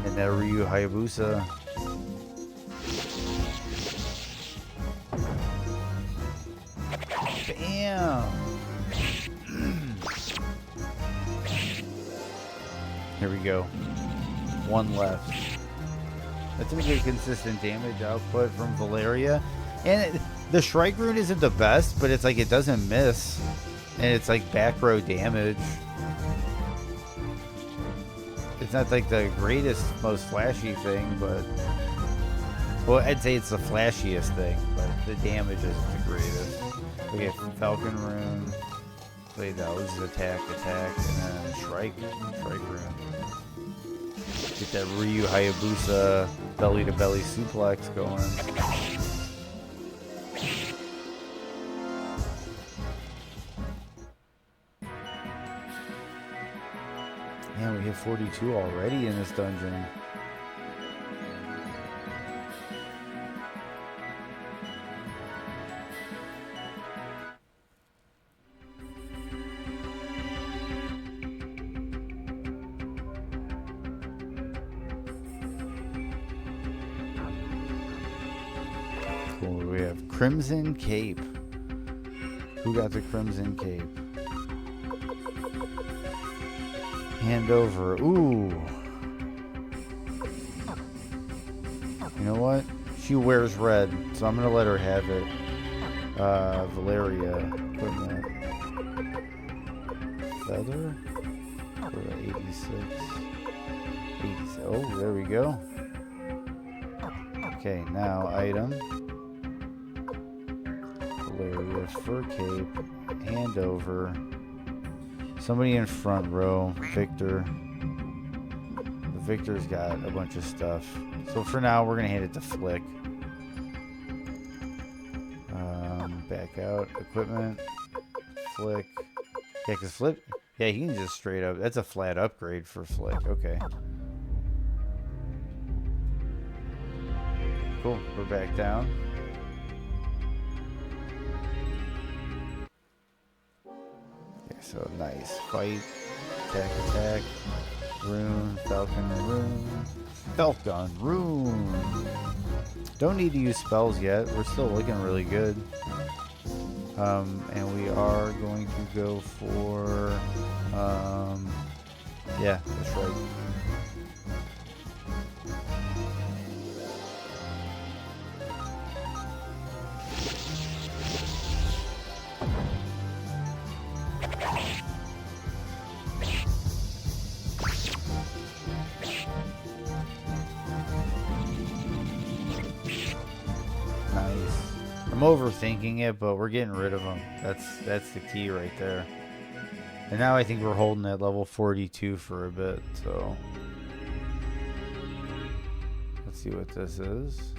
And that Ryu Hayabusa. Bam! Here we go. One left. That's a good consistent damage output from Valeria. And the Strike Rune isn't the best, but it's like it doesn't miss. And it's like back row damage. It's not like the greatest, most flashy thing, but... Well, I'd say it's the flashiest thing, but the damage isn't the greatest. Okay, Falcon Rune. Play those. Attack, attack, and then Strike Rune. Get that Ryu Hayabusa belly-to-belly suplex going. Man, we hit 42 already in this dungeon. Cool, we have Crimson Cape. Who got the Crimson Cape? Hand over. Ooh. You know what? She wears red, so I'm gonna let her have it. Valeria. Equipment. Feather? For 86. 86. Oh, there we go. Okay, now item. Valeria, fur cape, hand over. Somebody in front row, Victor. Victor's got a bunch of stuff. So for now, we're gonna hand it to Flick. Back out, equipment, Flick. Yeah, cause Flick, yeah, he can just straight up. That's a flat upgrade for Flick. Okay. Cool. We're back down. So nice fight, attack, attack, rune, Falcon Rune, Falcon Rune. Don't need to use spells yet. We're still looking really good. And we are going to go for, yeah, that's right. I'm overthinking it, but we're getting rid of them. That's the key right there. And now I think we're holding at level 42 for a bit, so let's see what this is.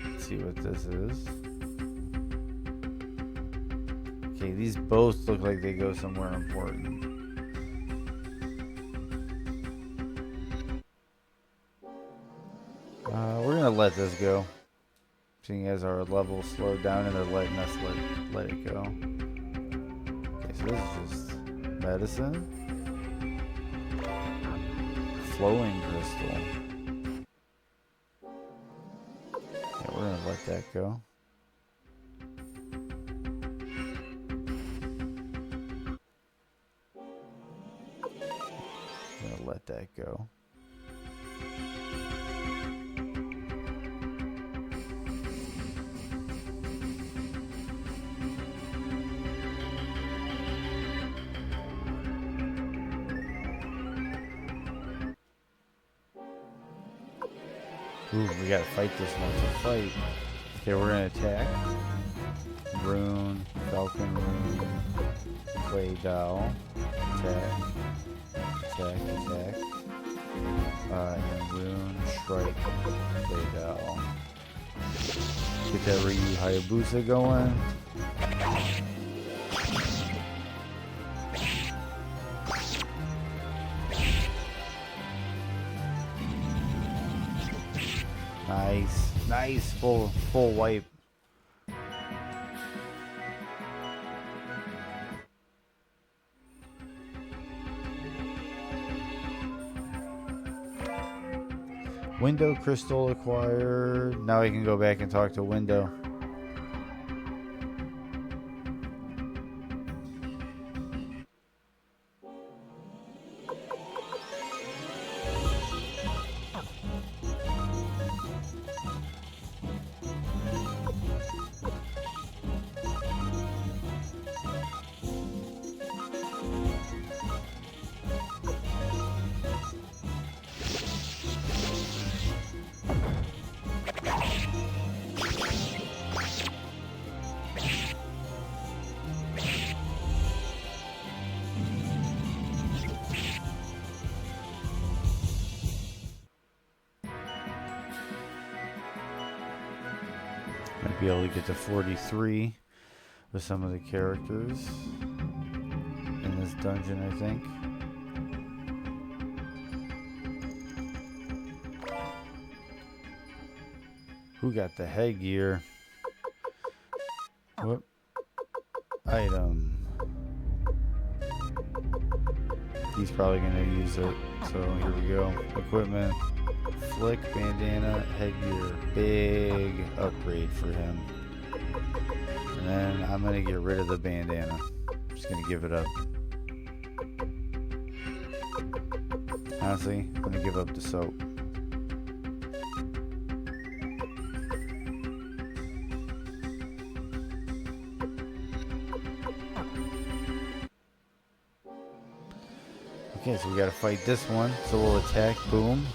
Let's see what this is. Okay, these both look like they go somewhere important. We're gonna let this go, seeing as our level slowed down and they're letting us let it go. Okay, so this is just medicine, flowing crystal. Yeah, we're gonna let that go. Gonna let that go. Ooh, we gotta fight this one to fight. Okay, we're gonna attack. Rune, Falcon Rune, Clay Doll, attack, attack, attack. And Rune, Strike, Clay Doll. Get that Ryu Hayabusa going. Nice, nice, full wipe. Window crystal acquired. Now we can go back and talk to Window. Might be able to get to 43 with some of the characters in this dungeon, I think. Who got the headgear? Whoop. Item. He's probably going to use it. So here we go. Equipment. Flick, bandana, headgear. Big upgrade for him. And then I'm going to get rid of the bandana. I'm just going to give it up. Honestly, I'm going to give up the soap. Okay, so we gotta fight this one. So we'll attack, boom.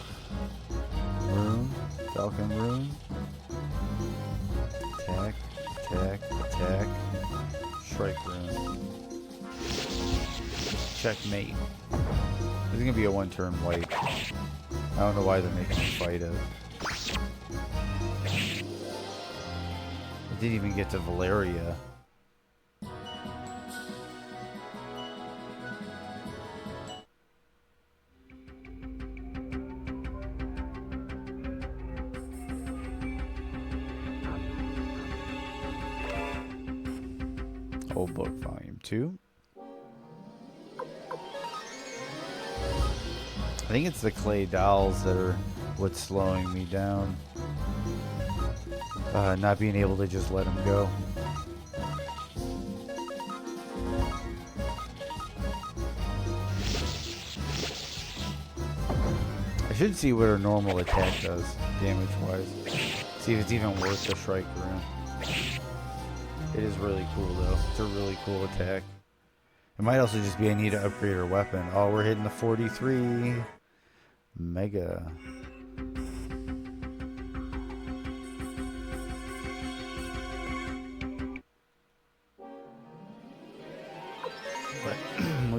Rune, Falcon Rune. Attack, attack, attack. Strike Rune. Checkmate. This is gonna be a one-turn wipe. I don't know why they're making me fight it. I didn't even get to Valeria. Old Book Volume 2. I think it's the clay dolls that are what's slowing me down. Not being able to just let them go. I should see what her normal attack does, damage-wise. See if it's even worth the Strike Rune. It is really cool, though. It's a really cool attack. It might also just be I need to upgrade her weapon. Oh, we're hitting the 43. Mega.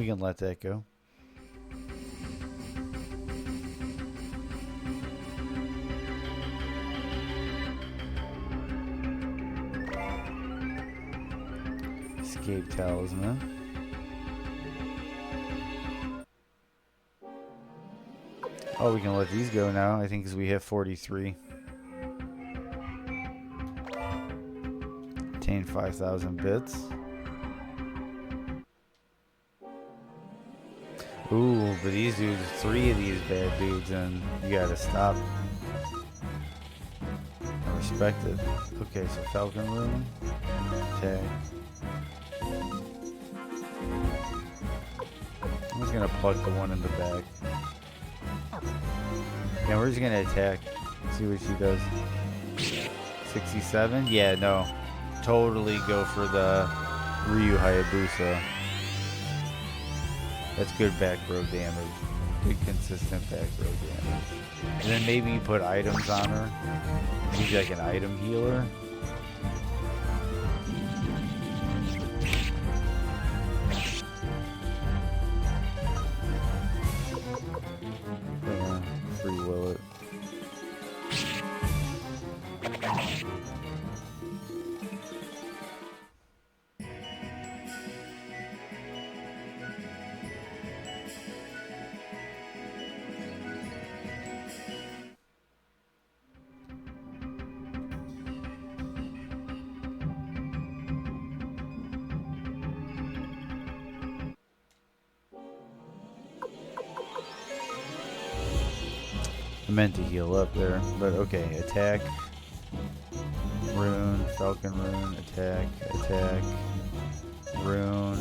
We can let that go. Escape talisman. Oh, we can let these go now, I think, because we have 43. Obtain 5,000 bits. Ooh, but these dudes, 3 of these bad dudes, and you gotta stop. I respect it. Okay, so Falcon Rune. Tag. I'm just gonna pluck the one in the back. Yeah, we're just gonna attack. See what she does. 67? Yeah, no. Totally go for the Ryu Hayabusa. That's good back row damage. Good consistent back row damage. And then maybe you put items on her. Maybe like an item healer. Free will it. I meant to heal up there, but okay. Attack, rune, falcon rune, attack, attack, rune.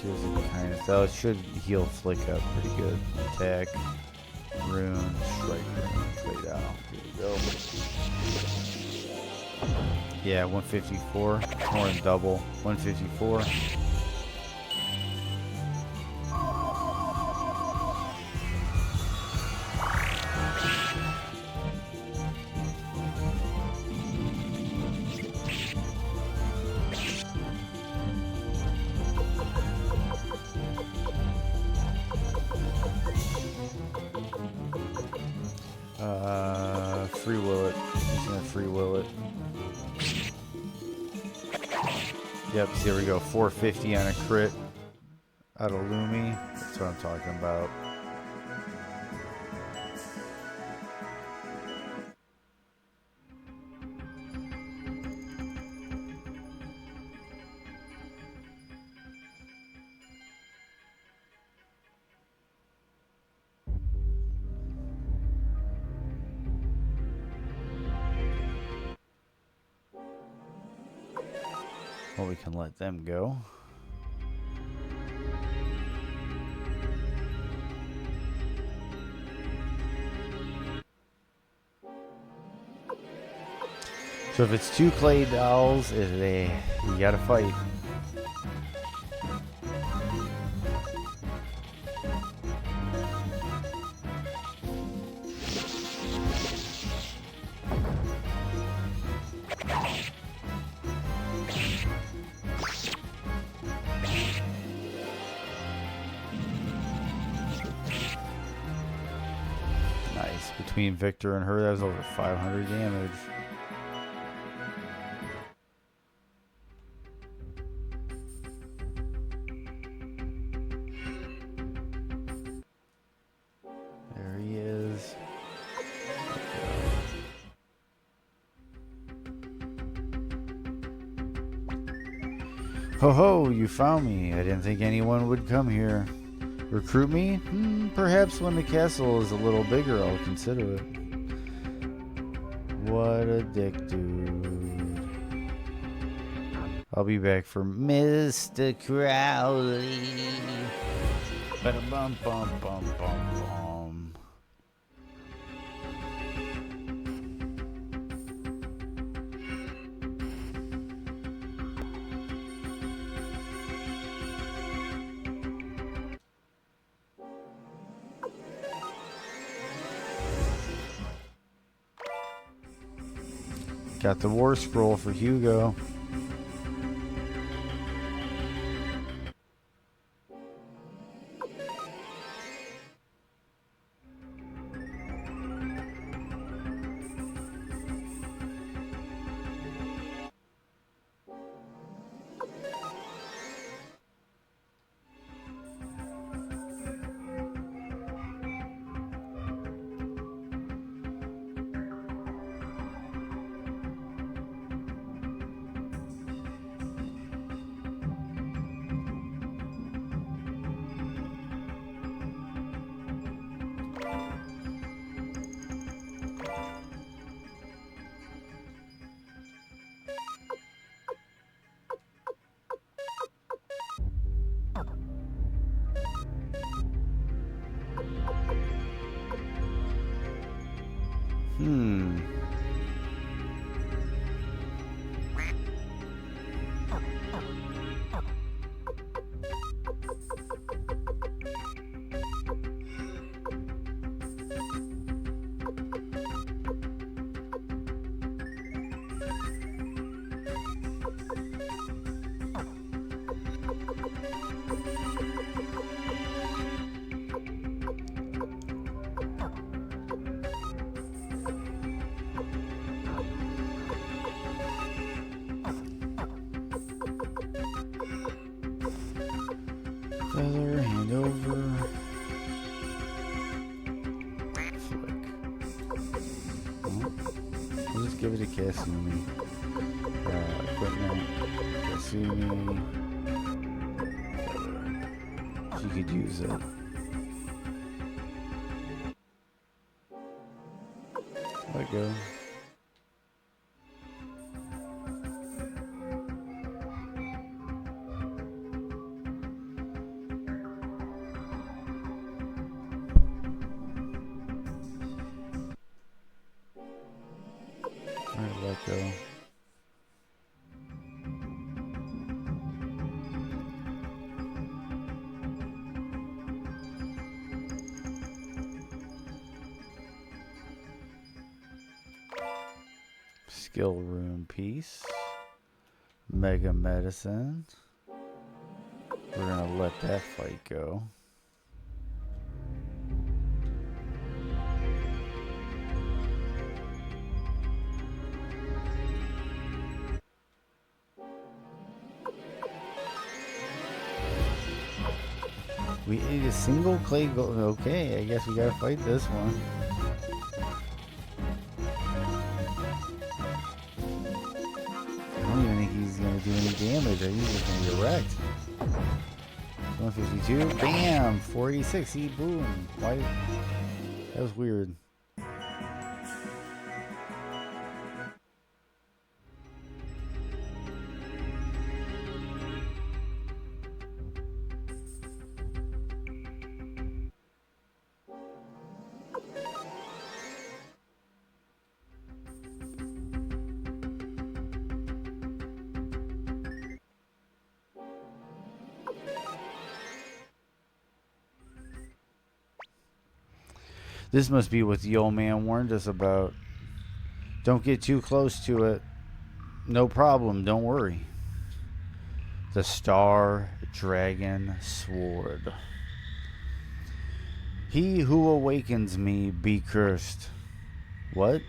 Tears of kindness. That should heal flick up pretty good. Attack, rune, strike rune, play down. Here we go. Yeah, 154. More than double. 154. Free will it. I'm just gonna free will it. Yep, so here we go. 450 on a crit out of Lumi. That's what I'm talking about. Well, we can let them go. So if it's 2 clay dolls, you gotta fight. Nice. Between Victor and her, that was over 500 damage. There he is. Ho ho, you found me. I didn't think anyone would come here. Recruit me? Perhaps when the castle is a little bigger, I'll consider it. What a dick, dude. I'll be back for Mr. Crowley. Ba-da-bum, bum, bum, bum, bum. Got the war scroll for Hugo. Hmm. Feather, hand over. Flick. Oh, we'll just give it to Kasumi. Equipment. Kasumi. She could use it. Let go. Alright, let go. Skill room piece. Mega medicine. We're gonna let that fight go. We ate a single clay gold. Okay, I guess we gotta fight this one. I don't even think he's gonna do any damage. I think he's just gonna get wrecked. 152. Bam! 486. See, boom. Why? That was weird. This must be what the old man warned us about. Don't get too close to it. No problem, don't worry. The Star Dragon Sword. He who awakens me be cursed. What?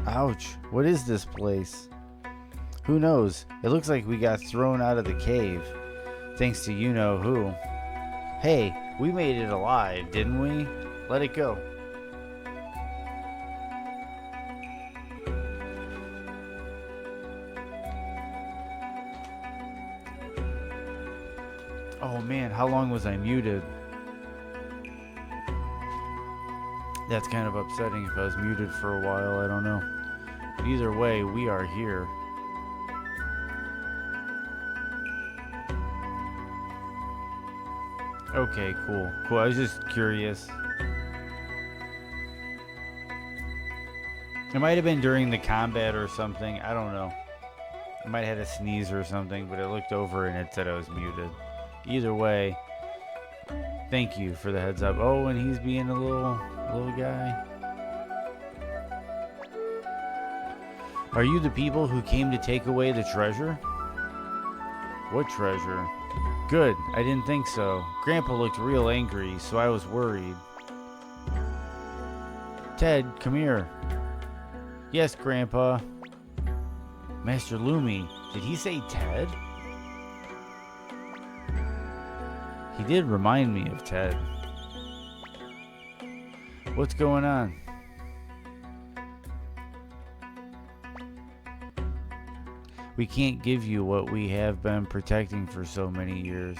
Ouch, what is this place? Who knows? It looks like we got thrown out of the cave. Thanks to you-know-who. Hey, we made it alive, didn't we? Let it go. Oh man, how long was I muted? That's kind of upsetting if I was muted for a while, I don't know. But either way, we are here. Okay, cool. Cool, I was just curious. It might have been during the combat or something, I don't know. I might have had a sneeze or something, but I looked over and it said I was muted. Either way, thank you for the heads up. Oh, and he's being a little guy. Are you the people who came to take away the treasure? What treasure? Good, I didn't think so. Grandpa looked real angry, so I was worried. Ted, come here. Yes, Grandpa. Master Lumi, did he say Ted? He did remind me of Ted. What's going on? We can't give you what we have been protecting for so many years.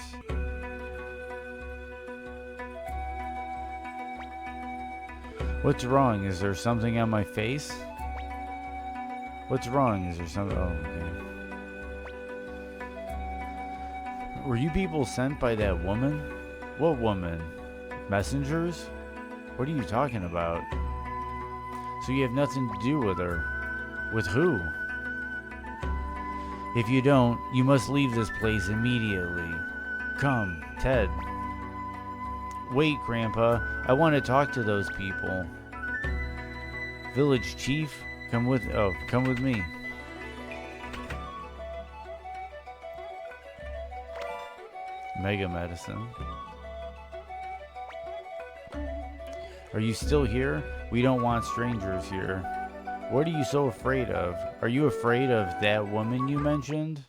What's wrong? Is there something on my face? What's wrong? Is there something? Oh, okay. Were you people sent by that woman? What woman? Messengers? What are you talking about? So you have nothing to do with her. With who? If you don't, you must leave this place immediately. Come, Ted. Wait, Grandpa. I want to talk to those people. Village Chief, come with me. Mega medicine. Are you still here? We don't want strangers here. What are you so afraid of? Are you afraid of that woman you mentioned?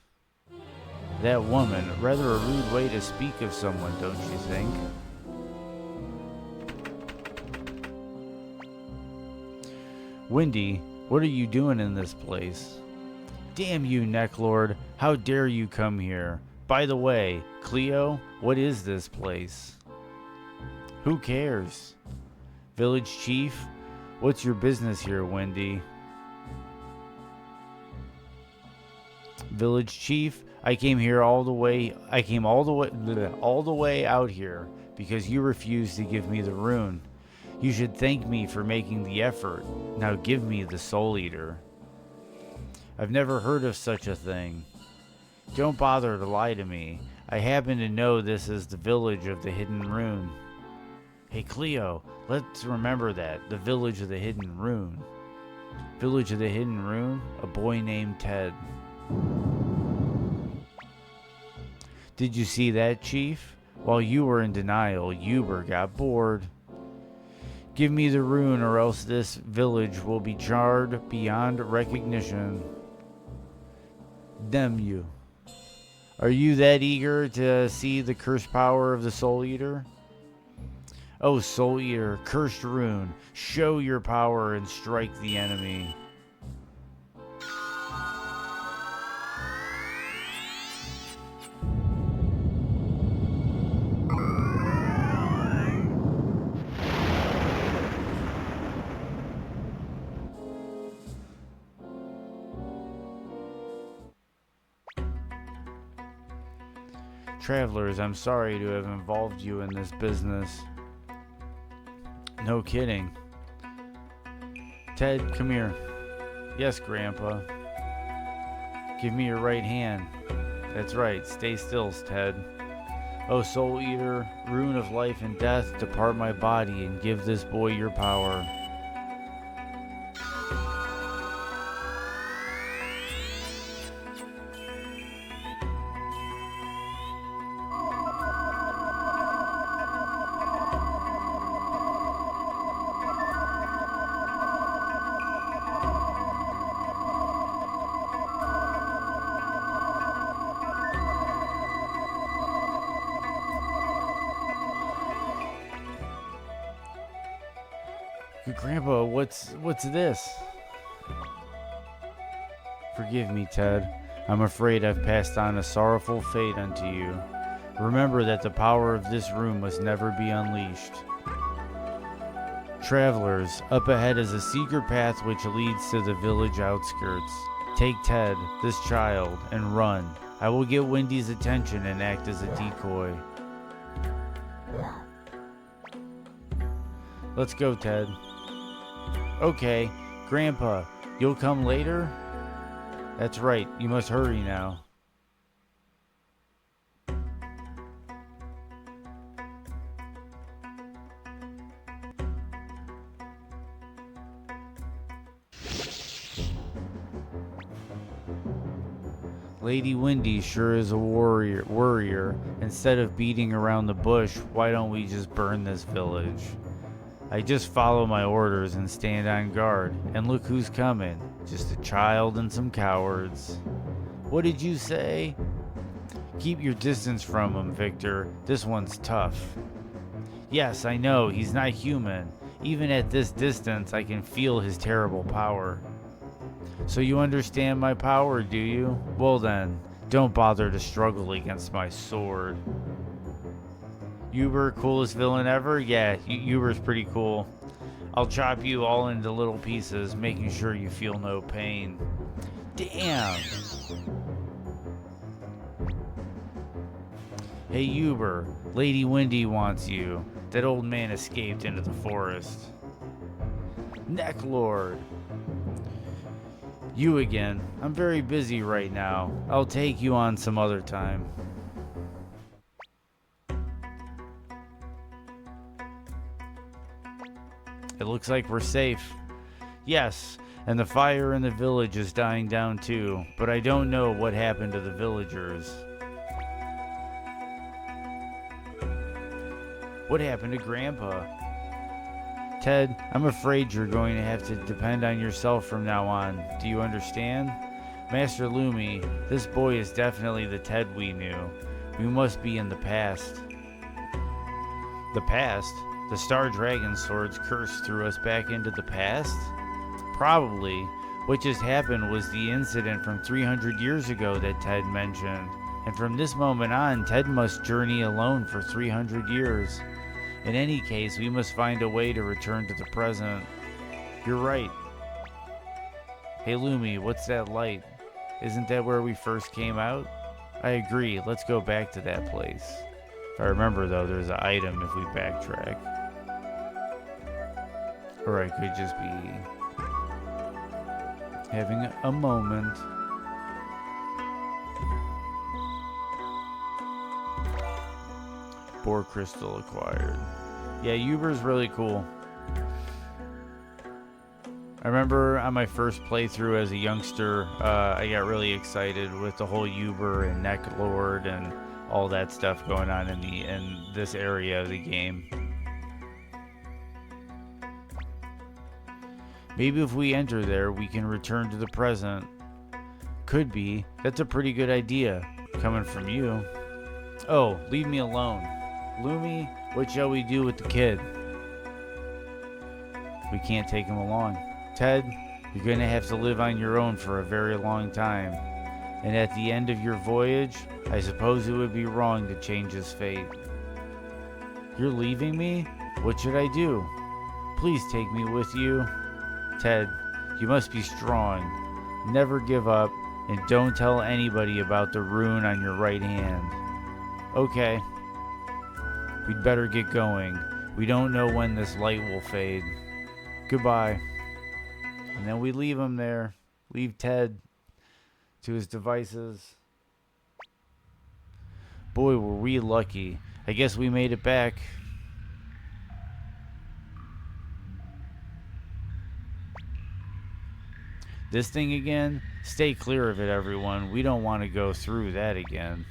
That woman, rather a rude way to speak of someone, don't you think? Wendy, what are you doing in this place? Damn you, Necklord. How dare you come here? By the way, Cleo, what is this place? Who cares? Village Chief, what's your business here, Wendy? Village Chief, I came all the way out here because you refused to give me the rune. You should thank me for making the effort. Now give me the Soul Eater. I've never heard of such a thing. Don't bother to lie to me. I happen to know this is the village of the Hidden Rune. Hey Cleo, let's remember that. The village of the Hidden Rune. Village of the Hidden Rune? A boy named Ted. Did you see that, Chief? While you were in denial, Uber got bored. Give me the rune or else this village will be jarred beyond recognition. Damn you. Are you that eager to see the cursed power of the Soul Eater? Oh, Soul Eater, cursed rune, show your power and strike the enemy. Travelers, I'm sorry to have involved you in this business. No kidding. Ted, come here. Yes, Grandpa. Give me your right hand. That's right, stay still, Ted. Oh, Soul Eater, rune of life and death, depart my body and give this boy your power. Grandpa, what's this? Forgive me, Ted. I'm afraid I've passed on a sorrowful fate unto you. Remember that the power of this room must never be unleashed. Travelers, up ahead is a secret path which leads to the village outskirts. Take Ted, this child, and run. I will get Wendy's attention and act as a decoy. Let's go, Ted. Okay, Grandpa, you'll come later? That's right, you must hurry now. Lady Wendy sure is a warrior. Instead of beating around the bush, why don't we just burn this village? I just follow my orders and stand on guard. And look who's coming. Just a child and some cowards. What did you say? Keep your distance from him, Victor. This one's tough. Yes, I know. He's not human. Even at this distance, I can feel his terrible power. So you understand my power, do you? Well then, don't bother to struggle against my sword. Uber, coolest villain ever? Yeah, Uber's pretty cool. I'll chop you all into little pieces, making sure you feel no pain. Damn. Hey Uber, Lady Windy wants you. That old man escaped into the forest. Neck Lord. You again. I'm very busy right now. I'll take you on some other time. It looks like we're safe. Yes, and the fire in the village is dying down too, but I don't know what happened to the villagers. What happened to Grandpa? Ted, I'm afraid you're going to have to depend on yourself from now on. Do you understand? Master Lumi, this boy is definitely the Ted we knew. We must be in the past. The past? The Star Dragon Sword's curse threw us back into the past? Probably. What just happened was the incident from 300 years ago that Ted mentioned. And from this moment on, Ted must journey alone for 300 years. In any case, we must find a way to return to the present. You're right. Hey Lumi, what's that light? Isn't that where we first came out? I agree, let's go back to that place. If I remember though, there's an item if we backtrack. Or I could just be having a moment. Boar crystal acquired. Yeah, Uber's really cool. I remember on my first playthrough as a youngster, I got really excited with the whole Uber and Neck Lord and all that stuff going on in this area of the game. Maybe if we enter there, we can return to the present. Could be. That's a pretty good idea, coming from you. Oh, leave me alone. Lumi, what shall we do with the kid? We can't take him along. Ted, you're going to have to live on your own for a very long time. And at the end of your voyage, I suppose it would be wrong to change his fate. You're leaving me? What should I do? Please take me with you. Ted, you must be strong. Never give up, and don't tell anybody about the rune on your right hand. Okay. We'd better get going. We don't know when this light will fade. Goodbye. And then we leave him there. Leave Ted to his devices. Boy, were we lucky. I guess we made it back. This thing again? Stay clear of it, everyone. We don't want to go through that again.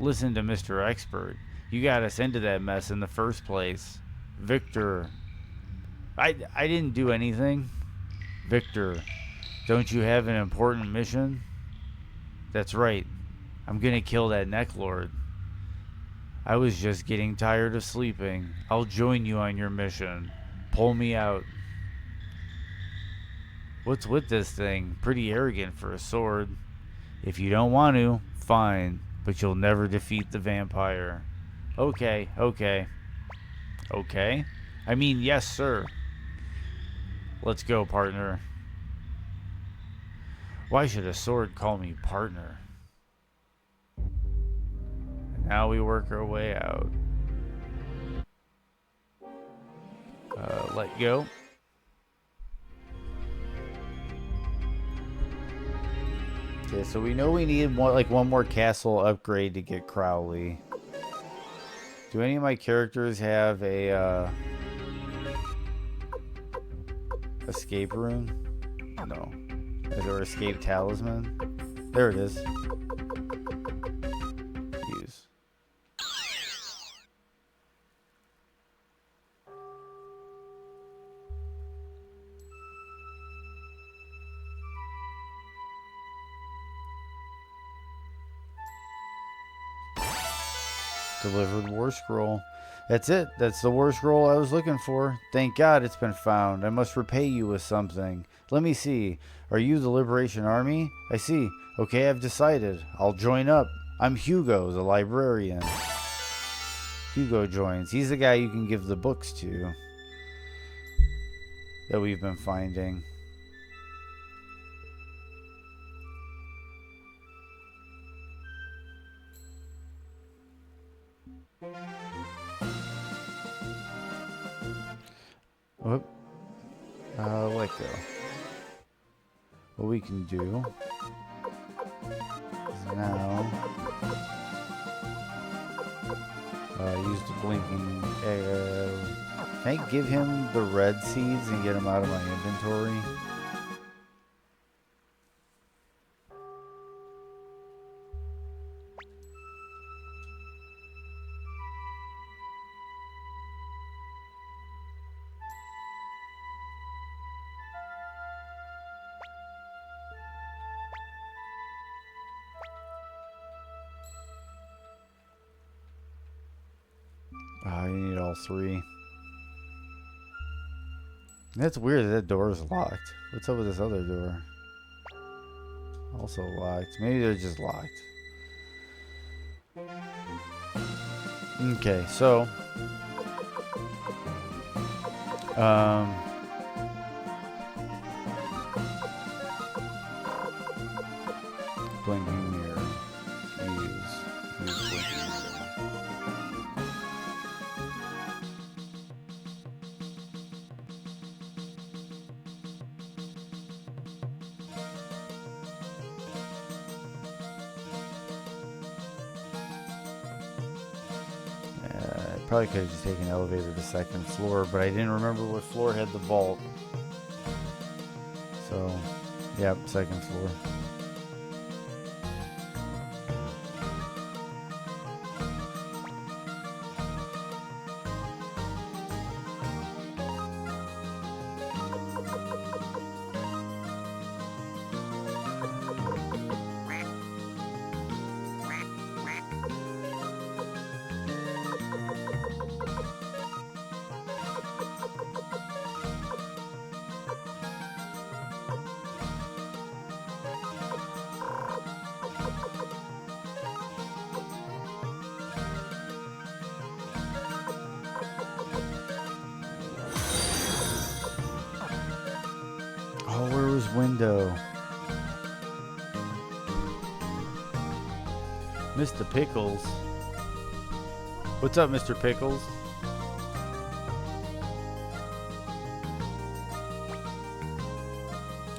Listen to Mr. Expert. You got us into that mess in the first place. Victor. I didn't do anything. Victor, don't you have an important mission? That's right. I'm gonna kill that Neck Lord. I was just getting tired of sleeping. I'll join you on your mission. Pull me out. What's with this thing? Pretty arrogant for a sword. If you don't want to, fine. But you'll never defeat the vampire. Okay, okay. Okay? I mean, yes, sir. Let's go, partner. Why should a sword call me partner? And now we work our way out. Let go. Okay, so we know we need one more castle upgrade to get Crowley. Do any of my characters have a escape rune? No. Or escape talisman? There it is. Use. Delivered War Scroll. That's it. That's the War Scroll I was looking for. Thank God it's been found. I must repay you with something. Let me see. Are you the Liberation Army? I see. Okay, I've decided. I'll join up. I'm Hugo, the librarian. Hugo joins. He's the guy you can give the books to that we've been finding. Whoop. Let go. What we can do is now use the blinking. Can I give him the red seeds and get them out of my inventory? Oh, you need all three. That's weird that door is locked. What's up with this other door? Also locked. Maybe they're just locked. Okay, so blinking mirror. Use blinking mirror. Probably could have just taken an elevator to second floor, but I didn't remember what floor had the vault. So, yep, second floor. Oh, where was window? Mr. Pickles. What's up, Mr. Pickles?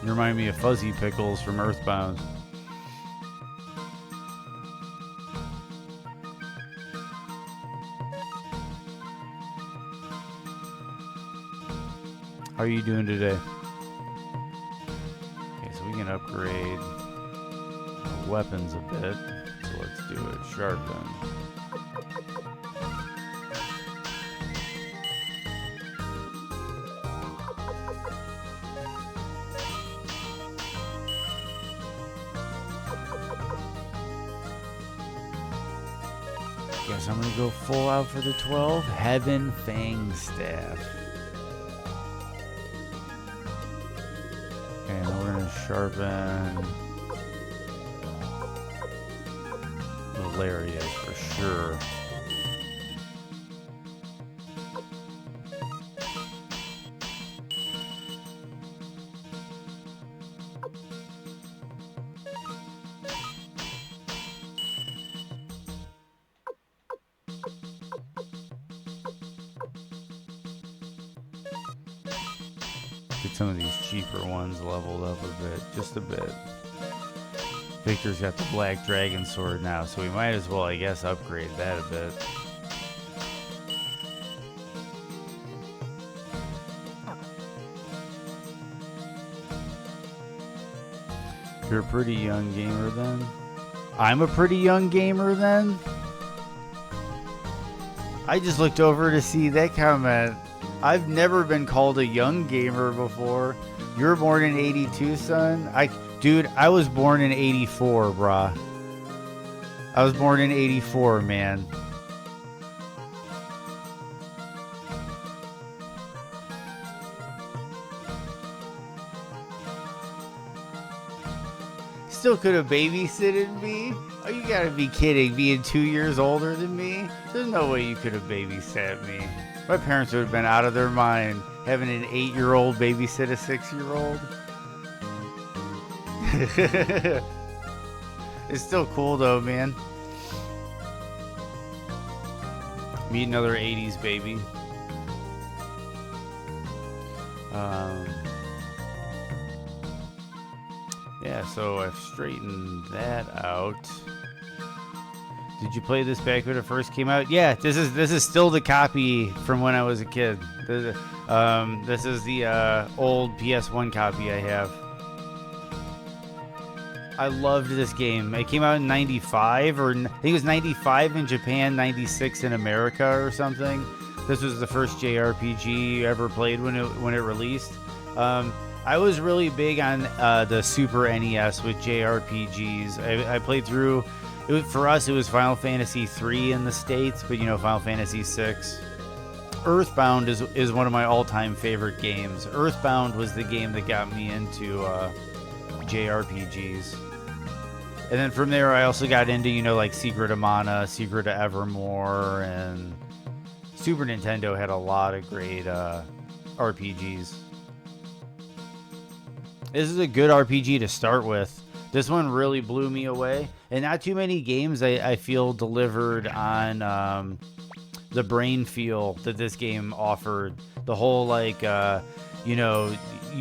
You remind me of Fuzzy Pickles from Earthbound. How are you doing today? Okay, so we can upgrade our weapons a bit. So let's do it. Sharpen. Guess I'm gonna go full out for the 12. Heaven Fang Staff. Okay, now we're gonna sharpen the lariat for sure. Get some of these cheaper ones leveled up a bit, just a bit. Victor's got the Black Dragon Sword now, so we might as well, I guess, upgrade that a bit. You're a pretty young gamer then? I'm a pretty young gamer then? I just looked over to see that comment. I've never been called a young gamer before. You were born in 82, son? Dude, I was born in 84, brah. I was born in 84, man. Still could have babysitted me? Oh, you gotta be kidding, being 2 years older than me? There's no way you could have babysat me. My parents would have been out of their mind having an 8-year-old babysit a 6-year-old. It's still cool though, man. Meet another 80s baby. Yeah, so I've straightened that out. Did you play this back when it first came out? Yeah, this is still the copy from when I was a kid. This is the old PS1 copy I have. I loved this game. It came out in 95, or I think it was 95 in Japan, 96 in America or something. This was the first JRPG you ever played when it released. I was really big on the Super NES with JRPGs. I played through, for us it was Final Fantasy 3 in the States, but Final Fantasy 6. Earthbound is one of my all-time favorite games. Earthbound was the game that got me into JRPGs. And then from there I also got into, like Secret of Mana, Secret of Evermore, and Super Nintendo had a lot of great RPGs. This is a good RPG to start with. This one really blew me away. And not too many games I feel delivered on the brain feel that this game offered. The whole, you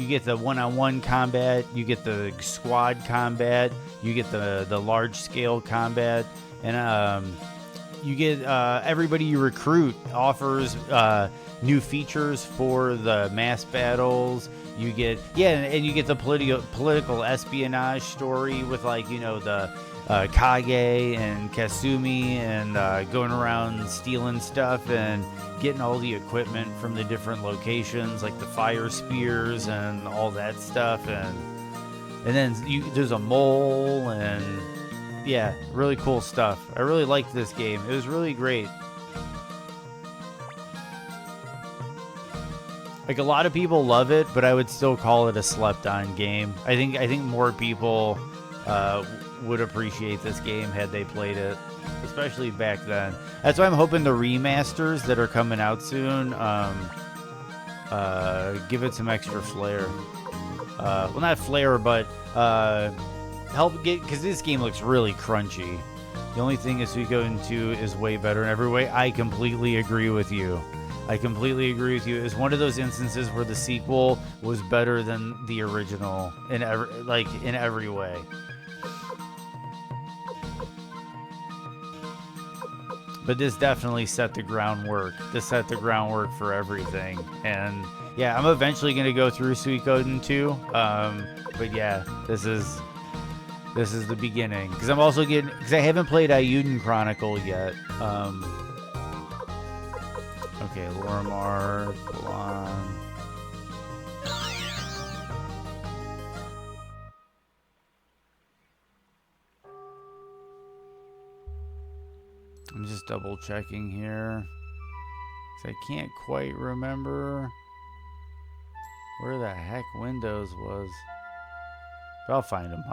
get the one-on-one combat, you get the squad combat, you get the large-scale combat, and you get everybody you recruit offers new features for the mass battles. You get and you get the political espionage story with the Kage and Kasumi, and going around stealing stuff and getting all the equipment from the different locations, like the fire spears and all that stuff, and then there's a mole, and yeah, really cool stuff. I really liked this game. It was really great. Like, a lot of people love it, but I would still call it a slept-on game. I think more people would appreciate this game had they played it, especially back then. That's why I'm hoping the remasters that are coming out soon give it some extra flair. Well, not flair, but help get, because this game looks really crunchy. The only thing is Suikoden 2 is way better in every way. I completely agree with you. It's one of those instances where the sequel was better than the original in every way. But this definitely set the groundwork. For everything. And yeah, I'm eventually going to go through Suikoden 2. But yeah, this is the beginning. Because I haven't played Ayuden Chronicle yet. Okay, Lorimar, Golan. I'm just double checking here, 'cause I can't quite remember where the heck Windows was. But I'll find him.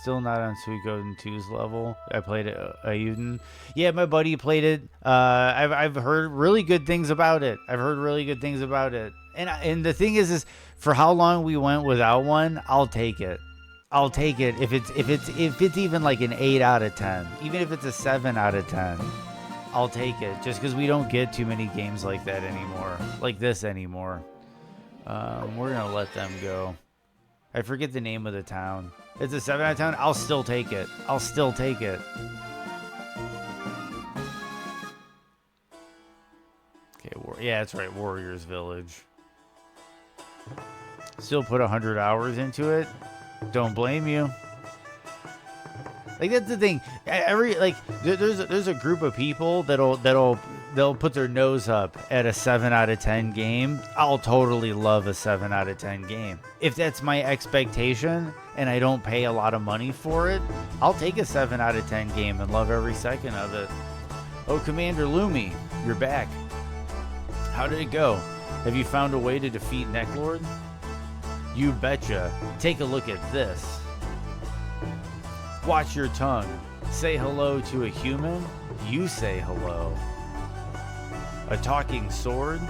Still not on Suikoden 2's level. I played it, Ayuden. Yeah, my buddy played it. I've heard really good things about it. And the thing is for how long we went without one, I'll take it. If it's even like an 8 out of 10, even if it's a 7 out of 10, I'll take it. Just because we don't get too many games like that anymore, like this anymore. We're gonna let them go. I forget the name of the town. It's a 7 out of 10. I'll still take it. Okay, yeah, that's right. Warriors Village. Still put 100 hours into it. Don't blame you. Like, that's the thing. There's a group of people they'll put their nose up at a 7 out of 10 game. I'll totally love a 7 out of 10 game. If that's my expectation and I don't pay a lot of money for it, I'll take a 7 out of 10 game and love every second of it. Oh, Commander Lumi, you're back. How did it go? Have you found a way to defeat Necklord? You betcha. Take a look at this. Watch your tongue. Say hello to a human. You say hello. A talking sword?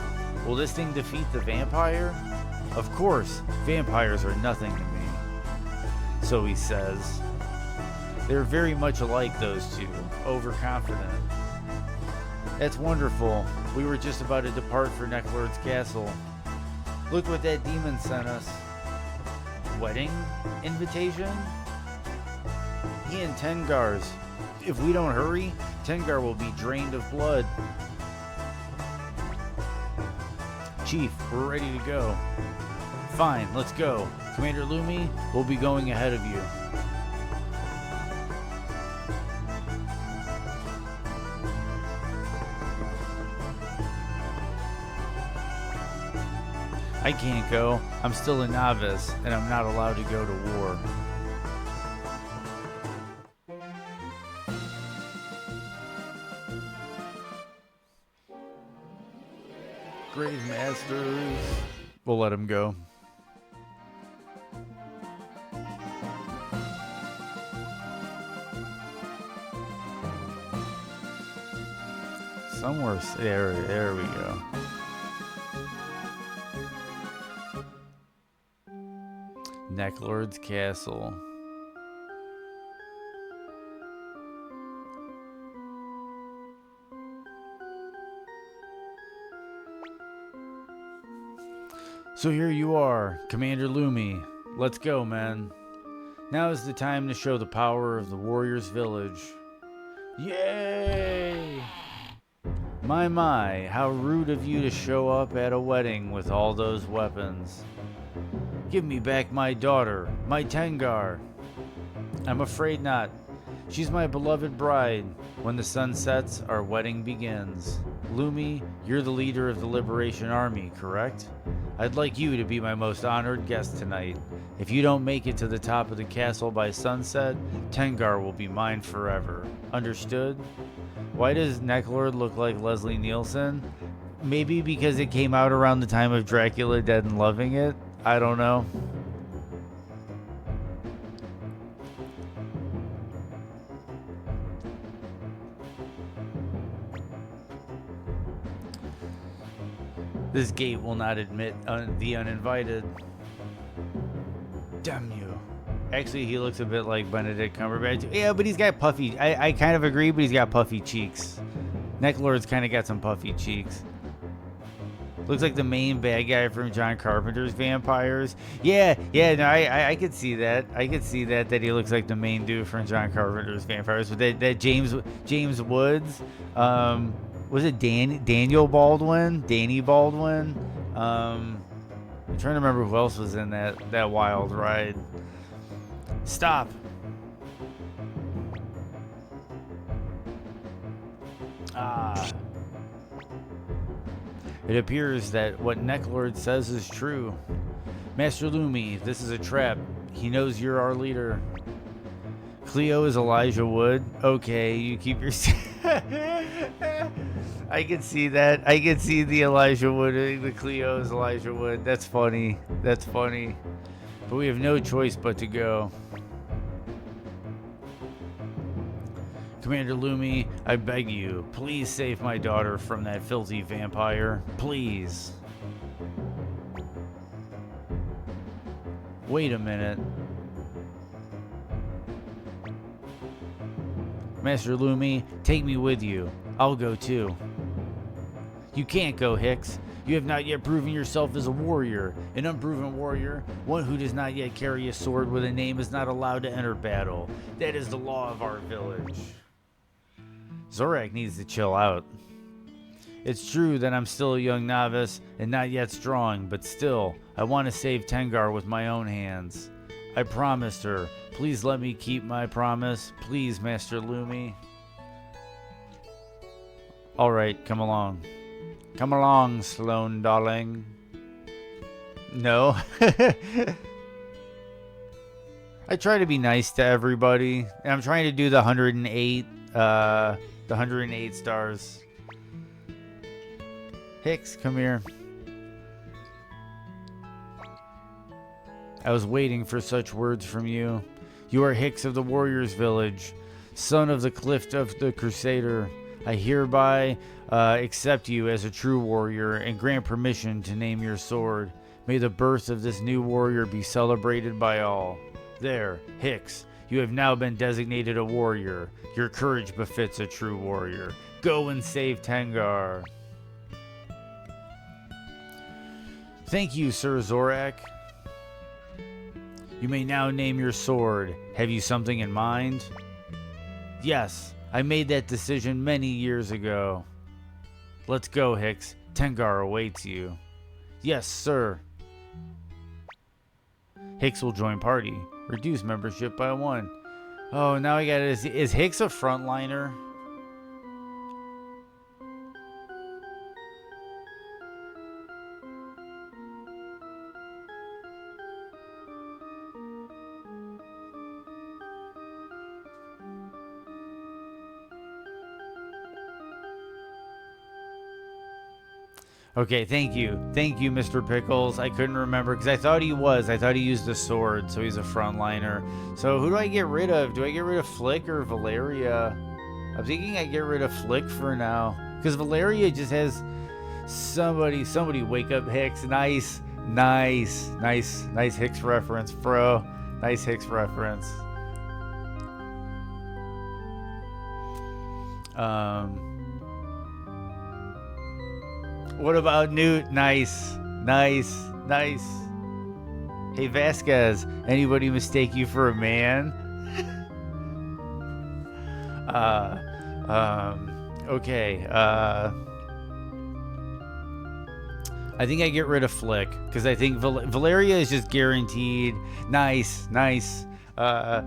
Will this thing defeat the vampire? Of course, vampires are nothing to me. So he says. They're very much alike, those two. Overconfident. That's wonderful. We were just about to depart for Necklord's castle. Look what that demon sent us. Wedding invitation? He and Tengar's. If we don't hurry, Tengar will be drained of blood. Chief, we're ready to go. Fine, let's go. Commander Lumi will be going ahead of you. I can't go. I'm still a novice, and I'm not allowed to go to war. Grave Masters. We'll let him go. Somewhere there we go. Necklord's castle. So here you are, Commander Lumi. Let's go, man. Now is the time to show the power of the Warriors Village. Yay! My, how rude of you to show up at a wedding with all those weapons. Give me back my daughter, my Tengar. I'm afraid not. She's my beloved bride. When the sun sets, our wedding begins. Lumi, you're the leader of the Liberation Army, correct? I'd like you to be my most honored guest tonight. If you don't make it to the top of the castle by sunset, Tengar will be mine forever. Understood? Why does Necklord look like Leslie Nielsen? Maybe because it came out around the time of Dracula Dead and Loving It? I don't know. This gate will not admit the uninvited. Damn you. Actually, he looks a bit like Benedict Cumberbatch. Yeah, but he's got puffy... I kind of agree, but he's got puffy cheeks. Necklord's kind of got some puffy cheeks. Looks like the main bad guy from John Carpenter's Vampires. Yeah, no, I could see that. I could see that he looks like the main dude from John Carpenter's Vampires. But that James Woods, was it Daniel Baldwin? Danny Baldwin? I'm trying to remember who else was in that wild ride. Stop. It appears that what Necklord says is true. Master Lumi, this is a trap. He knows you're our leader. Cleo is Elijah Wood. Okay, you keep your... I can see that. I can see the Elijah Wood. The Cleo is Elijah Wood. That's funny. That's funny. But we have no choice but to go. Commander Lumi, I beg you, please save my daughter from that filthy vampire. Please. Wait a minute. Master Lumi, take me with you. I'll go too. You can't go, Hicks. You have not yet proven yourself as a warrior. An unproven warrior, one who does not yet carry a sword with a name, is not allowed to enter battle. That is the law of our village. Zorak needs to chill out. It's true that I'm still a young novice and not yet strong, but still, I want to save Tengar with my own hands. I promised her. Please let me keep my promise. Please, Master Lumi. Alright, come along. Come along, Sloane, darling. No. I try to be nice to everybody. And I'm trying to do the 108, the 108 stars. Hicks, come here. I was waiting for such words from you. You are Hicks of the Warriors Village, son of the Cliff of the Crusader. I hereby accept you as a true warrior and grant permission to name your sword. May the birth of this new warrior be celebrated by all. There, Hicks, You have now been designated a warrior. Your courage befits a true warrior. Go and save Tengar. Thank you, Sir Zorak. You may now name your sword. Have you something in mind? Yes, I made that decision many years ago. Let's go, Hicks. Tengar awaits you. Yes, sir. Hicks will join party. Reduce membership by 1. Oh, now I got it. Is Hicks a frontliner? Okay, thank you, Mr. Pickles. I couldn't remember because I thought he was. I thought he used a sword, so he's a frontliner. So who do I get rid of? Do I get rid of Flick or Valeria? I'm thinking I get rid of Flick for now because Valeria just has somebody wake up Hicks. Nice Hicks reference, bro. Nice Hicks reference. What about Newt? Nice. Hey, Vasquez, anybody mistake you for a man? Okay. I think I get rid of Flick because I think Valeria is just guaranteed. Nice. Nice. I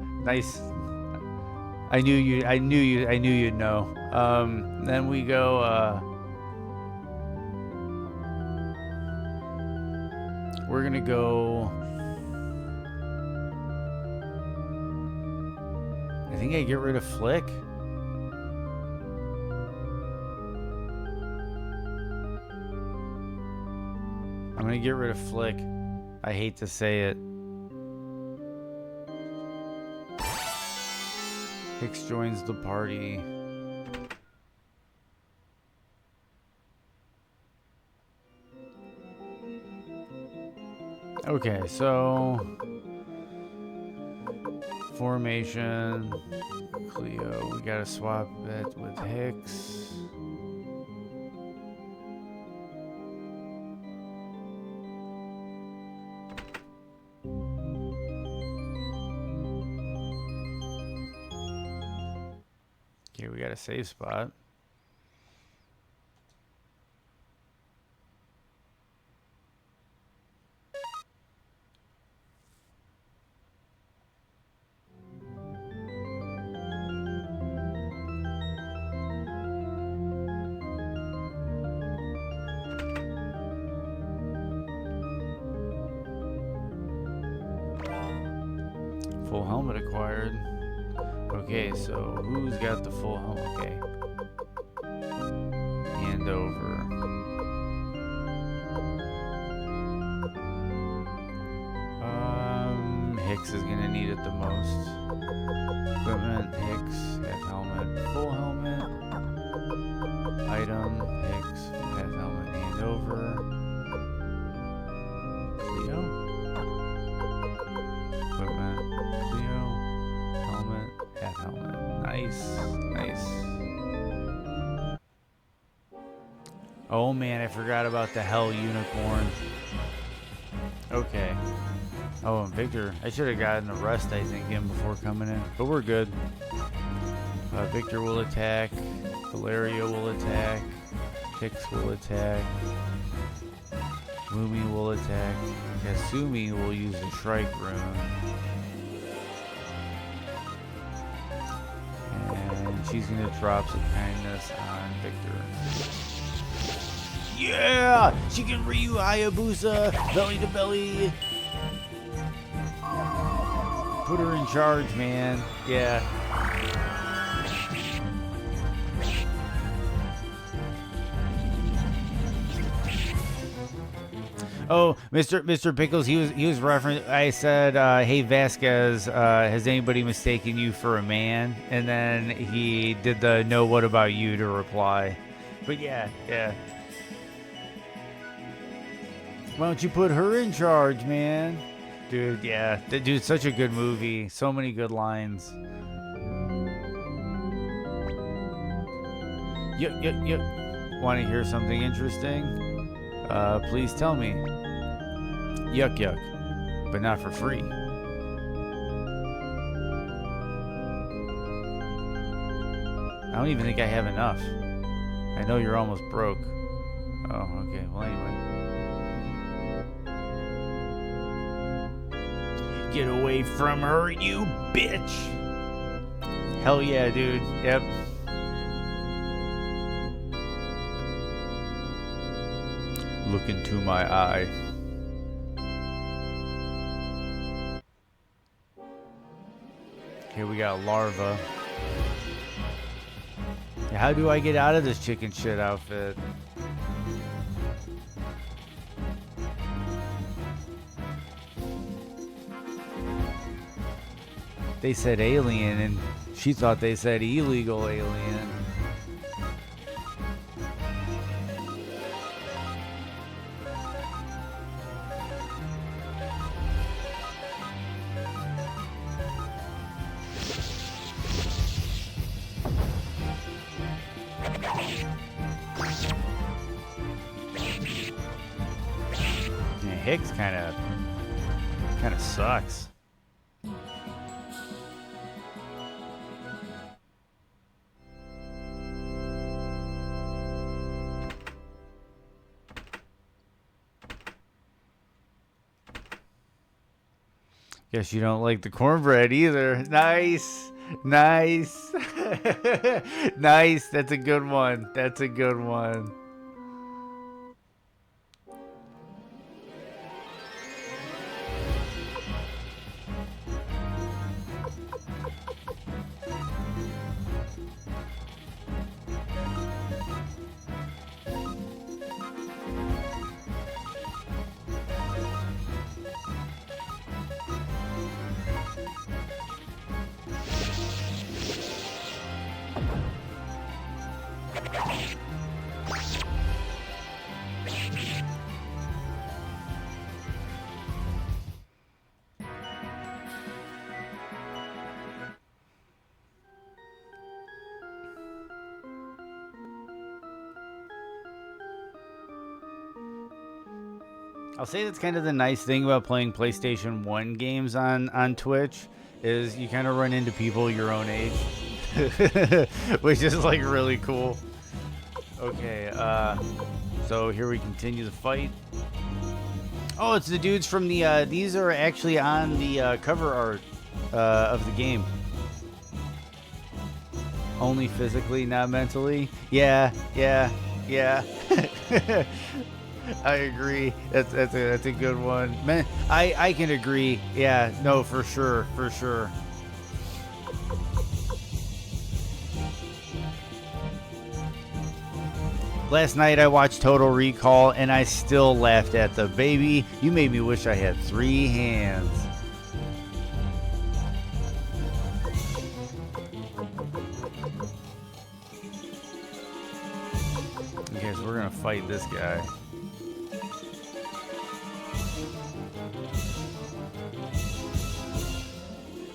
knew you'd know. Then we go. We're gonna go. I think I get rid of Flick. I'm gonna get rid of Flick. I hate to say it. Hicks joins the party. Okay, so formation, Cleo, we gotta swap that with Hicks. Okay, we got a save spot. Full helmet acquired. Okay, so who's got the full helmet? Okay. Hand over. Hicks is gonna need it the most. Equipment, Hicks, half helmet, full helmet. Item, Hicks, half helmet, hand over. Cleo. Equipment, Cleo, helmet, half helmet. Nice. Oh man, I forgot about the Hell Unicorn. Okay. Oh, and Victor, I should have gotten a rest, I think, in before coming in, but we're good. Victor will attack. Valeria will attack. Hicks will attack. Lumi will attack. Kasumi will use the Shrike Rune. And she's going to drop some kindness on Victor. Yeah! She can Ryu Hayabusa! Belly to belly! Put her in charge, man. Yeah. Oh, Mr. Pickles, he was referencing. I said, "Hey Vasquez, has anybody mistaken you for a man?" And then he did the "No, what about you?" to reply. But yeah. Why don't you put her in charge, man? Dude, yeah. Dude, such a good movie. So many good lines. Yup, yup, yup. Want to hear something interesting? Please tell me. Yuck, yuck. But not for free. I don't even think I have enough. I know you're almost broke. Oh, okay. Well, anyway. Get away from her, you bitch! Hell yeah, dude. Yep. Look into my eye. Here we got larva. How do I get out of this chicken shit outfit? They said alien, and she thought they said illegal alien. Yeah, Hicks kind of sucks. Guess you don't like the cornbread either. Nice. Nice. Nice. That's a good one. That's a good one. I'll say that's kind of the nice thing about playing PlayStation 1 games on Twitch is you kind of run into people your own age, which is like really cool. Okay, so here we continue the fight. Oh, it's the dudes from the, these are actually on the cover art of the game. Only physically, not mentally. Yeah. I agree. That's a good one. Man, I can agree. Yeah, no, for sure. Last night I watched Total Recall and I still laughed at the baby. You made me wish I had 3 hands. Okay, so we're gonna fight this guy.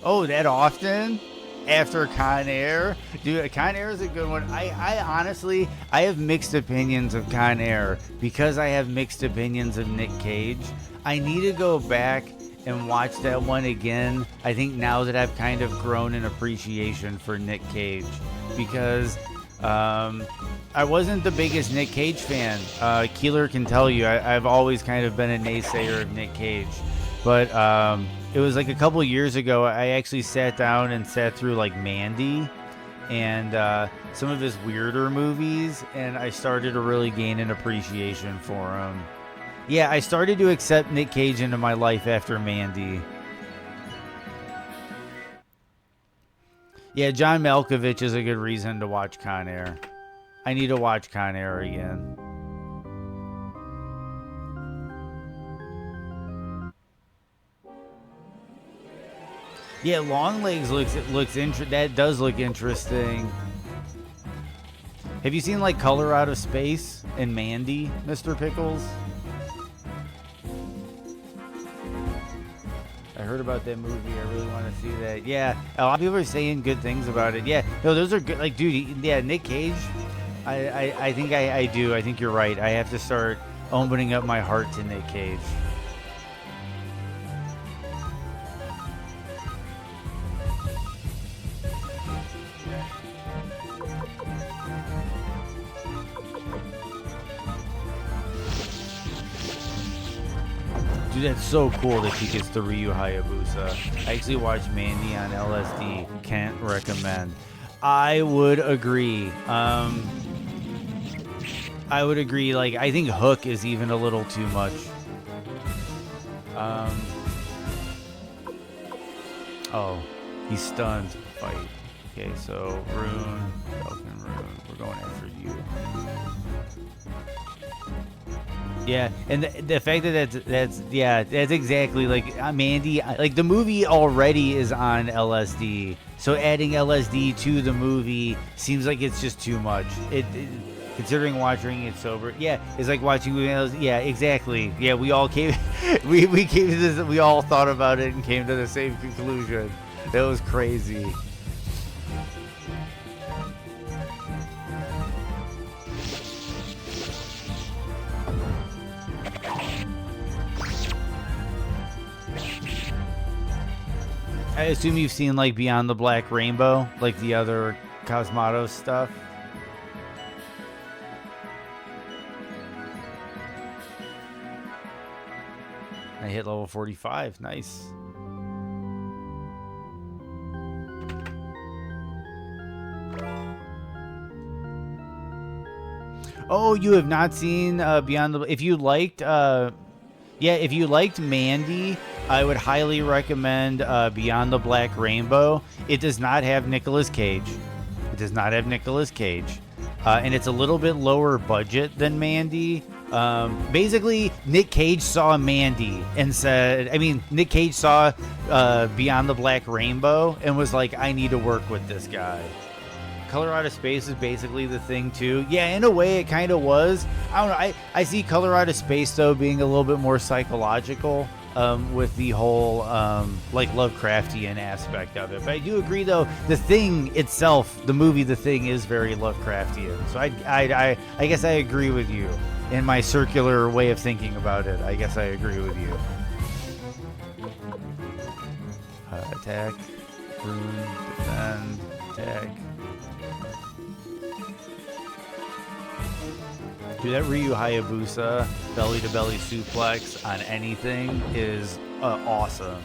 Oh, that often? After Con Air? Dude, Con Air is a good one. I honestly, I have mixed opinions of Con Air because I have mixed opinions of Nick Cage. I need to go back and watch that one again. I think now that I've kind of grown an appreciation for Nick Cage because I wasn't the biggest Nick Cage fan. Keeler can tell you, I've always kind of been a naysayer of Nick Cage. But it was like a couple years ago, I actually sat down and sat through like Mandy and some of his weirder movies, and I started to really gain an appreciation for him. Yeah, I started to accept Nick Cage into my life after Mandy. Yeah, John Malkovich is a good reason to watch Con Air. I need to watch Con Air again. Yeah, Longlegs that does look interesting. Have you seen like Color Out of Space and Mandy, Mr. Pickles? heard about that movie. I really want to see that. Yeah, a lot of people are saying good things about it. Yeah, no, those are good. Like, dude, yeah, Nick Cage. I think I do. I think you're right. I have to start opening up my heart to Nick Cage. Dude, that's so cool that she gets the Ryu Hayabusa. I actually watched Mandy on LSD. Can't recommend. I would agree. I would agree. Like, I think Hook is even a little too much. Oh, he's stunned. Fight. Okay, so Rune, Falcon Rune. We're going after you. Yeah, and the fact that that's exactly like Mandy. Like the movie already is on LSD, so adding LSD to the movie seems like it's just too much. Considering watching it sober, yeah, it's like watching LSD. Yeah, exactly. Yeah, we all came, we came to this. We all thought about it and came to the same conclusion. That was crazy. I assume you've seen like Beyond the Black Rainbow, like the other Cosmatos stuff. I hit level 45. Nice. Oh, you have not seen Beyond the... If you liked... if you liked Mandy, I would highly recommend Beyond the Black Rainbow. It does not have Nicolas Cage. It does not have Nicolas Cage. And it's a little bit lower budget than Mandy. Basically, Nick Cage saw Mandy and said... I mean, Nick Cage saw Beyond the Black Rainbow and was like, I need to work with this guy. Color Out of Space is basically the thing too. Yeah, in a way it kind of was. I don't know. I see Color Out of Space though being a little bit more psychological with the whole like Lovecraftian aspect of it. But I do agree though, the Thing itself, the movie The Thing, is very Lovecraftian. So I guess I agree with you in my circular way of thinking about it. I guess I agree with you. Attack, rune, defend, attack. Dude, that Ryu Hayabusa belly-to-belly suplex on anything is awesome.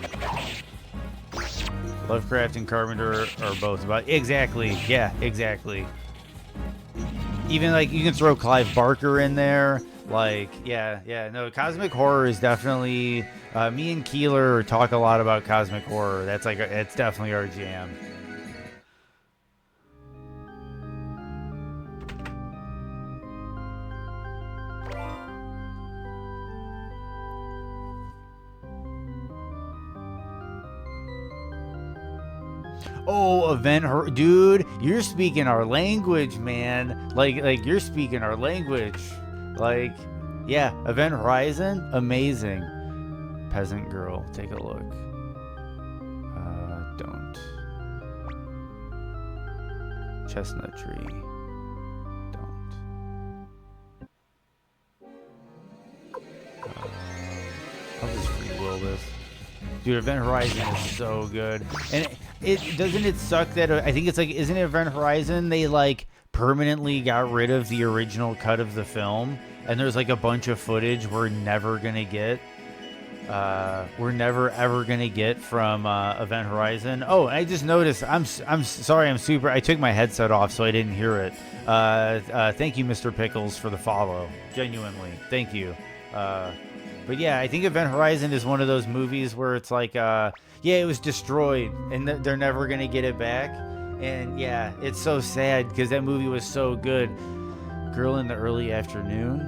Lovecraft and Carpenter are both about... Exactly. Yeah, exactly. Even, like, you can throw Clive Barker in there. Like, yeah. No, Cosmic Horror is definitely... me and Keeler talk a lot about Cosmic Horror. That's, like, it's definitely our jam. Oh, dude, you're speaking our language, man. Like you're speaking our language. Like, yeah, Event Horizon, amazing. Peasant Girl, take a look. Don't. Chestnut Tree, don't. I'll just free will this. Dude, Event Horizon is so good. And it suck that I think it's like, isn't it Event Horizon? They like permanently got rid of the original cut of the film, and there's like a bunch of footage we're never gonna get. We're never ever gonna get from Event Horizon. Oh, I just noticed. I'm sorry. I took my headset off so I didn't hear it. Thank you, Mr. Pickles, for the follow. Genuinely, thank you. But yeah, I think Event Horizon is one of those movies where it's like, it was destroyed and they're never going to get it back. And yeah, it's so sad because that movie was so good. Girl in the Early Afternoon.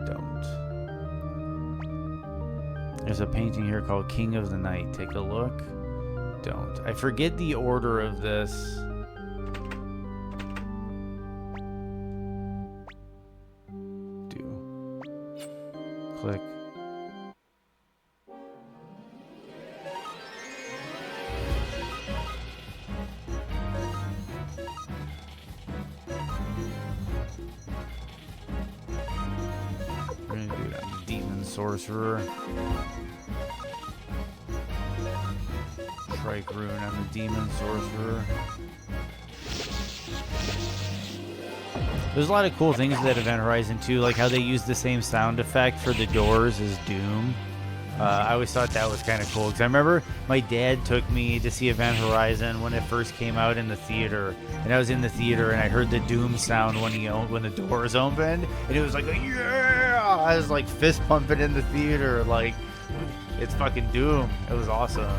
Don't. There's a painting here called King of the Night. Take a look. Don't. I forget the order of this. Click. Sorcerer. Trike Rune on the Demon Sorcerer. There's a lot of cool things that Event Horizon too, like how they use the same sound effect for the doors as Doom. I always thought that was kind of cool because I remember my dad took me to see Event Horizon when it first came out in the theater, and I was in the theater and I heard the Doom sound when the doors opened, and it was like, yeah! I was like fist pumping in the theater, like it's fucking Doom. It was awesome.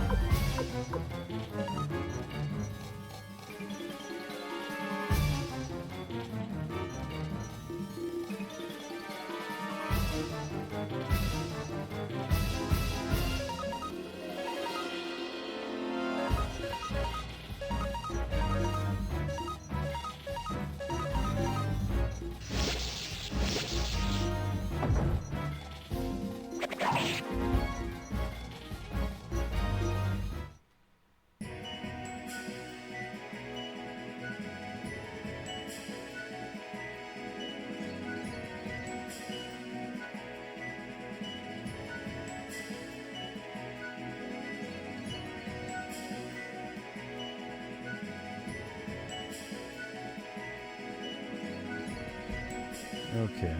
Okay.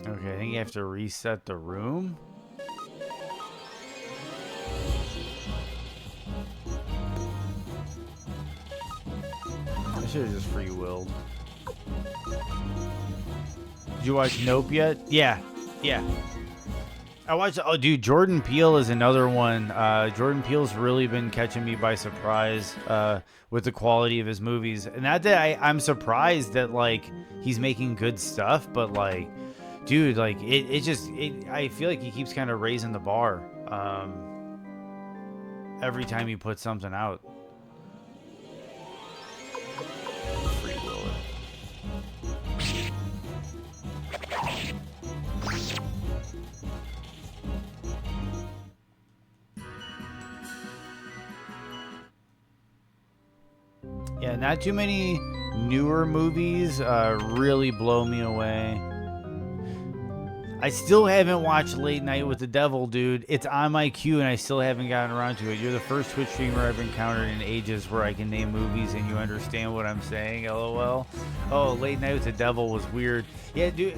Okay, I think you have to reset the room. I should have just free-willed. Did you watch Nope yet? Yeah. I watched. Oh, dude, Jordan Peele is another one. Jordan Peele's really been catching me by surprise with the quality of his movies. And not that I'm surprised that like he's making good stuff, but like, dude, like I feel like he keeps kind of raising the bar every time he puts something out. Yeah, not too many newer movies really blow me away. I still haven't watched Late Night with the Devil, dude. It's on my queue, and I still haven't gotten around to it. You're the first Twitch streamer I've encountered in ages where I can name movies and you understand what I'm saying, LOL. Oh, Late Night with the Devil was weird. Yeah, dude.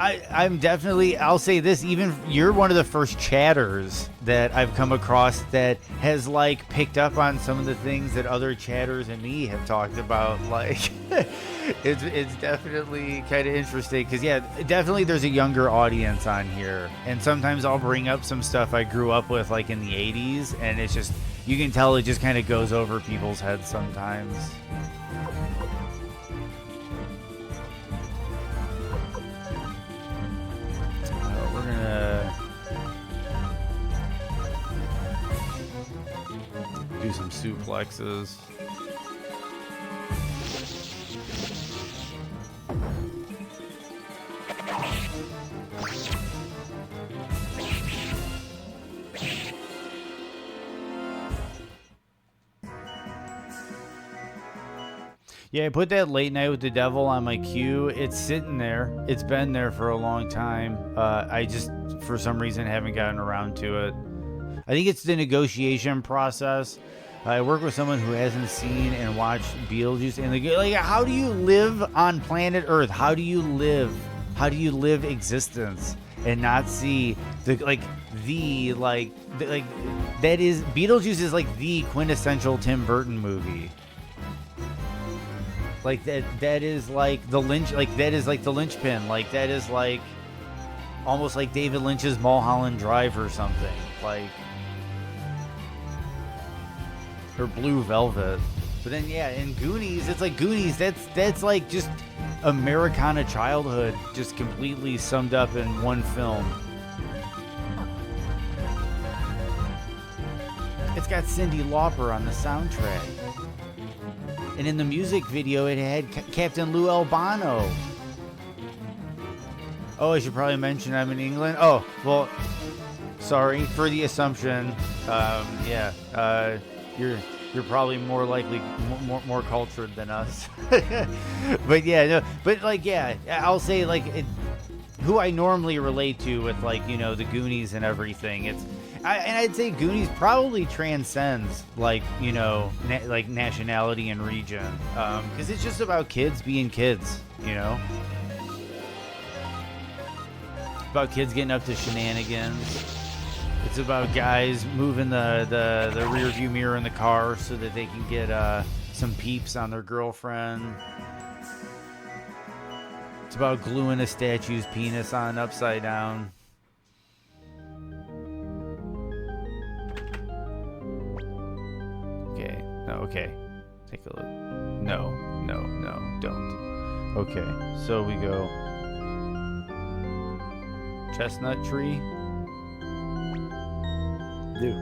I'm definitely, I'll say this, even you're one of the first chatters that I've come across that has like picked up on some of the things that other chatters and me have talked about. Like it's definitely kind of interesting because yeah, definitely there's a younger audience on here, and sometimes I'll bring up some stuff I grew up with like in the 80s, and it's just, you can tell it just kind of goes over people's heads sometimes. Do some suplexes. Yeah, I put that Late Night with the Devil on my queue. It's sitting there. It's been there for a long time. I just, for some reason, haven't gotten around to it. I think it's the negotiation process. I work with someone who hasn't seen and watched Beetlejuice, and they go, like, how do you live on planet Earth? How do you live? How do you live existence and not see the that is Beetlejuice is like the quintessential Tim Burton movie. Like that is like the linchpin. Like that is like almost like David Lynch's Mulholland Drive or something. Like, or Blue Velvet. But then yeah, in Goonies, it's like Goonies, that's like just Americana childhood just completely summed up in one film. It's got Cyndi Lauper on the soundtrack. And in the music video, it had Captain Lou Albano. Oh, I should probably mention I'm in England. Oh, well, sorry for the assumption. Yeah, you're probably more likely more cultured than us. But yeah, no, but like yeah, I'll say like who I normally relate to with like the Goonies and everything. And I'd say Goonies probably transcends like like nationality and region, because it's just about kids being kids. About kids getting up to shenanigans. It's about guys moving the rear view mirror in the car so that they can get some peeps on their girlfriend. It's about gluing a statue's penis on upside down. Okay. No, okay. Take a look. No, don't. Okay. So we go chestnut tree. Do.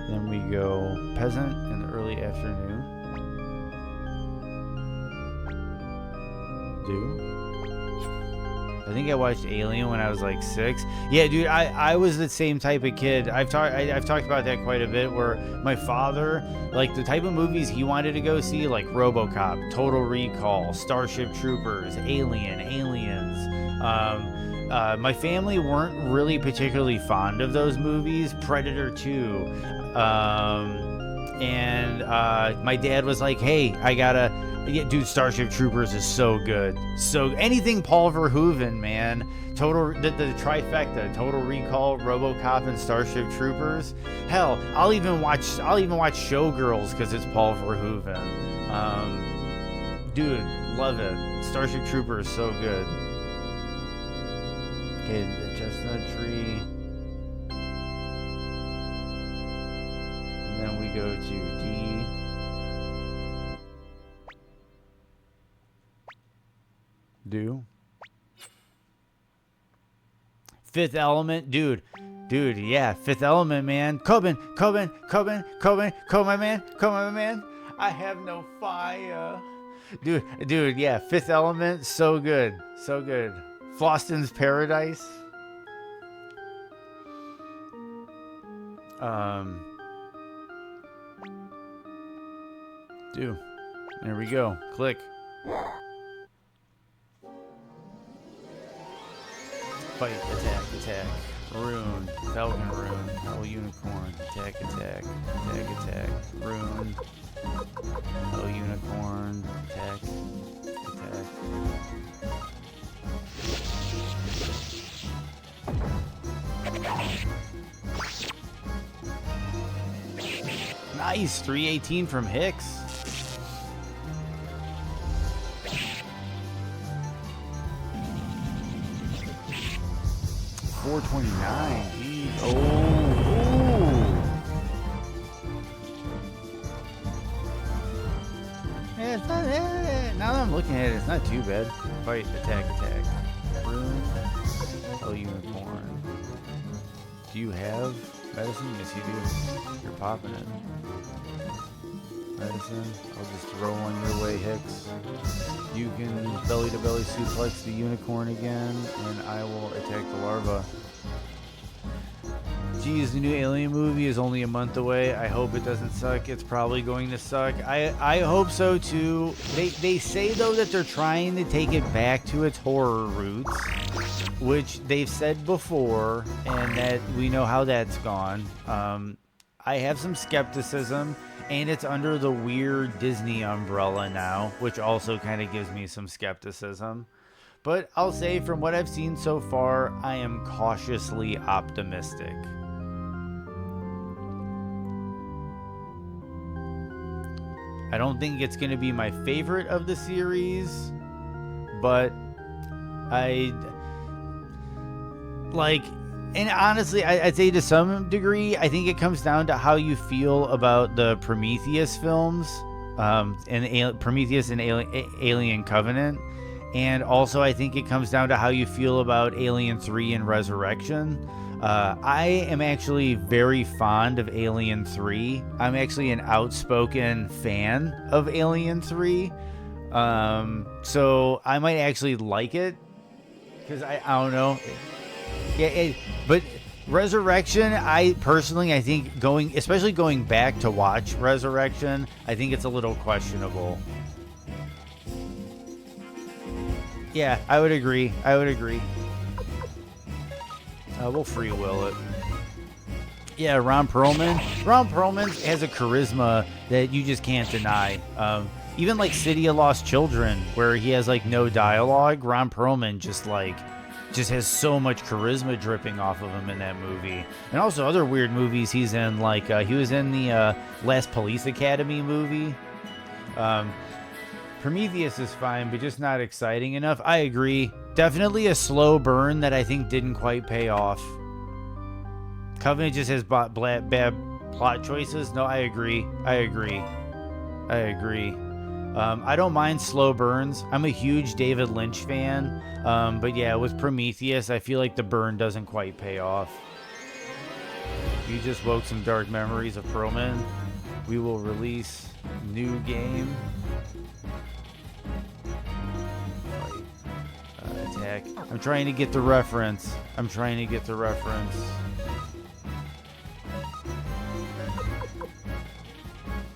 Then we go peasant in the early afternoon. Do. I think I watched Alien when I was like 6. Yeah, dude, I was the same type of kid. I've talked about that quite a bit, where my father, like the type of movies he wanted to go see, like RoboCop, Total Recall, Starship Troopers, Aliens. My family weren't really particularly fond of those movies. Predator 2. And my dad was like, hey, yeah, dude, Starship Troopers is so good. So anything Paul Verhoeven, man. The trifecta, Total Recall, RoboCop, and Starship Troopers. Hell, I'll even watch Showgirls because it's Paul Verhoeven. Dude, love it. Starship Troopers, so good. Okay, the chestnut tree. And then we go to D. Do. Fifth Element, dude, yeah, Fifth Element, man. Coben, my man. I have no fire, dude, yeah, Fifth Element, so good. Floston's Paradise. There we go. Click. Fight, attack. Rune, Falcon Rune, Hell Unicorn, attack. Rune, Hell Unicorn, attack. Nice, 318 from Hicks. $429. Geez. Oh. Yeah, it's not. Now that I'm looking at it, it's not too bad. Fight, attack. Rune, Hell Unicorn. Do you have medicine? Yes, you do. You're popping it. Medicine. I'll just throw one your way, Hicks. You can belly-to-belly suplex the unicorn again, and I will attack the larva. Geez, the new Alien movie is only a month away. I hope it doesn't suck. It's probably going to suck. I hope so too. They say though that they're trying to take it back to its horror roots, which they've said before, and that we know how that's gone. I have some skepticism, and it's under the weird Disney umbrella now, which also kind of gives me some skepticism. But I'll say from what I've seen so far, I am cautiously optimistic. I don't think it's going to be my favorite of the series, but and honestly, I'd say to some degree, I think it comes down to how you feel about the Prometheus films, Prometheus and Alien Covenant. And also, I think it comes down to how you feel about Alien 3 and Resurrection. I am actually very fond of Alien 3. I'm actually an outspoken fan of Alien 3. So I might actually like it because I don't know. Yeah, but Resurrection, I think especially going back to watch Resurrection, I think it's a little questionable. Yeah, I would agree. We'll free will it. Yeah, Ron Perlman. Ron Perlman has a charisma that you just can't deny. Even like City of Lost Children, where he has like no dialogue, Ron Perlman just has so much charisma dripping off of him in that movie. And also other weird movies he's in, like he was in the last Police Academy movie. Prometheus is fine, but just not exciting enough. I agree. Definitely a slow burn that I think didn't quite pay off. Covenant just has bad plot choices. No, I agree. I don't mind slow burns. I'm a huge David Lynch fan. But yeah, with Prometheus, I feel like the burn doesn't quite pay off. You just woke some dark memories of Perlman. We will release new game. Attack. I'm trying to get the reference.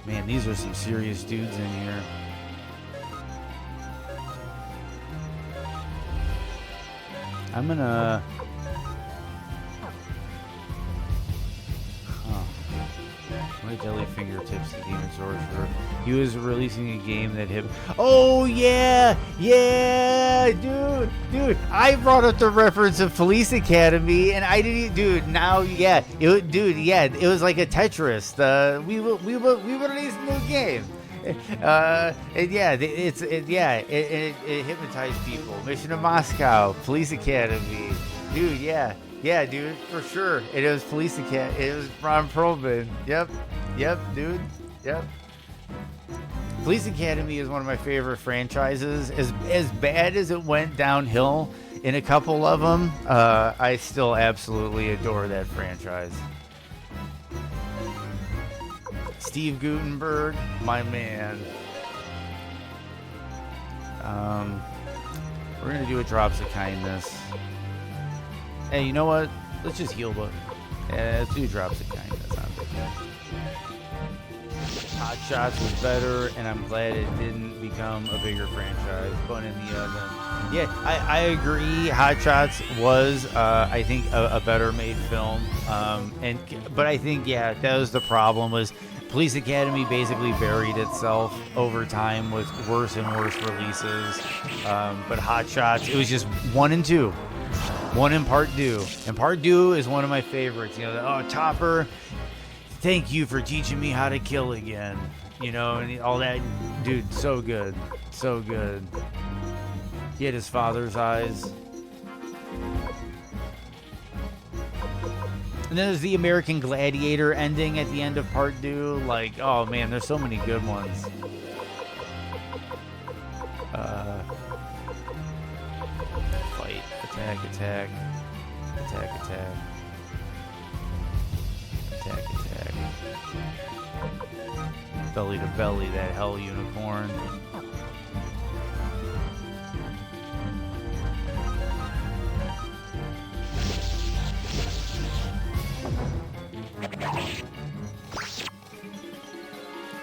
Man, these are some serious dudes in here. I'm gonna... White Jelly Fingertips, the Demon Sorcerer. He was releasing a game that hit... Oh, yeah! Dude! I brought up the reference of Police Academy, and I didn't... Dude, now, yeah. It was like a Tetris. We will release a new game. And yeah, it hypnotized people. Mission to Moscow, Police Academy. Dude, yeah. Yeah, dude, for sure. It was Police Academy. It was Ron Perlman. Yep, dude. Yep. Police Academy is one of my favorite franchises. As bad as it went downhill in a couple of them, I still absolutely adore that franchise. Steve Guttenberg, my man. We're gonna do a Drops of Kindness. Hey, you know what? Let's just heal the... Yeah, let's do Drops of Kindness. Hot Shots was better, and I'm glad it didn't become a bigger franchise. Bun in the oven. Yeah, I agree. Hot Shots was, I think, a better made film. But I think, yeah, that was the problem, was Police Academy basically buried itself over time with worse and worse releases. But Hot Shots, it was just 1 and 2. 1 and Part 2. And Part 2 is one of my favorites. You know, Topper, thank you for teaching me how to kill again. You know, and all that. Dude, so good. So good. He had his father's eyes. And then there's the American Gladiator ending at the end of Part 2. Like, oh man, there's so many good ones. Fight. Attack. Attack. Belly to belly, that hell unicorn.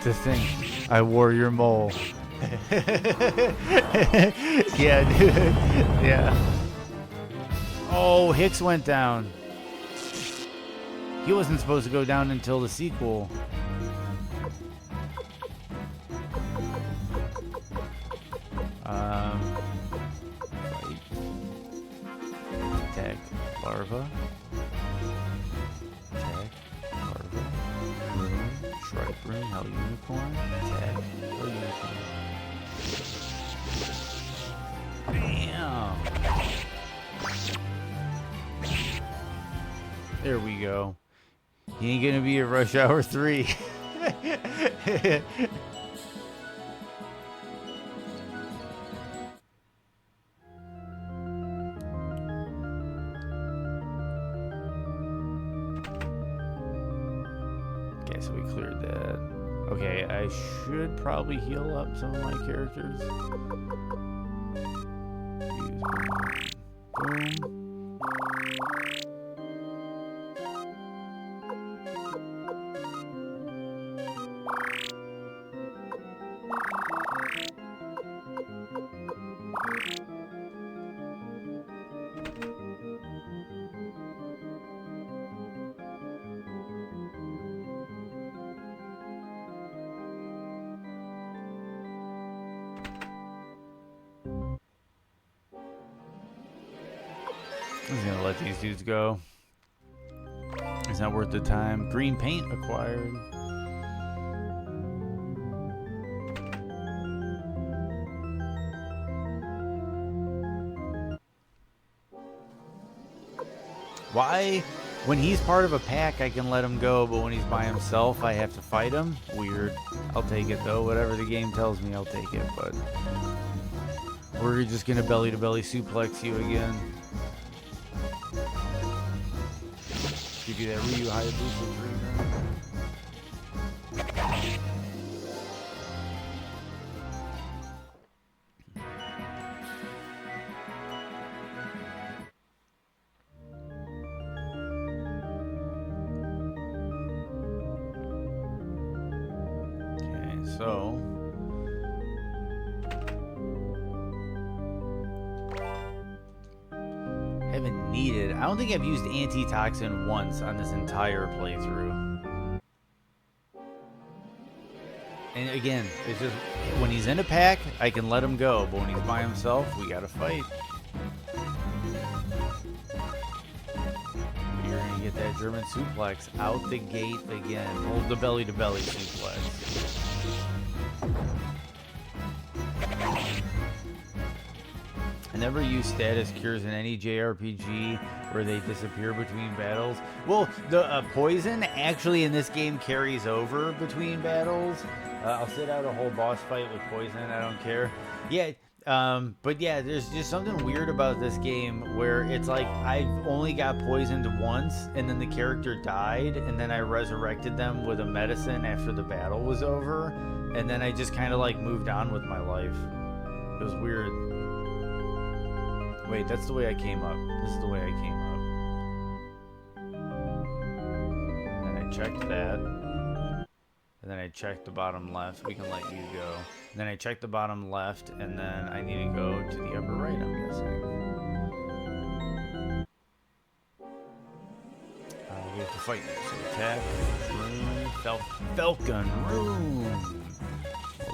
To think I wore your mole. Yeah, dude. Yeah. Oh, Hicks went down. He wasn't supposed to go down until the sequel. Fight. Attack. Larva. Attack. Larva. Rune. Shrike Rune. Hell Unicorn. Attack. Hell Unicorn. Damn. There we go. He ain't gonna be a Rush Hour 3. Okay, so we cleared that. Okay, I should probably heal up some of my characters. Use boom. I'm just gonna let these dudes go. It's not worth the time. Green paint acquired. Why? When he's part of a pack, I can let him go, but when he's by himself, I have to fight him? Weird. I'll take it, though. Whatever the game tells me, I'll take it, but... We're just gonna belly-to-belly suplex you again. Give you that Ryu Hayabusa treatment. Okay, so... haven't needed. I don't think I've used antitoxin once on this entire playthrough. And again, it's just when he's in a pack, I can let him go, but when he's by himself, we gotta fight. You're gonna get that German suplex out the gate again. Hold the belly-to-belly suplex. I never use status cures in any JRPG where they disappear between battles. Well, the poison actually in this game carries over between battles. I'll sit out a whole boss fight with poison. I don't care. Yeah, but yeah, there's just something weird about this game where it's like I've only got poisoned once, and then the character died, and then I resurrected them with a medicine after the battle was over, and then I just kind of like moved on with my life. It was weird. Wait, that's the way I came up. This is the way I came up. And I checked that. And then I checked the bottom left. We can let you go. And then I checked the bottom left, and then I need to go to the upper right, I'm guessing. We have to fight next. So attack, room, Falcon, room.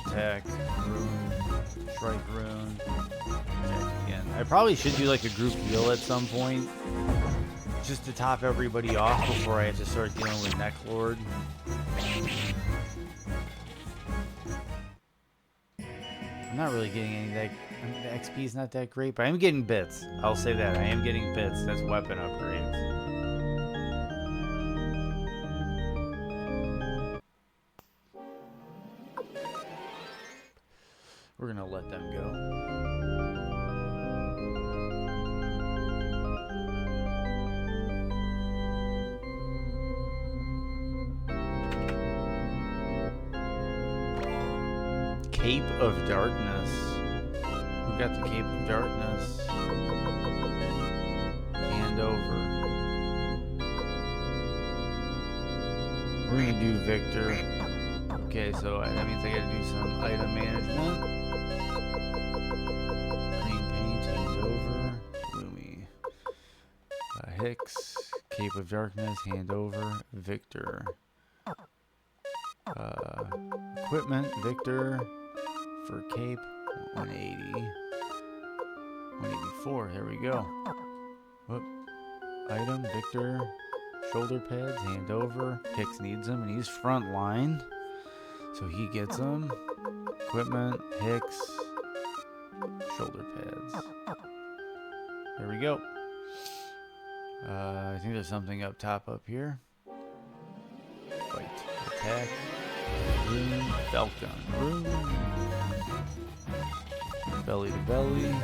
Attack, room, strike rune, attack again. I probably should do like a group heal at some point, just to top everybody off before I have to start dealing with Necklord. I'm not really getting any that. The XP is not that great, but I am getting bits. I'll say that. I am getting bits. That's weapon upgrades. We're gonna let them go. Cape of Darkness. Who got the Cape of Darkness? Hand over. We're gonna do Victor. Okay, so that means I gotta do some item management. Green paint, hand over. Lumi. Hicks. Cape of Darkness, hand over. Victor. Equipment, Victor. For cape, 180. 184, there we go. Whoop. Item, Victor. Shoulder pads, hand over. Hicks needs them, and he's front line. So he gets them. Equipment, Hicks. Shoulder pads. There we go. I think there's something up top up here. Fight. Attack. Room. Falcon. Room. Belly to belly.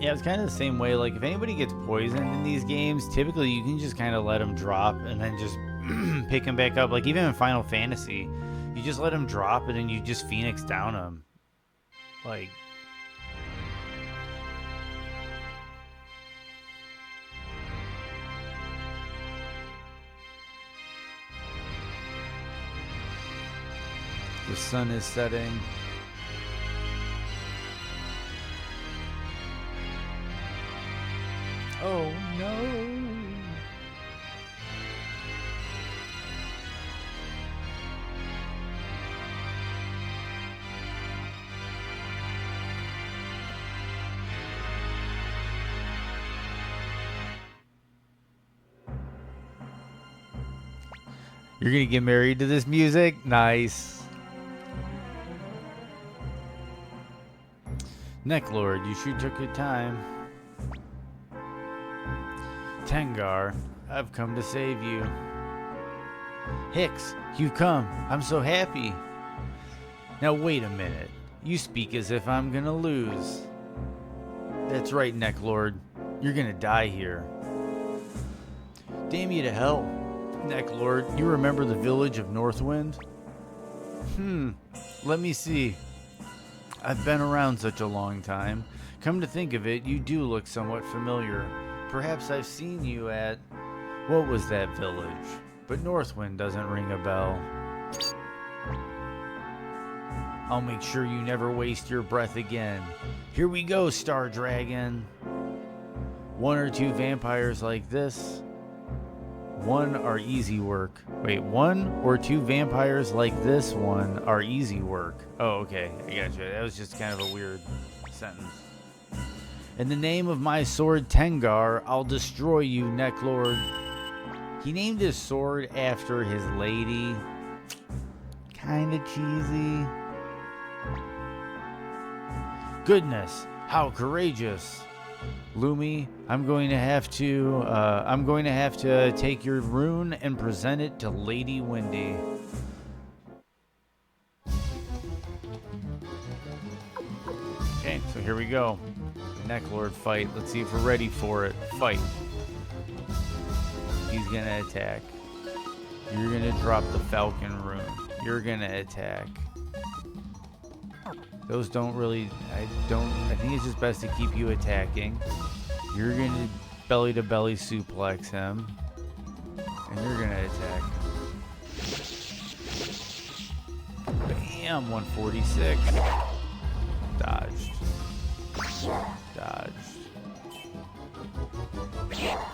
Yeah, it's kind of the same way. Like, if anybody gets poisoned in these games, typically you can just kind of let them drop and then just pick them back up. Like, even in Final Fantasy, you just let them drop and then you just Phoenix down them. Like, the sun is setting. Oh no. You're gonna get married to this music? Nice. Necklord, you sure took your time. Tengar, I've come to save you. Hicks, you've come. I'm so happy. Now wait a minute. You speak as if I'm gonna lose. That's right, Necklord. You're gonna die here. Damn you to hell. Necklord, you remember the village of Northwind? Let me see. I've been around such a long time. Come to think of it, you do look somewhat familiar. Perhaps I've seen you at... What was that village? But Northwind doesn't ring a bell. I'll make sure you never waste your breath again. Here we go, Star Dragon. 1 or 2 vampires like this. 1 are easy work. Wait, 1 or 2 vampires like this one are easy work. Oh, okay. I gotcha. That was just kind of a weird sentence. In the name of my sword Tengar, I'll destroy you, Necklord. He named his sword after his lady. Kinda cheesy. Goodness, how courageous. Lumi, I'm going to have to take your rune and present it to Lady Windy. Okay, so here we go. Necklord fight. Let's see if we're ready for it. Fight. He's gonna attack. You're gonna drop the Falcon rune. You're gonna attack. Those don't really... I think it's just best to keep you attacking. You're gonna belly to belly suplex him. And you're gonna attack. Bam! 146. Dodged. Dodged.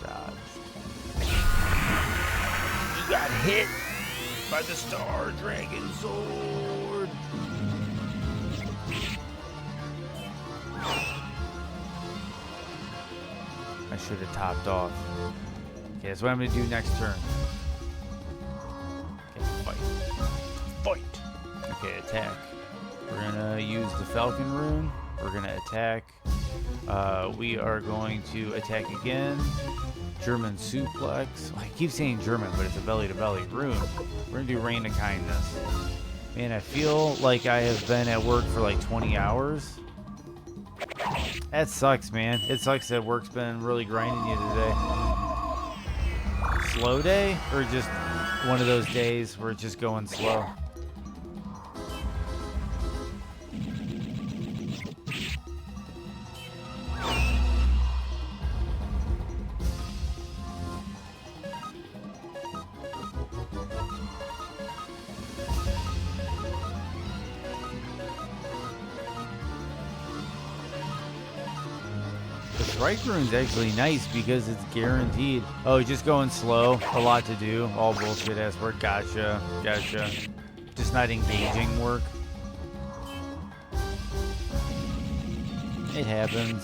Dodged. You got hit by the Star Dragon Sword. I should have topped off. Okay, that's what I'm going to do next turn. Okay, fight. Fight! Okay, attack. We're going to use the Falcon rune. We're going to attack. We are going to attack again. German suplex. I keep saying German, but it's a belly-to-belly rune. We're going to do Rain of Kindness. Man, I feel like I have been at work for like 20 hours. That sucks, man. It sucks that work's been really grinding you today. Slow day? Or just one of those days where it's just going slow? Strike rune's actually nice because it's guaranteed. Oh, just going slow. A lot to do. All bullshit ass work. Gotcha. Gotcha. Just not engaging work. It happens.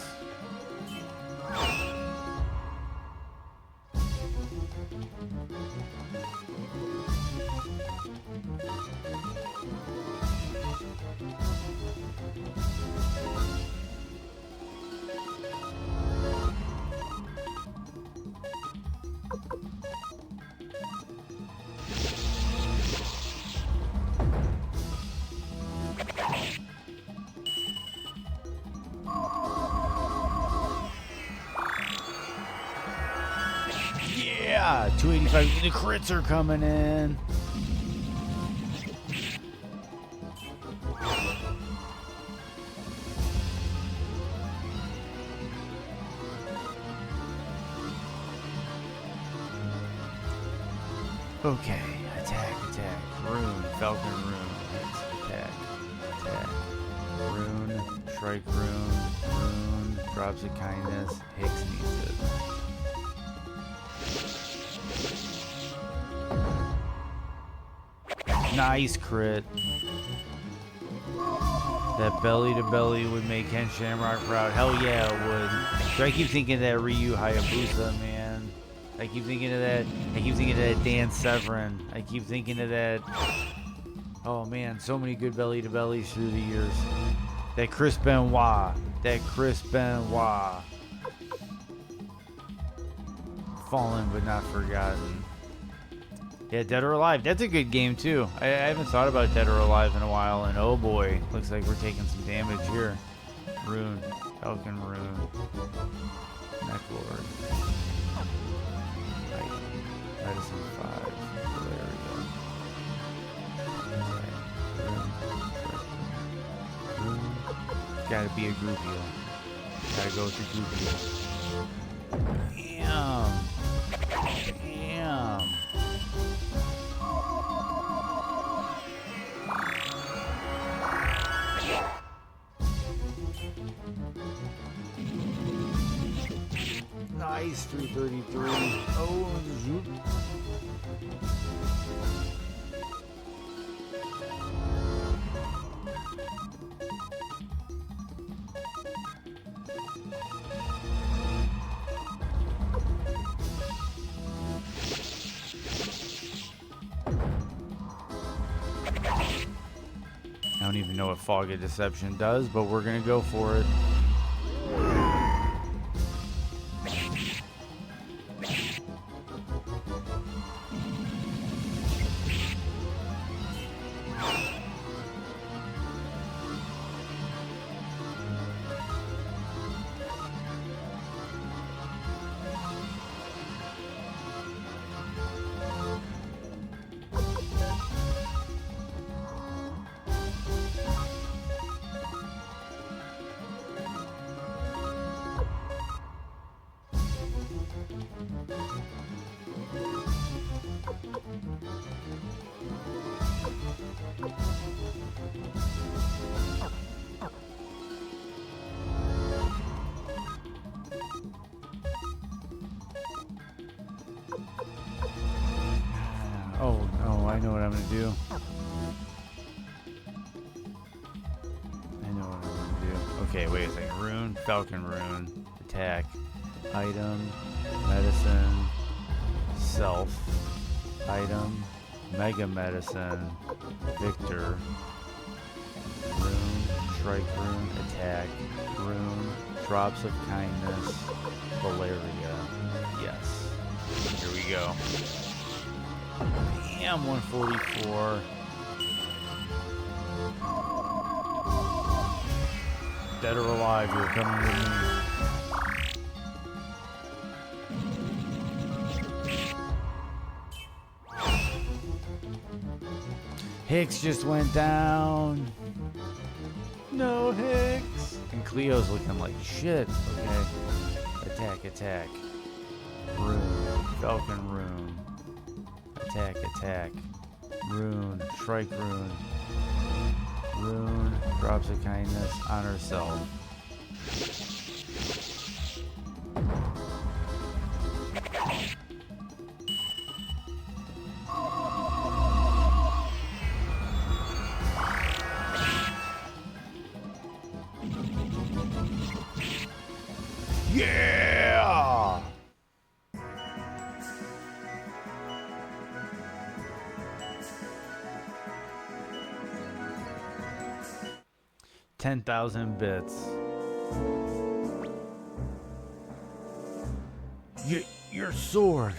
285. The crits are coming in. Okay, attack, rune, falcon rune, hits, attack, rune, strike rune, drops of kindness, Hicks needs it. Nice crit. That belly to belly would make Ken Shamrock proud. Hell yeah, it would. So I keep thinking of that Ryu Hayabusa, man. I keep thinking of that. I keep thinking of that Dan Severn. I keep thinking of that. Oh man, so many good belly to bellies through the years. That Chris Benoit. Fallen but not forgotten. Yeah, Dead or Alive. That's a good game too. I haven't thought about Dead or Alive in a while, and oh boy, looks like we're taking some damage here. Rune, Falcon Rune, Necklord. Medicine 5. Valeria. Rune. Gotta be a group heal. Gotta go with the group heal. Damn. Nice, 333. Oh, zoop. I don't even know what Fog of Deception does, but we're gonna go for it. Oh no, I know what I'm gonna do. Okay, wait a second. Rune, Falcon Rune, attack, item, medicine, self, item, mega medicine, Victor, rune, strike rune, attack, rune, drops of kindness, Valeria. Yes. Here we go. Damn, 144. Dead or alive, you're coming with me. Hicks just went down. No Hicks. And Cleo's looking like shit. Okay. Attack, attack. Rune. Falcon rune. Attack, attack. Rune. Strike rune. Rune. Drops of kindness on herself. Yeah! $10,000 bits. Your sword.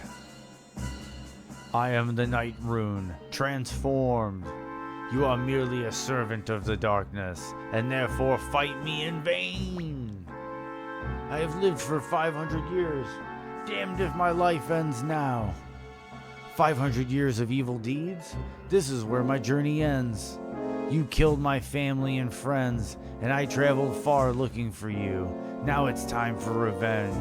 I am the Night Rune, transformed. You are merely a servant of the darkness, and therefore fight me in vain. I have lived for 500 years. Damned if my life ends now. 500 years of evil deeds? This is where my journey ends. You killed my family and friends, and I traveled far looking for you. Now it's time for revenge.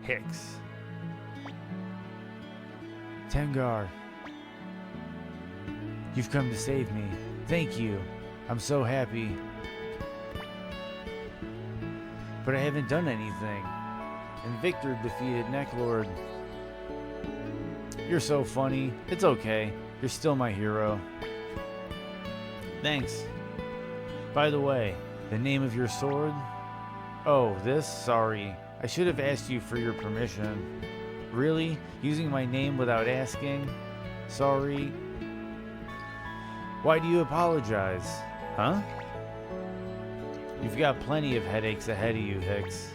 Hicks. Tengar. You've come to save me. Thank you. I'm so happy. But I haven't done anything. And Victor defeated Necklord. You're so funny. It's okay. You're still my hero. Thanks. By the way, the name of your sword? Oh, this? Sorry. I should have asked you for your permission. Really? Using my name without asking? Sorry. Why do you apologize? Huh? You've got plenty of headaches ahead of you, Hicks.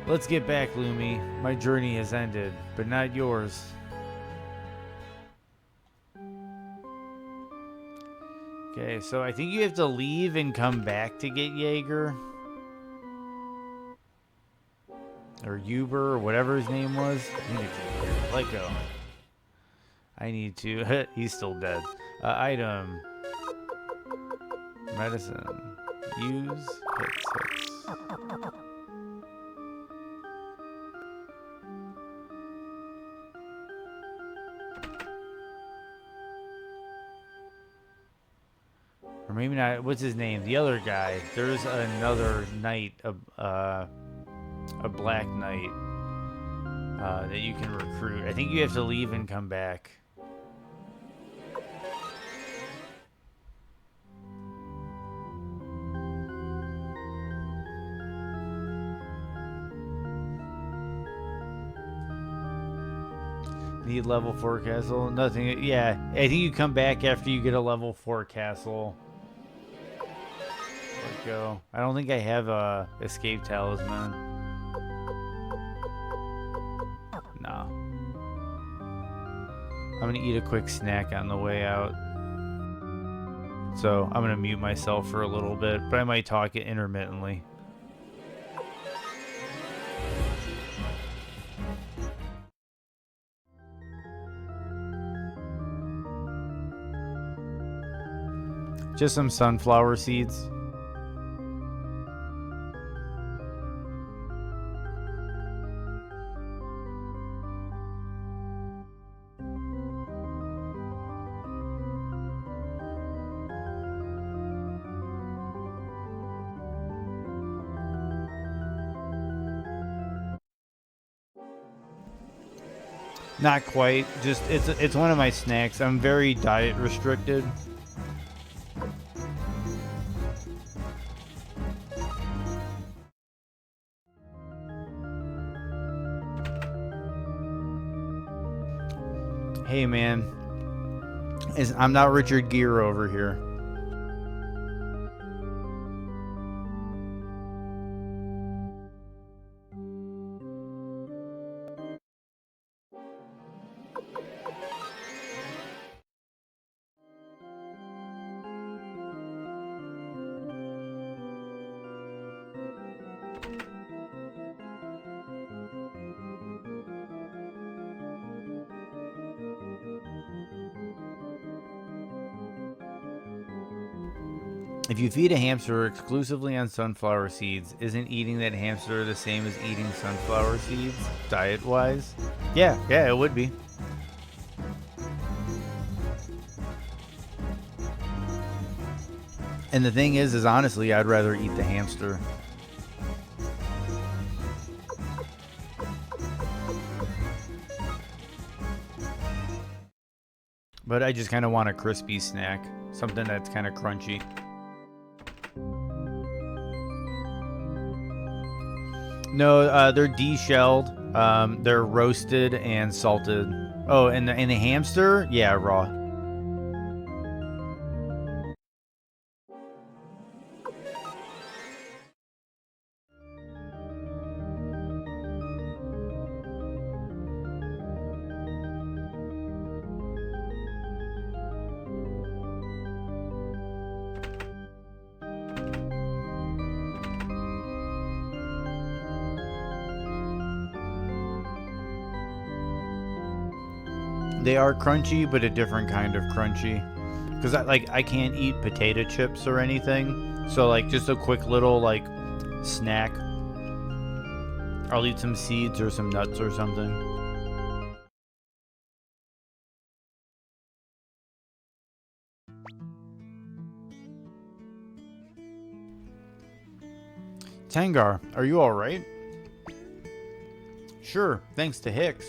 Let's get back, Lumi. My journey has ended, but not yours. Okay, so I think you have to leave and come back to get Jaeger. Or Uber, or whatever his name was. I need to let go. I need to... He's still dead. Item. Medicine. Use. Hits. Or maybe not. What's his name? The other guy. There's another knight, a black knight, that you can recruit. I think you have to leave and come back. Need level 4 castle? Nothing. Yeah, I think you come back after you get a level 4 castle. Let go. I don't think I have a escape talisman. No. I'm gonna eat a quick snack on the way out. So I'm gonna mute myself for a little bit, but I might talk it intermittently. Just some sunflower seeds. Not quite. Just it's one of my snacks. I'm very diet restricted. Hey man, I'm not Richard Gere over here. If you feed a hamster exclusively on sunflower seeds, isn't eating that hamster the same as eating sunflower seeds, diet-wise? Yeah, it would be. And the thing is honestly, I'd rather eat the hamster. But I just kind of want a crispy snack. Something that's kind of crunchy. No, they're de-shelled. They're roasted and salted. Oh, and the hamster? Yeah, raw. They are crunchy, but a different kind of crunchy. Because I can't eat potato chips or anything. So like just a quick little like snack. I'll eat some seeds or some nuts or something. Tengar, are you alright? Sure, thanks to Hicks.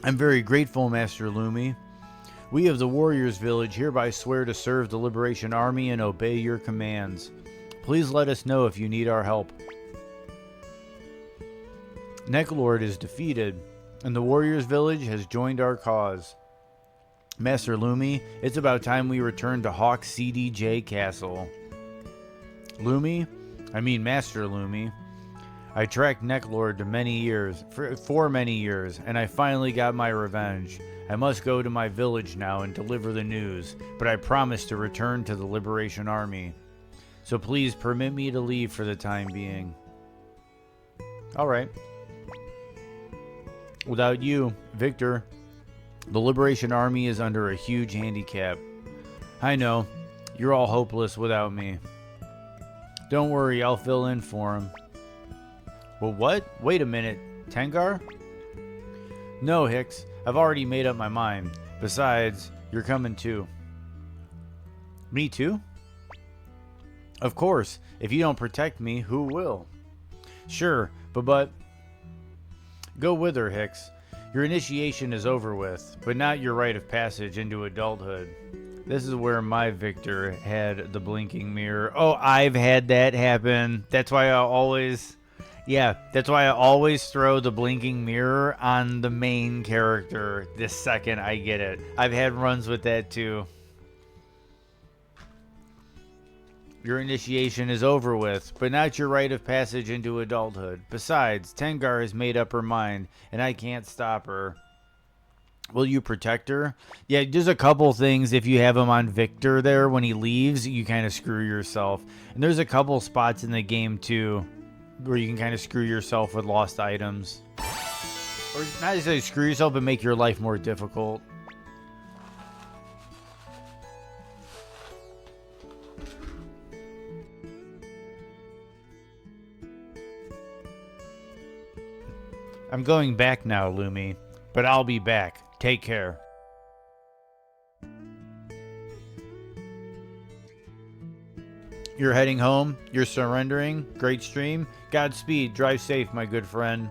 I'm very grateful, Master Lumi. We of the Warriors Village hereby swear to serve the Liberation Army and obey your commands. Please let us know if you need our help. Necklord is defeated, and the Warriors Village has joined our cause. Master Lumi, it's about time we return to Hawk CDJ Castle. Lumi? I mean Master Lumi. I tracked Necklord for many years, and I finally got my revenge. I must go to my village now and deliver the news, but I promise to return to the Liberation Army. So please permit me to leave for the time being. Alright. Without you, Victor, the Liberation Army is under a huge handicap. I know, you're all hopeless without me. Don't worry, I'll fill in for him. Well, what? Wait a minute. Tengar? No, Hicks. I've already made up my mind. Besides, you're coming too. Me too? Of course. If you don't protect me, who will? Sure, but... Go with her, Hicks. Your initiation is over with, but not your rite of passage into adulthood. This is where my Victor had the blinking mirror. Oh, I've had that happen. That's why I always... Yeah, that's why I always throw the blinking mirror on the main character the second I get it. I've had runs with that too. Your initiation is over with, but not your rite of passage into adulthood. Besides, Tengar has made up her mind, and I can't stop her. Will you protect her? Yeah, there's a couple things if you have him on Victor there when he leaves, you kind of screw yourself. And there's a couple spots in the game too where you can kind of screw yourself with lost items. Or not necessarily screw yourself, but make your life more difficult. I'm going back now, Lumi, but I'll be back. Take care. You're heading home? You're surrendering? Great stream? Godspeed. Drive safe, my good friend.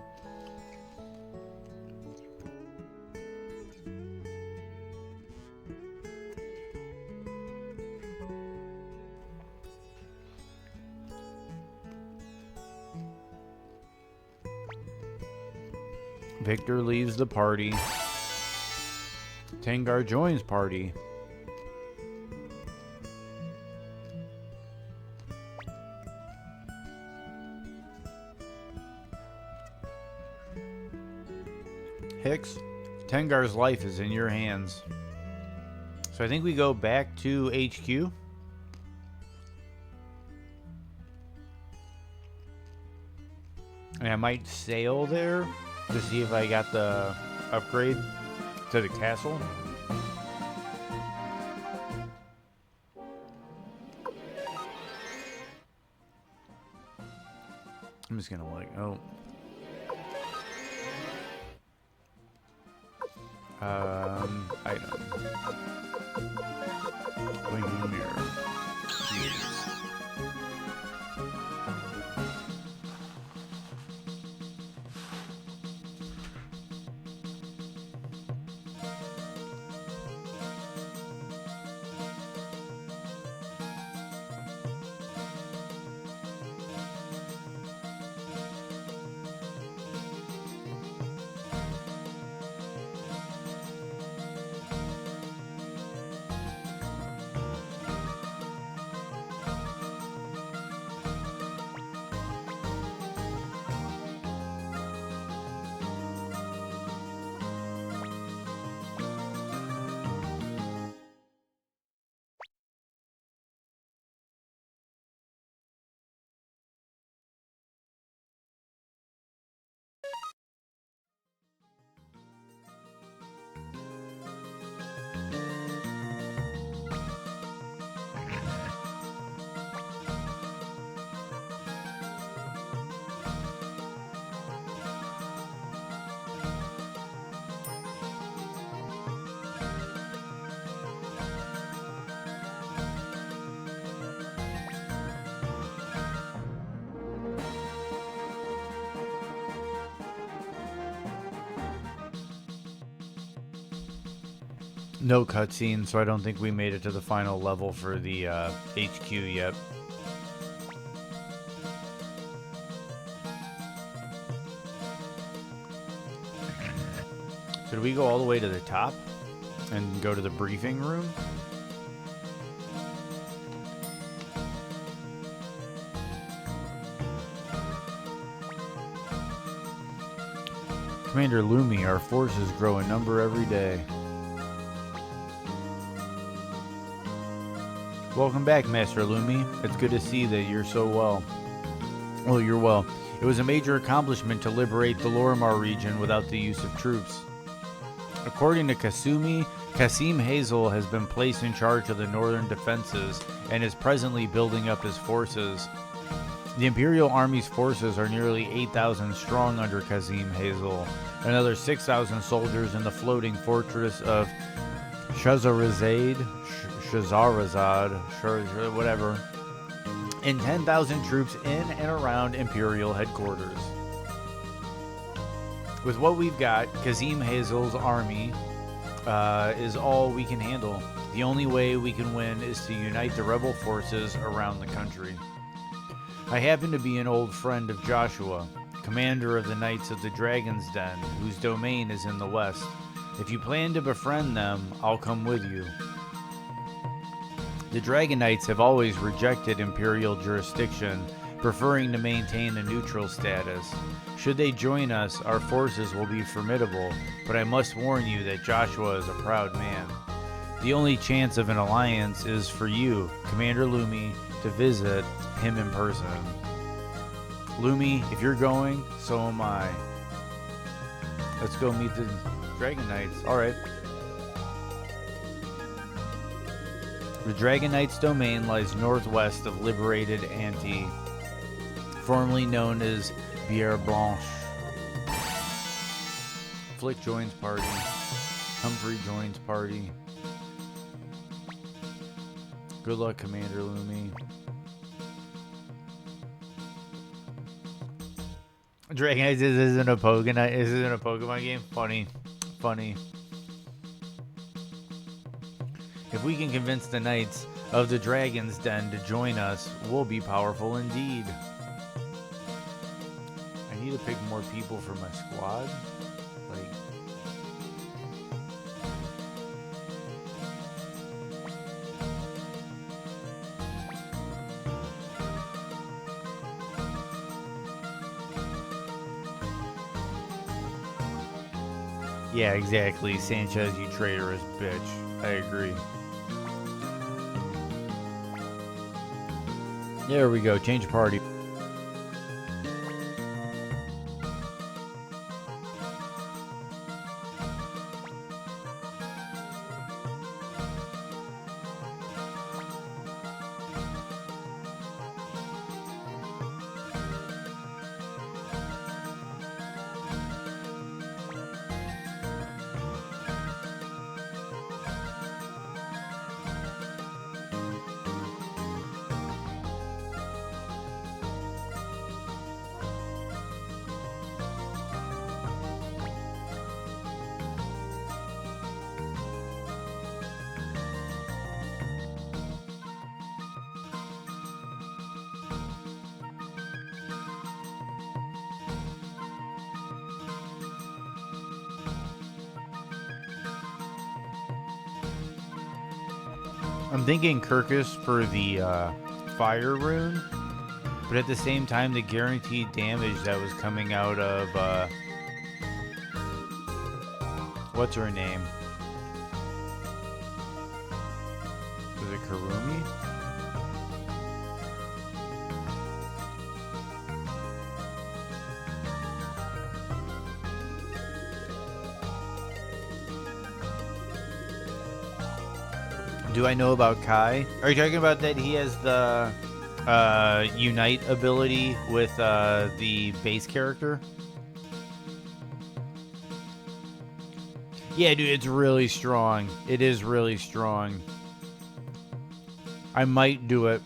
Victor leaves the party. Tengar joins party. Hicks, Tengar's life is in your hands. So I think we go back to HQ. And I might sail there to see if I got the upgrade to the castle. I'm just gonna like, oh. Item. Blinking mirror. Use. No cutscene, so I don't think we made it to the final level for the HQ yet. So do we go all the way to the top and go to the briefing room? Commander Lumi, our forces grow in number every day. Welcome back, Master Lumi. It's good to see that you're so well. Oh, you're well. It was a major accomplishment to liberate the Lorimar region without the use of troops. According to Kasumi, Kasim Hazel has been placed in charge of the northern defenses and is presently building up his forces. The Imperial Army's forces are nearly 8,000 strong under Kasim Hazel. Another 6,000 soldiers in the floating fortress of Shazarazad, whatever, and 10,000 troops in and around Imperial headquarters. With what we've got, Kasim Hazel's army is all we can handle. The only way we can win is to unite the rebel forces around the country. I happen to be an old friend of Joshua, commander of the Knights of the Dragon's Den, whose domain is in the west. If you plan to befriend them, I'll come with you. The Dragon Knights have always rejected Imperial jurisdiction, preferring to maintain a neutral status. Should they join us, our forces will be formidable, but I must warn you that Joshua is a proud man. The only chance of an alliance is for you, Commander Lumi, to visit him in person. Lumi, if you're going, so am I. Let's go meet the Dragon Knights. Alright. The Dragon Knight's domain lies northwest of liberated Anti, formerly known as Bière Blanche. Flick joins party. Humphrey joins party. Good luck, Commander Lumi. Dragon Knights isn't a Pokemon. This isn't a Pokemon game. Funny. If we can convince the Knights of the Dragon's Den to join us, we'll be powerful indeed. I need to pick more people for my squad. Like, yeah, exactly. Sanchez, you traitorous bitch. I agree. There we go. Change party. I'm thinking Kirkus for the fire rune, but at the same time, the guaranteed damage that was coming out of what's her name? Was it Karumi? Do I know about Kai? Are you talking about that he has the Unite ability with the base character? Yeah, dude, it's really strong. It is really strong. I might do it.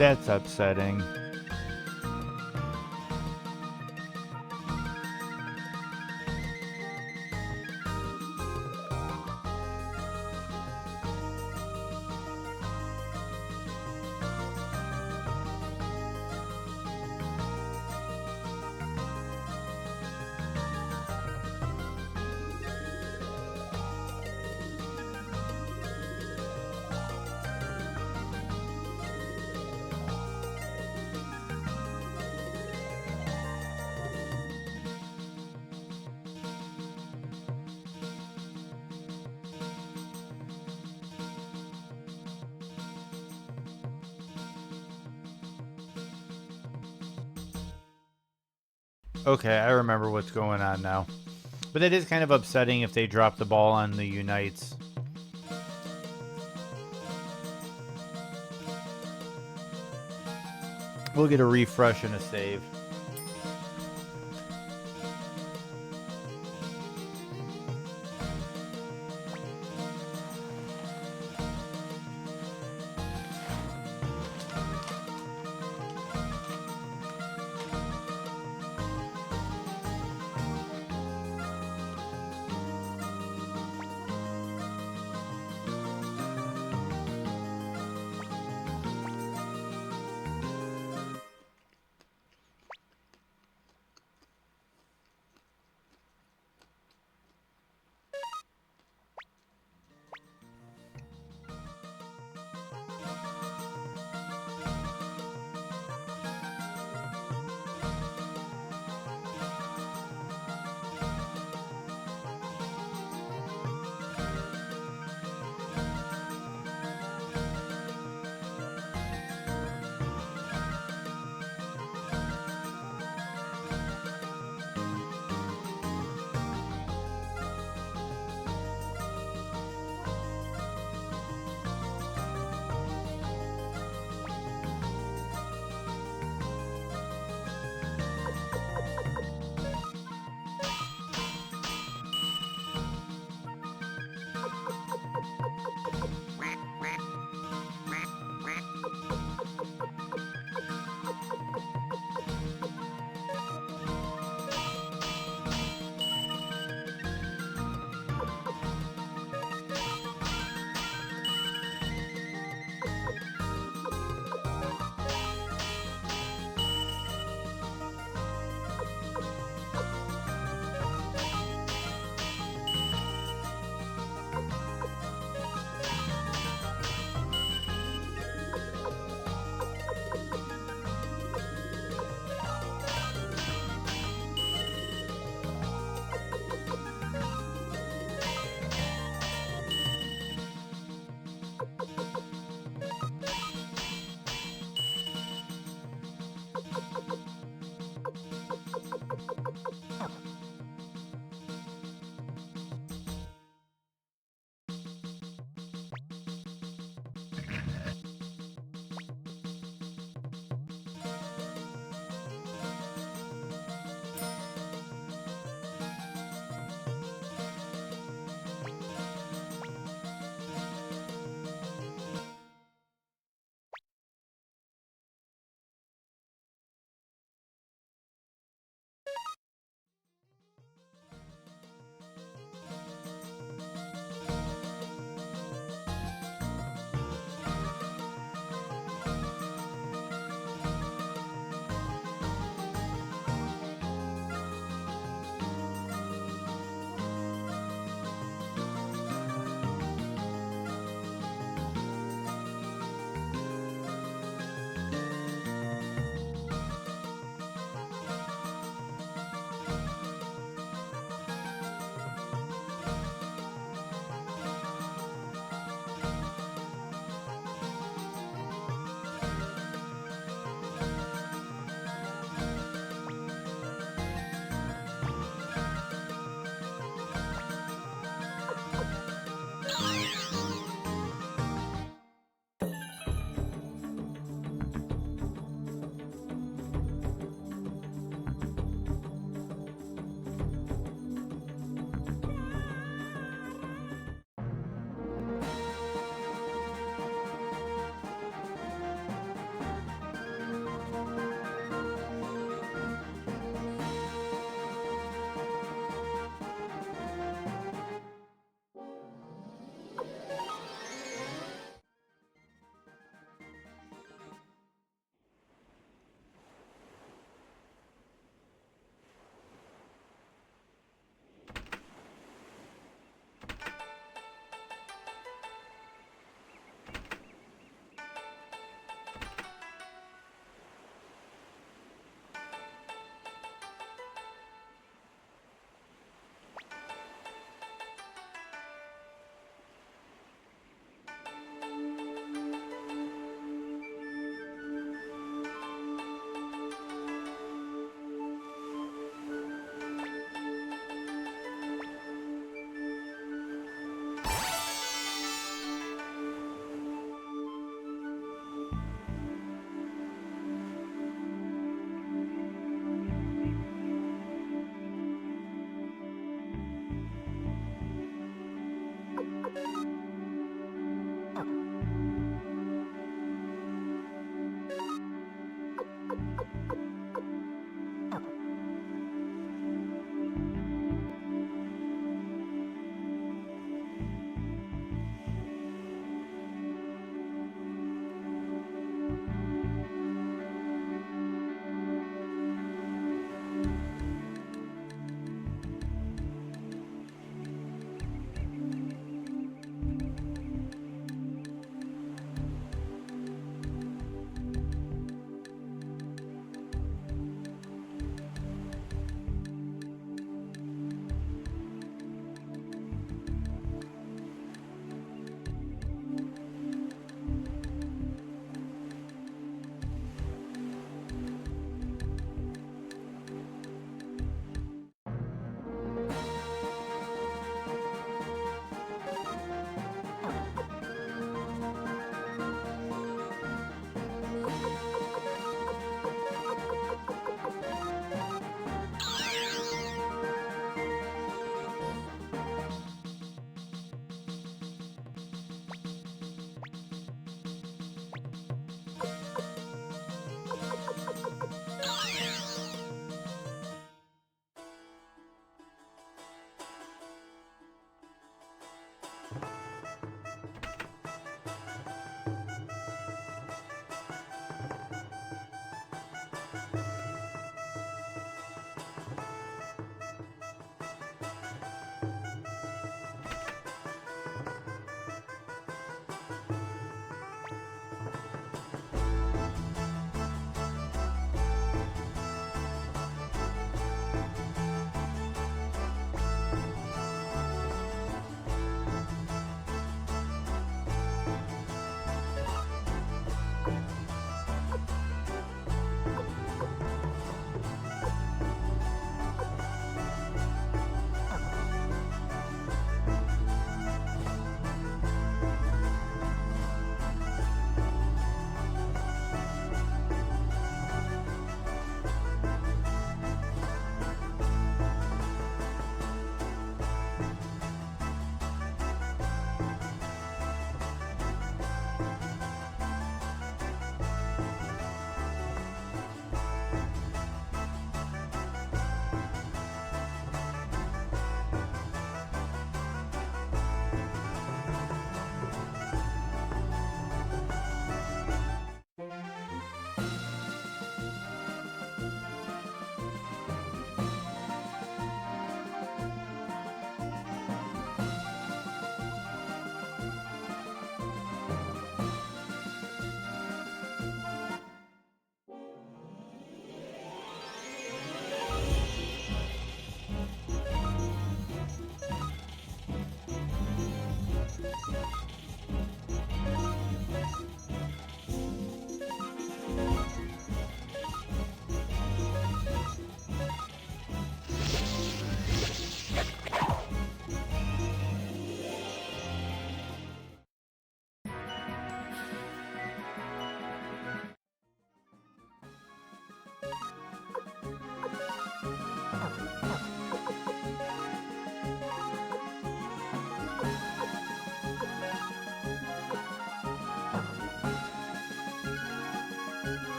That's upsetting. Okay, I remember what's going on now. But it is kind of upsetting if they drop the ball on the Unites. We'll get a refresh and a save.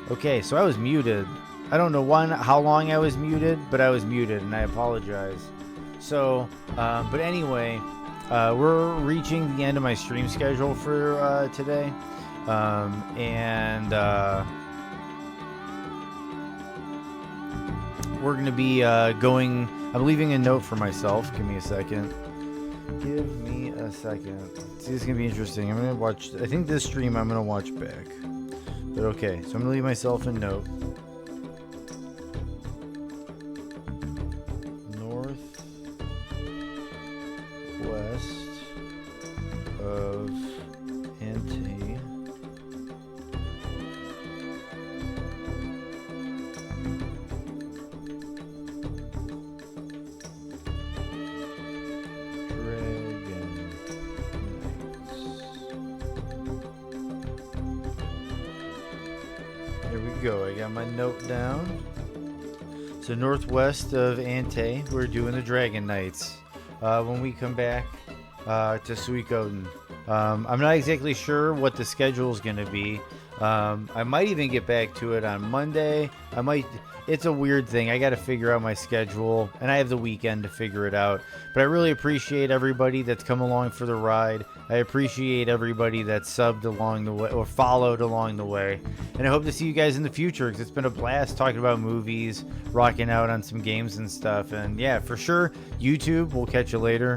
Okay, so I was muted. I don't know how long I was muted, but I was muted, and I apologize. So, but anyway, we're reaching the end of my stream schedule for today, and we're gonna be going. I'm leaving a note for myself. Give me a second. Give me a second. See, this is gonna be interesting. I'm gonna watch. I think this stream I'm gonna watch back. But okay, so I'm gonna leave myself a note. Northwest of Ante. There we go. I got my note down. So northwest of Ante, we're doing the Dragon Knights. When we come back to Suikoden. I'm not exactly sure what the schedule is going to be. I might even get back to it on Monday. It's a weird thing. I got to figure out my schedule, and I have the weekend to figure it out. But I really appreciate everybody that's come along for the ride. I appreciate everybody that subbed along the way or followed along the way. And I hope to see you guys in the future, because it's been a blast talking about movies, rocking out on some games and stuff. And yeah, for sure, YouTube, we'll catch you later.